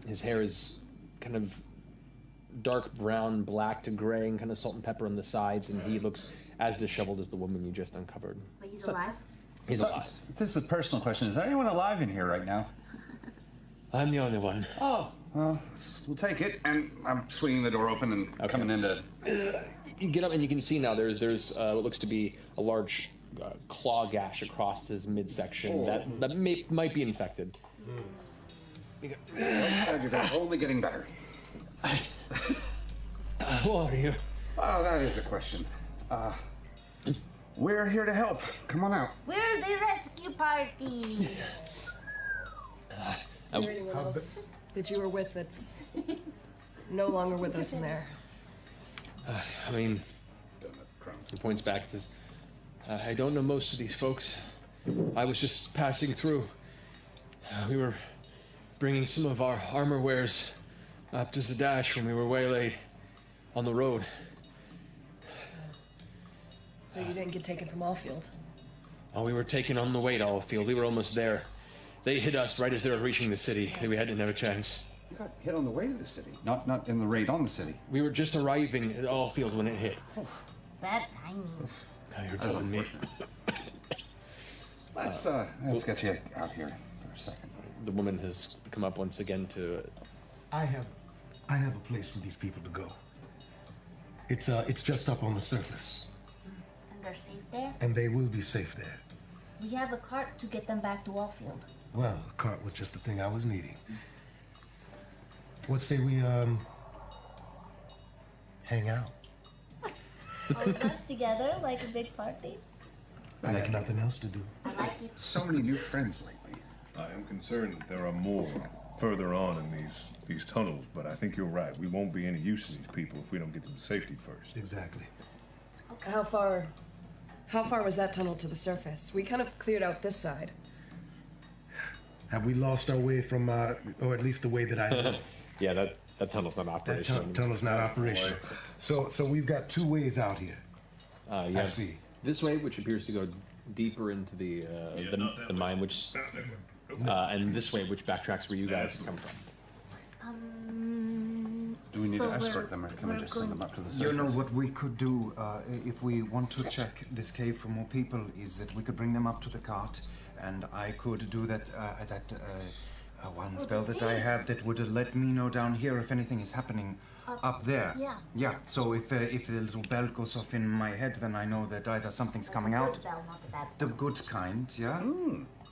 [SPEAKER 15] His hair is kind of dark brown, black to gray, and kind of salt and pepper on the sides, and he looks as disheveled as the woman you just uncovered.
[SPEAKER 6] But he's alive?
[SPEAKER 15] He's alive.
[SPEAKER 7] This is a personal question. Is there anyone alive in here right now?
[SPEAKER 15] I'm the only one.
[SPEAKER 7] Oh, well, we'll take it. And I'm swinging the door open and coming into...
[SPEAKER 15] You get up and you can see now there's what looks to be a large claw gash across his midsection that might be infected.
[SPEAKER 7] You're only getting better.
[SPEAKER 15] Who are you?
[SPEAKER 7] Oh, that is a question. We're here to help. Come on out.
[SPEAKER 6] We're the rescue party.
[SPEAKER 5] Is there anyone else that you were with that's no longer with us in there?
[SPEAKER 15] I mean, he points back to, I don't know most of these folks. I was just passing through. We were bringing some of our armor wares up to Zadash when we were waylaid on the road.
[SPEAKER 5] So you didn't get taken from Allfield?
[SPEAKER 15] Oh, we were taken on the way to Allfield. We were almost there. They hit us right as they were reaching the city. We didn't have a chance.
[SPEAKER 7] You got hit on the way to the city, not in the raid on the city.
[SPEAKER 15] We were just arriving at Allfield when it hit.
[SPEAKER 6] Bad timing.
[SPEAKER 15] Now you're telling me.
[SPEAKER 7] Let's get you out here for a second.
[SPEAKER 15] The woman has come up once again to...
[SPEAKER 14] I have a place for these people to go. It's just up on the surface.
[SPEAKER 6] And they're safe there?
[SPEAKER 14] And they will be safe there.
[SPEAKER 6] We have a cart to get them back to Allfield.
[SPEAKER 14] Well, the cart was just the thing I was needing. What say we, hang out?
[SPEAKER 6] All of us together like a big party?
[SPEAKER 14] I have nothing else to do.
[SPEAKER 6] I like it.
[SPEAKER 7] So many new friends lately.
[SPEAKER 8] I am concerned that there are more further on in these tunnels, but I think you're right. We won't be any use to these people if we don't get them to safety first.
[SPEAKER 14] Exactly.
[SPEAKER 5] Okay. How far was that tunnel to the surface? We kind of cleared out this side.
[SPEAKER 14] Have we lost our way from, or at least the way that I know?
[SPEAKER 15] Yeah, that tunnel's not operational.
[SPEAKER 14] That tunnel's not operational. So we've got 2 ways out here.
[SPEAKER 15] Yes.
[SPEAKER 14] I see.
[SPEAKER 15] This way, which appears to go deeper into the mine, which and this way, which backtracks where you guys come from.
[SPEAKER 7] Do we need to escort them, or can we just send them up to the surface?
[SPEAKER 4] You know what we could do if we want to check this cave for more people is that we could bring them up to the cart, and I could do that one spell that I have that would let me know down here if anything is happening up there.
[SPEAKER 6] Yeah.
[SPEAKER 4] Yeah. So if the little bell goes off in my head, then I know that either something's coming out, the good kind, yeah.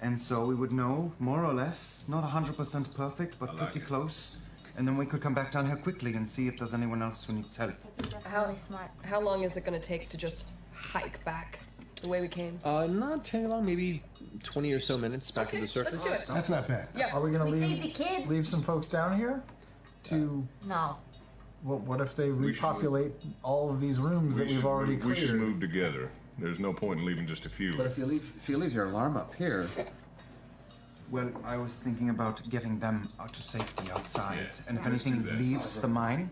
[SPEAKER 4] And so we would know more or less, not 100% perfect, but pretty close. And then we could come back down here quickly and see if there's anyone else who needs help.
[SPEAKER 5] How long is it going to take to just hike back the way we came?
[SPEAKER 15] Not too long, maybe 20 or so minutes back to the surface.
[SPEAKER 5] Let's do it.
[SPEAKER 14] That's not bad.
[SPEAKER 5] Yeah.
[SPEAKER 9] Are we gonna
[SPEAKER 6] saved the kid.
[SPEAKER 9] leave some folks down here? To
[SPEAKER 6] No.
[SPEAKER 9] what if they repopulate all of these rooms that we've already
[SPEAKER 8] We should
[SPEAKER 9] cleared?
[SPEAKER 8] move together. There's no point in leaving just a few.
[SPEAKER 7] But if you leave your alarm up here,
[SPEAKER 4] Well, I was thinking about getting them out to safety outside,
[SPEAKER 8] Yeah.
[SPEAKER 4] and if anything leaves the mine,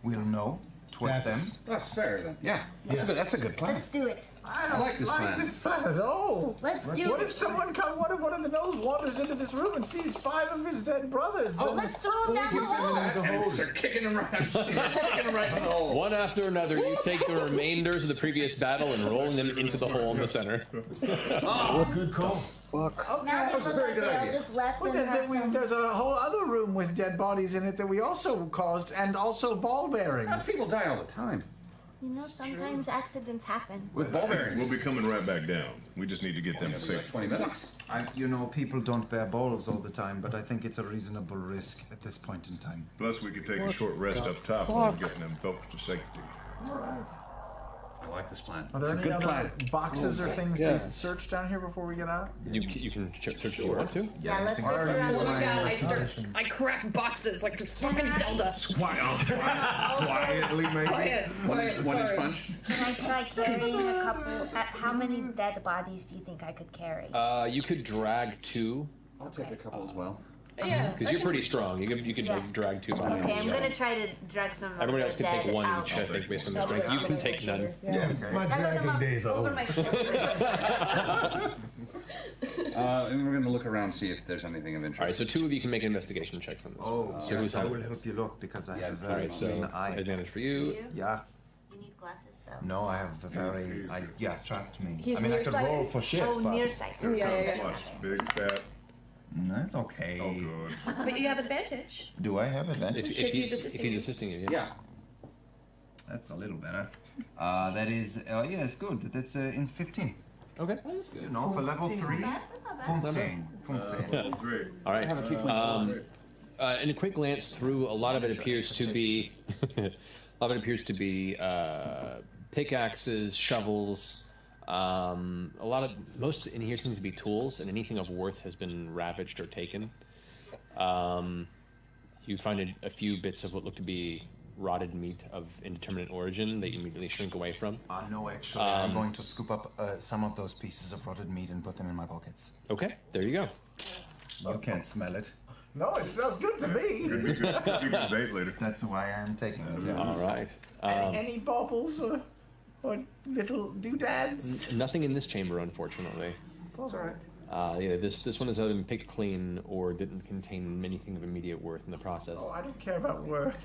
[SPEAKER 4] we'll know towards them.
[SPEAKER 7] that's fair then. Yeah, that's a good plan.
[SPEAKER 6] Let's do it.
[SPEAKER 7] I like this plan.
[SPEAKER 9] This plan at all.
[SPEAKER 6] Let's do
[SPEAKER 9] What
[SPEAKER 6] it.
[SPEAKER 9] if one of the gnolls wanders into this room and sees 5 of his dead brothers?
[SPEAKER 6] Oh, let's throw them down the hole.
[SPEAKER 7] And they're kicking him right in the hole.
[SPEAKER 15] One after another, you take the remainders of the previous battle and rolling them into the hole in the center.
[SPEAKER 14] What good call?
[SPEAKER 9] Okay,
[SPEAKER 6] Now
[SPEAKER 9] that was a very good idea.
[SPEAKER 6] just left
[SPEAKER 9] Well,
[SPEAKER 6] them have
[SPEAKER 9] there's a whole other room with dead bodies in it that we also caused, and also ball bearings.
[SPEAKER 7] People die all the time.
[SPEAKER 6] You know, sometimes accidents happen.
[SPEAKER 8] With ball bearings. We'll be coming right back down. We just need to get them safe.
[SPEAKER 7] 20 minutes.
[SPEAKER 4] You know, people don't bear balls all the time, but I think it's a reasonable risk at this point in time.
[SPEAKER 8] Plus, we could take a short rest up top while getting them folks to safety.
[SPEAKER 7] I like this plan.
[SPEAKER 9] Are there
[SPEAKER 7] It's a
[SPEAKER 9] any
[SPEAKER 7] good
[SPEAKER 9] other
[SPEAKER 7] plan.
[SPEAKER 9] boxes or things
[SPEAKER 15] Yeah.
[SPEAKER 9] to search down here before we get out?
[SPEAKER 15] You can search if you want to.
[SPEAKER 6] Yeah, let's
[SPEAKER 9] I
[SPEAKER 6] search
[SPEAKER 9] already
[SPEAKER 6] around.
[SPEAKER 9] used
[SPEAKER 5] Oh my
[SPEAKER 9] my
[SPEAKER 5] god,
[SPEAKER 9] research.
[SPEAKER 5] I crack boxes like fucking Zelda.
[SPEAKER 8] Quietly, maybe.
[SPEAKER 5] Quiet, quiet,
[SPEAKER 7] One inch
[SPEAKER 5] sorry.
[SPEAKER 7] punch.
[SPEAKER 6] Can I carry a couple? How many dead bodies do you think I could carry?
[SPEAKER 15] You could drag 2.
[SPEAKER 7] I'll take a couple as well.
[SPEAKER 5] Yeah.
[SPEAKER 15] Because you're pretty strong. You could like, drag 2 bodies.
[SPEAKER 6] Okay, I'm gonna try to drag some. of
[SPEAKER 15] Everybody
[SPEAKER 6] the
[SPEAKER 15] else can take
[SPEAKER 6] dead
[SPEAKER 15] 1
[SPEAKER 6] out.
[SPEAKER 15] each, I think, based on their strength. You can take none.
[SPEAKER 14] Yes, my
[SPEAKER 6] I look 'em
[SPEAKER 14] dragging
[SPEAKER 6] up
[SPEAKER 14] days are
[SPEAKER 6] over
[SPEAKER 14] over.
[SPEAKER 6] my shoulder.
[SPEAKER 7] And we're going to look around, see if there's anything of interest.
[SPEAKER 15] All right, so 2 of you can make investigation checks on this.
[SPEAKER 4] Oh,
[SPEAKER 15] So who's
[SPEAKER 4] yes, I
[SPEAKER 15] having
[SPEAKER 4] will
[SPEAKER 15] this?
[SPEAKER 4] help you look because I have a
[SPEAKER 15] All
[SPEAKER 4] very
[SPEAKER 15] right, so
[SPEAKER 4] keen eye.
[SPEAKER 15] advantage for you.
[SPEAKER 4] Yeah.
[SPEAKER 6] You need glasses though.
[SPEAKER 4] No, I have a very. Yeah, trust me.
[SPEAKER 5] He's
[SPEAKER 4] I mean, I could roll
[SPEAKER 5] nearsighted?
[SPEAKER 4] for shit,
[SPEAKER 6] Oh,
[SPEAKER 4] but
[SPEAKER 6] nearsighted.
[SPEAKER 5] Yeah.
[SPEAKER 8] Watch. Big, fat.
[SPEAKER 4] no, it's okay.
[SPEAKER 8] Oh, good.
[SPEAKER 5] But you have advantage.
[SPEAKER 4] Do I have advantage?
[SPEAKER 15] If he's assisting you, yeah.
[SPEAKER 4] That's a little better. That is. Yeah, it's good. That's in 15.
[SPEAKER 15] Okay.
[SPEAKER 4] You know, for level 3. 15.
[SPEAKER 8] Great.
[SPEAKER 15] All right. In a quick glance through, a lot of it appears to be, pickaxes, shovels. Most in here seems to be tools, and anything of worth has been ravaged or taken. You find a few bits of what look to be rotted meat of indeterminate origin that you immediately shrink away from.
[SPEAKER 4] No, actually, I'm going to scoop up some of those pieces of rotted meat and put them in my pockets.
[SPEAKER 15] Okay, there you go.
[SPEAKER 4] You can't smell it.
[SPEAKER 9] No, it smells good to me.
[SPEAKER 8] Could be good date later.
[SPEAKER 4] That's why I'm taking it. Yeah.
[SPEAKER 15] All right.
[SPEAKER 9] Any baubles or little doodads?
[SPEAKER 15] Nothing in this chamber, unfortunately.
[SPEAKER 9] That's all right.
[SPEAKER 15] Yeah, this one has either been picked clean or didn't contain anything of immediate worth in the process.
[SPEAKER 9] Oh, I don't care about work.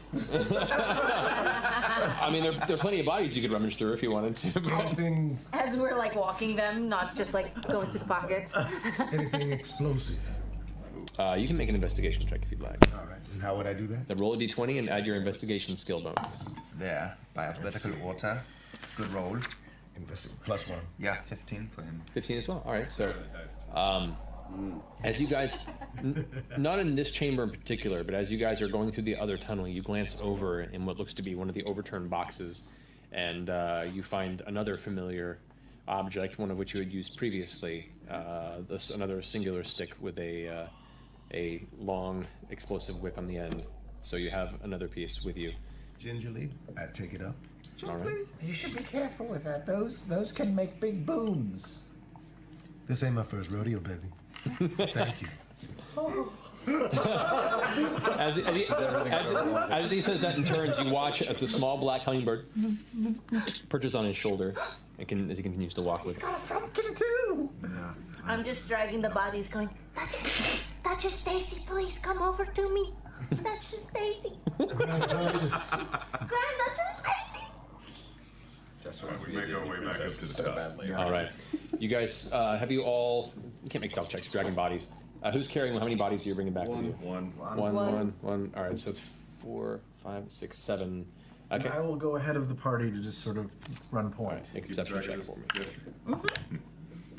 [SPEAKER 15] I mean, there are plenty of bodies you could rummage through if you wanted to.
[SPEAKER 14] Anything,
[SPEAKER 13] As we're like walking them, not just like going through the pockets.
[SPEAKER 14] anything explosive.
[SPEAKER 15] You can make an investigation check if you'd like.
[SPEAKER 14] All right. And how would I do that?
[SPEAKER 15] Then roll a d20 and add your investigation skill bonus.
[SPEAKER 4] There, by alphabetical order. Good roll.
[SPEAKER 14] +1.
[SPEAKER 4] Yeah, 15 for him.
[SPEAKER 15] 15 as well. All right. So, as you guys, not in this chamber in particular, but as you guys are going through the other tunnel, you glance over in what looks to be one of the overturned boxes, and you find another familiar object, one of which you had used previously. Another singular stick with a long explosive whip on the end. So you have another piece with you.
[SPEAKER 14] Gingerly, I take it up.
[SPEAKER 15] All right.
[SPEAKER 9] You should be careful with that. Those can make big booms.
[SPEAKER 14] This ain't my first rodeo, baby. Thank you.
[SPEAKER 15] As he says that and turns, you watch as the small black hummingbird perches on his shoulder as he continues to walk with.
[SPEAKER 9] Got a pumpkin too.
[SPEAKER 6] I'm just dragging the bodies, going. Duchess Stacy, please come over to me. Duchess Stacy. Grand Duchess Stacy.
[SPEAKER 8] We make our way back up to the top.
[SPEAKER 15] All right. You guys, have you all... You can't make stealth checks, dragging bodies. Who's carrying... How many bodies are you bringing back with you?
[SPEAKER 8] One.
[SPEAKER 15] One. All right, so it's 4, 5, 6, 7. Okay.
[SPEAKER 9] I will go ahead of the party to just sort of run
[SPEAKER 15] All right,
[SPEAKER 9] point.
[SPEAKER 15] make a perception check for me.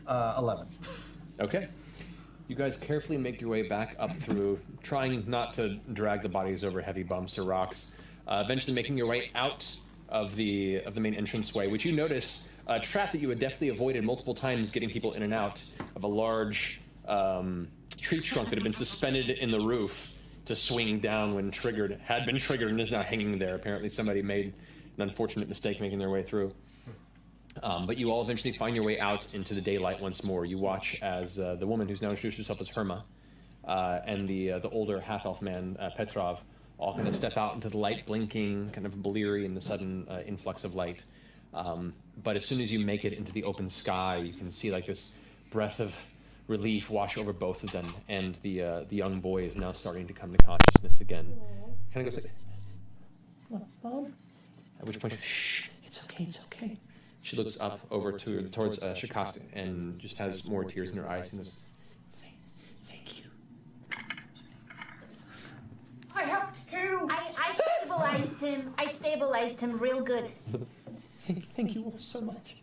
[SPEAKER 9] 11.
[SPEAKER 15] Okay. You guys carefully make your way back up through, trying not to drag the bodies over heavy bumps or rocks. Eventually making your way out of the main entranceway, which you notice a trap that you had definitely avoided multiple times, getting people in and out of a large tree trunk that had been suspended in the roof to swing down when triggered, had been triggered and is now hanging there. Apparently somebody made an unfortunate mistake making their way through. But you all eventually find your way out into the daylight once more. You watch as the woman who's now introduced herself as Herma and the older half-elf man, Petrov, all kind of step out into the light, blinking, kind of bleary in the sudden influx of light. But as soon as you make it into the open sky, you can see like this breath of relief wash over both of them, and the young boy is now starting to come to consciousness again. Kind of goes like, at which point, shh, it's okay. She looks up over towards Shikasta and just has more tears in her eyes and goes, thank you.
[SPEAKER 9] I helped too.
[SPEAKER 6] I stabilized him. I stabilized him real good.
[SPEAKER 15] Thank you all so much.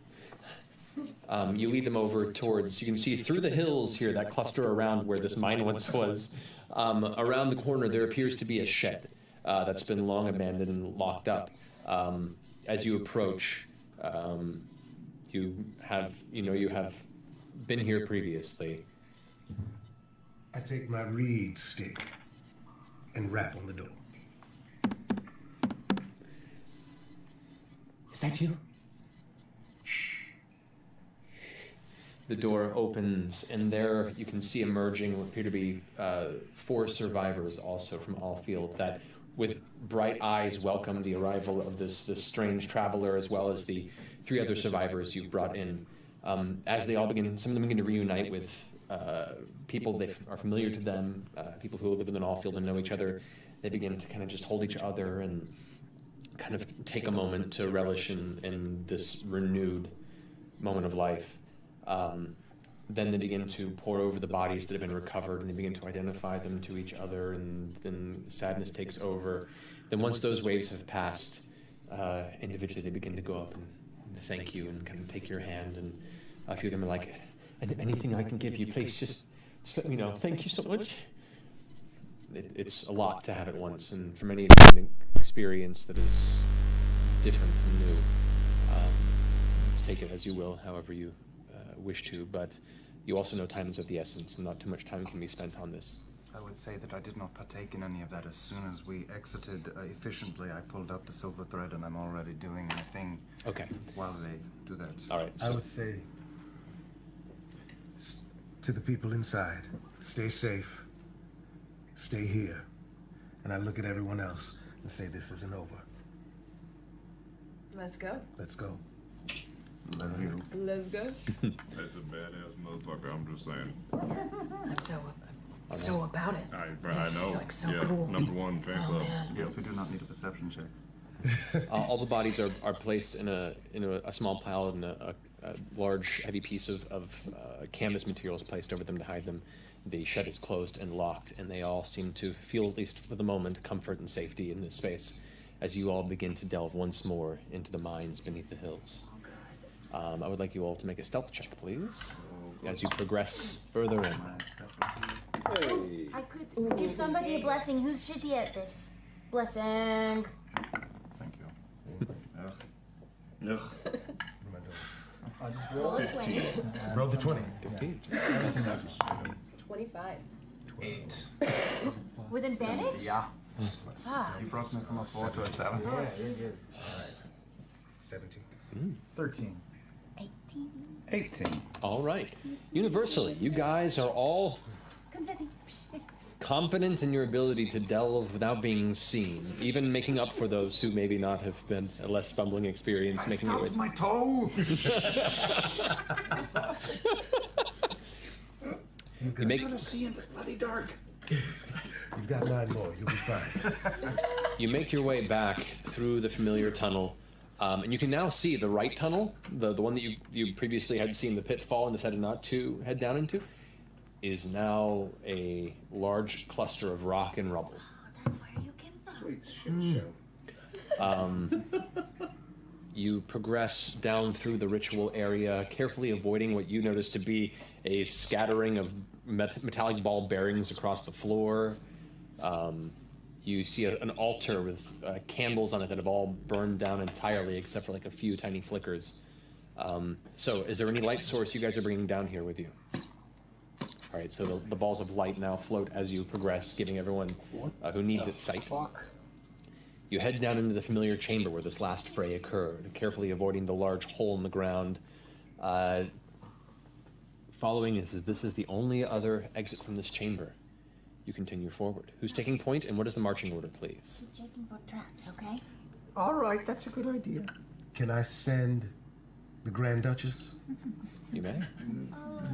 [SPEAKER 15] You lead them over towards, you can see through the hills here, that cluster around where this mine once was. Around the corner, there appears to be a shed that's been long abandoned and locked up. As you approach, you have been here previously.
[SPEAKER 14] I take my reed stick and rap on the door.
[SPEAKER 15] Is that you? The door opens, and there you can see emerging what appear to be 4 survivors also from Allfield that, with bright eyes, welcome the arrival of this strange traveler, as well as the 3 other survivors you've brought in. As they all begin, some of them begin to reunite with people that are familiar to them, people who live in Allfield and know each other. They begin to kind of just hold each other and kind of take a moment to relish in this renewed moment of life. Then they begin to pour over the bodies that have been recovered, and they begin to identify them to each other, and then sadness takes over. Then once those waves have passed, individually they begin to go up and thank you and kind of take your hand, and a few of them are like, anything I can give you, please just let me know. Thank you so much. It's a lot to have at once, and for many of you, an experience that is different and new. Take it as you will, however you wish to, but you also know time is of the essence, and not too much time can be spent on this.
[SPEAKER 4] I would say that I did not partake in any of that. As soon as we exited efficiently, I pulled up the silver thread, and I'm already doing my thing.
[SPEAKER 15] Okay.
[SPEAKER 4] While they do that.
[SPEAKER 15] All right.
[SPEAKER 14] I would say to the people inside, stay safe, stay here. And I look at everyone else and say, this isn't over.
[SPEAKER 5] Let's go.
[SPEAKER 14] Let's go.
[SPEAKER 8] Let's go.
[SPEAKER 5] Let's go.
[SPEAKER 8] That's a badass motherfucker, I'm just saying.
[SPEAKER 5] I'm so about it.
[SPEAKER 8] I know.
[SPEAKER 5] Like so
[SPEAKER 8] yeah,
[SPEAKER 5] cool.
[SPEAKER 8] #1 fan club.
[SPEAKER 4] Yes, we do not need a perception check.
[SPEAKER 15] All the bodies are placed in a small pile, and a large, heavy piece of canvas material is placed over them to hide them. The shed is closed and locked, and they all seem to feel, at least for the moment, comfort and safety in this space as you all begin to delve once more into the mines beneath the hills. I would like you all to make a stealth check, please, as you progress further in.
[SPEAKER 6] Ooh, I could give somebody a blessing. Who's shitty at this? Blessing.
[SPEAKER 4] Thank you.
[SPEAKER 8] Ugh.
[SPEAKER 4] I just
[SPEAKER 6] Roll a 20.
[SPEAKER 14] Roll the 20.
[SPEAKER 5] 25.
[SPEAKER 4] 8.
[SPEAKER 6] With advantage?
[SPEAKER 4] Yeah.
[SPEAKER 6] Ah.
[SPEAKER 4] You brought me from a 4 to a 7.
[SPEAKER 14] Yeah, you're good. All right. 17.
[SPEAKER 4] 13.
[SPEAKER 11] 18.
[SPEAKER 15] All right. Universally, you guys are all confident in your ability to delve without being seen, even making up for those who maybe not have been a less stumbling experience making it with.
[SPEAKER 4] My toe!
[SPEAKER 15] You make
[SPEAKER 4] It's bloody dark.
[SPEAKER 14] You've got 9 more. You'll be fine.
[SPEAKER 15] You make your way back through the familiar tunnel, and you can now see the right tunnel, the one that you previously had seen the pitfall and decided not to head down into, is now a large cluster of rock and rubble.
[SPEAKER 6] That's where you came from.
[SPEAKER 11] Sweet shit show.
[SPEAKER 15] You progress down through the ritual area, carefully avoiding what you notice to be a scattering of metallic ball bearings across the floor. You see an altar with candles on it that have all burned down entirely, except for like a few tiny flickers. So, is there any light source you guys are bringing down here with you? All right, so the balls of light now float as you progress, giving everyone who needs it sight. You head down into the familiar chamber where this last fray occurred, carefully avoiding the large hole in the ground. Following this is the only other exit from this chamber. You continue forward. Who's taking point, and what is the marching order, please?
[SPEAKER 6] Keep checking for traps, okay?
[SPEAKER 9] All right, that's a good idea.
[SPEAKER 14] Can I send the Grand Duchess?
[SPEAKER 15] You may.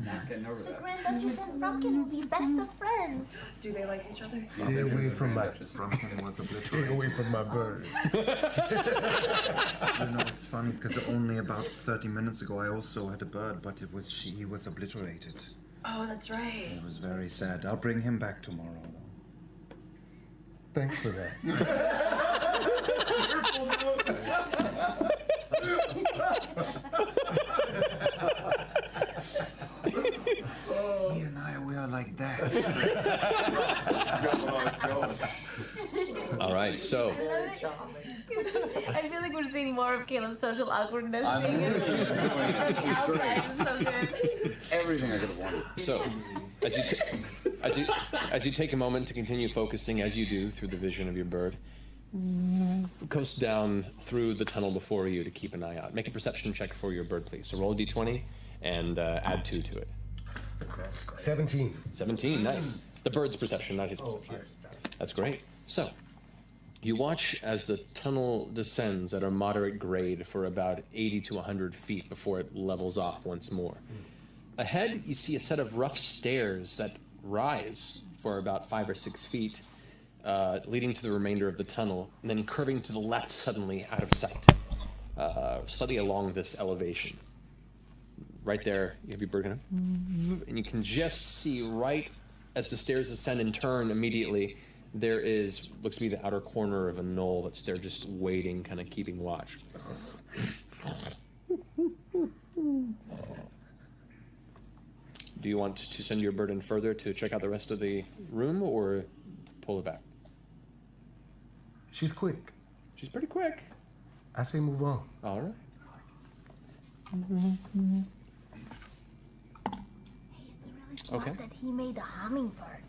[SPEAKER 11] Not getting over
[SPEAKER 6] The
[SPEAKER 11] that.
[SPEAKER 6] Grand Duchess and Frumpkin will be best of friends.
[SPEAKER 5] Do they like each other?
[SPEAKER 14] Stay away from my
[SPEAKER 4] Frumpkin was
[SPEAKER 14] stay away from my bird.
[SPEAKER 4] You know, it's funny because only about 30 minutes ago I also had a bird, but he was obliterated.
[SPEAKER 5] Oh, that's right.
[SPEAKER 4] It was very sad. I'll bring him back tomorrow, though.
[SPEAKER 14] Thanks for that.
[SPEAKER 4] He and I, we are like that.
[SPEAKER 15] All right, so
[SPEAKER 13] I feel like we're seeing more of Caleb's social awkwardness.
[SPEAKER 11] Everything I could have wanted.
[SPEAKER 15] So, as you take a moment to continue focusing, as you do through the vision of your bird, coast down through the tunnel before you to keep an eye out. Make a perception check for your bird, please. So roll a d20 and add 2 to it.
[SPEAKER 14] 17.
[SPEAKER 15] 17, nice. The bird's perception, not his perception. That's great. So, you watch as the tunnel descends at a moderate grade for about 80 to 100 feet before it levels off once more. Ahead, you see a set of rough stairs that rise for about 5 or 6 feet, leading to the remainder of the tunnel, and then curving to the left suddenly out of sight, slightly along this elevation. Right there, you have your bird kind of, and you can just see right as the stairs ascend and turn immediately, there looks to be the outer corner of a knoll that's there just waiting, kind of keeping watch. Do you want to send your bird in further to check out the rest of the room, or pull it back?
[SPEAKER 14] She's quick.
[SPEAKER 15] She's pretty quick.
[SPEAKER 14] I say move on.
[SPEAKER 15] All right.
[SPEAKER 6] Smart that he made a hummingbird.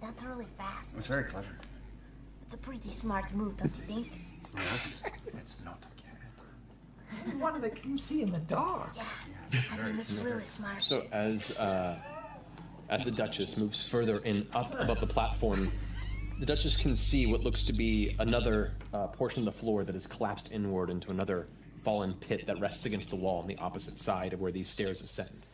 [SPEAKER 6] That's really fast.
[SPEAKER 4] It's very clever.
[SPEAKER 6] It's a pretty smart move, don't you think?
[SPEAKER 4] It's not a cat.
[SPEAKER 9] One that can see in the dark.
[SPEAKER 6] Yeah, I mean, it's really smart.
[SPEAKER 15] So as the Duchess moves further in up above the platform, the Duchess can see what looks to be another portion of the floor that has collapsed inward into another fallen pit that rests against the wall on the opposite side of where these stairs ascend.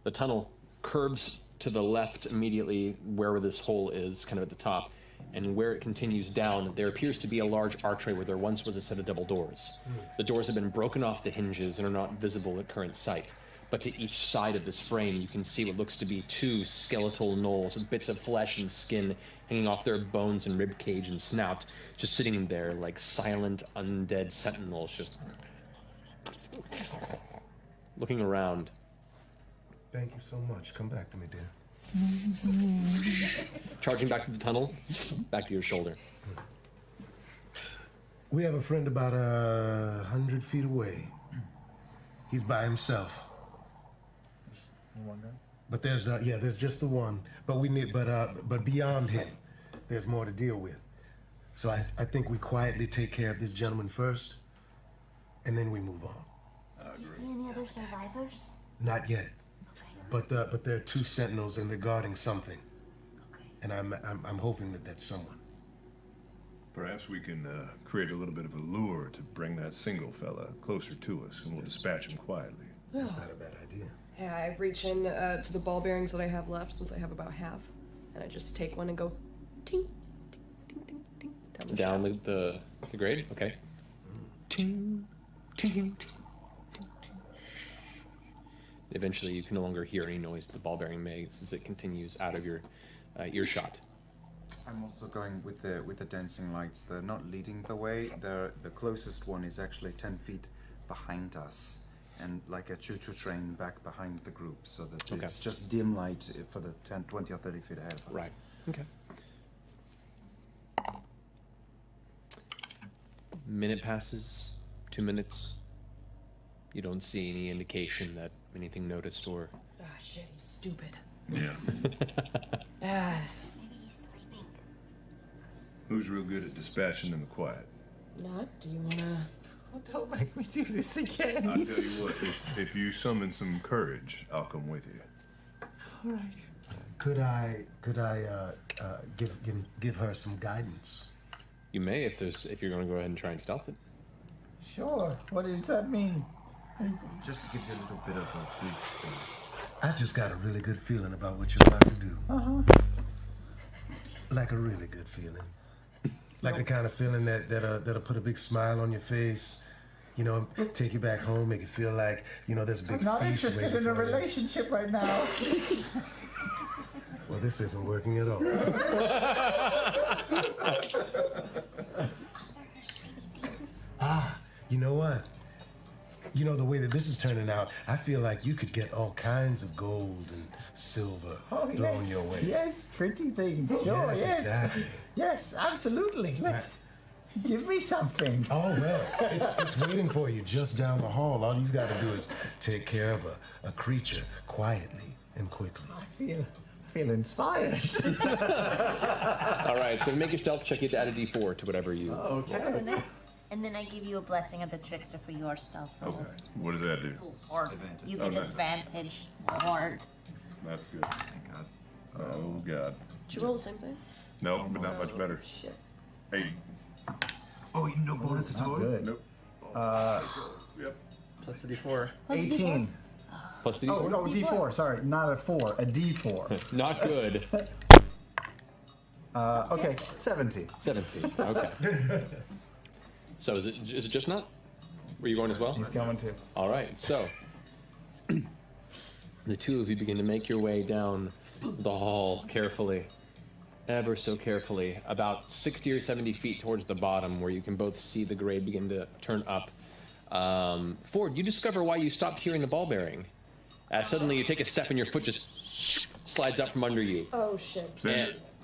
[SPEAKER 15] The tunnel curves to the left immediately where this hole is, kind of at the top, and where it continues down, there appears to be a large archway where there once was a set of double doors. The doors have been broken off the hinges and are not visible at current sight. But to each side of this frame, you can see what looks to be 2 skeletal gnolls with bits of flesh and skin hanging off their bones and rib cage and snout, just sitting there like silent, undead sentinels, just looking around.
[SPEAKER 14] Thank you so much. Come back to me, dear.
[SPEAKER 15] Charging back to the tunnel, back to your shoulder.
[SPEAKER 14] We have a friend about 100 feet away. He's by himself. But there's there's just the one. But we need but beyond him, there's more to deal with. So I think we quietly take care of this gentleman first, and then we move on.
[SPEAKER 6] Do you see any other survivors?
[SPEAKER 14] Not yet. But there are 2 sentinels and they're guarding something. And I'm hoping that that's someone.
[SPEAKER 8] Perhaps we can create a little bit of a lure to bring that single fella closer to us, and we'll dispatch him quietly.
[SPEAKER 14] That's not a bad idea.
[SPEAKER 17] Yeah, I reach in to the ball bearings that I have left, since I have about half, and I just take one and go ting, ting, ting, ting, ting.
[SPEAKER 15] Down the grade? Okay. Ting, ting, ting, ting. Eventually, you can no longer hear any noise the ball bearing makes as it continues out of your earshot.
[SPEAKER 4] I'm also going with the dancing lights. They're not leading the way. The closest one is actually 10 feet behind us, and like a choo-choo train back behind the group, so that it's just dim light for the 10, 20 or 30 feet ahead of us.
[SPEAKER 15] Right. Okay. Minute passes, 2 minutes. You don't see any indication that anything noticed or...
[SPEAKER 17] Ah, shit, he's stupid.
[SPEAKER 8] Yeah.
[SPEAKER 17] Yes.
[SPEAKER 6] Maybe he's sleeping.
[SPEAKER 8] Who's real good at dispatching in the quiet?
[SPEAKER 17] Not? Do you wanna...
[SPEAKER 9] Don't make me do this again.
[SPEAKER 8] I'll tell you what, if you summon some courage, I'll come with you.
[SPEAKER 9] All right.
[SPEAKER 14] Could I give her some guidance?
[SPEAKER 15] You may if you're going to go ahead and try and stealth it.
[SPEAKER 9] Sure. What does that mean?
[SPEAKER 4] Just to give you a little bit of a brief.
[SPEAKER 14] I just got a really good feeling about what you're about to do. Like a really good feeling. Like the kind of feeling that'll put a big smile on your face, you know, take you back home, make you feel like, you know, there's a big
[SPEAKER 9] I'm not
[SPEAKER 14] feast
[SPEAKER 9] interested
[SPEAKER 14] waiting
[SPEAKER 9] in a
[SPEAKER 14] for you.
[SPEAKER 9] relationship right now.
[SPEAKER 14] Well, this isn't working at all. You know what? You know, the way that this is turning out, I feel like you could get all kinds of gold and silver thrown your way.
[SPEAKER 9] Yes, pretty things. Sure, yes.
[SPEAKER 14] Exactly.
[SPEAKER 9] Yes, absolutely. Let's give me something.
[SPEAKER 14] Oh, well, it's waiting for you just down the hall. All you've got to do is take care of a creature quietly and quickly.
[SPEAKER 9] I feel inspired.
[SPEAKER 15] All right, so to make your stealth check, you have to add a d4 to whatever you.
[SPEAKER 9] Okay.
[SPEAKER 6] And then I give you a blessing of the trickster for your stuff.
[SPEAKER 8] Okay. What does that do?
[SPEAKER 6] Hard. You get
[SPEAKER 8] nice.
[SPEAKER 6] advantage. Hard.
[SPEAKER 8] That's good. Thank God. Oh God.
[SPEAKER 17] Did you roll the same thing?
[SPEAKER 8] No, but not much better.
[SPEAKER 17] Shit.
[SPEAKER 8] 8.
[SPEAKER 4] Oh, no bonus at all?
[SPEAKER 9] Good.
[SPEAKER 8] Nope. Yep.
[SPEAKER 15] Plus the d4.
[SPEAKER 9] 18.
[SPEAKER 15] Plus the
[SPEAKER 9] Oh,
[SPEAKER 15] d4.
[SPEAKER 9] no, D4. Sorry, not a 4. A D4.
[SPEAKER 15] Not good.
[SPEAKER 9] Okay, 17.
[SPEAKER 15] 17. Okay. So is it just not? Were you going as well?
[SPEAKER 9] He's going to.
[SPEAKER 15] All right. So the two of you begin to make your way down the hall carefully, ever so carefully, about 60 or 70 feet towards the bottom, where you can both see the grade begin to turn up. Ford, you discover why you stopped hearing the ball bearing. Suddenly, you take a step and your foot just slides out from under you.
[SPEAKER 17] Oh shit.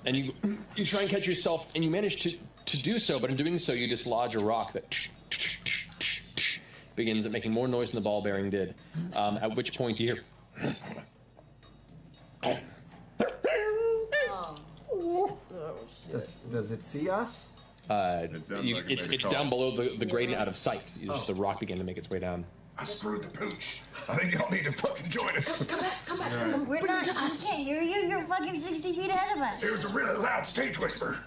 [SPEAKER 15] And you try and catch yourself, and you manage to do so, but in doing so, you dislodge a rock that begins making more noise than the ball bearing did. At which point you hear.
[SPEAKER 9] Does it see us?
[SPEAKER 15] It's down below the gradient out of sight. The rock began to make its way down.
[SPEAKER 8] I screwed the pooch. I think y'all need to fucking join us.
[SPEAKER 17] Come back.
[SPEAKER 6] We're not. Okay, you're fucking 60 feet ahead of us.
[SPEAKER 8] It was a really loud stage whisper.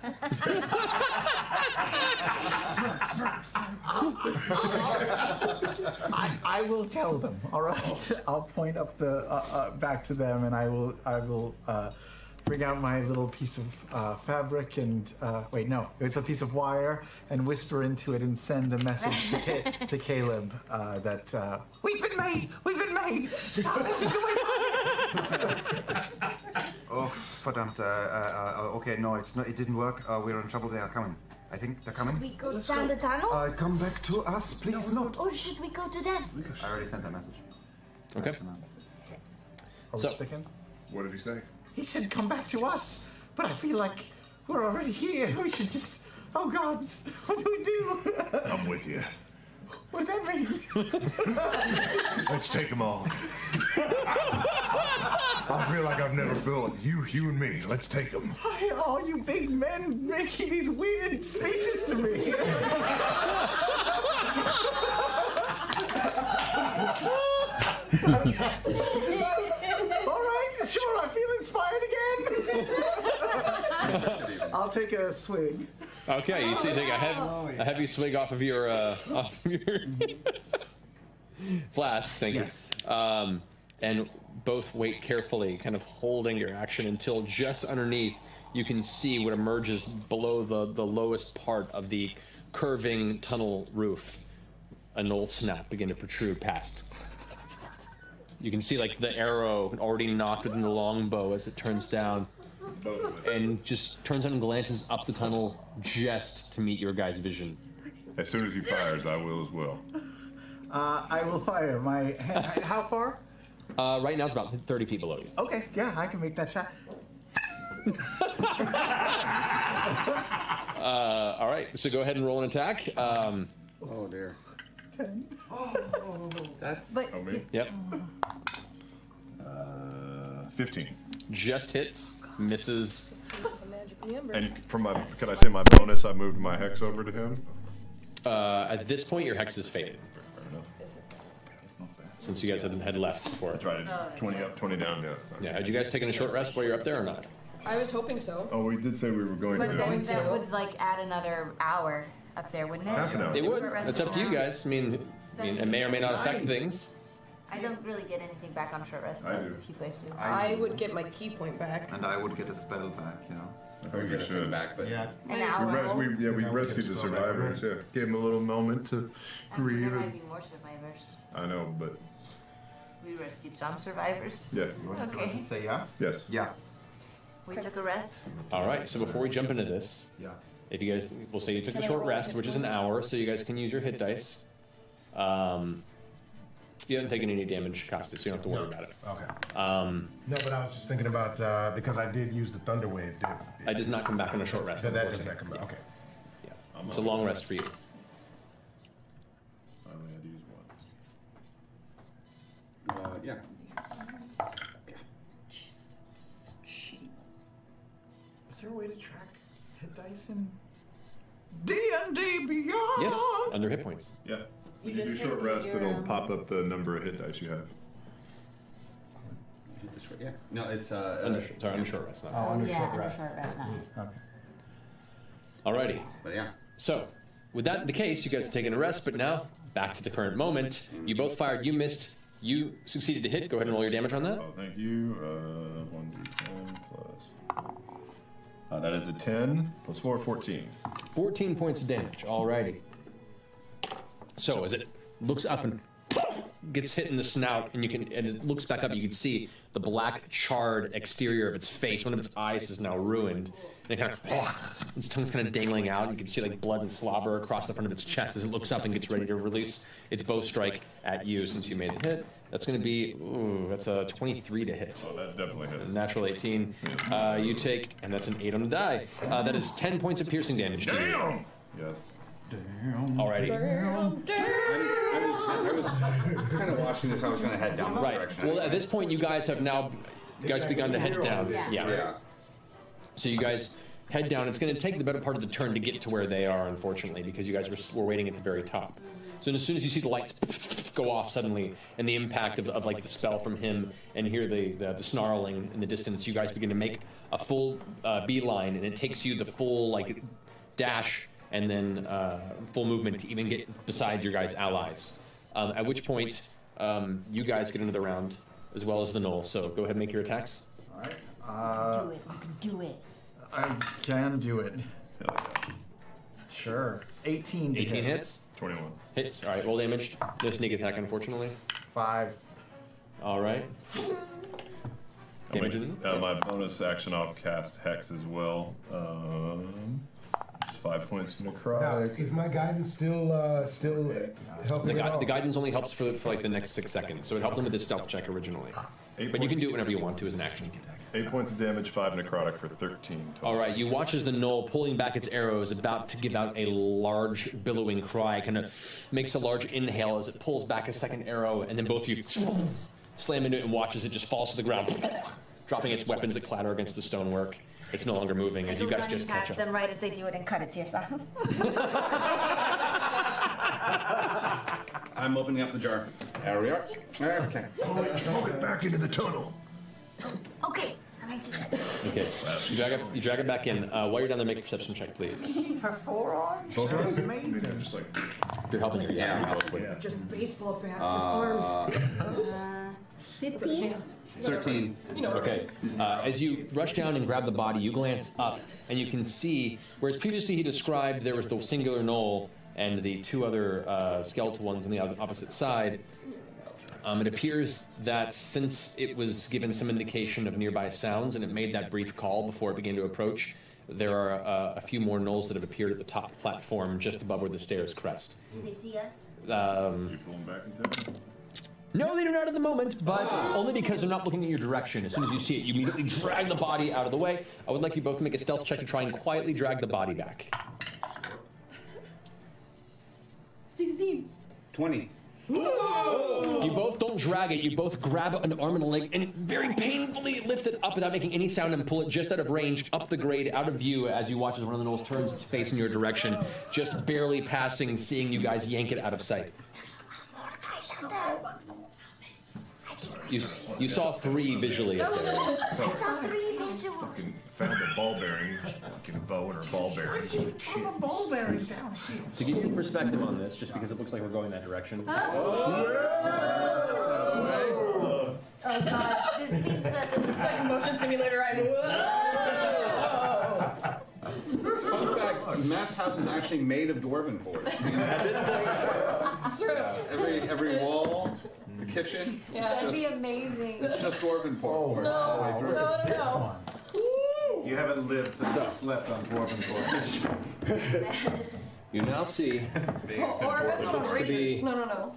[SPEAKER 9] I will tell them. All right. I'll point up the back to them, and I will bring out my little piece of fabric and wait, no, it's a piece of wire, and whisper into it and send a message to Caleb that we've been made.
[SPEAKER 4] Oh, verdammt. Okay, no, it didn't work. We're in trouble. They are coming. I think they're coming.
[SPEAKER 6] Should we go down the tunnel?
[SPEAKER 4] Come back to us, please. No.
[SPEAKER 6] Or should we go to them?
[SPEAKER 4] I already sent that message.
[SPEAKER 15] Okay.
[SPEAKER 9] Are we sticking?
[SPEAKER 8] What did he say?
[SPEAKER 9] He said, "Come back to us," but I feel like we're already here. We should just. Oh God, what do we do?
[SPEAKER 8] I'm with you.
[SPEAKER 9] What does that mean?
[SPEAKER 8] Let's take them all. I feel like I've never felt you and me. Let's take them.
[SPEAKER 9] Why are all you big men making these weird speeches to me? All right, sure, I feel inspired again. I'll take a swig.
[SPEAKER 15] Okay, you take a heavy swig off of your flask. Thank you.
[SPEAKER 9] Yes.
[SPEAKER 15] And both wait carefully, kind of holding your action until just underneath you can see what emerges below the lowest part of the curving tunnel roof. An old snap begin to protrude past. You can see like the arrow already knocked within the longbow as it turns down, and just turns out and glances up the tunnel just to meet your guys' vision.
[SPEAKER 8] As soon as he fires, I will as well.
[SPEAKER 9] I will fire my. How far?
[SPEAKER 15] Right now it's about 30 feet below you.
[SPEAKER 9] Okay, yeah, I can make that shot.
[SPEAKER 15] All right, so go ahead and roll an attack.
[SPEAKER 11] Oh dear.
[SPEAKER 9] 10.
[SPEAKER 11] That's.
[SPEAKER 8] Oh, me?
[SPEAKER 15] Yep.
[SPEAKER 8] 15.
[SPEAKER 15] Just hits, misses.
[SPEAKER 8] And from my, can I say my bonus? I moved my hex over to him.
[SPEAKER 15] At this point, your hex is faded. Since you guys had left before.
[SPEAKER 8] That's right. 20 up, 20 down. Yeah. That's not
[SPEAKER 15] Yeah. Had you guys taken a short rest while you're up there or not?
[SPEAKER 17] I was hoping so.
[SPEAKER 8] Oh, we did say we were going
[SPEAKER 6] But
[SPEAKER 8] to.
[SPEAKER 6] then that would like add another hour up there, wouldn't it?
[SPEAKER 8] Half an hour.
[SPEAKER 15] It would.
[SPEAKER 6] Short rest
[SPEAKER 15] It's up to you
[SPEAKER 6] an hour.
[SPEAKER 15] guys. I mean, it may or may not affect things.
[SPEAKER 6] I don't really get anything back on short rest,
[SPEAKER 8] I
[SPEAKER 6] but
[SPEAKER 8] do.
[SPEAKER 6] if you guys do.
[SPEAKER 17] I would get my key point back.
[SPEAKER 11] And I would get a spell back, you know.
[SPEAKER 8] I think we should.
[SPEAKER 11] Back, but
[SPEAKER 9] Yeah.
[SPEAKER 6] An hour.
[SPEAKER 8] We rescued the survivors. Yeah, gave them a little moment to grieve.
[SPEAKER 6] There might
[SPEAKER 8] And,
[SPEAKER 6] be more survivors.
[SPEAKER 8] I know, but
[SPEAKER 6] We rescued some survivors.
[SPEAKER 8] yeah.
[SPEAKER 6] Okay.
[SPEAKER 4] Say yeah?
[SPEAKER 8] Yes.
[SPEAKER 4] Yeah.
[SPEAKER 6] We took a rest.
[SPEAKER 15] All right. So before we jump into this,
[SPEAKER 4] Yeah.
[SPEAKER 15] if you guys, we'll say you took a short rest, which is an hour, so you guys can use your hit dice. You haven't taken any damage, Costa, so you don't have to worry about it.
[SPEAKER 14] Okay.
[SPEAKER 15] No,
[SPEAKER 14] but I was just thinking about because I did use the thunder wave.
[SPEAKER 15] It does not come back on a short rest.
[SPEAKER 14] That does not come back. Okay.
[SPEAKER 15] Yeah. It's a long rest for you.
[SPEAKER 8] I only had to use one.
[SPEAKER 11] Yeah.
[SPEAKER 9] Is there a way to track hit dice in D&D Beyond?
[SPEAKER 15] Yes, under hit points.
[SPEAKER 8] Yeah.
[SPEAKER 5] You
[SPEAKER 8] When you do
[SPEAKER 5] just
[SPEAKER 8] short
[SPEAKER 5] hit
[SPEAKER 8] rest,
[SPEAKER 5] your,
[SPEAKER 8] it'll pop up the number of hit dice you have.
[SPEAKER 11] Yeah. No, it's
[SPEAKER 15] under short rest. Not
[SPEAKER 9] under
[SPEAKER 18] yeah,
[SPEAKER 9] short
[SPEAKER 18] under
[SPEAKER 9] rest.
[SPEAKER 18] short rest, not.
[SPEAKER 9] Okay.
[SPEAKER 15] Alrighty.
[SPEAKER 11] But yeah.
[SPEAKER 15] So, with that the case, you guys have taken a rest, but now back to the current moment. You both fired. You missed. You succeeded to hit. Go ahead and roll your damage on that.
[SPEAKER 8] Oh, thank you. 1d10 plus. That is a 10 plus 4, 14.
[SPEAKER 15] 14 points of damage. Alrighty. So as it looks up and gets hit in the snout, and it looks back up, you can see the black charred exterior of its face. One of its eyes is now ruined. And it kind of, its tongue's kind of dangling out. You can see like blood and slobber across the front of its chest as it looks up and gets ready to release its bow strike at you since you made the hit. That's going to be, that's a 23 to hit.
[SPEAKER 8] Oh, that definitely hits.
[SPEAKER 15] Natural 18. You take, and that's an 8 on the die. That is 10 points of piercing damage to you.
[SPEAKER 8] Damn! Yes.
[SPEAKER 15] Alrighty.
[SPEAKER 11] I was kind of watching this. I was going to head down this direction.
[SPEAKER 15] Well, at this point, you guys have now, begun to head down.
[SPEAKER 11] Yeah.
[SPEAKER 15] So you guys head down. It's going to take the better part of the turn to get to where they are, unfortunately, because you guys were waiting at the very top. So as soon as you see the lights go off suddenly, and the impact of like the spell from him, and hear the snarling in the distance, you guys begin to make a full beeline, and it takes you the full like dash and then full movement to even get beside your guys' allies. At which point, you guys get into the round as well as the knoll. So go ahead and make your attacks.
[SPEAKER 9] All right.
[SPEAKER 18] Do it. You can do it.
[SPEAKER 9] I can do it. Sure. 18 to
[SPEAKER 15] 18
[SPEAKER 9] hit.
[SPEAKER 15] hits.
[SPEAKER 8] 21.
[SPEAKER 15] Hits. All right. Roll damage. No sneak attack, unfortunately.
[SPEAKER 9] 5.
[SPEAKER 15] All right. Damage.
[SPEAKER 8] My bonus action, I'll cast Hex as well. Just 5 points of
[SPEAKER 14] Now,
[SPEAKER 8] necrotic.
[SPEAKER 14] is my guidance still helping?
[SPEAKER 15] The guidance only helps for like the next 6 seconds, so it helped him with his stealth check originally. But you can do it whenever you want to as an action.
[SPEAKER 8] 8 points of damage, 5 necrotic for 13 total.
[SPEAKER 15] All right, you watch as the knoll, pulling back its arrows, about to give out a large billowing cry, kind of makes a large inhale as it pulls back a second arrow, and then both of you slam into it and watch as it just falls to the ground, dropping its weapons that clatter against the stonework. It's no longer moving as you guys just catch
[SPEAKER 18] past
[SPEAKER 15] up.
[SPEAKER 18] them right as they do it and cut its ears off.
[SPEAKER 11] I'm opening up the jar. There we are. Okay.
[SPEAKER 14] Pull it back into the tunnel.
[SPEAKER 18] Okay. I see that.
[SPEAKER 15] Okay, you drag it back in. While you're down there, make a perception check, please.
[SPEAKER 9] Her forearms?
[SPEAKER 15] Both
[SPEAKER 9] That
[SPEAKER 15] of
[SPEAKER 9] was
[SPEAKER 15] them?
[SPEAKER 9] amazing.
[SPEAKER 8] Just like,
[SPEAKER 15] If you're helping her, yeah.
[SPEAKER 17] Just baseball bats with arms.
[SPEAKER 6] 15?
[SPEAKER 11] 13.
[SPEAKER 15] Okay. As you rush down and grab the body, you glance up, and you can see, whereas previously he described there was the singular knoll and the 2 other skeletal ones on the opposite side, it appears that since it was given some indication of nearby sounds and it made that brief call before it began to approach, there are a few more gnolls that have appeared at the top platform just above where the stairs crest.
[SPEAKER 18] Do they see us?
[SPEAKER 8] you pull them back into it?
[SPEAKER 15] No, they do not at the moment, but only because they're not looking in your direction. As soon as you see it, you immediately drag the body out of the way. I would like you both to make a stealth check to try and quietly drag the body back.
[SPEAKER 17] 16.
[SPEAKER 11] 20.
[SPEAKER 15] You both don't drag it, you both grab an arm and a leg and very painfully lift it up without making any sound and pull it just out of range, up the grade, out of view as you watch as one of the gnolls turns its face in your direction, just barely passing, seeing you guys yank it out of sight. You saw 3 visually up there.
[SPEAKER 18] I saw 3 visual.
[SPEAKER 8] Fucking found a ball bearing. Fucking bow and her ball bearing. Shit.
[SPEAKER 9] A ball bearing down here.
[SPEAKER 15] To give you perspective on this, just because it looks like we're going that direction.
[SPEAKER 18] Oh god, this means that this is
[SPEAKER 17] Like motion simulator,
[SPEAKER 11] Fun fact, Matt's house is actually made of dwarven boards.
[SPEAKER 15] At this point,
[SPEAKER 11] every wall, the kitchen,
[SPEAKER 6] That'd be amazing.
[SPEAKER 11] it's just dwarven boards.
[SPEAKER 17] No.
[SPEAKER 4] You haven't lived to slept on dwarven boards.
[SPEAKER 15] you now see
[SPEAKER 17] Or if it's not
[SPEAKER 15] looks to be
[SPEAKER 17] No.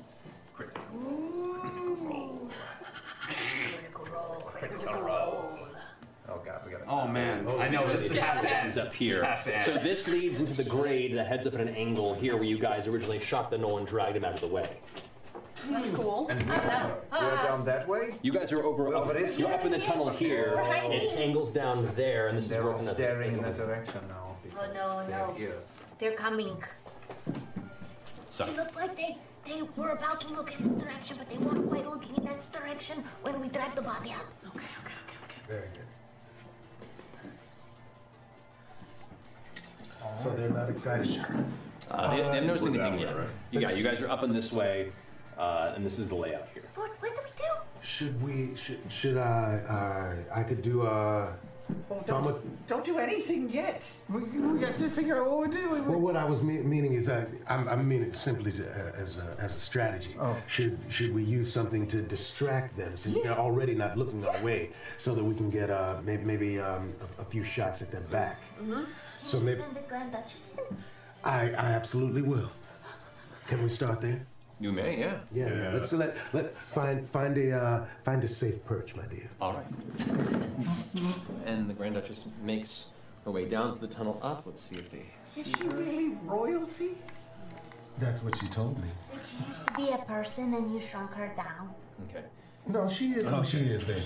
[SPEAKER 4] Oh god, we gotta.
[SPEAKER 15] Oh man, I know this has to end up here.
[SPEAKER 11] This has to end.
[SPEAKER 15] So this leads into the grade that heads up at an angle here where you guys originally shot the knoll and dragged him out of the way.
[SPEAKER 5] That's cool.
[SPEAKER 4] And we're down that way.
[SPEAKER 15] You guys are over
[SPEAKER 4] this
[SPEAKER 15] you're
[SPEAKER 4] way?
[SPEAKER 15] up in the tunnel here, and it angles down there, and this is
[SPEAKER 4] They're all
[SPEAKER 15] working up.
[SPEAKER 4] staring in that direction now.
[SPEAKER 6] Oh no.
[SPEAKER 4] Yes.
[SPEAKER 6] They're coming.
[SPEAKER 15] So.
[SPEAKER 6] They look like they were about to look in this direction, but they weren't quite looking in that direction when we dragged the body out. Okay.
[SPEAKER 14] Very good. So they're not excited.
[SPEAKER 15] They haven't noticed anything yet. You guys are up in this way, and this is the layout here.
[SPEAKER 6] What do we do?
[SPEAKER 14] Should I could do
[SPEAKER 9] Don't do anything yet. We have to figure out what we're doing.
[SPEAKER 14] Well, what I was meaning is I'm meaning simply as a strategy.
[SPEAKER 9] Oh.
[SPEAKER 14] Should we use something to distract them since they're already not looking our way, so that we can get maybe a few shots at their back?
[SPEAKER 6] Mm-hmm.
[SPEAKER 14] So
[SPEAKER 6] Can you
[SPEAKER 14] maybe
[SPEAKER 6] send the Grand Duchess in?
[SPEAKER 14] I absolutely will. Can we start there?
[SPEAKER 3] You may, yeah.
[SPEAKER 14] Yeah. Let's find a safe perch, my dear.
[SPEAKER 3] All right. And the Grand Duchess makes her way down to the tunnel up. Let's see if they
[SPEAKER 9] Is
[SPEAKER 3] see
[SPEAKER 9] she
[SPEAKER 3] her.
[SPEAKER 9] really royalty?
[SPEAKER 14] That's what she told me.
[SPEAKER 6] Did she used to be a person and you shrunk her down?
[SPEAKER 3] Okay.
[SPEAKER 14] No, she is. Oh, she is, baby.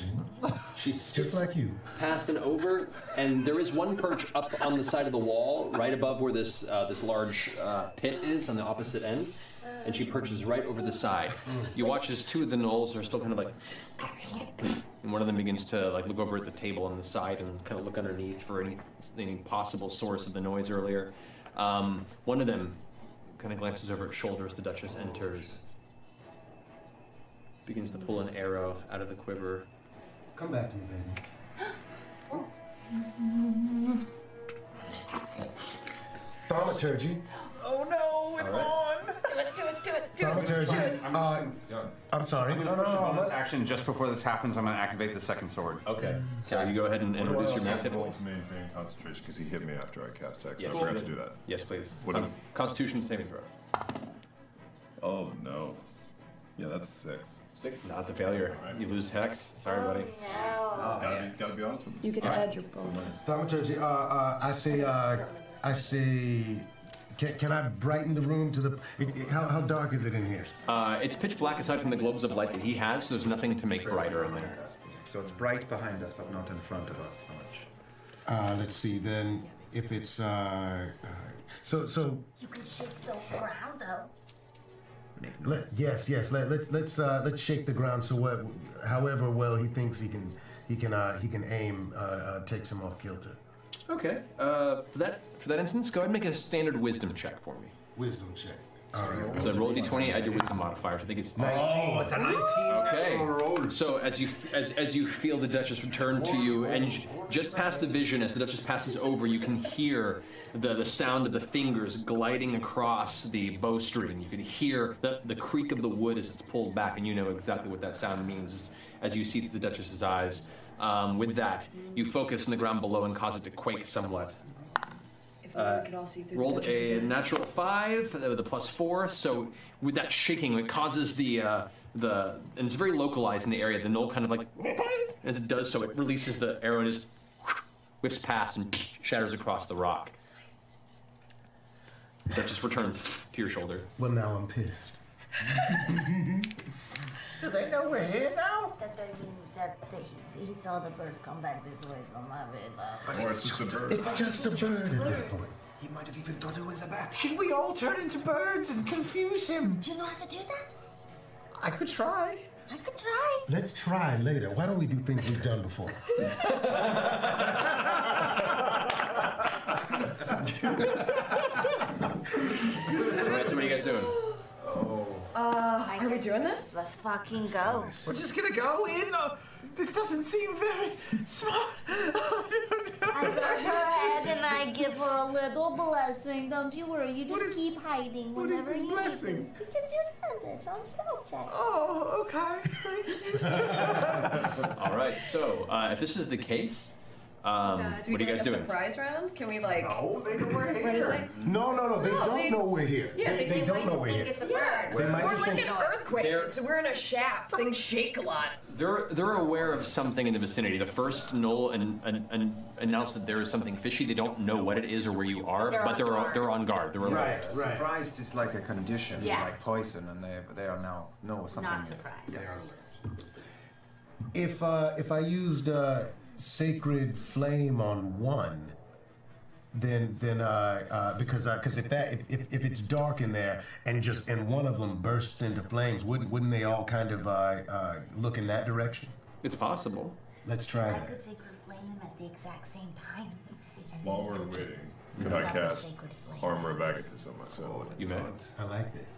[SPEAKER 3] She's
[SPEAKER 14] just like you.
[SPEAKER 3] Past and over, and there is one perch up on the side of the wall, right above where this large pit is on the opposite end, and she perches right over the side. You watch as two of the gnolls are still kind of like, and one of them begins to like look over at the table on the side and kind of look underneath for any possible source of the noise earlier. One of them kind of glances over its shoulder as the Duchess enters. Begins to pull an arrow out of the quiver.
[SPEAKER 14] Come back to me, baby. Thaumaturgy.
[SPEAKER 9] Oh no, it's on. Do it.
[SPEAKER 14] Thaumaturgy. I'm sorry.
[SPEAKER 11] I'm going to push a bonus action just before this happens. I'm going to activate the second sword.
[SPEAKER 3] Okay. So you go ahead and introduce your massive
[SPEAKER 8] to maintain concentration because he hit me after I cast text.
[SPEAKER 3] Yes,
[SPEAKER 8] I forgot to do that.
[SPEAKER 3] Yes, please.
[SPEAKER 8] What is
[SPEAKER 3] Constitution saving throw.
[SPEAKER 8] Oh no. Yeah, that's a 6.
[SPEAKER 3] 6? No, it's a failure. You lose hex. Sorry, buddy.
[SPEAKER 8] Gotta be honest with you.
[SPEAKER 17] You can add your bonus.
[SPEAKER 14] Thaumaturgy. I say. Can I brighten the room to the? How dark is it in here?
[SPEAKER 3] It's pitch black aside from the globes of light that he has, so there's nothing to make brighter in there.
[SPEAKER 4] So it's bright behind us, but not in front of us so much.
[SPEAKER 14] Let's see. Then if it's so.
[SPEAKER 6] You can shake the ground though.
[SPEAKER 14] Yes. Let's shake the ground so however well he thinks he can aim takes him off kilter.
[SPEAKER 3] Okay. For that instance, go ahead and make a standard wisdom check for me.
[SPEAKER 14] Wisdom check. All right.
[SPEAKER 3] So roll a d20, add your wisdom modifier. So I think it's
[SPEAKER 14] 19. Oh, it's a 19
[SPEAKER 3] Okay.
[SPEAKER 14] natural roll.
[SPEAKER 3] So as you feel the Duchess return to you, and just past the vision, as the Duchess passes over, you can hear the sound of the fingers gliding across the bowstring. You can hear the creak of the wood as it's pulled back, and you know exactly what that sound means as you see through the Duchess's eyes. With that, you focus on the ground below and cause it to quake somewhat.
[SPEAKER 17] If only we could all see through
[SPEAKER 3] Rolled
[SPEAKER 17] the Duchess's
[SPEAKER 3] a
[SPEAKER 17] eyes.
[SPEAKER 3] natural 5 with a +4, so with that shaking, it causes and it's very localized in the area. The knoll kind of like, as it does so, it releases the arrow and just whips past and shatters across the rock. That just returns to your shoulder.
[SPEAKER 14] Well, now I'm pissed.
[SPEAKER 9] Do they know we're here now?
[SPEAKER 6] He saw the bird come back this way, so maybe
[SPEAKER 8] But it's just a bird.
[SPEAKER 14] It's just a bird at this point.
[SPEAKER 4] He might have even thought it was a bat.
[SPEAKER 9] Should we all turn into birds and confuse him?
[SPEAKER 6] Do you know how to do that?
[SPEAKER 9] I could try.
[SPEAKER 6] I could try.
[SPEAKER 14] Let's try later. Why don't we do things we've done before?
[SPEAKER 3] Alright, so what are you guys doing?
[SPEAKER 17] Are we doing this?
[SPEAKER 6] Let's fucking go.
[SPEAKER 9] We're just gonna go in. This doesn't seem very smart.
[SPEAKER 6] I put her head and I give her a little blessing. Don't you worry. You just keep hiding whenever
[SPEAKER 9] this
[SPEAKER 6] you
[SPEAKER 9] blessing?
[SPEAKER 6] need to. It gives you advantage on stealth checks.
[SPEAKER 9] Oh, okay. Thank you.
[SPEAKER 3] Alright, so if this is the case,
[SPEAKER 5] Do we
[SPEAKER 14] what are you
[SPEAKER 5] do,
[SPEAKER 14] guys
[SPEAKER 5] like, a
[SPEAKER 14] doing?
[SPEAKER 5] surprise round? Can we like?
[SPEAKER 14] No, they know we're
[SPEAKER 5] What is
[SPEAKER 14] here.
[SPEAKER 5] it?
[SPEAKER 14] No, they don't know we're here.
[SPEAKER 5] Yeah,
[SPEAKER 14] they don't know we're here. They might
[SPEAKER 5] Or
[SPEAKER 14] just
[SPEAKER 5] like
[SPEAKER 14] think
[SPEAKER 5] an earthquake. So we're in a shaft. Things shake a lot.
[SPEAKER 3] They're aware of something in the vicinity. The first Noel announced that there is something fishy. They don't know what it is or where you are,
[SPEAKER 4] They're
[SPEAKER 3] but
[SPEAKER 4] on
[SPEAKER 3] they're
[SPEAKER 4] guard.
[SPEAKER 3] they're on guard. They're alert.
[SPEAKER 4] Surprised is like a condition,
[SPEAKER 6] Yeah.
[SPEAKER 4] like poison, and they are now know something.
[SPEAKER 6] Not
[SPEAKER 4] is-
[SPEAKER 6] surprised.
[SPEAKER 4] Yeah.
[SPEAKER 14] If I used Sacred Flame on one, then because if it's dark in there and one of them bursts into flames, wouldn't they all kind of look in that direction?
[SPEAKER 3] It's possible.
[SPEAKER 14] Let's try
[SPEAKER 6] I
[SPEAKER 14] that.
[SPEAKER 6] could sacred flame them at the exact same time. And
[SPEAKER 8] While
[SPEAKER 6] then
[SPEAKER 8] we're
[SPEAKER 6] it could
[SPEAKER 8] waiting, could I
[SPEAKER 6] That
[SPEAKER 8] cast
[SPEAKER 6] sacred flame.
[SPEAKER 8] Armor of Agathis on myself?
[SPEAKER 3] You may.
[SPEAKER 14] I like this.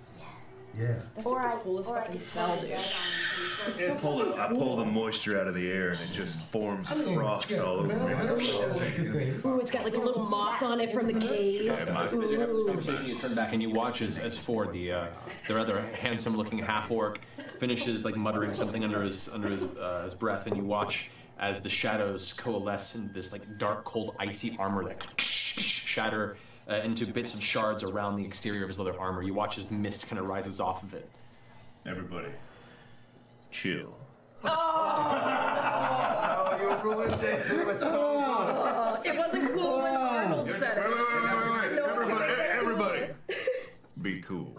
[SPEAKER 14] Yeah.
[SPEAKER 17] That's
[SPEAKER 6] Or
[SPEAKER 17] like
[SPEAKER 6] I-
[SPEAKER 17] the coolest
[SPEAKER 6] or I
[SPEAKER 17] fucking
[SPEAKER 6] could
[SPEAKER 17] spell,
[SPEAKER 6] put
[SPEAKER 17] dude.
[SPEAKER 8] I pull the moisture out of the air and it just forms frost all over me.
[SPEAKER 17] Ooh, it's got like a little moss on it from the cave.
[SPEAKER 3] As you're having this conversation, you turn back and you watch as Ford, the rather handsome-looking half-orc, finishes like muttering something under his breath, and you watch as the shadows coalesce in this like dark, cold, icy armor that shatter into bits of shards around the exterior of his leather armor. You watch as the mist kind of rises off of it.
[SPEAKER 8] Everybody, chill.
[SPEAKER 4] Oh, you ruined it. It was so
[SPEAKER 5] Oh, it wasn't cool when Arnold said it.
[SPEAKER 8] Wait. Everybody, be cool.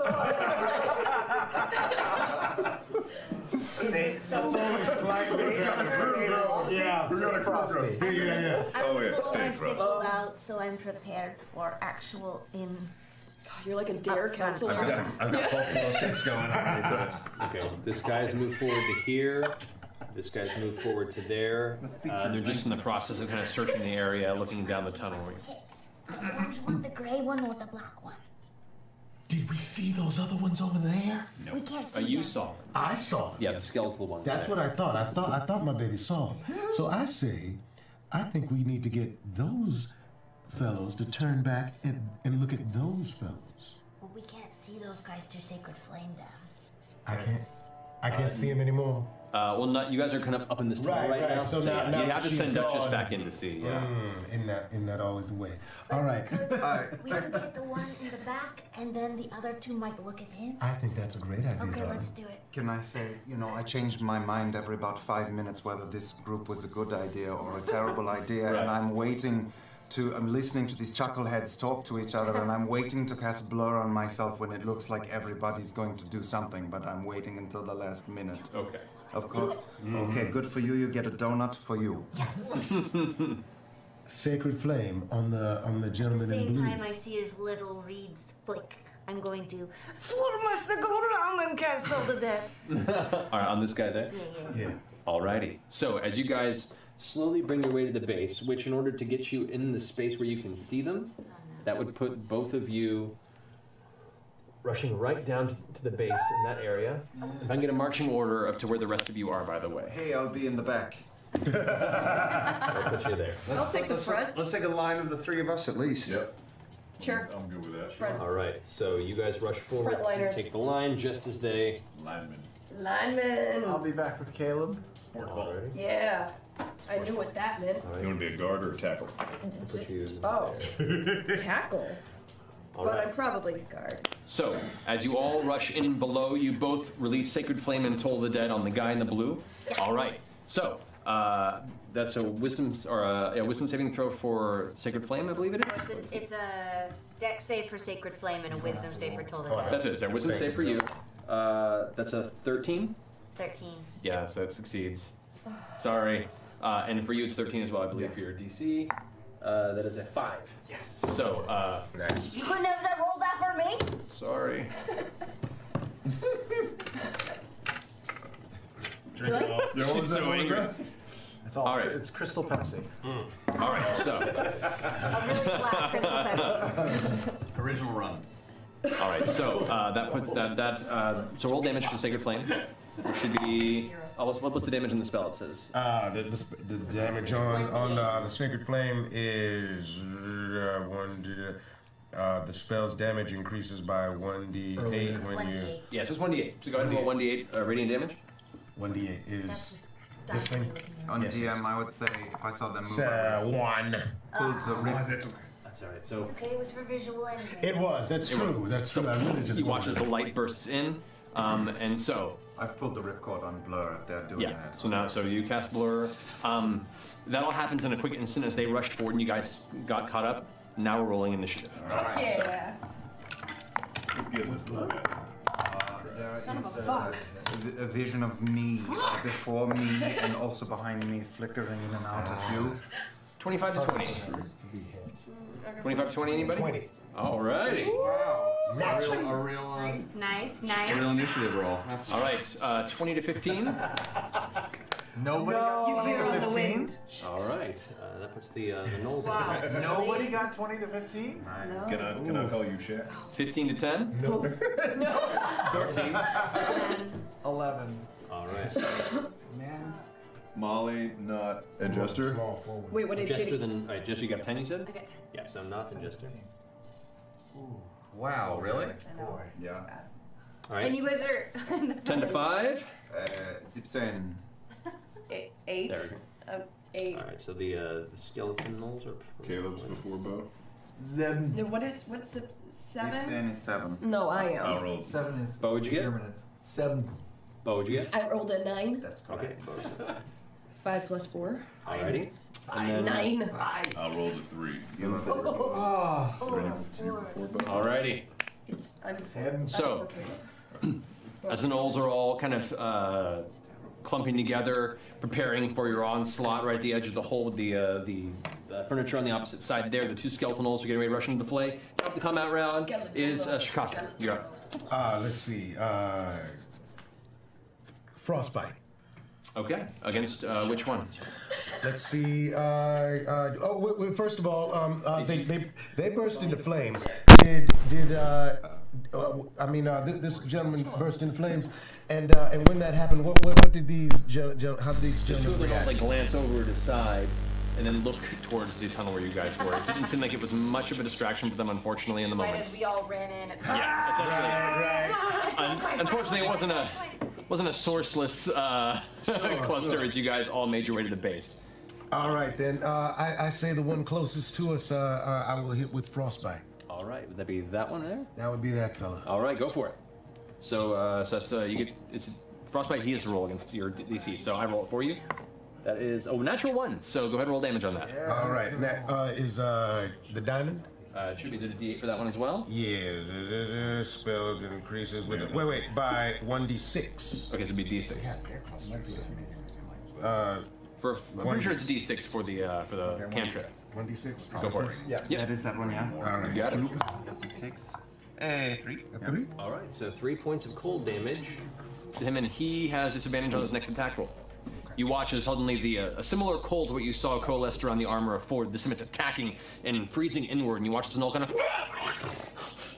[SPEAKER 14] Yeah.
[SPEAKER 6] I will
[SPEAKER 8] yeah,
[SPEAKER 6] pull my
[SPEAKER 8] stage fright.
[SPEAKER 6] sickle out so I'm prepared for actual in.
[SPEAKER 17] You're like a dare counselor.
[SPEAKER 11] I've got both of those things going on.
[SPEAKER 15] Okay, this guy's moved forward to here. This guy's moved forward to there.
[SPEAKER 3] And they're just in the process of kind of searching the area, looking down the tunnel.
[SPEAKER 6] The orange one, the gray one, or the black one?
[SPEAKER 14] Did we see those other ones over there?
[SPEAKER 3] No.
[SPEAKER 6] We can't see
[SPEAKER 3] You
[SPEAKER 6] them.
[SPEAKER 3] saw them.
[SPEAKER 14] I saw them.
[SPEAKER 15] Yeah, the skeletal ones.
[SPEAKER 14] That's what I thought. I thought my baby saw them. So I think we need to get those fellows to turn back and look at those fellows.
[SPEAKER 6] Well, we can't see those guys to sacred flame them.
[SPEAKER 14] I can't see them anymore.
[SPEAKER 3] Well, not you guys are kind of up in this tunnel right now.
[SPEAKER 14] So
[SPEAKER 3] yeah,
[SPEAKER 14] now
[SPEAKER 3] you have to
[SPEAKER 14] she's
[SPEAKER 3] send Duchess
[SPEAKER 14] gone.
[SPEAKER 3] back in to see. Yeah.
[SPEAKER 14] Isn't that always the way? All right.
[SPEAKER 6] We could get the one in the back, and then the other two might look at him.
[SPEAKER 14] I think that's a great idea.
[SPEAKER 6] Okay,
[SPEAKER 14] darling.
[SPEAKER 6] let's do it.
[SPEAKER 4] Can I say, I changed my mind every about 5 minutes whether this group was a good idea or a terrible idea,
[SPEAKER 3] Right.
[SPEAKER 4] and I'm listening to these chuckleheads talk to each other, and I'm waiting to cast blur on myself when it looks like everybody's going to do something, but I'm waiting until the last minute.
[SPEAKER 3] Okay.
[SPEAKER 4] Of course. Okay, good for you. You get a donut for you.
[SPEAKER 14] Sacred Flame on the
[SPEAKER 6] At the
[SPEAKER 14] gentleman in
[SPEAKER 6] same
[SPEAKER 14] blue.
[SPEAKER 6] time I see his little reed flick, I'm going to
[SPEAKER 5] Swirl my sickle around and cast all to death.
[SPEAKER 3] All right, on this guy there.
[SPEAKER 14] Yeah.
[SPEAKER 3] Alrighty.
[SPEAKER 15] So as you guys slowly bring your way to the base, which in order to get you in the space where you can see them, that would put both of you rushing right down to the base in that area.
[SPEAKER 3] If I can get a marching order up to where the rest of you are, by the way.
[SPEAKER 4] Hey, I'll be in the back.
[SPEAKER 15] I'll put you there.
[SPEAKER 5] I'll take the front.
[SPEAKER 7] Let's take a line of the three of us at least.
[SPEAKER 8] Yep,
[SPEAKER 5] Sure.
[SPEAKER 8] I'm good with that.
[SPEAKER 5] Front.
[SPEAKER 15] All right, so you guys rush forward,
[SPEAKER 5] Frontliners.
[SPEAKER 15] take the line just as they.
[SPEAKER 8] Lineman.
[SPEAKER 5] Lineman.
[SPEAKER 9] I'll be back with Caleb.
[SPEAKER 15] Alrighty.
[SPEAKER 5] Yeah. I knew what that meant.
[SPEAKER 8] You want to be a guard or a tackle?
[SPEAKER 15] Put you
[SPEAKER 5] Oh. Tackle.
[SPEAKER 15] All
[SPEAKER 5] But
[SPEAKER 15] right.
[SPEAKER 5] I'm probably a guard.
[SPEAKER 3] So, as you all rush in below, you both release Sacred Flame and Toll the Dead on the guy in the blue. All right. So, that's a wisdom saving throw for Sacred Flame, I believe it is.
[SPEAKER 6] It's a dex save for sacred flame and a wisdom save for total
[SPEAKER 3] That's it. It's a wisdom save for you. That's a 13.
[SPEAKER 6] 13.
[SPEAKER 3] Yes, that succeeds. Sorry. And for you, it's 13 as well, I believe, for your DC. That is a 5. Yes. So,
[SPEAKER 7] Nice.
[SPEAKER 6] You couldn't have rolled that for me?
[SPEAKER 3] sorry.
[SPEAKER 9] Drink it all.
[SPEAKER 8] Yeah, what was
[SPEAKER 3] She's
[SPEAKER 8] that
[SPEAKER 3] so
[SPEAKER 8] one
[SPEAKER 3] angry.
[SPEAKER 8] again?
[SPEAKER 9] It's all.
[SPEAKER 3] All right.
[SPEAKER 9] It's Crystal Pepsi.
[SPEAKER 3] All right, so.
[SPEAKER 6] A really flat crystal Pepsi.
[SPEAKER 3] Original run. All right, so that puts so roll damage for Sacred Flame. It should be. Oh, what's the damage in the spell? It says.
[SPEAKER 14] The damage on the Sacred Flame is 1d. The spell's damage increases by 1d8 when you.
[SPEAKER 3] Yeah, so it's 1d8. So go ahead and roll 1d8 radiant damage.
[SPEAKER 14] 1d8 is This thing.
[SPEAKER 19] On
[SPEAKER 14] Yes,
[SPEAKER 19] DM,
[SPEAKER 14] yes.
[SPEAKER 19] I would say if I saw them move,
[SPEAKER 14] One.
[SPEAKER 19] pull the rip.
[SPEAKER 14] That's okay.
[SPEAKER 15] That's all right. So
[SPEAKER 6] It's okay, it was for visual anyway.
[SPEAKER 14] It was. That's true. That's true. I really just.
[SPEAKER 3] He watches the light bursts in, and so
[SPEAKER 19] I've pulled the ripcord on Blur if they're doing
[SPEAKER 3] yeah.
[SPEAKER 19] that.
[SPEAKER 3] So you cast Blur. That all happens in a quick instant as they rushed forward and you guys got caught up. Now we're rolling initiative.
[SPEAKER 5] Yeah.
[SPEAKER 8] Let's get this.
[SPEAKER 19] There
[SPEAKER 5] Son of
[SPEAKER 19] is
[SPEAKER 5] a fuck.
[SPEAKER 19] a vision of me before me and also behind me, flickering in and out of view.
[SPEAKER 3] 25 to 20. 25 to 20, anybody?
[SPEAKER 14] 20.
[SPEAKER 3] Alrighty.
[SPEAKER 11] A real
[SPEAKER 13] Nice.
[SPEAKER 11] initiative roll. That's
[SPEAKER 3] All right, 20 to 15.
[SPEAKER 9] Nobody got
[SPEAKER 5] You
[SPEAKER 9] 20
[SPEAKER 5] hear
[SPEAKER 9] to
[SPEAKER 5] on the
[SPEAKER 9] 15?
[SPEAKER 5] wind.
[SPEAKER 15] all right, that puts the Knolls
[SPEAKER 13] Wow.
[SPEAKER 15] in the
[SPEAKER 9] Nobody got 20 to 15?
[SPEAKER 8] Can I call you Shaq?
[SPEAKER 3] 15 to 10.
[SPEAKER 14] No.
[SPEAKER 15] 14.
[SPEAKER 9] 11.
[SPEAKER 15] All right.
[SPEAKER 9] Man.
[SPEAKER 8] Molly, not a jester.
[SPEAKER 14] Small forward.
[SPEAKER 5] Wait, what did
[SPEAKER 15] Jester
[SPEAKER 5] Kitty?
[SPEAKER 15] then. All right, Jester, you got 10, you said?
[SPEAKER 13] Okay.
[SPEAKER 15] Yeah, so not the Jester.
[SPEAKER 11] Wow, really?
[SPEAKER 14] Boy.
[SPEAKER 19] Yeah.
[SPEAKER 15] All
[SPEAKER 13] And
[SPEAKER 15] right.
[SPEAKER 13] you guys are
[SPEAKER 3] 10 to 5.
[SPEAKER 19] 17.
[SPEAKER 5] 8.
[SPEAKER 15] There we go.
[SPEAKER 5] 8.
[SPEAKER 15] All right, so the skeleton Knolls are.
[SPEAKER 8] Caleb's before Bo.
[SPEAKER 9] Zeb.
[SPEAKER 5] What's the 7?
[SPEAKER 19] 16 is 7.
[SPEAKER 5] No, I am.
[SPEAKER 8] I rolled
[SPEAKER 9] 7 is.
[SPEAKER 3] Bo, what'd you get?
[SPEAKER 9] Minutes. 7.
[SPEAKER 15] Bo, what'd you get?
[SPEAKER 5] I rolled a 9.
[SPEAKER 19] That's
[SPEAKER 15] Okay.
[SPEAKER 19] correct.
[SPEAKER 15] Bo's.
[SPEAKER 5] 5 plus 4.
[SPEAKER 15] Alrighty. And then,
[SPEAKER 5] 9.
[SPEAKER 8] I rolled a 3.
[SPEAKER 19] You have
[SPEAKER 9] Oh.
[SPEAKER 8] Before Bo.
[SPEAKER 3] Alrighty.
[SPEAKER 5] I'm
[SPEAKER 3] So, as the Knolls are all kind of clumping together, preparing for your onslaught right at the edge of the hole with the furniture on the opposite side there, the two skeleton Knolls are getting ready to rush into the fray. Top of the combat round is Shikasta. You're up.
[SPEAKER 14] Let's see. Frostbite.
[SPEAKER 3] Okay. Against which one?
[SPEAKER 14] Let's see. First of all, they burst into flames. This gentleman burst into flames, and when that happened, what did these how did these
[SPEAKER 3] The two of
[SPEAKER 14] gentlemen
[SPEAKER 3] them
[SPEAKER 14] react?
[SPEAKER 3] like glance over to the side and then look towards the tunnel where you guys were. It didn't seem like it was much of a distraction for them, unfortunately, in the
[SPEAKER 13] right
[SPEAKER 3] moment.
[SPEAKER 13] as we all ran in.
[SPEAKER 3] Yeah, essentially. Unfortunately, it wasn't a sourceless cluster as you guys all made your way to the base.
[SPEAKER 14] All right, then. I say the one closest to us, I will hit with frostbite.
[SPEAKER 3] All right, would that be that one there?
[SPEAKER 14] That would be that fella.
[SPEAKER 3] All right, go for it. So that's you get it's frostbite. He has to roll against your DC, so I roll it for you. That is natural 1. So go ahead and roll damage on that.
[SPEAKER 14] All right, and that is the diamond.
[SPEAKER 3] It should be a D8 for that one as well.
[SPEAKER 14] Yeah, the spell increases with it. Wait, by 1d6.
[SPEAKER 3] Okay, so it'd be D6. I'm pretty sure it's a D6 for the cantrip.
[SPEAKER 14] 1d6.
[SPEAKER 3] Go for it.
[SPEAKER 14] Yeah.
[SPEAKER 3] Yeah.
[SPEAKER 19] That is that one, yeah.
[SPEAKER 14] All right.
[SPEAKER 3] You got it.
[SPEAKER 19] 6. 3.
[SPEAKER 14] A 3.
[SPEAKER 15] All right, so 3 points of cold damage.
[SPEAKER 3] To him, and he has disadvantage on his next attack roll. You watch as suddenly a similar cold to what you saw coalesced around the armor of Ford. The Simic attacking and freezing inward, and you watch this Knoll kind of.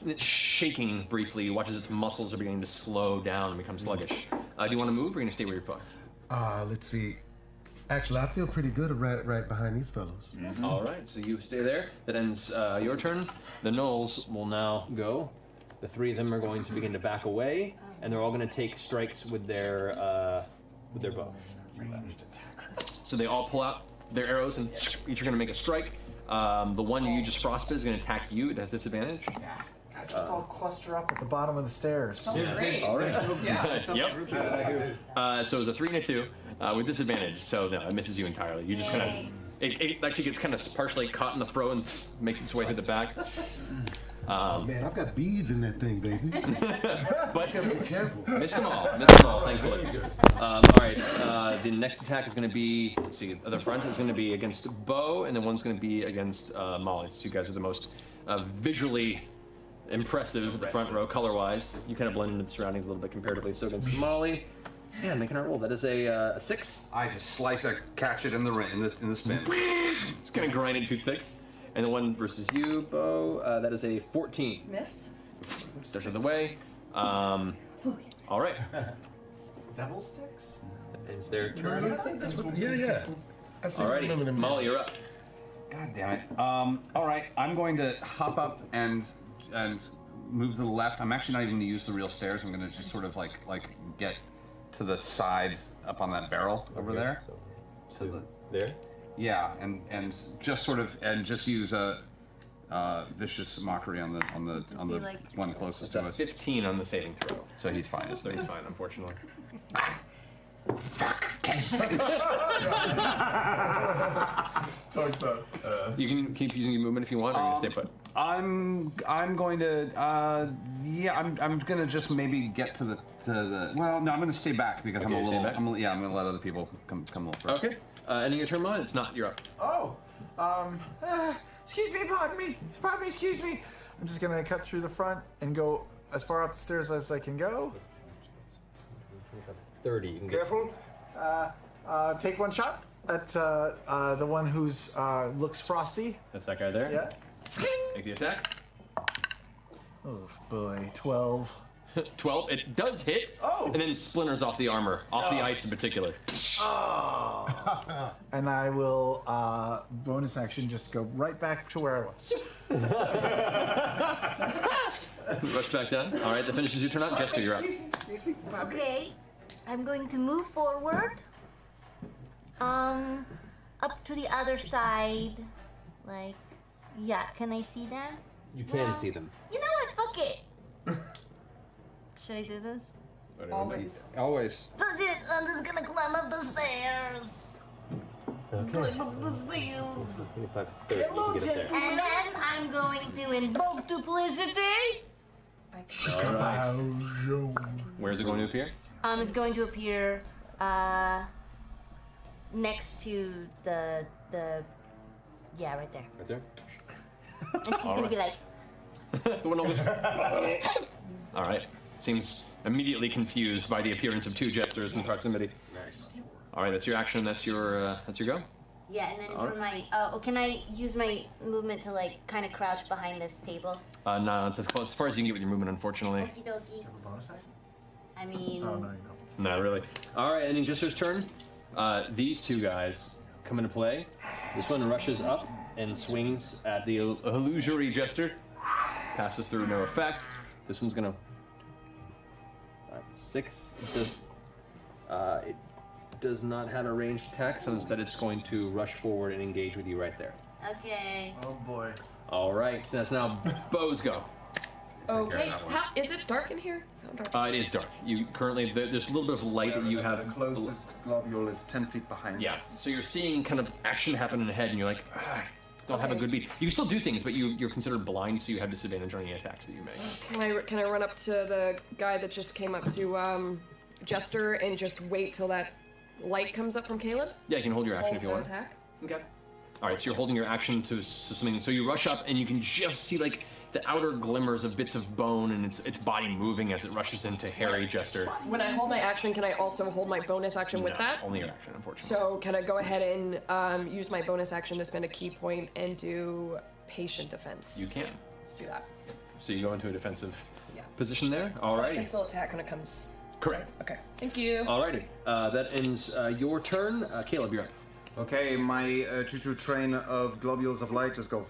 [SPEAKER 3] And it's shaking briefly. You watch as its muscles are beginning to slow down and become sluggish. Do you want to move, or are you going to stay where you're put?
[SPEAKER 14] Let's see. Actually, I feel pretty good right behind these fellows.
[SPEAKER 3] Mm-hmm. All right, so you stay there. That ends your turn. The Knolls will now go. The 3 of them are going to begin to back away, and they're all going to take strikes with their bow. So they all pull out their arrows, and each are going to make a strike. The one you just frostbit is going to attack you. It has disadvantage.
[SPEAKER 9] Guys, let's all cluster up at the bottom of the stairs.
[SPEAKER 3] All right. Yep. So it's a 3 and a 2 with disadvantage. So no, it misses you entirely. You just kind of. It actually gets kind of partially caught in the throat and makes its way through the back.
[SPEAKER 14] Man, I've got beads in that thing, baby.
[SPEAKER 3] But
[SPEAKER 14] gotta be careful.
[SPEAKER 3] Missed them all, thankfully. All right, the next attack is going to be, let's see, the front is going to be against Bo, and then one's going to be against Molly. So you guys are the most visually impressive, the front row, color-wise. You kind of blend into the surroundings a little bit comparatively. So against Molly, yeah, making our roll. That is a 6.
[SPEAKER 11] I just slice a catch it in the spin.
[SPEAKER 3] Just kind of grinding toothpicks. And the one versus you, Bo, that is a 14.
[SPEAKER 5] Miss.
[SPEAKER 3] Starts in the way. All right.
[SPEAKER 9] Double 6.
[SPEAKER 15] It's their turn.
[SPEAKER 14] That's what, yeah.
[SPEAKER 3] Alrighty, Molly, you're up.
[SPEAKER 11] God damn it. All right, I'm going to hop up and move to the left. I'm actually not even going to use the real stairs. I'm going to just sort of like get to the side, up on that barrel over there.
[SPEAKER 15] To the there.
[SPEAKER 11] Yeah, and just sort of just use a vicious mockery on the
[SPEAKER 6] like-
[SPEAKER 11] one closest
[SPEAKER 3] That's
[SPEAKER 11] to
[SPEAKER 3] a
[SPEAKER 11] us.
[SPEAKER 3] 15 on the saving throw.
[SPEAKER 11] So he's fine.
[SPEAKER 3] So he's fine, unfortunately. You can keep using your movement if you want, or you can stay put.
[SPEAKER 11] I'm going to yeah, I'm gonna just maybe get to the well, no, I'm gonna stay back because
[SPEAKER 3] Okay,
[SPEAKER 11] I'm a
[SPEAKER 3] you're staying
[SPEAKER 11] little
[SPEAKER 3] back?
[SPEAKER 11] I'm gonna let other people come a little further.
[SPEAKER 3] Okay. Ending your turn, Mon? It's not. You're up.
[SPEAKER 9] Oh, excuse me, pardon me, excuse me. I'm just gonna cut through the front and go as far up the stairs as I can go.
[SPEAKER 15] 30. You can
[SPEAKER 9] Careful. Take one shot at the one who's looks frosty.
[SPEAKER 3] That's that guy there.
[SPEAKER 9] Yeah.
[SPEAKER 3] Make the attack.
[SPEAKER 9] Oh boy, 12.
[SPEAKER 3] 12. It does hit.
[SPEAKER 9] Oh.
[SPEAKER 3] And then it splinters off the armor, off the ice in particular.
[SPEAKER 9] Oh. And I will bonus action just go right back to where I was.
[SPEAKER 3] Rush back down. All right, that finishes your turn out. Jester, you're up.
[SPEAKER 6] Okay, I'm going to move forward. Up to the other side. Like, yeah, can I see them?
[SPEAKER 15] You can see them.
[SPEAKER 6] You know what? Fuck it. Should I do this?
[SPEAKER 11] Always.
[SPEAKER 6] Fuck it, I'm just gonna climb up the stairs. Climb up the stairs.
[SPEAKER 15] 25, 30. You can get up there.
[SPEAKER 6] And then I'm going to invoke duplicity.
[SPEAKER 3] All right. Where's it going to appear?
[SPEAKER 6] It's going to appear next to the yeah, right there.
[SPEAKER 15] Right there.
[SPEAKER 6] And she's gonna be like,
[SPEAKER 3] The one almost. All right. Seems immediately confused by the appearance of two jesters in proximity.
[SPEAKER 15] Nice.
[SPEAKER 3] All right, that's your action. That's your go.
[SPEAKER 6] yeah, and then
[SPEAKER 3] All
[SPEAKER 6] for my can I use my movement to like kind of crouch behind this table?
[SPEAKER 3] No, it's as far as you can get with your movement, unfortunately.
[SPEAKER 6] Okie dokie.
[SPEAKER 9] Bonus action?
[SPEAKER 6] I mean,
[SPEAKER 9] Oh no, you don't.
[SPEAKER 3] Not really. All right, ending Jester's turn. These two guys come into play. This one rushes up and swings at the illusory Jester. Passes through, no effect. This one's gonna 6. It does not have a ranged attack, so instead it's going to rush forward and engage with you right there.
[SPEAKER 6] okay.
[SPEAKER 9] Oh boy.
[SPEAKER 3] All right, so that's now Bo's go.
[SPEAKER 17] Okay. How is it dark in here? How dark?
[SPEAKER 3] It is dark. You currently there's a little bit of light that you have.
[SPEAKER 4] The closest globule is 10 feet behind.
[SPEAKER 3] Yeah, so you're seeing kind of action happen ahead, and you're like, don't have a good beat. You can still do things, but you're considered blind, so you have disadvantage on any attacks that you make.
[SPEAKER 17] Can I run up to the guy that just came up to Jester and just wait till that light comes up from Caleb?
[SPEAKER 3] Yeah, you can hold your action if you want.
[SPEAKER 17] Attack.
[SPEAKER 3] Okay. All right, so you're holding your action to something. So you rush up, and you can just see like the outer glimmers of bits of bone, and its body moving as it rushes into Harry Jester.
[SPEAKER 17] When I hold my action, can I also hold my bonus action with
[SPEAKER 3] No,
[SPEAKER 17] that?
[SPEAKER 3] only your action, unfortunately.
[SPEAKER 17] So can I go ahead and use my bonus action to spend a key point and do patient defense?
[SPEAKER 3] You can.
[SPEAKER 17] Let's do that.
[SPEAKER 3] So you go into a defensive
[SPEAKER 17] Yeah.
[SPEAKER 3] position there. All
[SPEAKER 17] I
[SPEAKER 3] right.
[SPEAKER 17] can still attack when it comes.
[SPEAKER 3] Correct.
[SPEAKER 17] Okay. Thank you.
[SPEAKER 3] Alrighty. That ends your turn. Caleb, you're up.
[SPEAKER 4] Okay, my choo-choo train of globules of light just go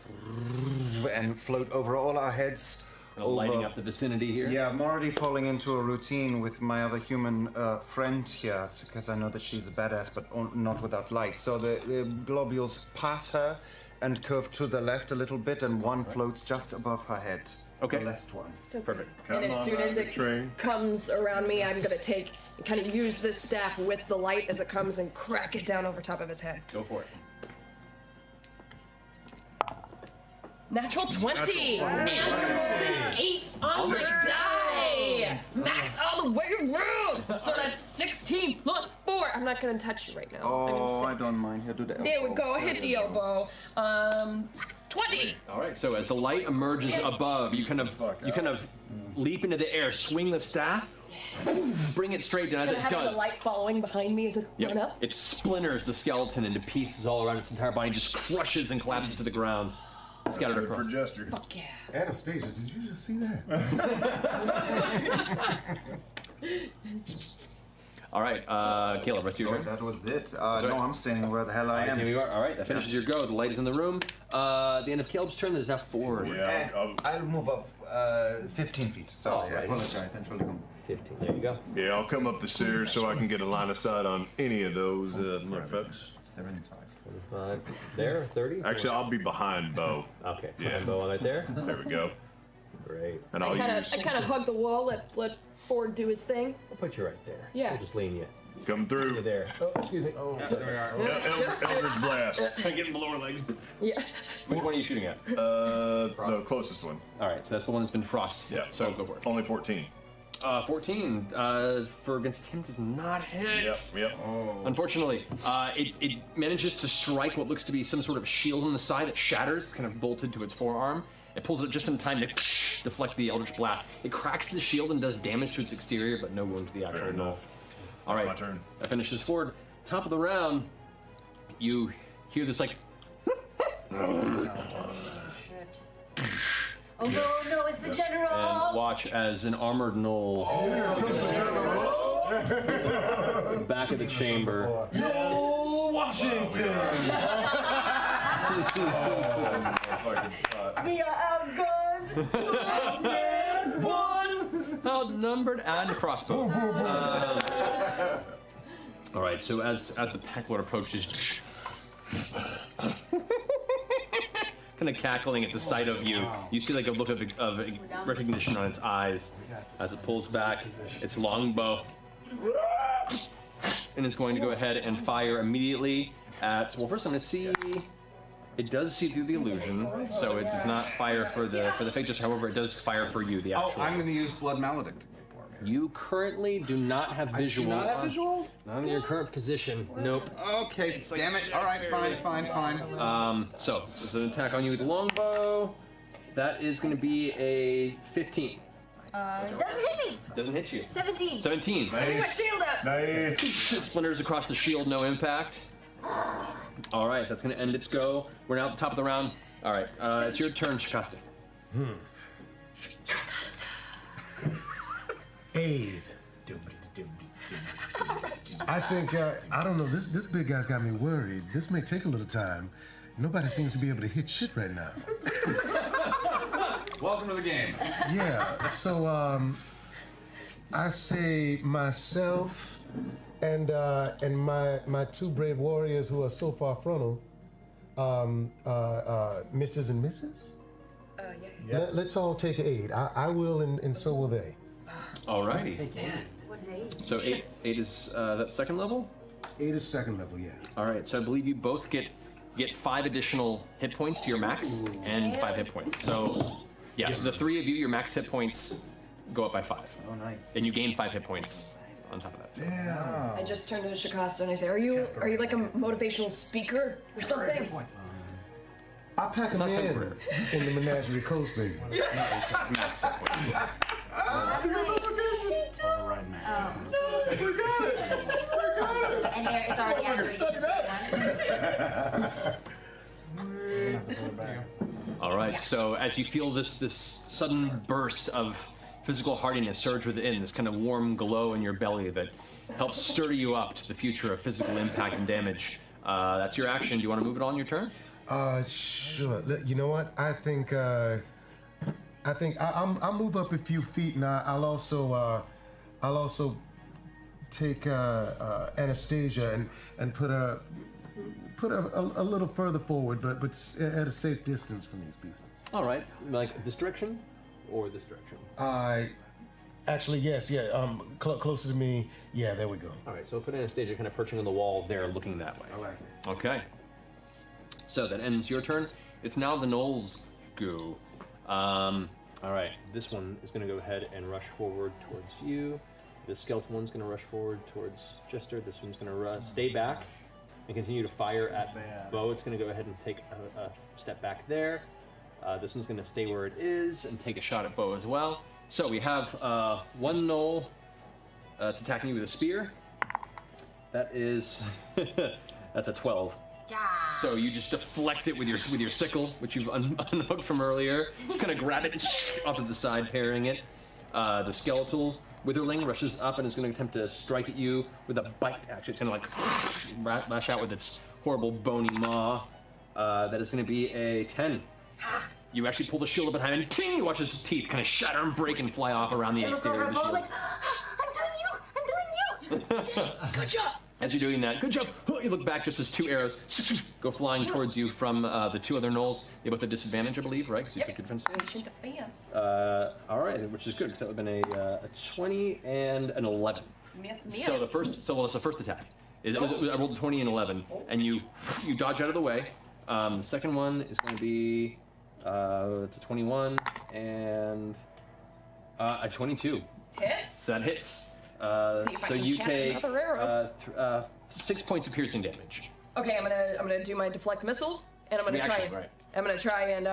[SPEAKER 4] and float over all our heads.
[SPEAKER 3] Kind of lighting up the vicinity here.
[SPEAKER 4] Yeah, I'm already falling into a routine with my other human friend here, because I know that she's a badass, but not without light. So the globules pass her and curve to the left a little bit, and one floats just above her head.
[SPEAKER 3] Okay.
[SPEAKER 4] The left one.
[SPEAKER 3] Perfect.
[SPEAKER 17] And as soon as it comes around me, I'm gonna take and kind of use this staff with the light as it comes and crack it down over top of his head.
[SPEAKER 3] Go for it.
[SPEAKER 17] Natural 20! And I rolled an 8 on my die! Max all the way around! So that's 16 plus 4! I'm not gonna touch you right now.
[SPEAKER 4] Oh, I don't mind. Here, do the elbow.
[SPEAKER 17] There we go, hit the elbow. 20!
[SPEAKER 3] All right. So as the light emerges above, you kind of leap into the air, swing the staff, bring it straight down. As
[SPEAKER 17] Does it
[SPEAKER 3] it
[SPEAKER 17] have
[SPEAKER 3] does,
[SPEAKER 17] the light following behind me as it's going up?
[SPEAKER 3] it splinters the skeleton into pieces all around its entire body, just crushes and collapses to the ground, scattered
[SPEAKER 8] Good
[SPEAKER 3] across.
[SPEAKER 8] for Jester.
[SPEAKER 17] Fuck yeah.
[SPEAKER 14] Anastasia, did you just see that?
[SPEAKER 3] All right, Caleb, rest of your
[SPEAKER 4] Sorry,
[SPEAKER 3] turn.
[SPEAKER 4] that was it. No, I'm standing where the hell I am.
[SPEAKER 3] Here we are. All right, that finishes your go. The light is in the room. At the end of Caleb's turn, there's now 4.
[SPEAKER 8] Yeah,
[SPEAKER 4] I'll move up
[SPEAKER 19] 15 feet. Sorry, I apologize. I'm totally
[SPEAKER 15] 15. There you go.
[SPEAKER 8] Yeah, I'll come up the stairs so I can get a line of sight on any of those motherfuckers.
[SPEAKER 19] 75.
[SPEAKER 15] 25. There, 30?
[SPEAKER 8] Actually, I'll be behind Bo.
[SPEAKER 15] Okay,
[SPEAKER 8] Yeah.
[SPEAKER 15] behind Bo right there.
[SPEAKER 8] There we go.
[SPEAKER 15] Great.
[SPEAKER 8] And
[SPEAKER 17] I
[SPEAKER 8] I'll
[SPEAKER 17] kind
[SPEAKER 8] use.
[SPEAKER 17] of hug the wall, let Ford do his thing.
[SPEAKER 15] I'll put you right there.
[SPEAKER 17] Yeah.
[SPEAKER 15] We'll just lean you.
[SPEAKER 8] Come through.
[SPEAKER 15] You're there. Oh, excuse me. Oh, there we are.
[SPEAKER 8] Elder's Blast.
[SPEAKER 3] I'm getting below her legs.
[SPEAKER 17] Yeah.
[SPEAKER 3] Which one are you shooting at?
[SPEAKER 8] The closest one.
[SPEAKER 3] All right, so that's the one that's been frosted.
[SPEAKER 8] Yeah,
[SPEAKER 3] So go for it.
[SPEAKER 8] Only 14.
[SPEAKER 3] 14 for against him does not hit.
[SPEAKER 8] Yep.
[SPEAKER 3] Unfortunately, it manages to strike what looks to be some sort of shield on the side that shatters. It's kind of bolted to its forearm. It pulls it just in time to deflect the Eldritch Blast. It cracks the shield and does damage to its exterior, but no wound to the actual null. All right,
[SPEAKER 8] my turn.
[SPEAKER 3] That finishes Ford. Top of the round, you hear this like.
[SPEAKER 18] Oh no, it's the general!
[SPEAKER 3] And watch as an armored gnoll back of the chamber.
[SPEAKER 14] No, Washington!
[SPEAKER 18] We are outgunned!
[SPEAKER 3] One! Outnumbered and crossbow. All right, so as the pack lord approaches, kind of cackling at the sight of you, you see like a look of recognition on its eyes as it pulls back its longbow, and it's going to go ahead and fire immediately at. Well, first I'm going to see. It does see through the illusion, so it does not fire for the fake. Just however, it does fire for you. The actual.
[SPEAKER 11] Oh, I'm going to use Blood Maledict.
[SPEAKER 3] You currently do not have visual.
[SPEAKER 11] I do not have visual?
[SPEAKER 3] Not in your current position. Nope.
[SPEAKER 11] Okay, damn it. All right, fine.
[SPEAKER 3] So there's an attack on you with the longbow. That is going to be a 15.
[SPEAKER 18] Doesn't hit me!
[SPEAKER 3] Doesn't hit you.
[SPEAKER 18] 17.
[SPEAKER 3] 17.
[SPEAKER 18] Put my shield up!
[SPEAKER 8] Nice.
[SPEAKER 3] Splinters across the shield, no impact. All right, that's going to end its go. We're now at the top of the round. All right, it's your turn, Shikasta.
[SPEAKER 14] Aid. I think, I don't know, this big guy's got me worried. This may take a little time. Nobody seems to be able to hit shit right now.
[SPEAKER 11] Welcome to the game.
[SPEAKER 14] Yeah, so, I say myself and my two brave warriors who are so far frontal, Mrs. and Mrs.?
[SPEAKER 17] Yeah.
[SPEAKER 14] Let's all take aid. I will, and so will they.
[SPEAKER 3] Alrighty.
[SPEAKER 18] What is eight?
[SPEAKER 3] So eight is that second level?
[SPEAKER 14] 8 is second level, yeah.
[SPEAKER 3] All right. So I believe you both get 5 additional hit points to your max and 5 hit points. So yeah, so the 3 of you, your max hit points go up by 5.
[SPEAKER 19] Oh, nice.
[SPEAKER 3] And you gain 5 hit points on top of that. So.
[SPEAKER 19] Yeah.
[SPEAKER 17] I just turn to Shikasta and I say, are you like a motivational speaker or something?
[SPEAKER 14] I pack
[SPEAKER 3] It's
[SPEAKER 14] them
[SPEAKER 3] not temporary.
[SPEAKER 14] in the menagerie coast, baby.
[SPEAKER 3] Max hit points.
[SPEAKER 19] Override max.
[SPEAKER 18] And here, it's already
[SPEAKER 3] All right. So as you feel this sudden burst of physical hardiness surge within, this kind of warm glow in your belly that helps stir you up to the future of physical impact and damage. That's your action. Do you want to move it on your turn?
[SPEAKER 14] Sure. You know what? I think I'll move up a few feet, and I'll also take Anastasia and put her a little further forward, but at a safe distance from these people.
[SPEAKER 15] All right, like this direction or this direction?
[SPEAKER 14] Actually, yes, yeah. Closer to me. Yeah, there we go.
[SPEAKER 15] All right, so put Anastasia kind of perching on the wall there, looking that way.
[SPEAKER 14] I like it.
[SPEAKER 3] Okay. So that ends your turn. It's now the Knoll's go.
[SPEAKER 15] All right, this one is going to go ahead and rush forward towards you. The skeleton one's going to rush forward towards Jester. This one's going to stay back and continue to fire at Bo. It's going to go ahead and take a step back there. This one's going to stay where it is and take a shot at Bo as well. So we have one Knoll that's attacking you with a spear. That is that's a 12. So you just deflect it with your sickle, which you've unhooked from earlier. Just kind of grab it off to the side, parrying it. The skeletal witherling rushes up and is going to attempt to strike at you with a bite. Actually, it's going to like lash out with its horrible bony maw. That is going to be a 10.
[SPEAKER 3] You actually pull the shield up behind him, and ting! You watch his teeth kind of shatter and break and fly off around the exterior of the shield.
[SPEAKER 6] Like, I'm doing you.
[SPEAKER 17] Good job.
[SPEAKER 3] As you're doing that, good job. You look back just as 2 arrows go flying towards you from the 2 other gnolls. They both have disadvantage, I believe, right? Because you take defense. All right, which is good because that would have been a 20 and an 11.
[SPEAKER 5] Miss.
[SPEAKER 3] So it's the first attack. I rolled a 20 and 11, and you dodge out of the way. The second one is going to be it's a 21 and a 22.
[SPEAKER 5] Hit.
[SPEAKER 3] So that hits.
[SPEAKER 5] See if I
[SPEAKER 3] So
[SPEAKER 5] can
[SPEAKER 3] you
[SPEAKER 5] catch
[SPEAKER 3] take
[SPEAKER 5] another arrow.
[SPEAKER 3] 6 points of piercing damage.
[SPEAKER 5] Okay, I'm gonna do my deflect missile, and I'm gonna
[SPEAKER 3] Reaction,
[SPEAKER 5] try.
[SPEAKER 3] right.
[SPEAKER 5] I'm gonna try and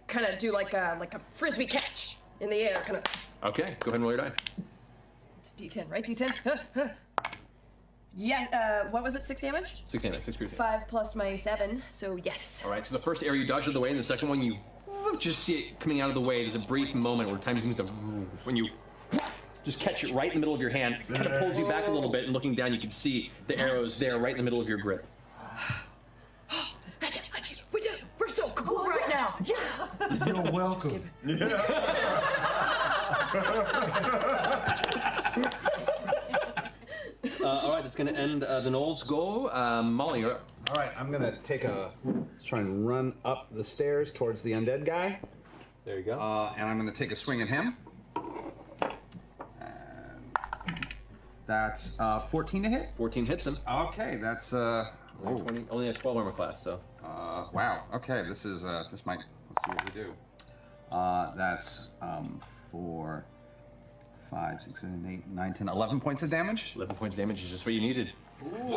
[SPEAKER 5] kind of do like a frisbee catch in the air, kind of.
[SPEAKER 3] Okay, go ahead and roll your die.
[SPEAKER 5] It's D10, right? D10. Yeah. What was it? 6 damage.
[SPEAKER 3] 6 damage, 6 piercing.
[SPEAKER 5] 5 plus my 7, so yes.
[SPEAKER 3] All right, so the first arrow you dodge out of the way, and the second one you just see it coming out of the way. There's a brief moment where time seems to when you just catch it right in the middle of your hand, kind of pulls you back a little bit, and looking down, you can see the arrows there, right in the middle of your grip.
[SPEAKER 5] We're so cool right now. Yeah.
[SPEAKER 14] You're welcome.
[SPEAKER 3] All right, that's going to end the Knowles' go. Molly, you're up.
[SPEAKER 11] All right, I'm gonna try and run up the stairs towards the undead guy.
[SPEAKER 3] There you go.
[SPEAKER 11] And I'm gonna take a swing at him. And that's 14 to hit.
[SPEAKER 3] 14 hits him.
[SPEAKER 11] Okay, that's
[SPEAKER 3] 20, only a 12 armor class, so.
[SPEAKER 11] Wow. Okay, this is this might. Let's see what we do. That's 4, 5, 6, 7, 8, 9, 10, 11 points of damage.
[SPEAKER 3] 11 points of damage is just what you needed.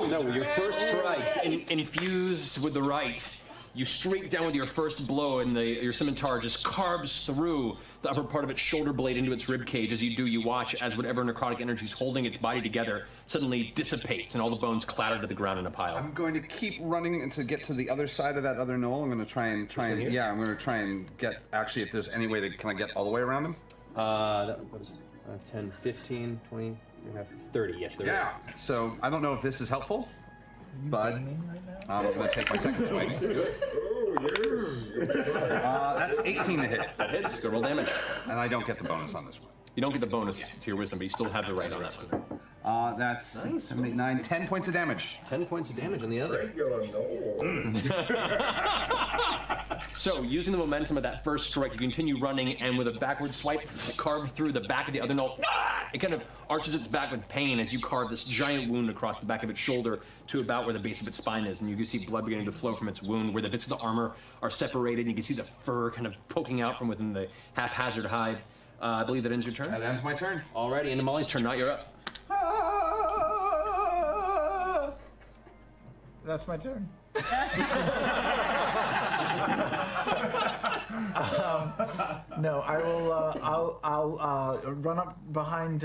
[SPEAKER 3] No, your first strike, infused with the right, you straight down with your first blow, and your scimitar just carves through the upper part of its shoulder blade into its rib cage. As you do, you watch as whatever necrotic energy is holding its body together suddenly dissipates, and all the bones clatter to the ground in a pile.
[SPEAKER 11] I'm going to keep running to get to the other side of that other knoll. I'm going to try and yeah, I'm going to try and get, actually, if there's any way to, can I get all the way around him?
[SPEAKER 3] What is it? I have 10, 15, 20, you have 30, yes, there
[SPEAKER 11] yeah.
[SPEAKER 3] is.
[SPEAKER 11] So I don't know if this is helpful, but I'm going to take my second swing. That's 18 to hit.
[SPEAKER 3] That hits, so roll damage.
[SPEAKER 11] And I don't get the bonus on this one.
[SPEAKER 3] You don't get the bonus to your wisdom, but you still have the right on that one.
[SPEAKER 11] That's 7, 8, 9, 10 points of damage.
[SPEAKER 3] 10 points of damage on the other. So, using the momentum of that first strike, you continue running, and with a backward swipe, carve through the back of the other knoll. It kind of arches its back with pain as you carve this giant wound across the back of its shoulder to about where the base of its spine is, and you can see blood beginning to flow from its wound, where the bits of the armor are separated, and you can see the fur kind of poking out from within the haphazard hide. I believe that ends your turn.
[SPEAKER 11] That ends my turn.
[SPEAKER 3] Alrighty, into Molly's turn. Now you're up.
[SPEAKER 9] That's my turn. No, I will. I'll run up behind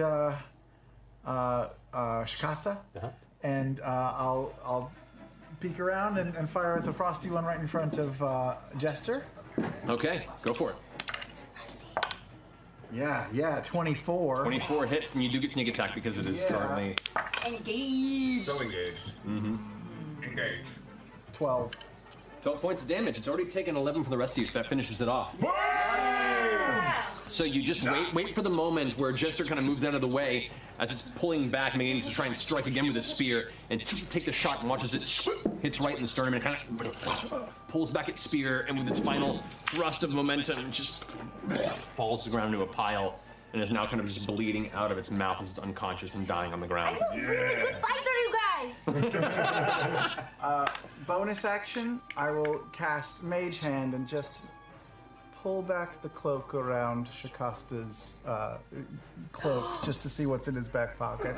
[SPEAKER 9] Shikasta, and I'll peek around and fire at the frosty one right in front of Jester.
[SPEAKER 3] Okay, go for it.
[SPEAKER 9] Yeah, 24.
[SPEAKER 3] 24 hits, and you do get sneak attack because it is currently
[SPEAKER 6] Engaged.
[SPEAKER 8] So engaged.
[SPEAKER 3] Mm-hmm.
[SPEAKER 8] Engaged.
[SPEAKER 9] 12.
[SPEAKER 3] 12 points of damage. It's already taken 11 from the rest of you, so that finishes it off. So you just wait for the moment where Jester kind of moves out of the way as it's pulling back, meaning to try and strike again with his spear, and take the shot and watches it hits right in the sternum and kind of pulls back its spear, and with its final thrust of momentum, just falls to the ground into a pile, and is now kind of just bleeding out of its mouth as it's unconscious and dying on the ground.
[SPEAKER 6] I'm a really good fighter, you guys.
[SPEAKER 9] Bonus action, I will cast Mage Hand and just pull back the cloak around Shikasta's cloak just to see what's in his back pocket.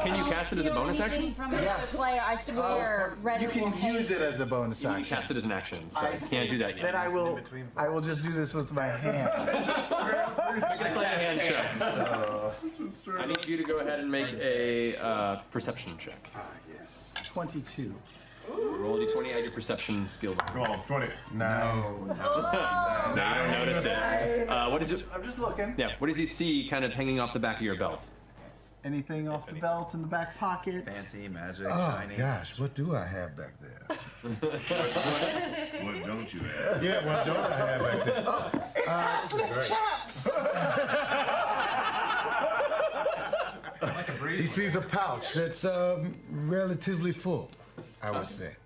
[SPEAKER 3] Can you cast it as a bonus action?
[SPEAKER 6] From another player, I swear, Red
[SPEAKER 9] You can
[SPEAKER 6] will
[SPEAKER 9] use it as a bonus
[SPEAKER 3] You
[SPEAKER 9] action.
[SPEAKER 3] can cast it as an action, so you can't do that yet.
[SPEAKER 9] Then I will just do this with my hand.
[SPEAKER 3] Just like a hand check. I need you to go ahead and make a perception check.
[SPEAKER 9] Yes. 22.
[SPEAKER 3] So roll a d20, add your perception skill.
[SPEAKER 8] Go on, 20.
[SPEAKER 9] No.
[SPEAKER 3] No, you don't notice it. What is it?
[SPEAKER 9] I'm just looking.
[SPEAKER 3] Yeah, what does he see kind of hanging off the back of your belt?
[SPEAKER 9] Anything off the belt in the back pocket?
[SPEAKER 19] Fancy, magic,
[SPEAKER 14] Oh
[SPEAKER 19] shiny.
[SPEAKER 14] gosh, what do I have back there?
[SPEAKER 8] What don't you have?
[SPEAKER 14] Yeah, what don't I have back there? He sees a pouch that's relatively full, I would say.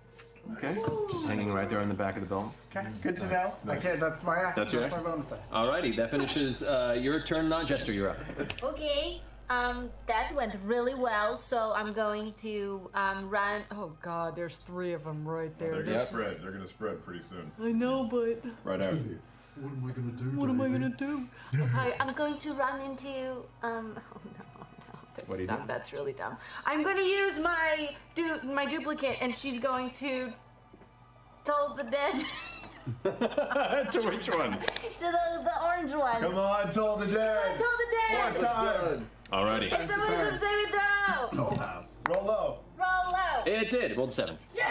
[SPEAKER 3] Okay. Just hanging right there on the back of the belt.
[SPEAKER 9] Okay, good to know. Okay, that's my action.
[SPEAKER 3] That's your
[SPEAKER 9] my bonus action.
[SPEAKER 3] Alrighty, that finishes your turn. Not Jester, you're up.
[SPEAKER 6] Okay. That went really well, so I'm going to run.
[SPEAKER 12] Oh God, there's 3 of them right there.
[SPEAKER 8] They're gonna spread. They're gonna spread pretty soon.
[SPEAKER 12] I know, but
[SPEAKER 7] Right out.
[SPEAKER 14] What am I gonna do?
[SPEAKER 12] what am I gonna do?
[SPEAKER 6] Okay, I'm going to run into. Oh no.
[SPEAKER 3] What do you do?
[SPEAKER 13] That's really dumb. I'm going to use my duplicate, and she's going to toll the dead.
[SPEAKER 3] To which one?
[SPEAKER 6] To the orange one.
[SPEAKER 8] Come on, Toll the Dead.
[SPEAKER 6] Toll the dead.
[SPEAKER 8] One time.
[SPEAKER 3] Alrighty.
[SPEAKER 6] It's a wisdom saving throw.
[SPEAKER 8] Toll House. Roll low.
[SPEAKER 6] Roll low.
[SPEAKER 3] It did. Rolled 7.
[SPEAKER 13] There's a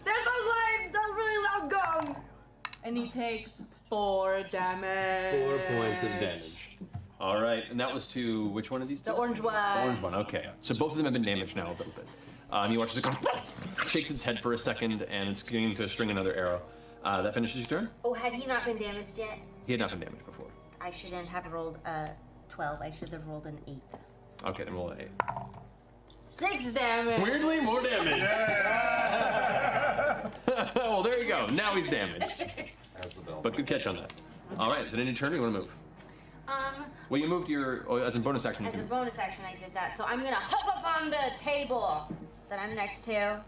[SPEAKER 13] line. That's really loud gong.
[SPEAKER 12] And he takes 4 damage.
[SPEAKER 15] 4 points of damage.
[SPEAKER 3] All right, and that was to which one of these?
[SPEAKER 6] The orange one.
[SPEAKER 3] The orange one. Okay. So both of them have been damaged now a little bit. You watch it go, shakes its head for a second, and it's beginning to string another arrow. That finishes your turn.
[SPEAKER 6] Oh, had he not been damaged yet?
[SPEAKER 3] He had not been damaged before.
[SPEAKER 6] I shouldn't have rolled a 12. I should have rolled an 8.
[SPEAKER 3] Okay, then roll an 8.
[SPEAKER 13] 6 damage.
[SPEAKER 3] Weirdly, more damage. Well, there you go. Now he's damaged. But good catch on that. All right, is it any turn or you want to move? Well, you moved your, as in bonus action.
[SPEAKER 6] As a bonus action, I did that. So I'm gonna hop up on the table that I'm next to.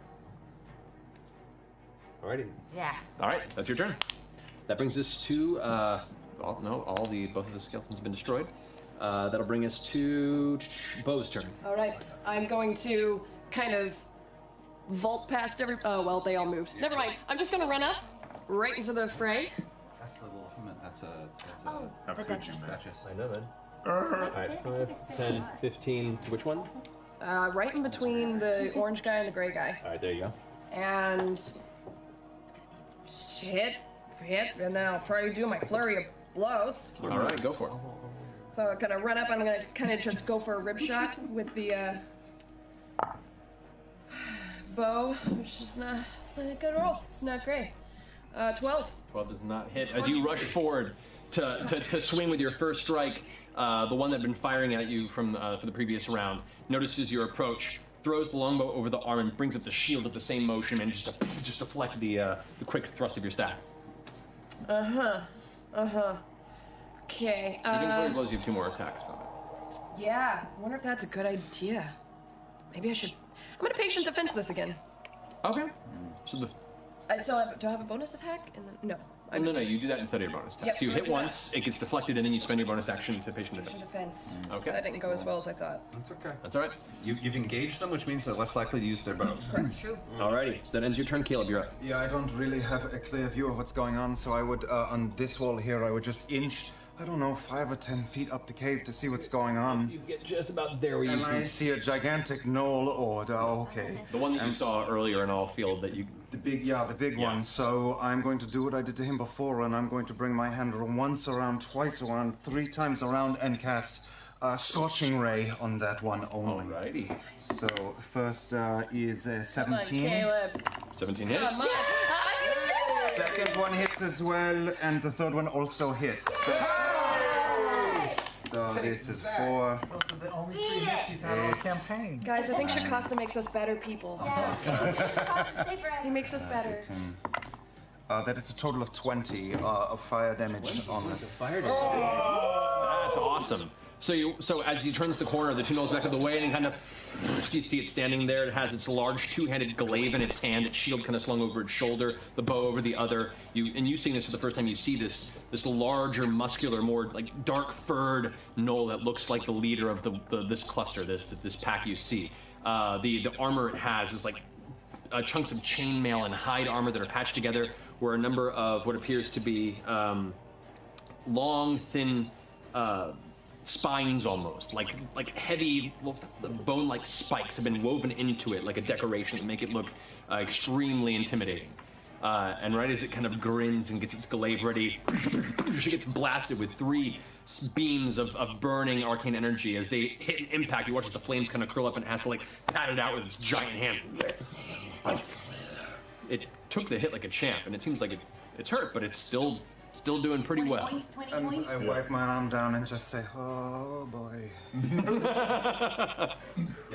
[SPEAKER 3] Alrighty.
[SPEAKER 6] Yeah.
[SPEAKER 3] All right, that's your turn. That brings us to, both of the skeletons have been destroyed. That'll bring us to Bo's turn.
[SPEAKER 17] All right, I'm going to kind of vault past every. Oh well, they all moved. Never mind. I'm just gonna run up right into the fray.
[SPEAKER 11] That's a little human. That's a.
[SPEAKER 6] Oh,
[SPEAKER 8] How could you, man?
[SPEAKER 15] I know, man. Alright, 5, 10, 15. To which one?
[SPEAKER 17] Right in between the orange guy and the gray guy.
[SPEAKER 15] Alright, there you go.
[SPEAKER 17] And hit, and then I'll probably do my flurry of blows.
[SPEAKER 3] All right, go for it.
[SPEAKER 17] So I'm gonna run up. I'm gonna kind of just go for a rib shot with the bow, which is not a good roll. It's not great. 12.
[SPEAKER 3] 12 does not hit. As you rush forward to swing with your first strike, the one that had been firing at you from for the previous round notices your approach, throws the longbow over the arm, and brings up the shield with the same motion, and just deflect the quick thrust of your staff.
[SPEAKER 17] Okay.
[SPEAKER 3] So you can flurry blows. You have 2 more attacks.
[SPEAKER 17] Yeah. I wonder if that's a good idea. Maybe I should. I'm gonna patient defense this again.
[SPEAKER 3] Okay. So the.
[SPEAKER 17] Do I have a bonus attack? And then no.
[SPEAKER 3] No, you do that instead of your bonus attack.
[SPEAKER 17] Yep,
[SPEAKER 3] So you
[SPEAKER 17] so I
[SPEAKER 3] hit
[SPEAKER 17] do
[SPEAKER 3] once, it gets deflected, and then you spend your bonus action to patient defense.
[SPEAKER 17] Defense.
[SPEAKER 3] Okay.
[SPEAKER 17] That didn't go as well as I thought.
[SPEAKER 11] That's okay.
[SPEAKER 3] That's all right.
[SPEAKER 11] You've engaged them, which means they're less likely to use their bows.
[SPEAKER 17] Correct. True.
[SPEAKER 3] Alrighty, so that ends your turn, Caleb. You're up.
[SPEAKER 4] Yeah, I don't really have a clear view of what's going on, so I would, on this wall here, I would just inch, I don't know, 5 or 10 feet up the cave to see what's going on.
[SPEAKER 15] You get just about there where you
[SPEAKER 4] And
[SPEAKER 15] can
[SPEAKER 4] I see a gigantic knoll or, okay.
[SPEAKER 3] The one that you saw earlier in all field that you.
[SPEAKER 4] The big one. So I'm going to do what I did to him before, and I'm going to bring my hand once around, twice around, 3 times around, and cast Scorching Ray on that one only.
[SPEAKER 3] Alrighty.
[SPEAKER 4] So first is 17.
[SPEAKER 17] Sponge, Caleb.
[SPEAKER 3] 17 hits.
[SPEAKER 17] Come on.
[SPEAKER 4] Second one hits as well, and the third one also hits. So this is 4.
[SPEAKER 9] Those are the only 3 hits he's had all campaign.
[SPEAKER 17] Guys, I think Shakasta makes us better people. He makes us better.
[SPEAKER 4] That is a total of 20 of fire damage on it.
[SPEAKER 15] Fire damage.
[SPEAKER 3] That's awesome. So as he turns the corner, the 2 gnolls back of the way, and kind of, you see it standing there. It has its large 2-handed glaive in its hand, its shield kind of slung over its shoulder, the bow over the other. You seeing this for the first time, you see this larger, muscular, more like dark-furred gnoll that looks like the leader of this cluster, this pack you see. The armor it has is like chunks of chainmail and hide armor that are patched together, where a number of what appears to be long, thin. Spines almost, like heavy bone-like spikes have been woven into it like a decoration to make it look extremely intimidating. And right as it kind of grins and gets its glaive ready, she gets blasted with 3 beams of burning arcane energy. As they hit an impact, you watch as the flames kind of curl up and it has to pat it out with its giant hand. it took the hit like a champ, and it seems like it's hurt, but it's still doing pretty well.
[SPEAKER 4] And I wipe my arm down and just say, oh boy.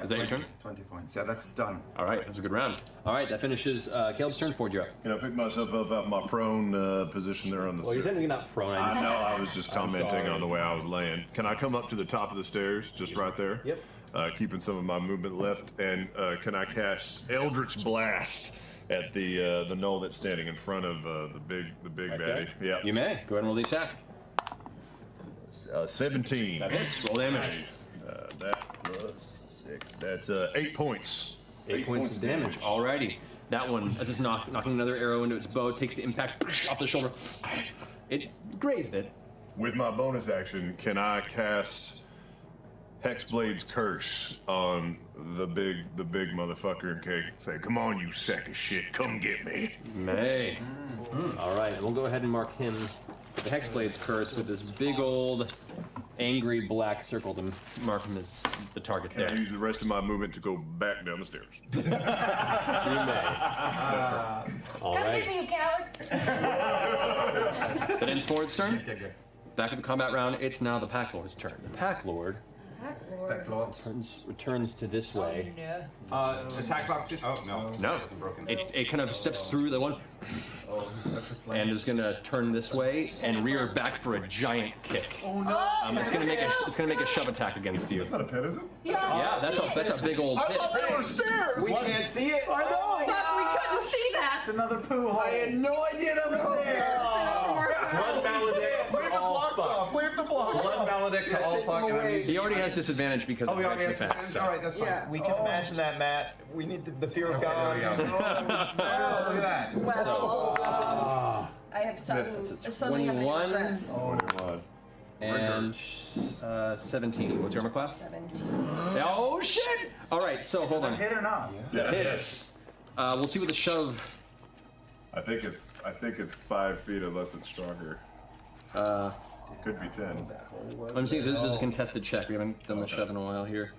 [SPEAKER 3] Is that your turn?
[SPEAKER 4] 20 points. Yeah, that's done.
[SPEAKER 3] All right, that's a good round. All right, that finishes Caleb's turn. Ford, you're up.
[SPEAKER 8] Can I pick myself up out of my prone position there on the
[SPEAKER 3] Well, you're
[SPEAKER 8] stairs?
[SPEAKER 3] technically not prone.
[SPEAKER 8] I know, I was just commenting on the way I was laying. Can I come up to the top of the stairs, just right there?
[SPEAKER 3] Yep.
[SPEAKER 8] Keeping some of my movement left, and can I cast Eldritch Blast at the knoll that's standing in front of the big baddie? Yeah.
[SPEAKER 3] You may. Go ahead and roll the attack.
[SPEAKER 8] 17.
[SPEAKER 3] That hits. Roll damage.
[SPEAKER 8] That plus 6. That's 8 points.
[SPEAKER 3] 8 points of damage. Alrighty. That one, as it's knocking another arrow into its bow, takes the impact off the shoulder. It grazed it.
[SPEAKER 8] With my bonus action, can I cast Hexblade's Curse on the big motherfucker and say, come on, you sack of shit, come get me?
[SPEAKER 3] May. All right, and we'll go ahead and mark him the Hexblade's Curse with this big old angry black circle to mark him as the target there.
[SPEAKER 8] Can I use the rest of my movement to go back down the stairs?
[SPEAKER 3] You may. All
[SPEAKER 17] Come
[SPEAKER 3] right.
[SPEAKER 17] get me, you coward.
[SPEAKER 3] That ends Ford's turn. Back at the combat round, it's now the Pack Lord's turn. The Pack Lord returns to this way.
[SPEAKER 11] Attack box. Oh no.
[SPEAKER 3] No. It kind of steps through the one and is gonna turn this way and rear back for a giant kick.
[SPEAKER 9] Oh no!
[SPEAKER 3] It's gonna make a shove attack against you.
[SPEAKER 8] That's not a pit, is it?
[SPEAKER 3] Yeah, that's a big old
[SPEAKER 9] I
[SPEAKER 3] pit.
[SPEAKER 9] thought they were stairs!
[SPEAKER 4] We can't see it.
[SPEAKER 9] I know!
[SPEAKER 17] We couldn't see that.
[SPEAKER 4] It's another poo hole.
[SPEAKER 9] I had no idea that was there!
[SPEAKER 11] Blood maledict
[SPEAKER 9] Leave the blocks off! Leave the blocks
[SPEAKER 11] Blood
[SPEAKER 9] off!
[SPEAKER 11] maledict to all fucking enemies.
[SPEAKER 3] He already has disadvantage because of
[SPEAKER 11] he already has
[SPEAKER 3] defense.
[SPEAKER 11] disadvantage? All right, that's fine.
[SPEAKER 17] Yeah.
[SPEAKER 9] We can imagine that, Matt. We need the fear of God.
[SPEAKER 11] There we go. Look at that.
[SPEAKER 17] Well, I have suddenly have
[SPEAKER 3] 21.
[SPEAKER 17] regrets.
[SPEAKER 3] And 17. What's your armor class?
[SPEAKER 17] 17.
[SPEAKER 3] Oh shit! All right, so hold on.
[SPEAKER 4] Hit or not?
[SPEAKER 8] Yeah.
[SPEAKER 3] Hits. We'll see what the shove.
[SPEAKER 8] I think it's 5 feet unless it's stronger. It could be 10.
[SPEAKER 3] I'm seeing there's a contested check. We haven't done the shove in a while here.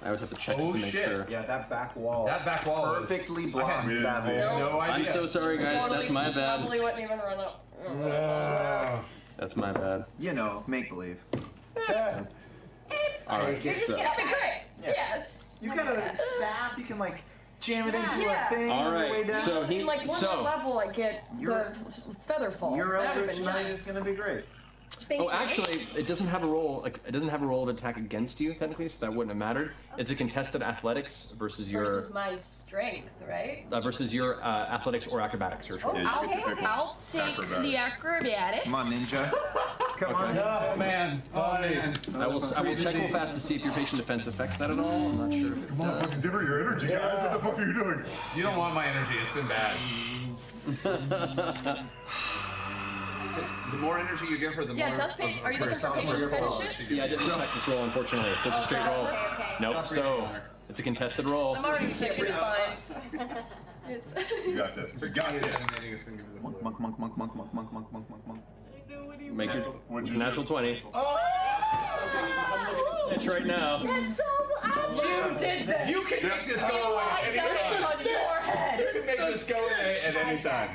[SPEAKER 3] I always have to check to make sure.
[SPEAKER 4] Yeah, that back wall.
[SPEAKER 11] That back wall
[SPEAKER 4] perfectly
[SPEAKER 11] is-
[SPEAKER 4] blocks
[SPEAKER 8] We didn't
[SPEAKER 4] that
[SPEAKER 8] see it.
[SPEAKER 4] hole.
[SPEAKER 11] No
[SPEAKER 3] I'm
[SPEAKER 11] idea.
[SPEAKER 3] so sorry, guys. That's my bad.
[SPEAKER 17] Probably wouldn't even run up.
[SPEAKER 3] That's my bad.
[SPEAKER 4] You know, make believe.
[SPEAKER 3] All right.
[SPEAKER 17] You're just
[SPEAKER 3] So,
[SPEAKER 17] gonna be great. Yes.
[SPEAKER 4] You got a staff, you can like jam it into
[SPEAKER 17] Yeah.
[SPEAKER 4] a thing
[SPEAKER 3] All
[SPEAKER 4] on the
[SPEAKER 3] right,
[SPEAKER 4] way down.
[SPEAKER 3] so he-
[SPEAKER 17] Like one
[SPEAKER 3] so-
[SPEAKER 17] level, I get
[SPEAKER 4] Your-
[SPEAKER 17] the feather fall.
[SPEAKER 4] Your
[SPEAKER 17] That would've
[SPEAKER 4] Eldritch
[SPEAKER 17] been
[SPEAKER 4] Knight
[SPEAKER 17] nice.
[SPEAKER 4] is gonna be great.
[SPEAKER 17] Thank
[SPEAKER 3] Oh,
[SPEAKER 17] you.
[SPEAKER 3] actually, it doesn't have a roll. It doesn't have a roll of attack against you technically, so that wouldn't have mattered. It's a contested athletics versus your
[SPEAKER 17] Versus my strength, right?
[SPEAKER 3] athletics or acrobatics or
[SPEAKER 17] Oh,
[SPEAKER 3] choice.
[SPEAKER 17] I'll take the acrobatic.
[SPEAKER 4] Come on, ninja. Come on.
[SPEAKER 11] Oh man. Oh man.
[SPEAKER 3] I will check real fast to see if your patient defense affects that at all. I'm not sure if it does.
[SPEAKER 8] Give her your energy, guys. What the fuck are you doing?
[SPEAKER 11] You don't want my energy. It's been bad. The more energy you give her, the
[SPEAKER 17] Yeah,
[SPEAKER 11] more.
[SPEAKER 17] it does pay. Are you looking for patient finish it?
[SPEAKER 3] Yeah, I didn't affect this roll, unfortunately. It's just a straight roll. Nope. So it's a contested roll.
[SPEAKER 17] I'm already sick with spines. It's
[SPEAKER 8] You got this. You got this.
[SPEAKER 4] Monk, monk, monk, monk, monk, monk, monk, monk, monk, monk, monk.
[SPEAKER 3] Make your
[SPEAKER 8] What'd you
[SPEAKER 3] natural 20.
[SPEAKER 9] Oh!
[SPEAKER 3] I'm looking at the stitch right now.
[SPEAKER 17] That's so
[SPEAKER 11] You did this. You can make this go away
[SPEAKER 17] I done it on your head.
[SPEAKER 11] You can make this go away at any time.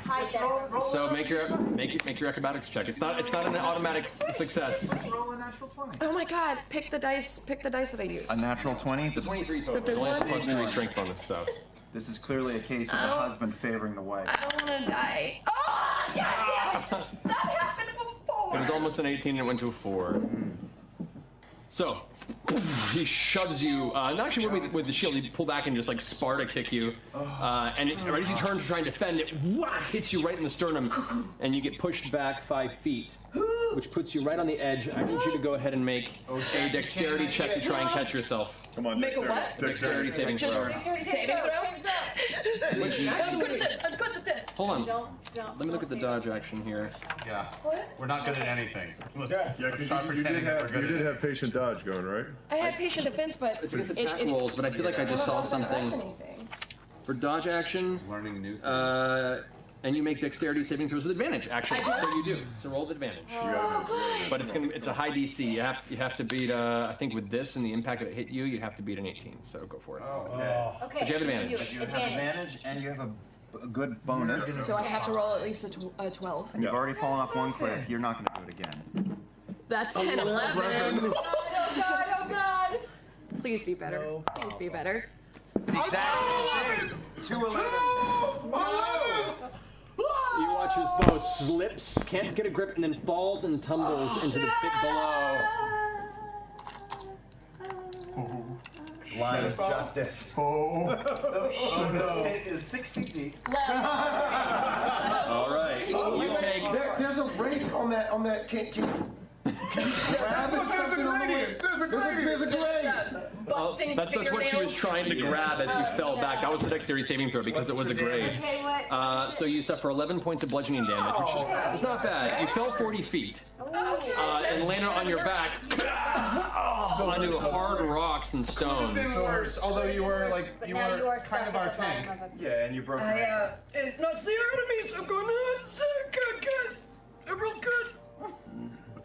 [SPEAKER 3] So make your acrobatics check. It's not an automatic success.
[SPEAKER 4] Roll a natural 20.
[SPEAKER 17] Oh my god, pick the dice that I use.
[SPEAKER 4] A natural 20?
[SPEAKER 3] 23 total. There's only a +3 strength bonus, so.
[SPEAKER 4] This is clearly a case of a husband favoring the wife.
[SPEAKER 17] I don't want to die. Oh, god damn it! That happened before!
[SPEAKER 3] It was almost an 18 and it went to a 4. So, he shoves you, not actually with the shield, he pull back and just like Sparta kick you. And right as you turn to try and defend it, whack, hits you right in the sternum, and you get pushed back 5 feet, which puts you right on the edge. I need you to go ahead and make a dexterity check to try and catch yourself.
[SPEAKER 8] Come on,
[SPEAKER 17] Make a what?
[SPEAKER 3] Dexterity saving throw.
[SPEAKER 17] Saving throw? I'm good at this. I'm good at this.
[SPEAKER 3] Hold on.
[SPEAKER 6] Don't.
[SPEAKER 3] Let me look at the dodge action here.
[SPEAKER 11] Yeah.
[SPEAKER 17] What?
[SPEAKER 11] We're not good at anything.
[SPEAKER 8] Yeah, because you did have patient dodge going, right?
[SPEAKER 17] I had patient defense, but
[SPEAKER 3] It's against attack rolls, but I feel like I just saw something. For dodge action,
[SPEAKER 11] Learning new things.
[SPEAKER 3] and you make dexterity saving throws with advantage. Actually, so you do. So roll with advantage. But it's a high DC. You have to beat. I think with this and the impact that it hit you, you have to beat an 18. So go for it.
[SPEAKER 6] Okay.
[SPEAKER 3] But you have advantage.
[SPEAKER 6] You
[SPEAKER 19] You have advantage, and you have a good bonus.
[SPEAKER 17] So I have to roll at least a 12.
[SPEAKER 19] And you've already fallen off one cliff. You're not going to do it again.
[SPEAKER 17] That's 10, 11. Oh god, oh god. Please be better. Please be better.
[SPEAKER 19] That's 211.
[SPEAKER 3] You watch his bow slips, can't get a grip, and then falls and tumbles into the pit below.
[SPEAKER 19] Line of justice. The pit is 60 feet.
[SPEAKER 3] All right, you take.
[SPEAKER 14] There's a break on that. Can you grab it? There's a grade.
[SPEAKER 3] That's what she was trying to grab as you fell back. That was a dexterity saving throw because it was a grade.
[SPEAKER 6] Okay, what?
[SPEAKER 3] So you suffer 11 points of bludgeoning damage, which is not bad. You fell 40 feet and landed on your back onto hard rocks and stones.
[SPEAKER 7] Worse, although you were
[SPEAKER 6] But now you are
[SPEAKER 7] kind of our tank.
[SPEAKER 19] Yeah, and you broke your ankle.
[SPEAKER 17] It's not the enemy, so I'm going to guess. I'm real good.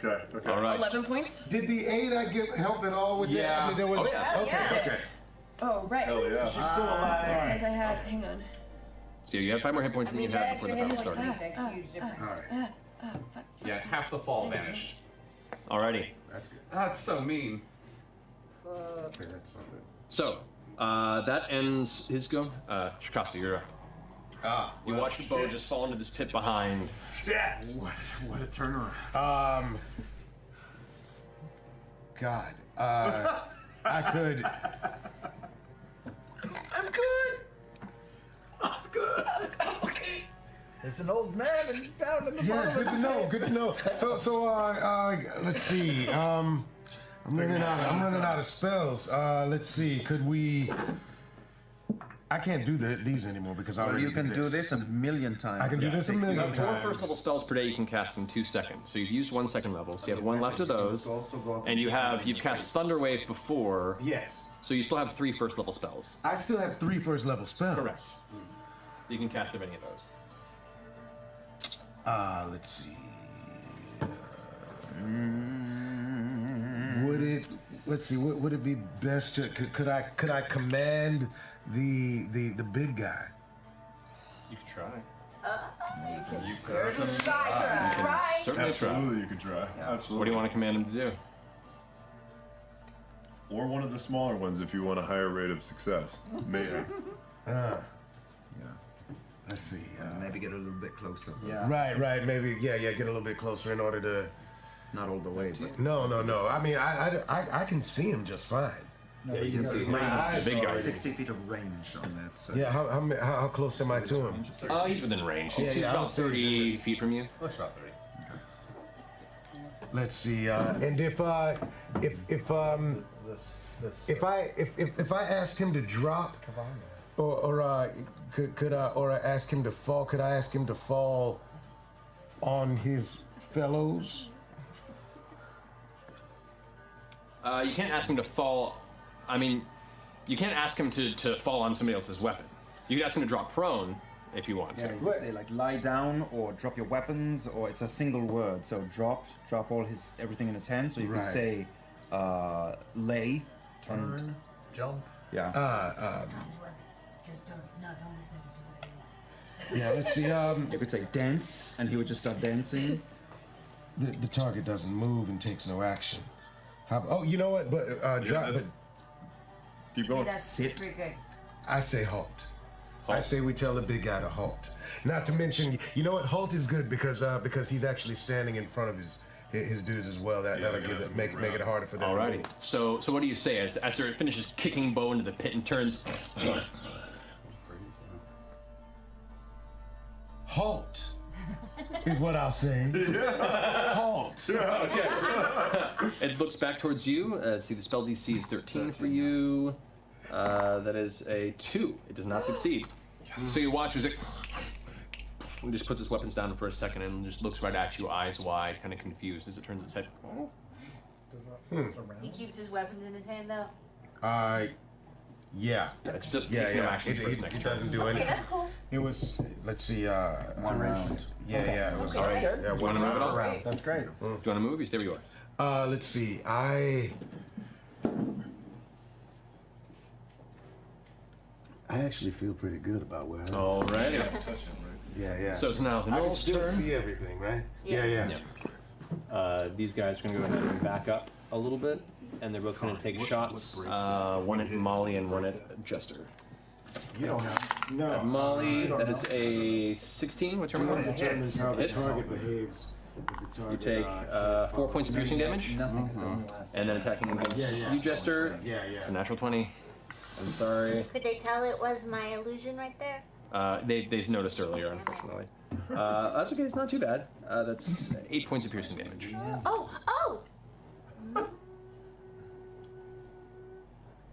[SPEAKER 8] Okay.
[SPEAKER 3] All right.
[SPEAKER 17] 11 points?
[SPEAKER 14] Did the aid I give help at all with that?
[SPEAKER 3] Yeah.
[SPEAKER 14] I mean, there was, Okay.
[SPEAKER 17] Oh, right.
[SPEAKER 8] Hell yeah.
[SPEAKER 19] She's still alive.
[SPEAKER 17] As I had, hang on.
[SPEAKER 3] So you have 5 more hit points than you had before the battle started.
[SPEAKER 6] Makes a huge difference.
[SPEAKER 7] Yeah, half the fall vanished.
[SPEAKER 3] Alrighty.
[SPEAKER 14] That's good.
[SPEAKER 7] That's so mean.
[SPEAKER 14] Okay, that's not good.
[SPEAKER 3] So that ends his go. Shikasa, you're up. You watch the bow just fall into this pit behind.
[SPEAKER 19] What a turnaround.
[SPEAKER 14] God, I could.
[SPEAKER 9] I'm good. Okay. There's an old man down in the
[SPEAKER 14] Yeah,
[SPEAKER 9] bottom.
[SPEAKER 14] good to know. Good to know. So, let's see. I'm running out of spells. Let's see. Could we? I can't do these anymore because I
[SPEAKER 19] So
[SPEAKER 14] already
[SPEAKER 19] you can
[SPEAKER 14] did
[SPEAKER 19] do this a million times.
[SPEAKER 14] I can do this a million
[SPEAKER 3] You have 4
[SPEAKER 14] times.
[SPEAKER 3] first level spells per day you can cast in 2 seconds. So you've used 1 second level, so you have 1 left of those. And you've cast Thunder Wave before.
[SPEAKER 14] Yes.
[SPEAKER 3] So you still have 3 first level spells.
[SPEAKER 14] I still have 3 first level spells.
[SPEAKER 3] Correct. You can cast of any of those.
[SPEAKER 14] Let's see. Would it be best to could I command the big guy?
[SPEAKER 3] You can try.
[SPEAKER 17] You can
[SPEAKER 8] certainly
[SPEAKER 17] try.
[SPEAKER 3] Certainly try.
[SPEAKER 8] Absolutely, you could try. Absolutely.
[SPEAKER 3] What do you want to command him to do?
[SPEAKER 8] Or one of the smaller ones if you want a higher rate of success. Maybe.
[SPEAKER 14] Let's see.
[SPEAKER 19] Maybe get a little bit closer.
[SPEAKER 14] Right. Maybe get a little bit closer in order to.
[SPEAKER 19] Not all the way, but
[SPEAKER 14] No. I mean, I can see him just fine.
[SPEAKER 3] Yeah, you can see the big guy.
[SPEAKER 19] 60 feet of range on that. So.
[SPEAKER 14] Yeah. How close am I to him?
[SPEAKER 3] He's within range.
[SPEAKER 14] Yeah,
[SPEAKER 3] He's
[SPEAKER 14] I
[SPEAKER 3] about
[SPEAKER 14] don't see
[SPEAKER 3] 30 feet from you.
[SPEAKER 7] That's about 30.
[SPEAKER 14] Let's see. And if I asked him to drop, or could I ask him to fall? Could I ask him to fall on his fellows?
[SPEAKER 3] You can't ask him to fall. I mean, you can't ask him to fall on somebody else's weapon. You can ask him to drop prone if you want
[SPEAKER 19] Yeah,
[SPEAKER 3] to.
[SPEAKER 19] you could say like lie down or drop your weapons, or it's a single word. So drop all everything in his hand. So you
[SPEAKER 14] Right.
[SPEAKER 19] could say lay,
[SPEAKER 9] Turn, jump.
[SPEAKER 19] Yeah.
[SPEAKER 14] Yeah. Let's see.
[SPEAKER 19] You could say dance, and he would just start dancing.
[SPEAKER 14] The target doesn't move and takes no action. You know what? But drop.
[SPEAKER 8] that's- Keep going.
[SPEAKER 6] That's pretty good.
[SPEAKER 14] I say halt. I say we tell the big guy to halt. Not to mention, you know what? Halt is good because he's actually standing in front of his dudes as well. That'll make it harder for them. to
[SPEAKER 3] Alrighty.
[SPEAKER 14] move.
[SPEAKER 3] So what do you say as after it finishes kicking Bo into the pit and turns?
[SPEAKER 14] Halt is what I'll say. Halt.
[SPEAKER 3] Okay. It looks back towards you. See, the spell DC is 13 for you. That is a 2. It does not succeed. So you watch as it just puts its weapons down for a second and just looks right at you, eyes wide, kind of confused as it turns its head.
[SPEAKER 6] He keeps his weapons in his hand though.
[SPEAKER 14] Yeah.
[SPEAKER 3] It's just
[SPEAKER 14] yeah,
[SPEAKER 3] takes no
[SPEAKER 14] yeah.
[SPEAKER 3] action for its next
[SPEAKER 14] It
[SPEAKER 3] turn.
[SPEAKER 14] doesn't do
[SPEAKER 6] Okay,
[SPEAKER 14] anything.
[SPEAKER 6] that's cool.
[SPEAKER 14] It was, let's see,
[SPEAKER 19] One round.
[SPEAKER 14] Yeah,
[SPEAKER 6] Okay.
[SPEAKER 14] yeah. It was,
[SPEAKER 6] Okay,
[SPEAKER 14] all right.
[SPEAKER 6] that's good.
[SPEAKER 14] Yeah,
[SPEAKER 3] Do you
[SPEAKER 14] one
[SPEAKER 3] want to move at all?
[SPEAKER 14] round.
[SPEAKER 19] That's great.
[SPEAKER 3] Do you want to move? You stay where you are.
[SPEAKER 14] Let's see. I actually feel pretty good about where I am.
[SPEAKER 3] Alrighty.
[SPEAKER 14] Yeah, yeah.
[SPEAKER 3] So it's now the
[SPEAKER 14] I can
[SPEAKER 3] Knoll's
[SPEAKER 14] still
[SPEAKER 3] turn.
[SPEAKER 14] see everything, right?
[SPEAKER 6] Yeah.
[SPEAKER 14] Yeah.
[SPEAKER 15] These guys are going to go ahead and back up a little bit, and they're both going to take shots. One at Molly and one at Jester.
[SPEAKER 14] You don't have. No.
[SPEAKER 15] At Molly, that is a 16. What's your number?
[SPEAKER 14] Determines how the
[SPEAKER 15] Hits.
[SPEAKER 14] target behaves.
[SPEAKER 15] You take 4 points of piercing damage, and then attacking against you, Jester. It's a natural 20. I'm sorry.
[SPEAKER 6] Could they tell it was my illusion right there?
[SPEAKER 15] They noticed earlier, unfortunately. That's okay. It's not too bad. That's 8 points of piercing damage.
[SPEAKER 6] Oh!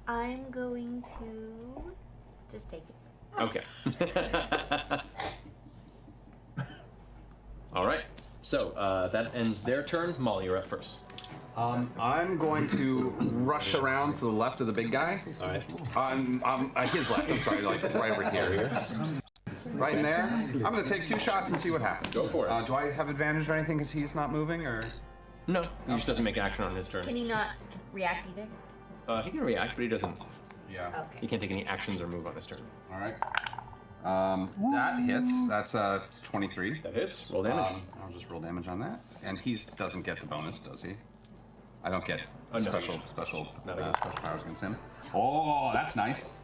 [SPEAKER 6] I'm going to just take it.
[SPEAKER 15] Okay. All right. So that ends their turn. Molly, you're up first.
[SPEAKER 11] I'm going to rush around to the left of the big guy.
[SPEAKER 15] All right.
[SPEAKER 11] His left. I'm sorry, like right over here. Right in there. I'm going to take 2 shots and see what happens.
[SPEAKER 15] Go for it.
[SPEAKER 11] Do I have advantage or anything because he's not moving, or?
[SPEAKER 15] No, he just doesn't make action on his turn.
[SPEAKER 6] Can he not react either?
[SPEAKER 15] He can react, but he doesn't.
[SPEAKER 11] Yeah.
[SPEAKER 6] Okay.
[SPEAKER 15] He can't take any actions or move on his turn.
[SPEAKER 11] All right. That hits. That's 23.
[SPEAKER 15] That hits. Roll damage.
[SPEAKER 11] I'll just roll damage on that. And he doesn't get the bonus, does he? I don't get
[SPEAKER 15] no.
[SPEAKER 11] special
[SPEAKER 15] Not against special
[SPEAKER 11] powers against him. Oh, that's nice.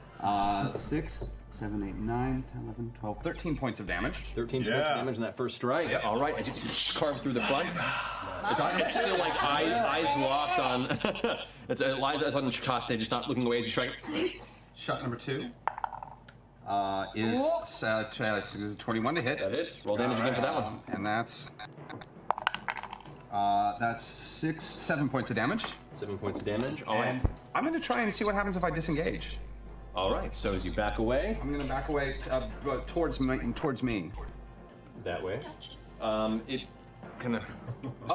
[SPEAKER 11] 6, 7, 8, 9, 10, 11, 12, 13 points of damage.
[SPEAKER 15] 13 points of damage in that first strike.
[SPEAKER 11] Yep.
[SPEAKER 15] All right, as you carve through the front. It's still like eyes locked on. It's eyes on Chakaste, just not looking away as you strike.
[SPEAKER 11] Shot number 2 is 21 to hit.
[SPEAKER 15] That hits. Roll damage again for that one.
[SPEAKER 11] And that's 7 points of damage.
[SPEAKER 15] 7 points of damage. All right.
[SPEAKER 11] And I'm going to try and see what happens if I disengage.
[SPEAKER 15] All right. So as you back away,
[SPEAKER 11] I'm going to back away towards me.
[SPEAKER 15] That way. It kind of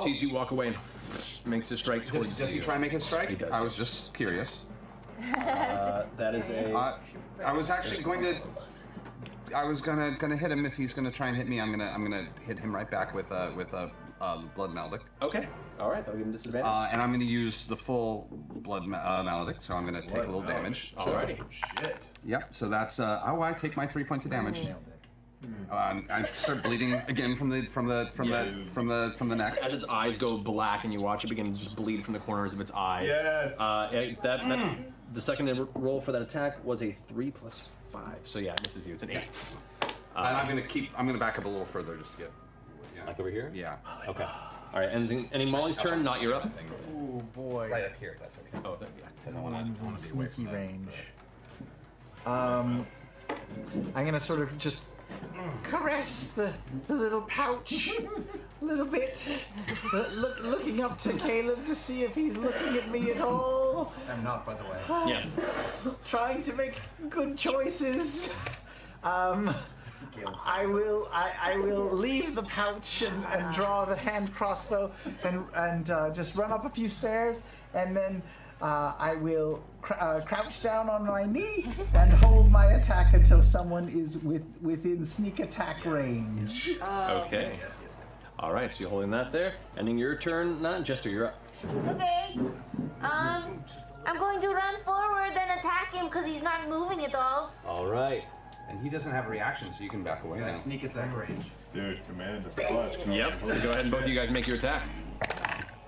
[SPEAKER 15] sees you walk away and makes a strike towards you.
[SPEAKER 11] Does he try and make a strike?
[SPEAKER 15] He does.
[SPEAKER 11] I was just curious.
[SPEAKER 15] That is a.
[SPEAKER 11] I was actually going to. I was gonna hit him if he's gonna try and hit me. I'm gonna hit him right back with a blood maledict.
[SPEAKER 15] Okay. All right. That'll give him disadvantage.
[SPEAKER 11] And I'm gonna use the full blood maledict, so I'm gonna take a little damage.
[SPEAKER 15] Alrighty.
[SPEAKER 19] Shit.
[SPEAKER 11] Yep. So that's I take my 3 points of damage. I start bleeding again from the neck.
[SPEAKER 15] As its eyes go black and you watch it begin to just bleed from the corners of its eyes.
[SPEAKER 8] Yes.
[SPEAKER 15] The second roll for that attack was a 3 plus 5. So yeah, it misses you. It's an 8.
[SPEAKER 11] And I'm gonna back up a little further just to get. Yeah.
[SPEAKER 15] Like over here?
[SPEAKER 11] Yeah.
[SPEAKER 15] Okay. All right. Ending Molly's turn. Not you're up.
[SPEAKER 9] Oh boy.
[SPEAKER 11] Right up here, if that's okay.
[SPEAKER 15] Oh, yeah.
[SPEAKER 9] One's in sneaky range. I'm gonna sort of just caress the little pouch a little bit, looking up to Caleb to see if he's looking at me at all.
[SPEAKER 19] I'm not, by the way.
[SPEAKER 15] Yes.
[SPEAKER 9] Trying to make good choices. I will leave the pouch and draw the hand crossbow and just run up a few stairs, and then I will crouch down on my knee and hold my attack until someone is within sneak attack range.
[SPEAKER 15] Okay. All right. So you're holding that there. Ending your turn. Not Jester. You're up.
[SPEAKER 6] Okay. I'm going to run forward and attack him because he's not moving at all.
[SPEAKER 15] All right.
[SPEAKER 11] And he doesn't have a reaction, so you can back away now.
[SPEAKER 19] Sneak attack range.
[SPEAKER 8] Dude, command is clutch.
[SPEAKER 15] Yep. So go ahead and both of you guys make your attack.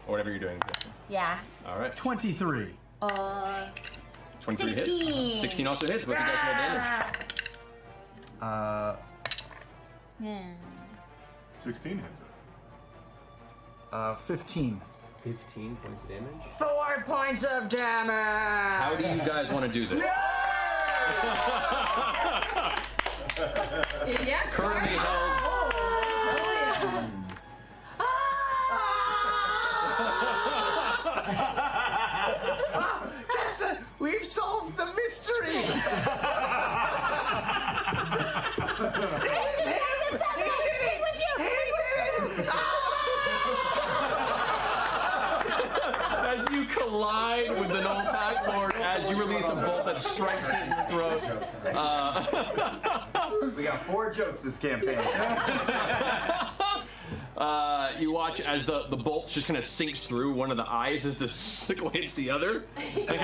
[SPEAKER 15] Or whatever you're doing.
[SPEAKER 6] Yeah.
[SPEAKER 15] All right.
[SPEAKER 9] 23.
[SPEAKER 15] 23 hits.
[SPEAKER 6] 16.
[SPEAKER 15] 16 also hits. Both of you guys roll damage.
[SPEAKER 6] Yeah.
[SPEAKER 8] 16 hits it.
[SPEAKER 9] 15.
[SPEAKER 15] 15 points of damage.
[SPEAKER 5] 4 points of damage.
[SPEAKER 15] How do you guys want to do this?
[SPEAKER 5] Yeah.
[SPEAKER 15] Currently held.
[SPEAKER 9] We've solved the mystery!
[SPEAKER 15] As you collide with the Knoll Pack Lord, as you release
[SPEAKER 3] release a bolt that strikes it in the throat.
[SPEAKER 19] We got 4 jokes this campaign.
[SPEAKER 3] You watch as the bolt just kind of sinks through one of the eyes as the sickle hits the other. And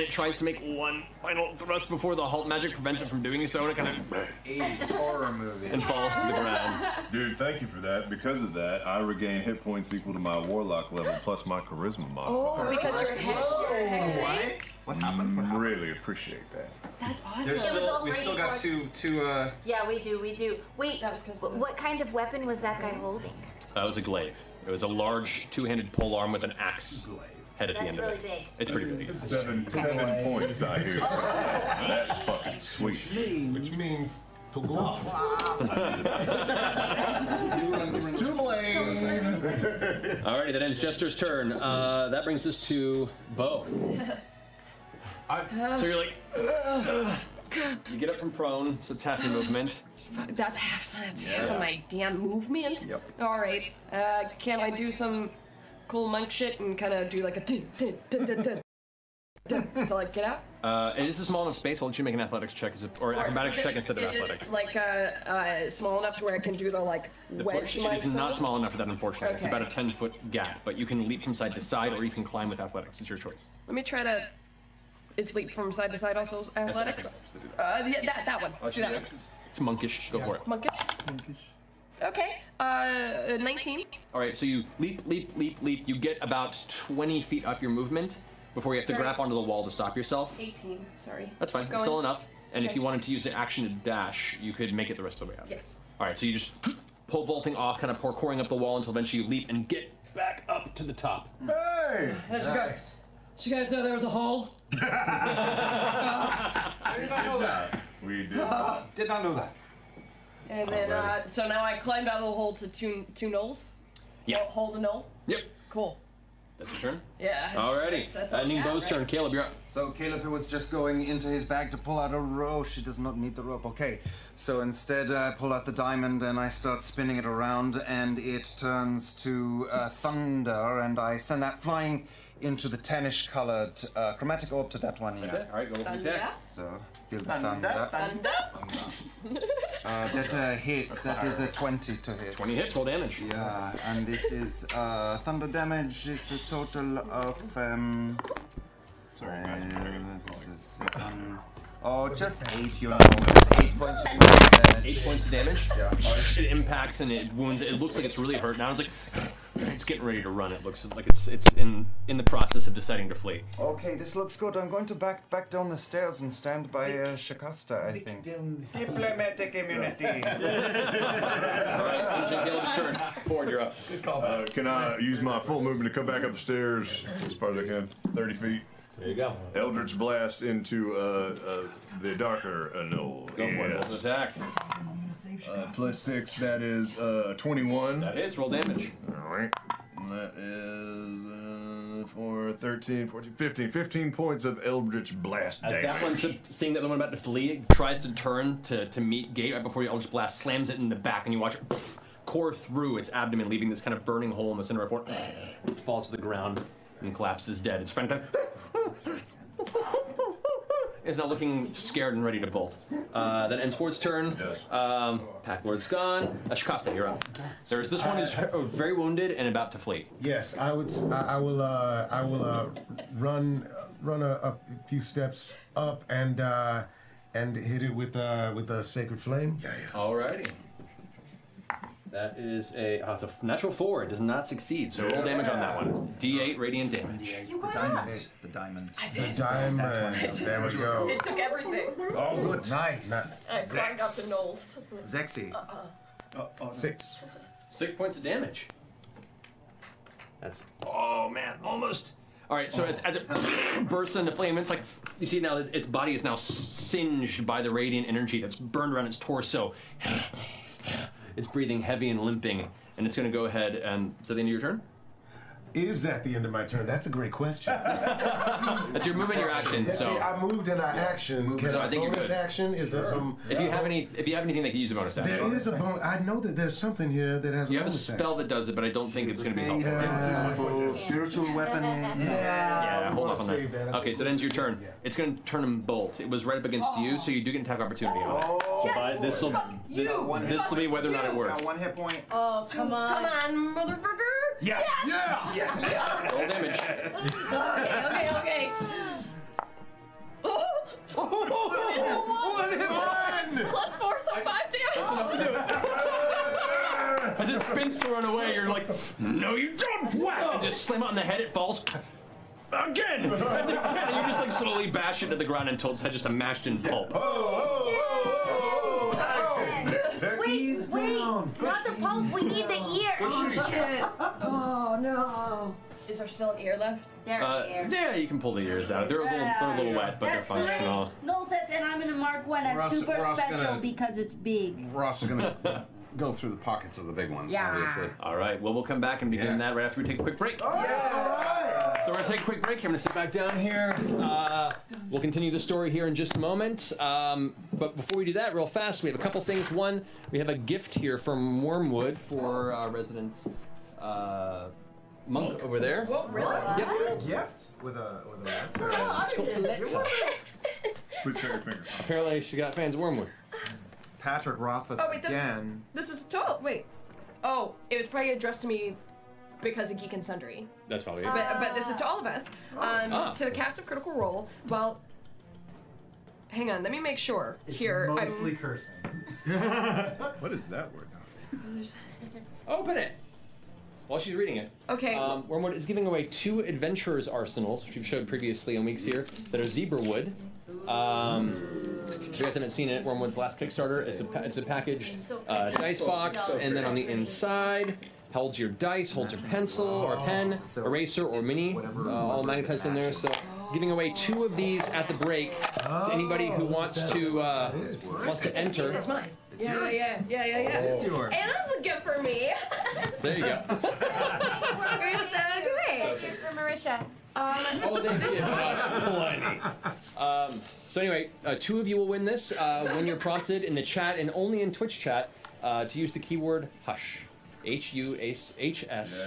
[SPEAKER 3] it tries to make one final thrust before the halt magic prevents it from doing so, and it kind of
[SPEAKER 19] 80s horror movie.
[SPEAKER 3] and falls to the ground.
[SPEAKER 8] Dude, thank you for that. Because of that, I regain hit points equal to my warlock level plus my charisma modifier.
[SPEAKER 17] Oh, because you're hexing.
[SPEAKER 19] What happened?
[SPEAKER 8] Really appreciate that.
[SPEAKER 17] That's awesome.
[SPEAKER 11] We still got two.
[SPEAKER 18] Yeah, we do. Wait, what kind of weapon was that guy holding?
[SPEAKER 3] That was a glaive. It was a large two-handed polearm with an axe head at the
[SPEAKER 18] That's
[SPEAKER 3] end
[SPEAKER 18] really
[SPEAKER 3] of it.
[SPEAKER 18] big.
[SPEAKER 3] It's pretty big.
[SPEAKER 8] 7 points, I hear. That's fucking sweet.
[SPEAKER 14] Which means to go off.
[SPEAKER 8] To blame.
[SPEAKER 3] Alrighty, that ends Jester's turn. That brings us to Bo. So you're like, you get up from prone, so it's half your movement.
[SPEAKER 17] That's half of my damn movement.
[SPEAKER 3] Yep.
[SPEAKER 17] All right. Can I do some cool monk shit and kind of do like a dun, dun, dun, dun, dun, dun, to like get out?
[SPEAKER 3] It is a small enough space. I'll let you make an athletics check, or acrobatics check instead of
[SPEAKER 17] Is
[SPEAKER 3] athletics.
[SPEAKER 17] it like small enough to where I can do the like wedge
[SPEAKER 3] It is not
[SPEAKER 17] myself?
[SPEAKER 3] small enough for that, unfortunately. It's
[SPEAKER 17] Okay.
[SPEAKER 3] about a 10-foot gap, but you can leap from side to side, or you can climb with athletics. It's your choice.
[SPEAKER 17] Let me try to. Is leap from side to side also athletics? Yeah, that one. Let's do that one.
[SPEAKER 3] It's monkish. Go for it.
[SPEAKER 17] Monkish. Okay. 19.
[SPEAKER 3] All right, so you leap. You get about 20 feet up your movement before you have to
[SPEAKER 17] Sorry.
[SPEAKER 3] grab onto the wall to stop yourself.
[SPEAKER 17] 18. Sorry.
[SPEAKER 3] That's fine.
[SPEAKER 17] Keep
[SPEAKER 3] It's still
[SPEAKER 17] going.
[SPEAKER 3] enough. And if
[SPEAKER 17] Okay.
[SPEAKER 3] you wanted to use the action to dash, you could make it the rest of the way out.
[SPEAKER 17] Yes.
[SPEAKER 3] All right, so you just pole vaulting off, kind of parkouring up the wall until eventually you leap and get back up to the top.
[SPEAKER 8] Hey!
[SPEAKER 17] Let's go. Did you guys know there was a hole?
[SPEAKER 11] I did not know that.
[SPEAKER 8] We did.
[SPEAKER 11] Did not know that.
[SPEAKER 17] And then, so now I climbed out of the hole to two knolls.
[SPEAKER 3] Yeah.
[SPEAKER 17] Hold a knoll.
[SPEAKER 3] Yep.
[SPEAKER 17] Cool.
[SPEAKER 3] That's your turn?
[SPEAKER 17] Yeah.
[SPEAKER 3] Alrighty.
[SPEAKER 17] That's all
[SPEAKER 3] Ending
[SPEAKER 17] I got,
[SPEAKER 3] Bo's
[SPEAKER 17] right?
[SPEAKER 3] turn. Caleb, you're up.
[SPEAKER 19] So Caleb was just going into his bag to pull out a rope. She does not need the rope. Okay. So instead, I pull out the diamond and I start spinning it around, and it turns to thunder, and I send that flying into the tannish colored chromatic orb to that one. Yeah.
[SPEAKER 3] All right, go with the attack.
[SPEAKER 19] So feel the thunder. That hits. That is a 20 to hit.
[SPEAKER 3] 20 hits. Roll damage.
[SPEAKER 19] Yeah, and this is thunder damage. It's a total of just 8. You know, just 8 points. Of damage.
[SPEAKER 3] 8 points of damage.
[SPEAKER 19] Yeah.
[SPEAKER 3] It impacts and it wounds. It looks like it's really hurt. Now it's like it's getting ready to run. It looks like it's in the process of deciding to flee.
[SPEAKER 19] Okay, this looks good. I'm going to back down the stairs and stand by Shakasta, I think. Diplomatic immunity.
[SPEAKER 3] Alright, Caleb's turn. Ford, you're up.
[SPEAKER 8] Can I use my full movement to come back up the stairs as far as I can? 30 feet.
[SPEAKER 3] There you go.
[SPEAKER 8] Eldritch Blast into the darker knoll.
[SPEAKER 3] Go for it. Roll the attack.
[SPEAKER 8] Plus 6, that is 21.
[SPEAKER 3] That hits. Roll damage.
[SPEAKER 8] Alright. That is 4, 13, 14, 15. 15 points of Eldritch Blast
[SPEAKER 3] As
[SPEAKER 8] damage.
[SPEAKER 3] that one's seeing that the one about to flee, it tries to turn to meet Gate right before the Eldritch Blast slams it in the back, and you watch it core through its abdomen, leaving this kind of burning hole in the center of it. It falls to the ground and collapses dead. Its friend is now looking scared and ready to bolt. That ends Ford's turn. Pack Lord's gone. Shikasta, you're up. There's this one who's very wounded and about to flee.
[SPEAKER 14] Yes, I will run a few steps up and hit it with a sacred flame.
[SPEAKER 3] Alrighty. That is it's a natural 4. It does not succeed, so roll damage on that one. D8 radiant damage.
[SPEAKER 19] The diamond. The diamond.
[SPEAKER 14] The diamond. There we go.
[SPEAKER 17] It took everything.
[SPEAKER 19] Oh, good.
[SPEAKER 14] Nice.
[SPEAKER 17] I climbed up the knolls.
[SPEAKER 19] Zexy.
[SPEAKER 14] 6.
[SPEAKER 3] 6 points of damage. That's oh man, almost. All right, so as it bursts into flame, it's like you see now that its body is now singed by the radiant energy that's burned around its torso. It's breathing heavy and limping, and it's going to go ahead and... Is that the end of your turn?
[SPEAKER 14] Is that the end of my turn? That's a great question.
[SPEAKER 3] That's your movement, your action.
[SPEAKER 14] See,
[SPEAKER 3] So
[SPEAKER 14] I moved and I action. Can
[SPEAKER 3] So I
[SPEAKER 14] I
[SPEAKER 3] think you're
[SPEAKER 14] bonus
[SPEAKER 3] good.
[SPEAKER 14] action? Is there some?
[SPEAKER 3] if you have anything that can use a bonus action.
[SPEAKER 14] There is a bonus. I know that there's something here that has
[SPEAKER 3] You
[SPEAKER 14] a
[SPEAKER 3] have a
[SPEAKER 14] bonus
[SPEAKER 3] spell that does it, but I don't think it's going to be helpful.
[SPEAKER 19] Spiritual weapon.
[SPEAKER 3] Yeah, hold off on
[SPEAKER 14] save
[SPEAKER 3] that.
[SPEAKER 14] that.
[SPEAKER 3] Okay, so it ends your turn. It's going to turn him bolt. It was right up against you, so you do get an attack opportunity on it. But this will be whether or not it works.
[SPEAKER 19] Got 1 hit point.
[SPEAKER 5] Oh, come on.
[SPEAKER 17] Come on, motherfucker!
[SPEAKER 14] Yeah. Yeah.
[SPEAKER 3] Roll damage.
[SPEAKER 17] Okay. Plus 4, so 5 damage.
[SPEAKER 3] As it spins to run away, you're like, no, you don't! Whack! And just slam it on the head. It falls. Again! And you just like slowly bash it to the ground until it's just a mashed in pulp.
[SPEAKER 6] Wait, not the pulp, we need the ear.
[SPEAKER 17] Oh no. Is there still an ear left?
[SPEAKER 3] Yeah, you can pull the ears out. They're a little wet, but they're functional.
[SPEAKER 10] No sense, and I'm gonna mark one as super special because it's big.
[SPEAKER 11] We're also gonna go through the pockets of the big one, obviously.
[SPEAKER 3] All right. Well, we'll come back and begin that right after we take a quick break. So we're gonna take a quick break. I'm gonna sit back down here. We'll continue the story here in just a moment. But before we do that, real fast, we have a couple things. One, we have a gift here from Wormwood for our resident monk over there.
[SPEAKER 5] Oh, really?
[SPEAKER 3] Yep.
[SPEAKER 19] Gift with a
[SPEAKER 3] It's called Selecta.
[SPEAKER 8] Please cut your finger.
[SPEAKER 3] Apparently, she got fans of Wormwood.
[SPEAKER 19] Patrick Rothfuss
[SPEAKER 5] Oh, wait,
[SPEAKER 19] again.
[SPEAKER 5] this is total. Wait. Oh, it was probably addressed to me because of Geek and Sundry.
[SPEAKER 3] That's probably it.
[SPEAKER 5] But this is to all of us. To the cast of Critical Role. Well, hang on, let me make sure. Here,
[SPEAKER 4] mostly cursing.
[SPEAKER 8] What is that word?
[SPEAKER 3] Open it. While she's reading it.
[SPEAKER 5] Okay.
[SPEAKER 3] Wormwood is giving away 2 adventurers arsenals, which we've showed previously on weeks here, that are zebra wood. If you guys haven't seen it, Wormwood's last Kickstarter, it's a packaged dice box, and then on the inside holds your dice, holds your pencil or pen, eraser or mini, all magnetized in there. So giving away 2 of these at the break to anybody who wants to enter.
[SPEAKER 5] It's mine. Yeah.
[SPEAKER 3] It's
[SPEAKER 19] yours.
[SPEAKER 17] And this is a gift for me.
[SPEAKER 3] There you go.
[SPEAKER 17] We're so great.
[SPEAKER 18] For Marisha.
[SPEAKER 3] Oh, they give us plenty. So anyway, 2 of you will win this when you're prompted in the chat and only in Twitch chat to use the keyword HUSH. H-U-S-H-S.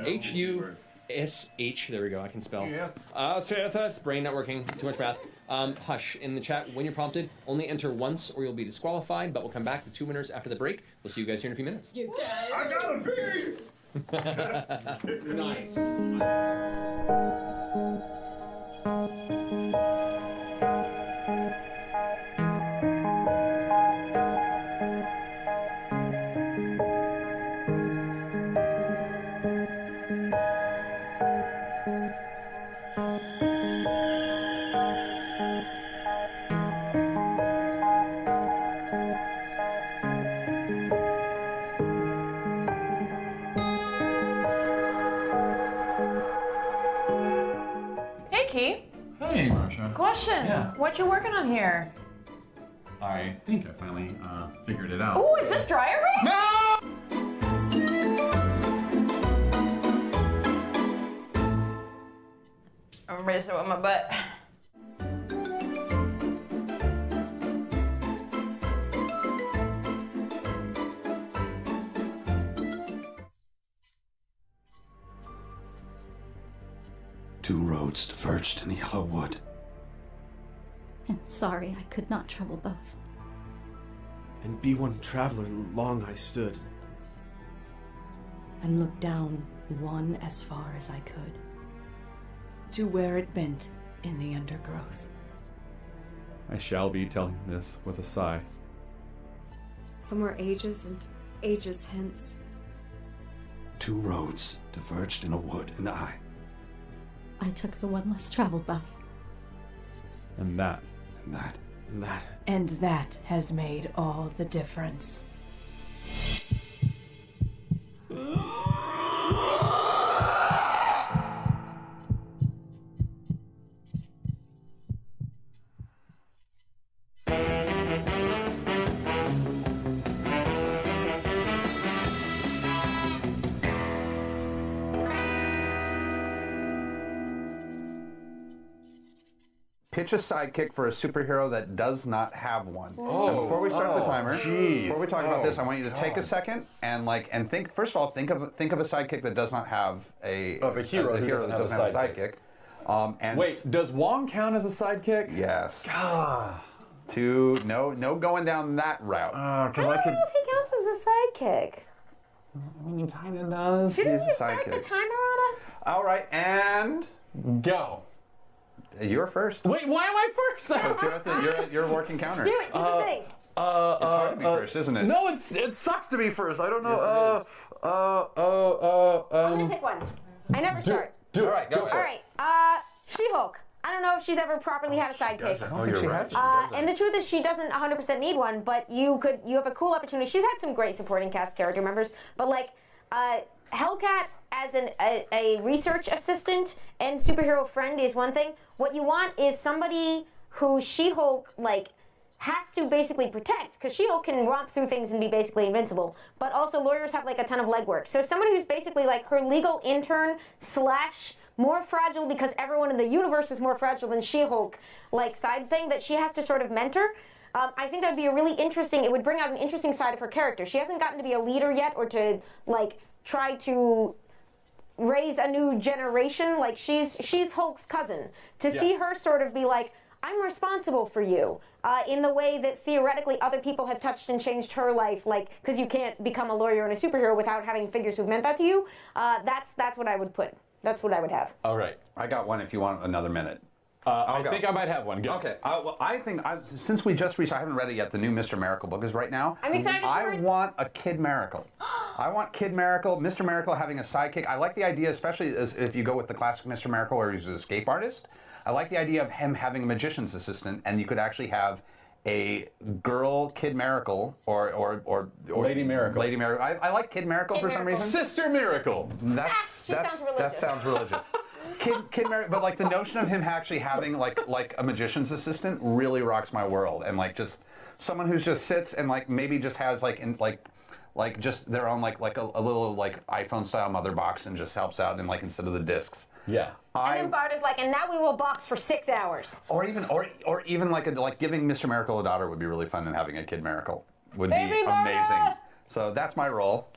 [SPEAKER 3] H-U-S-H. There we go, I can spell. Brain not working, too much math. HUSH in the chat when you're prompted. Only enter once or you'll be disqualified, but we'll come back with 2 winners after the break. We'll see you guys here in a few minutes.
[SPEAKER 17] You guys.
[SPEAKER 8] I got a pig!
[SPEAKER 3] Nice.
[SPEAKER 5] Hey, Key.
[SPEAKER 20] Hey, Marsha.
[SPEAKER 5] Question.
[SPEAKER 20] Yeah.
[SPEAKER 5] What you working on here?
[SPEAKER 20] I think I finally figured it out.
[SPEAKER 5] Oh, is this dry erase?
[SPEAKER 20] No!
[SPEAKER 5] I'm ready to sit with my butt.
[SPEAKER 21] Two roads diverged in the yellow wood.
[SPEAKER 10] And sorry I could not travel both.
[SPEAKER 22] And be one traveler long I stood.
[SPEAKER 23] And looked down one as far as I could, to where it bent in the undergrowth.
[SPEAKER 20] I shall be telling this with a sigh.
[SPEAKER 24] Somewhere ages and ages hence.
[SPEAKER 21] Two roads diverged in a wood, and I
[SPEAKER 10] took the one less traveled by.
[SPEAKER 20] And that.
[SPEAKER 21] And that. And that.
[SPEAKER 23] And that has made all the difference.
[SPEAKER 7] pitch a sidekick for a superhero that does not have one.
[SPEAKER 15] Oh.
[SPEAKER 7] And before we start the timer,
[SPEAKER 15] Geez.
[SPEAKER 7] before we talk about this, I want you to
[SPEAKER 15] God.
[SPEAKER 7] take a second and think. First of all, think of a sidekick that does not have a
[SPEAKER 15] hero who
[SPEAKER 7] that doesn't have a sidekick. And
[SPEAKER 20] Wait, does Wong count as a sidekick?
[SPEAKER 7] Yes.
[SPEAKER 20] God.
[SPEAKER 7] No going down that route.
[SPEAKER 20] Because
[SPEAKER 13] I don't know if he counts as a sidekick.
[SPEAKER 7] I mean, he kind of does.
[SPEAKER 13] Didn't
[SPEAKER 7] He's
[SPEAKER 13] you
[SPEAKER 7] a
[SPEAKER 13] start the
[SPEAKER 7] sidekick.
[SPEAKER 13] timer on us?
[SPEAKER 7] All right, and
[SPEAKER 20] go.
[SPEAKER 7] You're first.
[SPEAKER 20] Wait, why am I first?
[SPEAKER 7] You're working counter.
[SPEAKER 13] Do it. Do the thing.
[SPEAKER 7] It's hard to be first, isn't it?
[SPEAKER 20] No, it sucks to be first. I don't know.
[SPEAKER 13] I'm gonna pick one. I never start.
[SPEAKER 7] All right, go for
[SPEAKER 13] All
[SPEAKER 7] it.
[SPEAKER 13] right. She-Hulk. I don't know if she's ever properly had a sidekick.
[SPEAKER 7] I don't think she has.
[SPEAKER 13] And the truth is, she doesn't 100% need one. But you have a cool opportunity. She's had some great supporting cast character members, but like Hellcat as a research assistant and superhero friend is one thing. What you want is somebody who She-Hulk has to basically protect, because She-Hulk can romp through things and be basically invincible. But also lawyers have a ton of legwork. So somebody who's basically her legal intern / more fragile because everyone in the universe is more fragile than She-Hulk side thing that she has to sort of mentor. I think that would be a really interesting, it would bring out an interesting side of her character. She hasn't gotten to be a leader yet or to try to raise a new generation. She's Hulk's cousin. To see her sort of be I'm responsible for you in the way that theoretically other people have touched and changed her life, because you can't become a lawyer and a superhero without having figures who've meant that to you. That's what I would put. That's what I would have.
[SPEAKER 7] All right. I got one if you want another minute.
[SPEAKER 20] I think I might have one. Go.
[SPEAKER 7] Okay. I think, since we just reached, I haven't read it yet, the new Mr. Miracle book is right now.
[SPEAKER 13] I'm excited for it.
[SPEAKER 7] I want a Kid Miracle. I want Kid Miracle, Mr. Miracle having a sidekick. I like the idea, especially if you go with the classic Mr. Miracle where he's an escape artist. I like the idea of him having a magician's assistant, and you could actually have a girl Kid Miracle or
[SPEAKER 20] Lady Miracle.
[SPEAKER 7] Lady Miracle. I like Kid Miracle for some reason.
[SPEAKER 20] Sister Miracle.
[SPEAKER 7] That sounds religious. Kid Miracle, but the notion of him actually having like a magician's assistant really rocks my world, and just someone who just sits and maybe just has just their own a little iPhone style mother box and just helps out and instead of the discs.
[SPEAKER 20] Yeah.
[SPEAKER 13] And then Bart is and now we will box for 6 hours.
[SPEAKER 7] Or even giving Mr. Miracle a daughter would be really fun, and having a Kid Miracle would
[SPEAKER 13] Baby
[SPEAKER 7] be
[SPEAKER 13] Mama!
[SPEAKER 7] amazing. So that's my role.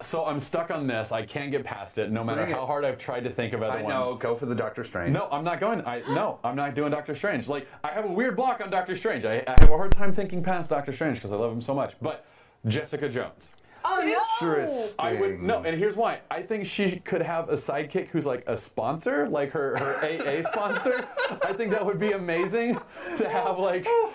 [SPEAKER 20] So I'm stuck on this. I can't get past it, no matter how hard I've tried to think of other ones.
[SPEAKER 7] I know. Go for the Doctor Strange.
[SPEAKER 20] No, I'm not going. I'm not doing Doctor Strange. I have a weird block on Doctor Strange. I have a hard time thinking past Doctor Strange because I love him so much. But Jessica Jones.
[SPEAKER 13] Oh no!
[SPEAKER 7] Interesting.
[SPEAKER 20] I would and here's why. I think she could have a sidekick who's a sponsor, her AA sponsor. I think that would be amazing to have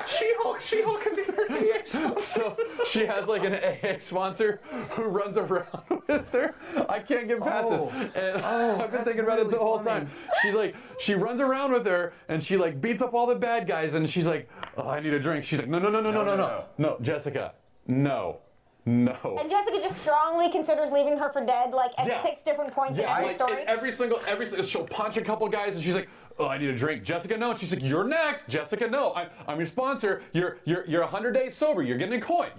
[SPEAKER 20] She-Hulk can be her AA. So she has an AA sponsor who runs around with her. I can't get past this, and I've been thinking about it the whole time. She's she runs around with her and she beats up all the bad guys, and she's oh, I need a drink. She's no, Jessica, no. No.
[SPEAKER 13] And Jessica just strongly considers leaving her for dead, at 6 different points in every story.
[SPEAKER 20] Every single, she'll punch a couple guys, and she's oh, I need a drink. Jessica, no. And she's you're next. Jessica, no. I'm your sponsor. You're 100 days sober. You're getting a coin.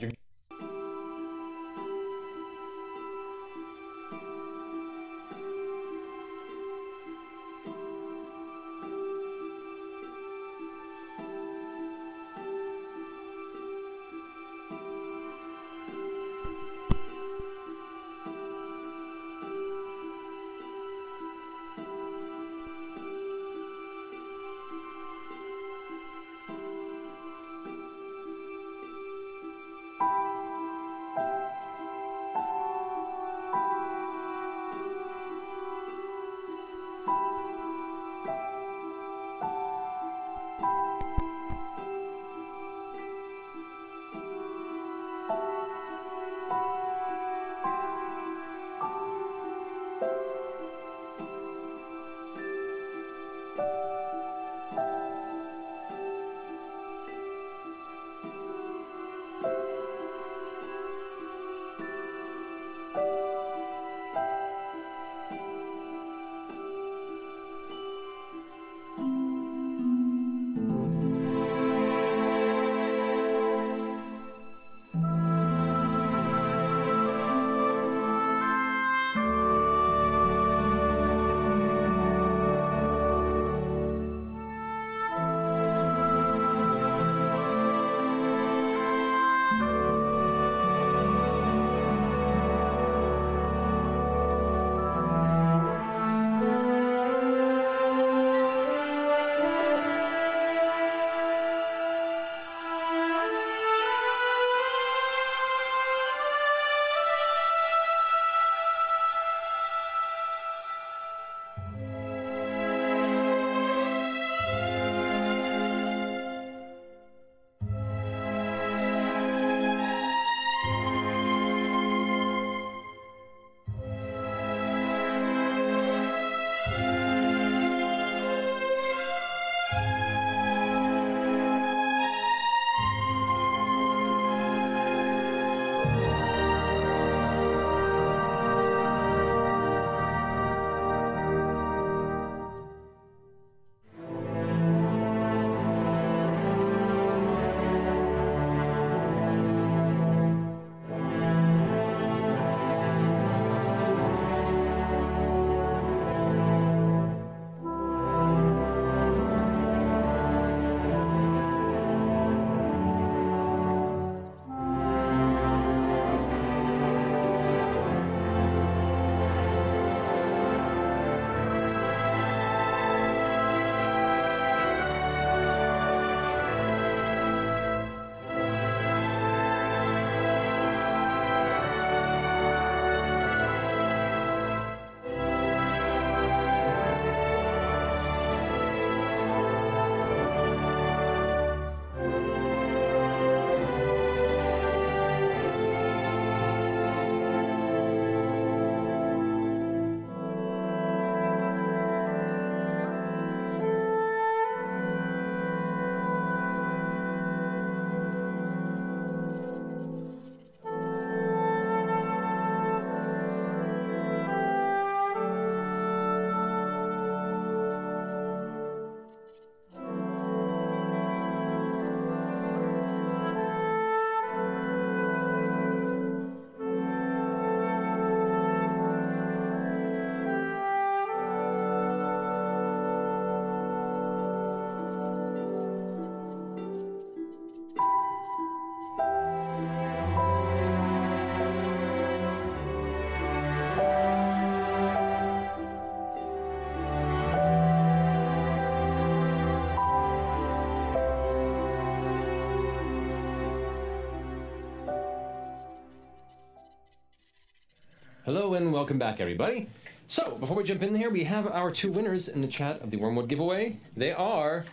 [SPEAKER 15] Hello and welcome back, everybody. So, before we jump in here, we have our 2 winners in the chat of the Wormwood giveaway. They are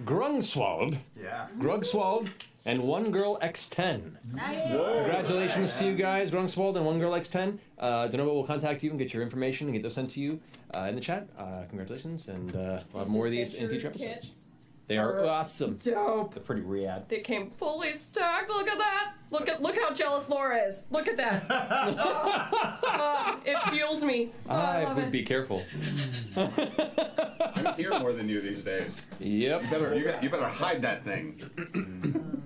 [SPEAKER 15] Grungswald, Grugswald, and One Girl X10.
[SPEAKER 6] Nice.
[SPEAKER 15] Congratulations to you guys, Grungswald and One Girl X10. Denobo will contact you and get your information and get those sent to you in the chat. Congratulations, and we'll have more of these in future episodes. They are awesome.
[SPEAKER 17] Dope.
[SPEAKER 15] They're pretty rad.
[SPEAKER 17] They came fully stacked. Look at that. Look how jealous Laura is. Look at that. It fuels me. I love it.
[SPEAKER 15] Be careful.
[SPEAKER 11] I'm here more than you these days.
[SPEAKER 15] Yep.
[SPEAKER 11] You better hide that thing.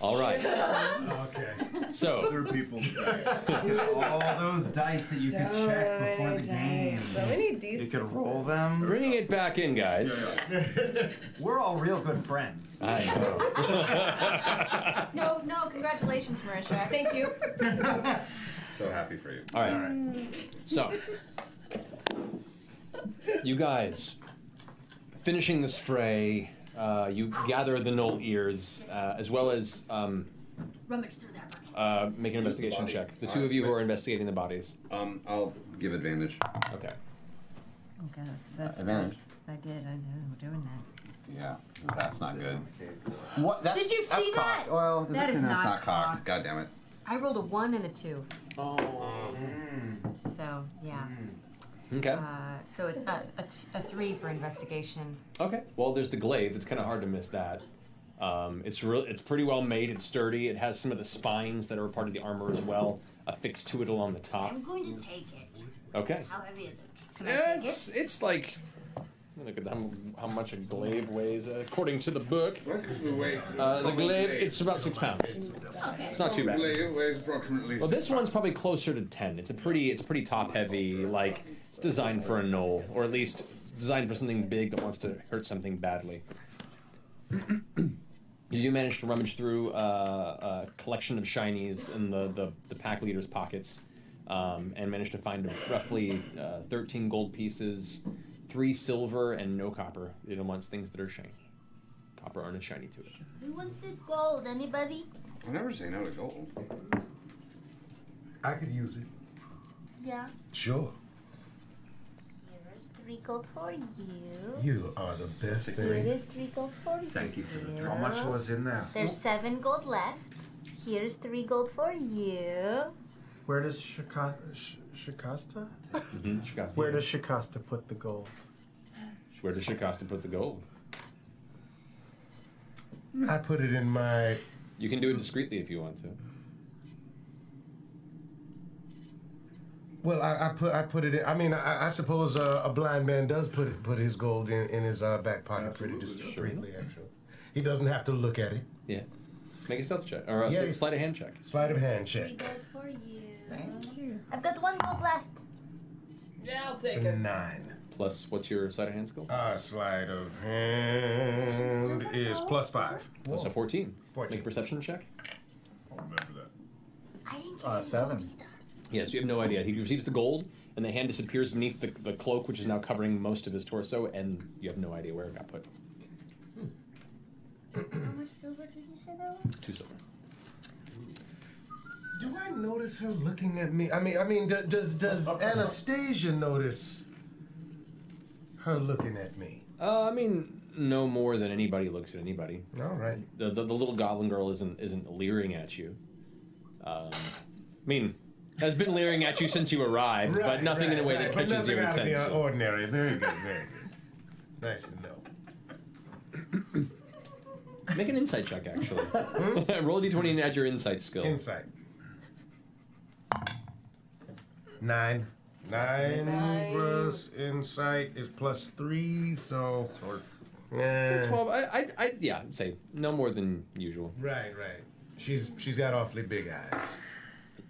[SPEAKER 15] All right.
[SPEAKER 4] Okay.
[SPEAKER 15] So.
[SPEAKER 8] Other people's
[SPEAKER 19] All those dice that you could check before the game.
[SPEAKER 17] So many D6s.
[SPEAKER 19] You could roll them.
[SPEAKER 15] Bringing it back in, guys.
[SPEAKER 19] We're all real good friends.
[SPEAKER 15] I know.
[SPEAKER 5] No, congratulations, Marisha. Thank you.
[SPEAKER 11] So happy for you.
[SPEAKER 15] All right. So, you guys, finishing this fray, you gather the knoll ears, as well as
[SPEAKER 5] Rummage through that.
[SPEAKER 15] make an investigation check. The 2 of you who are investigating the bodies.
[SPEAKER 11] I'll give advantage.
[SPEAKER 15] Okay.
[SPEAKER 1] Okay, that's
[SPEAKER 11] Advantage.
[SPEAKER 1] I did. We're doing that.
[SPEAKER 11] Yeah, that's not good. What? That's,
[SPEAKER 1] Did you
[SPEAKER 11] that's
[SPEAKER 1] see that?
[SPEAKER 11] cocked. Well,
[SPEAKER 1] That is
[SPEAKER 11] that's
[SPEAKER 1] not
[SPEAKER 11] cocked.
[SPEAKER 1] cocked.
[SPEAKER 11] God damn it.
[SPEAKER 1] I rolled a 1 and a 2.
[SPEAKER 15] Oh.
[SPEAKER 1] So yeah.
[SPEAKER 15] Okay.
[SPEAKER 1] So a 3 for investigation.
[SPEAKER 15] Okay. Well, there's the glaive. It's kind of hard to miss that. It's pretty well made. It's sturdy. It has some of the spines that are part of the armor as well, affixed to it along the top.
[SPEAKER 6] I'm going to take it.
[SPEAKER 15] Okay.
[SPEAKER 6] How heavy is it? Can I
[SPEAKER 15] Yeah,
[SPEAKER 6] take it?
[SPEAKER 15] it's like. Look at how much a glaive weighs, according to the book. The glaive, it's about 6 pounds.
[SPEAKER 6] Okay.
[SPEAKER 15] It's not too bad.
[SPEAKER 11] Glaive weighs approximately.
[SPEAKER 15] Well, this one's probably closer to 10. It's pretty top heavy. Like it's designed for a knoll, or at least designed for something big that wants to hurt something badly. You do manage to rummage through a collection of shinies in the pack leader's pockets, and manage to find roughly 13 gold pieces, 3 silver, and no copper. It wants things that are shiny. Copper aren't as shiny to it.
[SPEAKER 6] Who wants this gold? Anybody?
[SPEAKER 11] I'll never say no to gold.
[SPEAKER 14] I could use it.
[SPEAKER 6] Yeah.
[SPEAKER 14] Sure.
[SPEAKER 6] Here's 3 gold for you.
[SPEAKER 14] You are the best
[SPEAKER 6] Here
[SPEAKER 14] thing.
[SPEAKER 6] is 3 gold for you.
[SPEAKER 11] Thank you for the 3.
[SPEAKER 19] How much was in there?
[SPEAKER 6] There's 7 gold left. Here's 3 gold for you.
[SPEAKER 9] Where does Shikasta?
[SPEAKER 15] Shikasta.
[SPEAKER 9] Where does Shikasta put the gold?
[SPEAKER 15] Where does Shikasta put the gold?
[SPEAKER 14] I put it in my.
[SPEAKER 15] You can do it discreetly if you want to.
[SPEAKER 14] Well, I put it in. I mean, I suppose a blind man does put his gold in his back pocket pretty discreetly. Actually, he doesn't have to look at it.
[SPEAKER 15] Yeah. Make a stealth check or a sleight of hand check.
[SPEAKER 14] Sleight of hand check.
[SPEAKER 6] 3 gold for you. Thank you. I've got 1 gold left.
[SPEAKER 17] Yeah, I'll
[SPEAKER 14] It's
[SPEAKER 17] take
[SPEAKER 14] a
[SPEAKER 17] it.
[SPEAKER 14] 9.
[SPEAKER 15] Plus, what's your sleight of hand skill?
[SPEAKER 14] Sleight of hand is +5.
[SPEAKER 15] Plus a 14.
[SPEAKER 14] 14.
[SPEAKER 15] Make a perception check.
[SPEAKER 8] I'll remember that.
[SPEAKER 6] I didn't get
[SPEAKER 9] 7.
[SPEAKER 15] Yes, you have no idea. He receives the gold, and the hand disappears beneath the cloak, which is now covering most of his torso, and you have no idea where it got put.
[SPEAKER 6] How much silver did you say that was?
[SPEAKER 15] 2 silver.
[SPEAKER 14] Do I notice her looking at me? I mean, does Anastasia notice her looking at me?
[SPEAKER 15] I mean, no more than anybody looks at anybody.
[SPEAKER 14] All right.
[SPEAKER 15] The little goblin girl isn't leering at you. I mean, has been leering at you since you arrived, but nothing in a way that
[SPEAKER 14] But
[SPEAKER 15] catches your
[SPEAKER 14] nothing out of
[SPEAKER 15] attention.
[SPEAKER 14] the ordinary. Very good, very good. Nice to know.
[SPEAKER 15] Make an insight check, actually. Roll a d20 and add your insight skill.
[SPEAKER 14] Insight. 9. 9 plus insight is +3, so.
[SPEAKER 15] So 12. I'd say no more than usual.
[SPEAKER 14] Right. She's got awfully big eyes.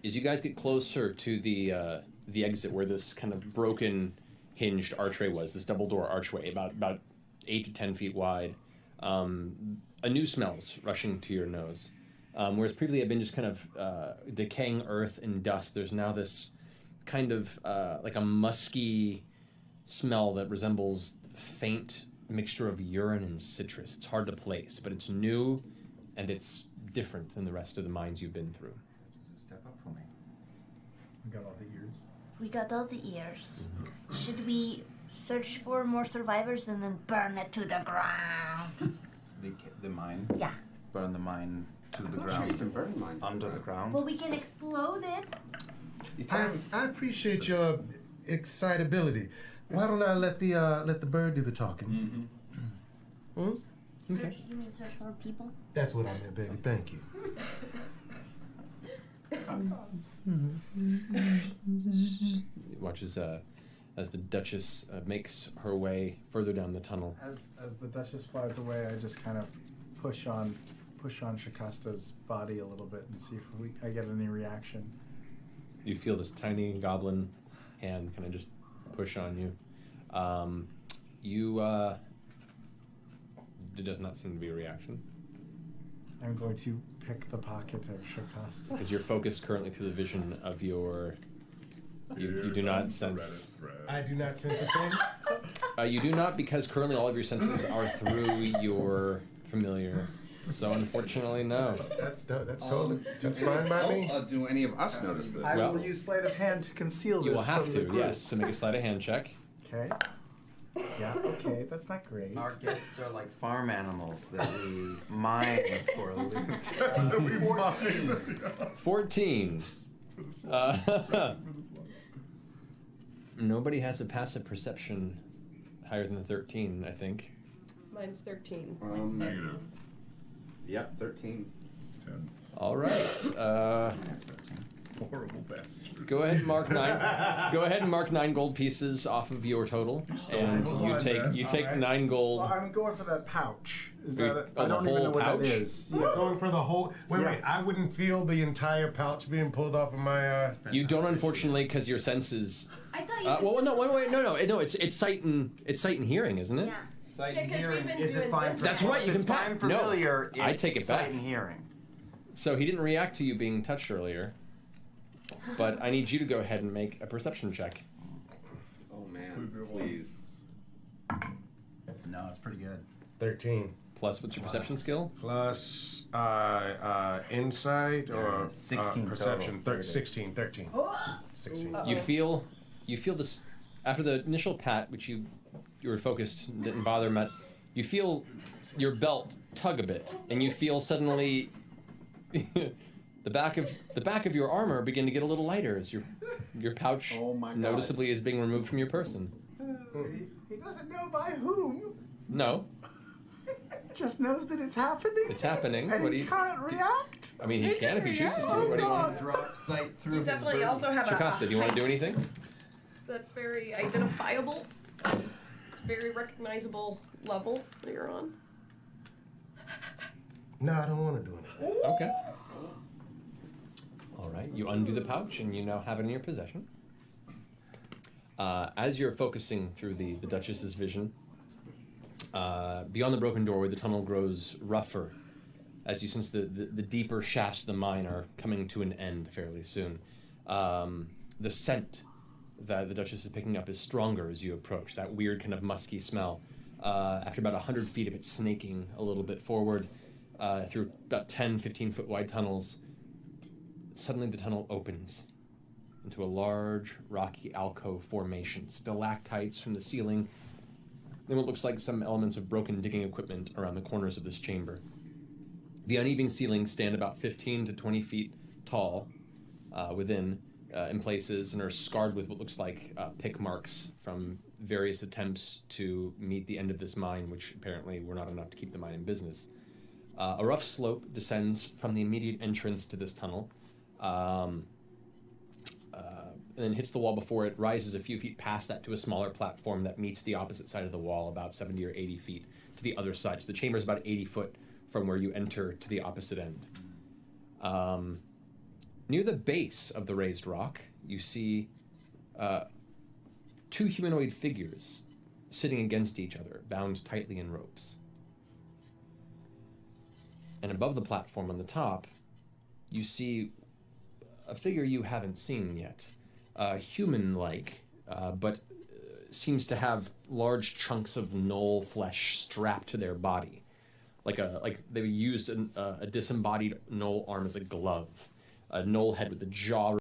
[SPEAKER 15] As you guys get closer to the exit where this kind of broken hinged archway was, this double door archway, about 8 to 10 feet wide, a new smell's rushing to your nose. Whereas previously had been just kind of decaying earth and dust, there's now this kind of like a musky smell that resembles faint mixture of urine and citrus. It's hard to place, but it's new and it's different than the rest of the mines you've been through.
[SPEAKER 19] Just a step up for me.
[SPEAKER 9] We got all the ears.
[SPEAKER 6] We got all the ears. Should we search for more survivors and then burn it to the ground?
[SPEAKER 19] The mine?
[SPEAKER 6] Yeah.
[SPEAKER 19] Burn the mine to the
[SPEAKER 11] I'm not
[SPEAKER 19] ground.
[SPEAKER 11] sure you can burn mine.
[SPEAKER 19] Under the ground?
[SPEAKER 6] Well, we can explode it.
[SPEAKER 14] I appreciate your excitability. Why don't I let the bird do the talking? Hmm?
[SPEAKER 6] Search, you mean search for people?
[SPEAKER 14] That's what I meant, baby. Thank you.
[SPEAKER 15] You watch as the Duchess makes her way further down the tunnel.
[SPEAKER 9] As the Duchess flies away, I just kind of push on Shakasta's body a little bit and see if I get any reaction.
[SPEAKER 15] You feel this tiny goblin hand kind of just push on you. There does not seem to be a reaction.
[SPEAKER 9] I'm going to pick the pocket of Shakasta.
[SPEAKER 15] Because you're focused currently through the vision of your... You do not sense...
[SPEAKER 14] I do not sense a thing?
[SPEAKER 15] You do not, because currently all of your senses are through your familiar. So unfortunately, no.
[SPEAKER 14] That's totally that's fine by me.
[SPEAKER 11] Do any of us notice this?
[SPEAKER 9] I will use sleight of hand to conceal this.
[SPEAKER 15] You will have
[SPEAKER 9] from the
[SPEAKER 15] to,
[SPEAKER 9] group.
[SPEAKER 15] yes. So make a sleight of hand check.
[SPEAKER 9] Okay. Yeah, okay, that's not great.
[SPEAKER 19] Our guests are like farm animals that we mine for loot.
[SPEAKER 15] 14. Nobody has a passive perception higher than 13, I think.
[SPEAKER 17] Mine's 13.
[SPEAKER 11] Negative. Yep, 13.
[SPEAKER 8] 10.
[SPEAKER 15] All right.
[SPEAKER 8] Horrible bastard.
[SPEAKER 15] Go ahead and mark 9. Go ahead and mark 9 gold pieces off of your total, and you take 9 gold.
[SPEAKER 9] Well, I'm going for that pouch. Is
[SPEAKER 15] Wait,
[SPEAKER 9] that it?
[SPEAKER 15] oh,
[SPEAKER 9] I don't
[SPEAKER 15] the
[SPEAKER 9] even know
[SPEAKER 15] whole
[SPEAKER 9] what that
[SPEAKER 15] pouch?
[SPEAKER 9] is.
[SPEAKER 14] You're going for the whole. Wait. I wouldn't feel the entire pouch being pulled off of my.
[SPEAKER 15] You don't, unfortunately, because your senses.
[SPEAKER 6] I thought you.
[SPEAKER 15] Well, no. It's sight and hearing, isn't it?
[SPEAKER 6] Yeah.
[SPEAKER 19] Sight
[SPEAKER 17] Yeah,
[SPEAKER 19] and
[SPEAKER 17] 'cause we've
[SPEAKER 19] hearing.
[SPEAKER 17] been
[SPEAKER 19] Is it
[SPEAKER 17] doing
[SPEAKER 19] fine
[SPEAKER 17] this.
[SPEAKER 19] for
[SPEAKER 15] That's right. You
[SPEAKER 19] if
[SPEAKER 15] can
[SPEAKER 19] it's fine
[SPEAKER 15] no.
[SPEAKER 19] familiar,
[SPEAKER 15] I take it
[SPEAKER 19] sight
[SPEAKER 15] back.
[SPEAKER 19] and hearing.
[SPEAKER 15] So he didn't react to you being touched earlier, but I need you to go ahead and make a perception check.
[SPEAKER 11] Oh man, please.
[SPEAKER 19] No, it's pretty good.
[SPEAKER 14] 13.
[SPEAKER 15] Plus, what's your perception skill?
[SPEAKER 14] Plus insight or
[SPEAKER 19] 16
[SPEAKER 14] perception.
[SPEAKER 19] total.
[SPEAKER 14] 16, 13. 16.
[SPEAKER 15] You feel this after the initial pat, which you were focused, didn't bother much. You feel your belt tug a bit, and you feel suddenly the back of your armor begin to get a little lighter as your pouch noticeably is being removed from your person.
[SPEAKER 9] He doesn't know by whom.
[SPEAKER 15] No,
[SPEAKER 9] Just knows that it's happening.
[SPEAKER 15] it's happening.
[SPEAKER 9] And
[SPEAKER 15] What
[SPEAKER 9] he
[SPEAKER 15] do you?
[SPEAKER 9] can't react.
[SPEAKER 15] I mean, he can if he chooses to.
[SPEAKER 9] Oh,
[SPEAKER 15] What do you want?
[SPEAKER 9] God.
[SPEAKER 19] Drop sight through
[SPEAKER 5] You
[SPEAKER 19] his
[SPEAKER 5] definitely
[SPEAKER 19] burden.
[SPEAKER 5] also have
[SPEAKER 15] Shakasta, do you want to do
[SPEAKER 5] height
[SPEAKER 15] anything?
[SPEAKER 17] That's very identifiable. It's a very recognizable level that you're on.
[SPEAKER 14] No, I don't want to do anything.
[SPEAKER 15] Okay. All right, you undo the pouch, and you now have it in your possession. As you're focusing through the Duchess's vision, beyond the broken doorway, the tunnel grows rougher, as you sense the deeper shafts of the mine are coming to an end fairly soon. The scent that the Duchess is picking up is stronger as you approach, that weird kind of musky smell. After about 100 feet of it snaking a little bit forward, through about 10, 15-foot wide tunnels, suddenly the tunnel opens into a large rocky alcove formation, stalactites from the ceiling, then what looks like some elements of broken digging equipment around the corners of this chamber. The uneven ceilings stand about 15 to 20 feet tall within, in places, and are scarred with what looks like pick marks from various attempts to meet the end of this mine, which apparently were not enough to keep the mine in business. A rough slope descends from the immediate entrance to this tunnel, and then hits the wall before it, rises a few feet past that to a smaller platform that meets the opposite side of the wall, about 70 or 80 feet to the other side. So the chamber is about 80 foot from where you enter to the opposite end. Near the base of the raised rock, you see 2 humanoid figures sitting against each other, bound tightly in ropes. And above the platform on the top, you see a figure you haven't seen yet. Human-like, but seems to have large chunks of gnoll flesh strapped to their body. Like they used a disembodied gnoll arm as a glove. A gnoll head with the jaw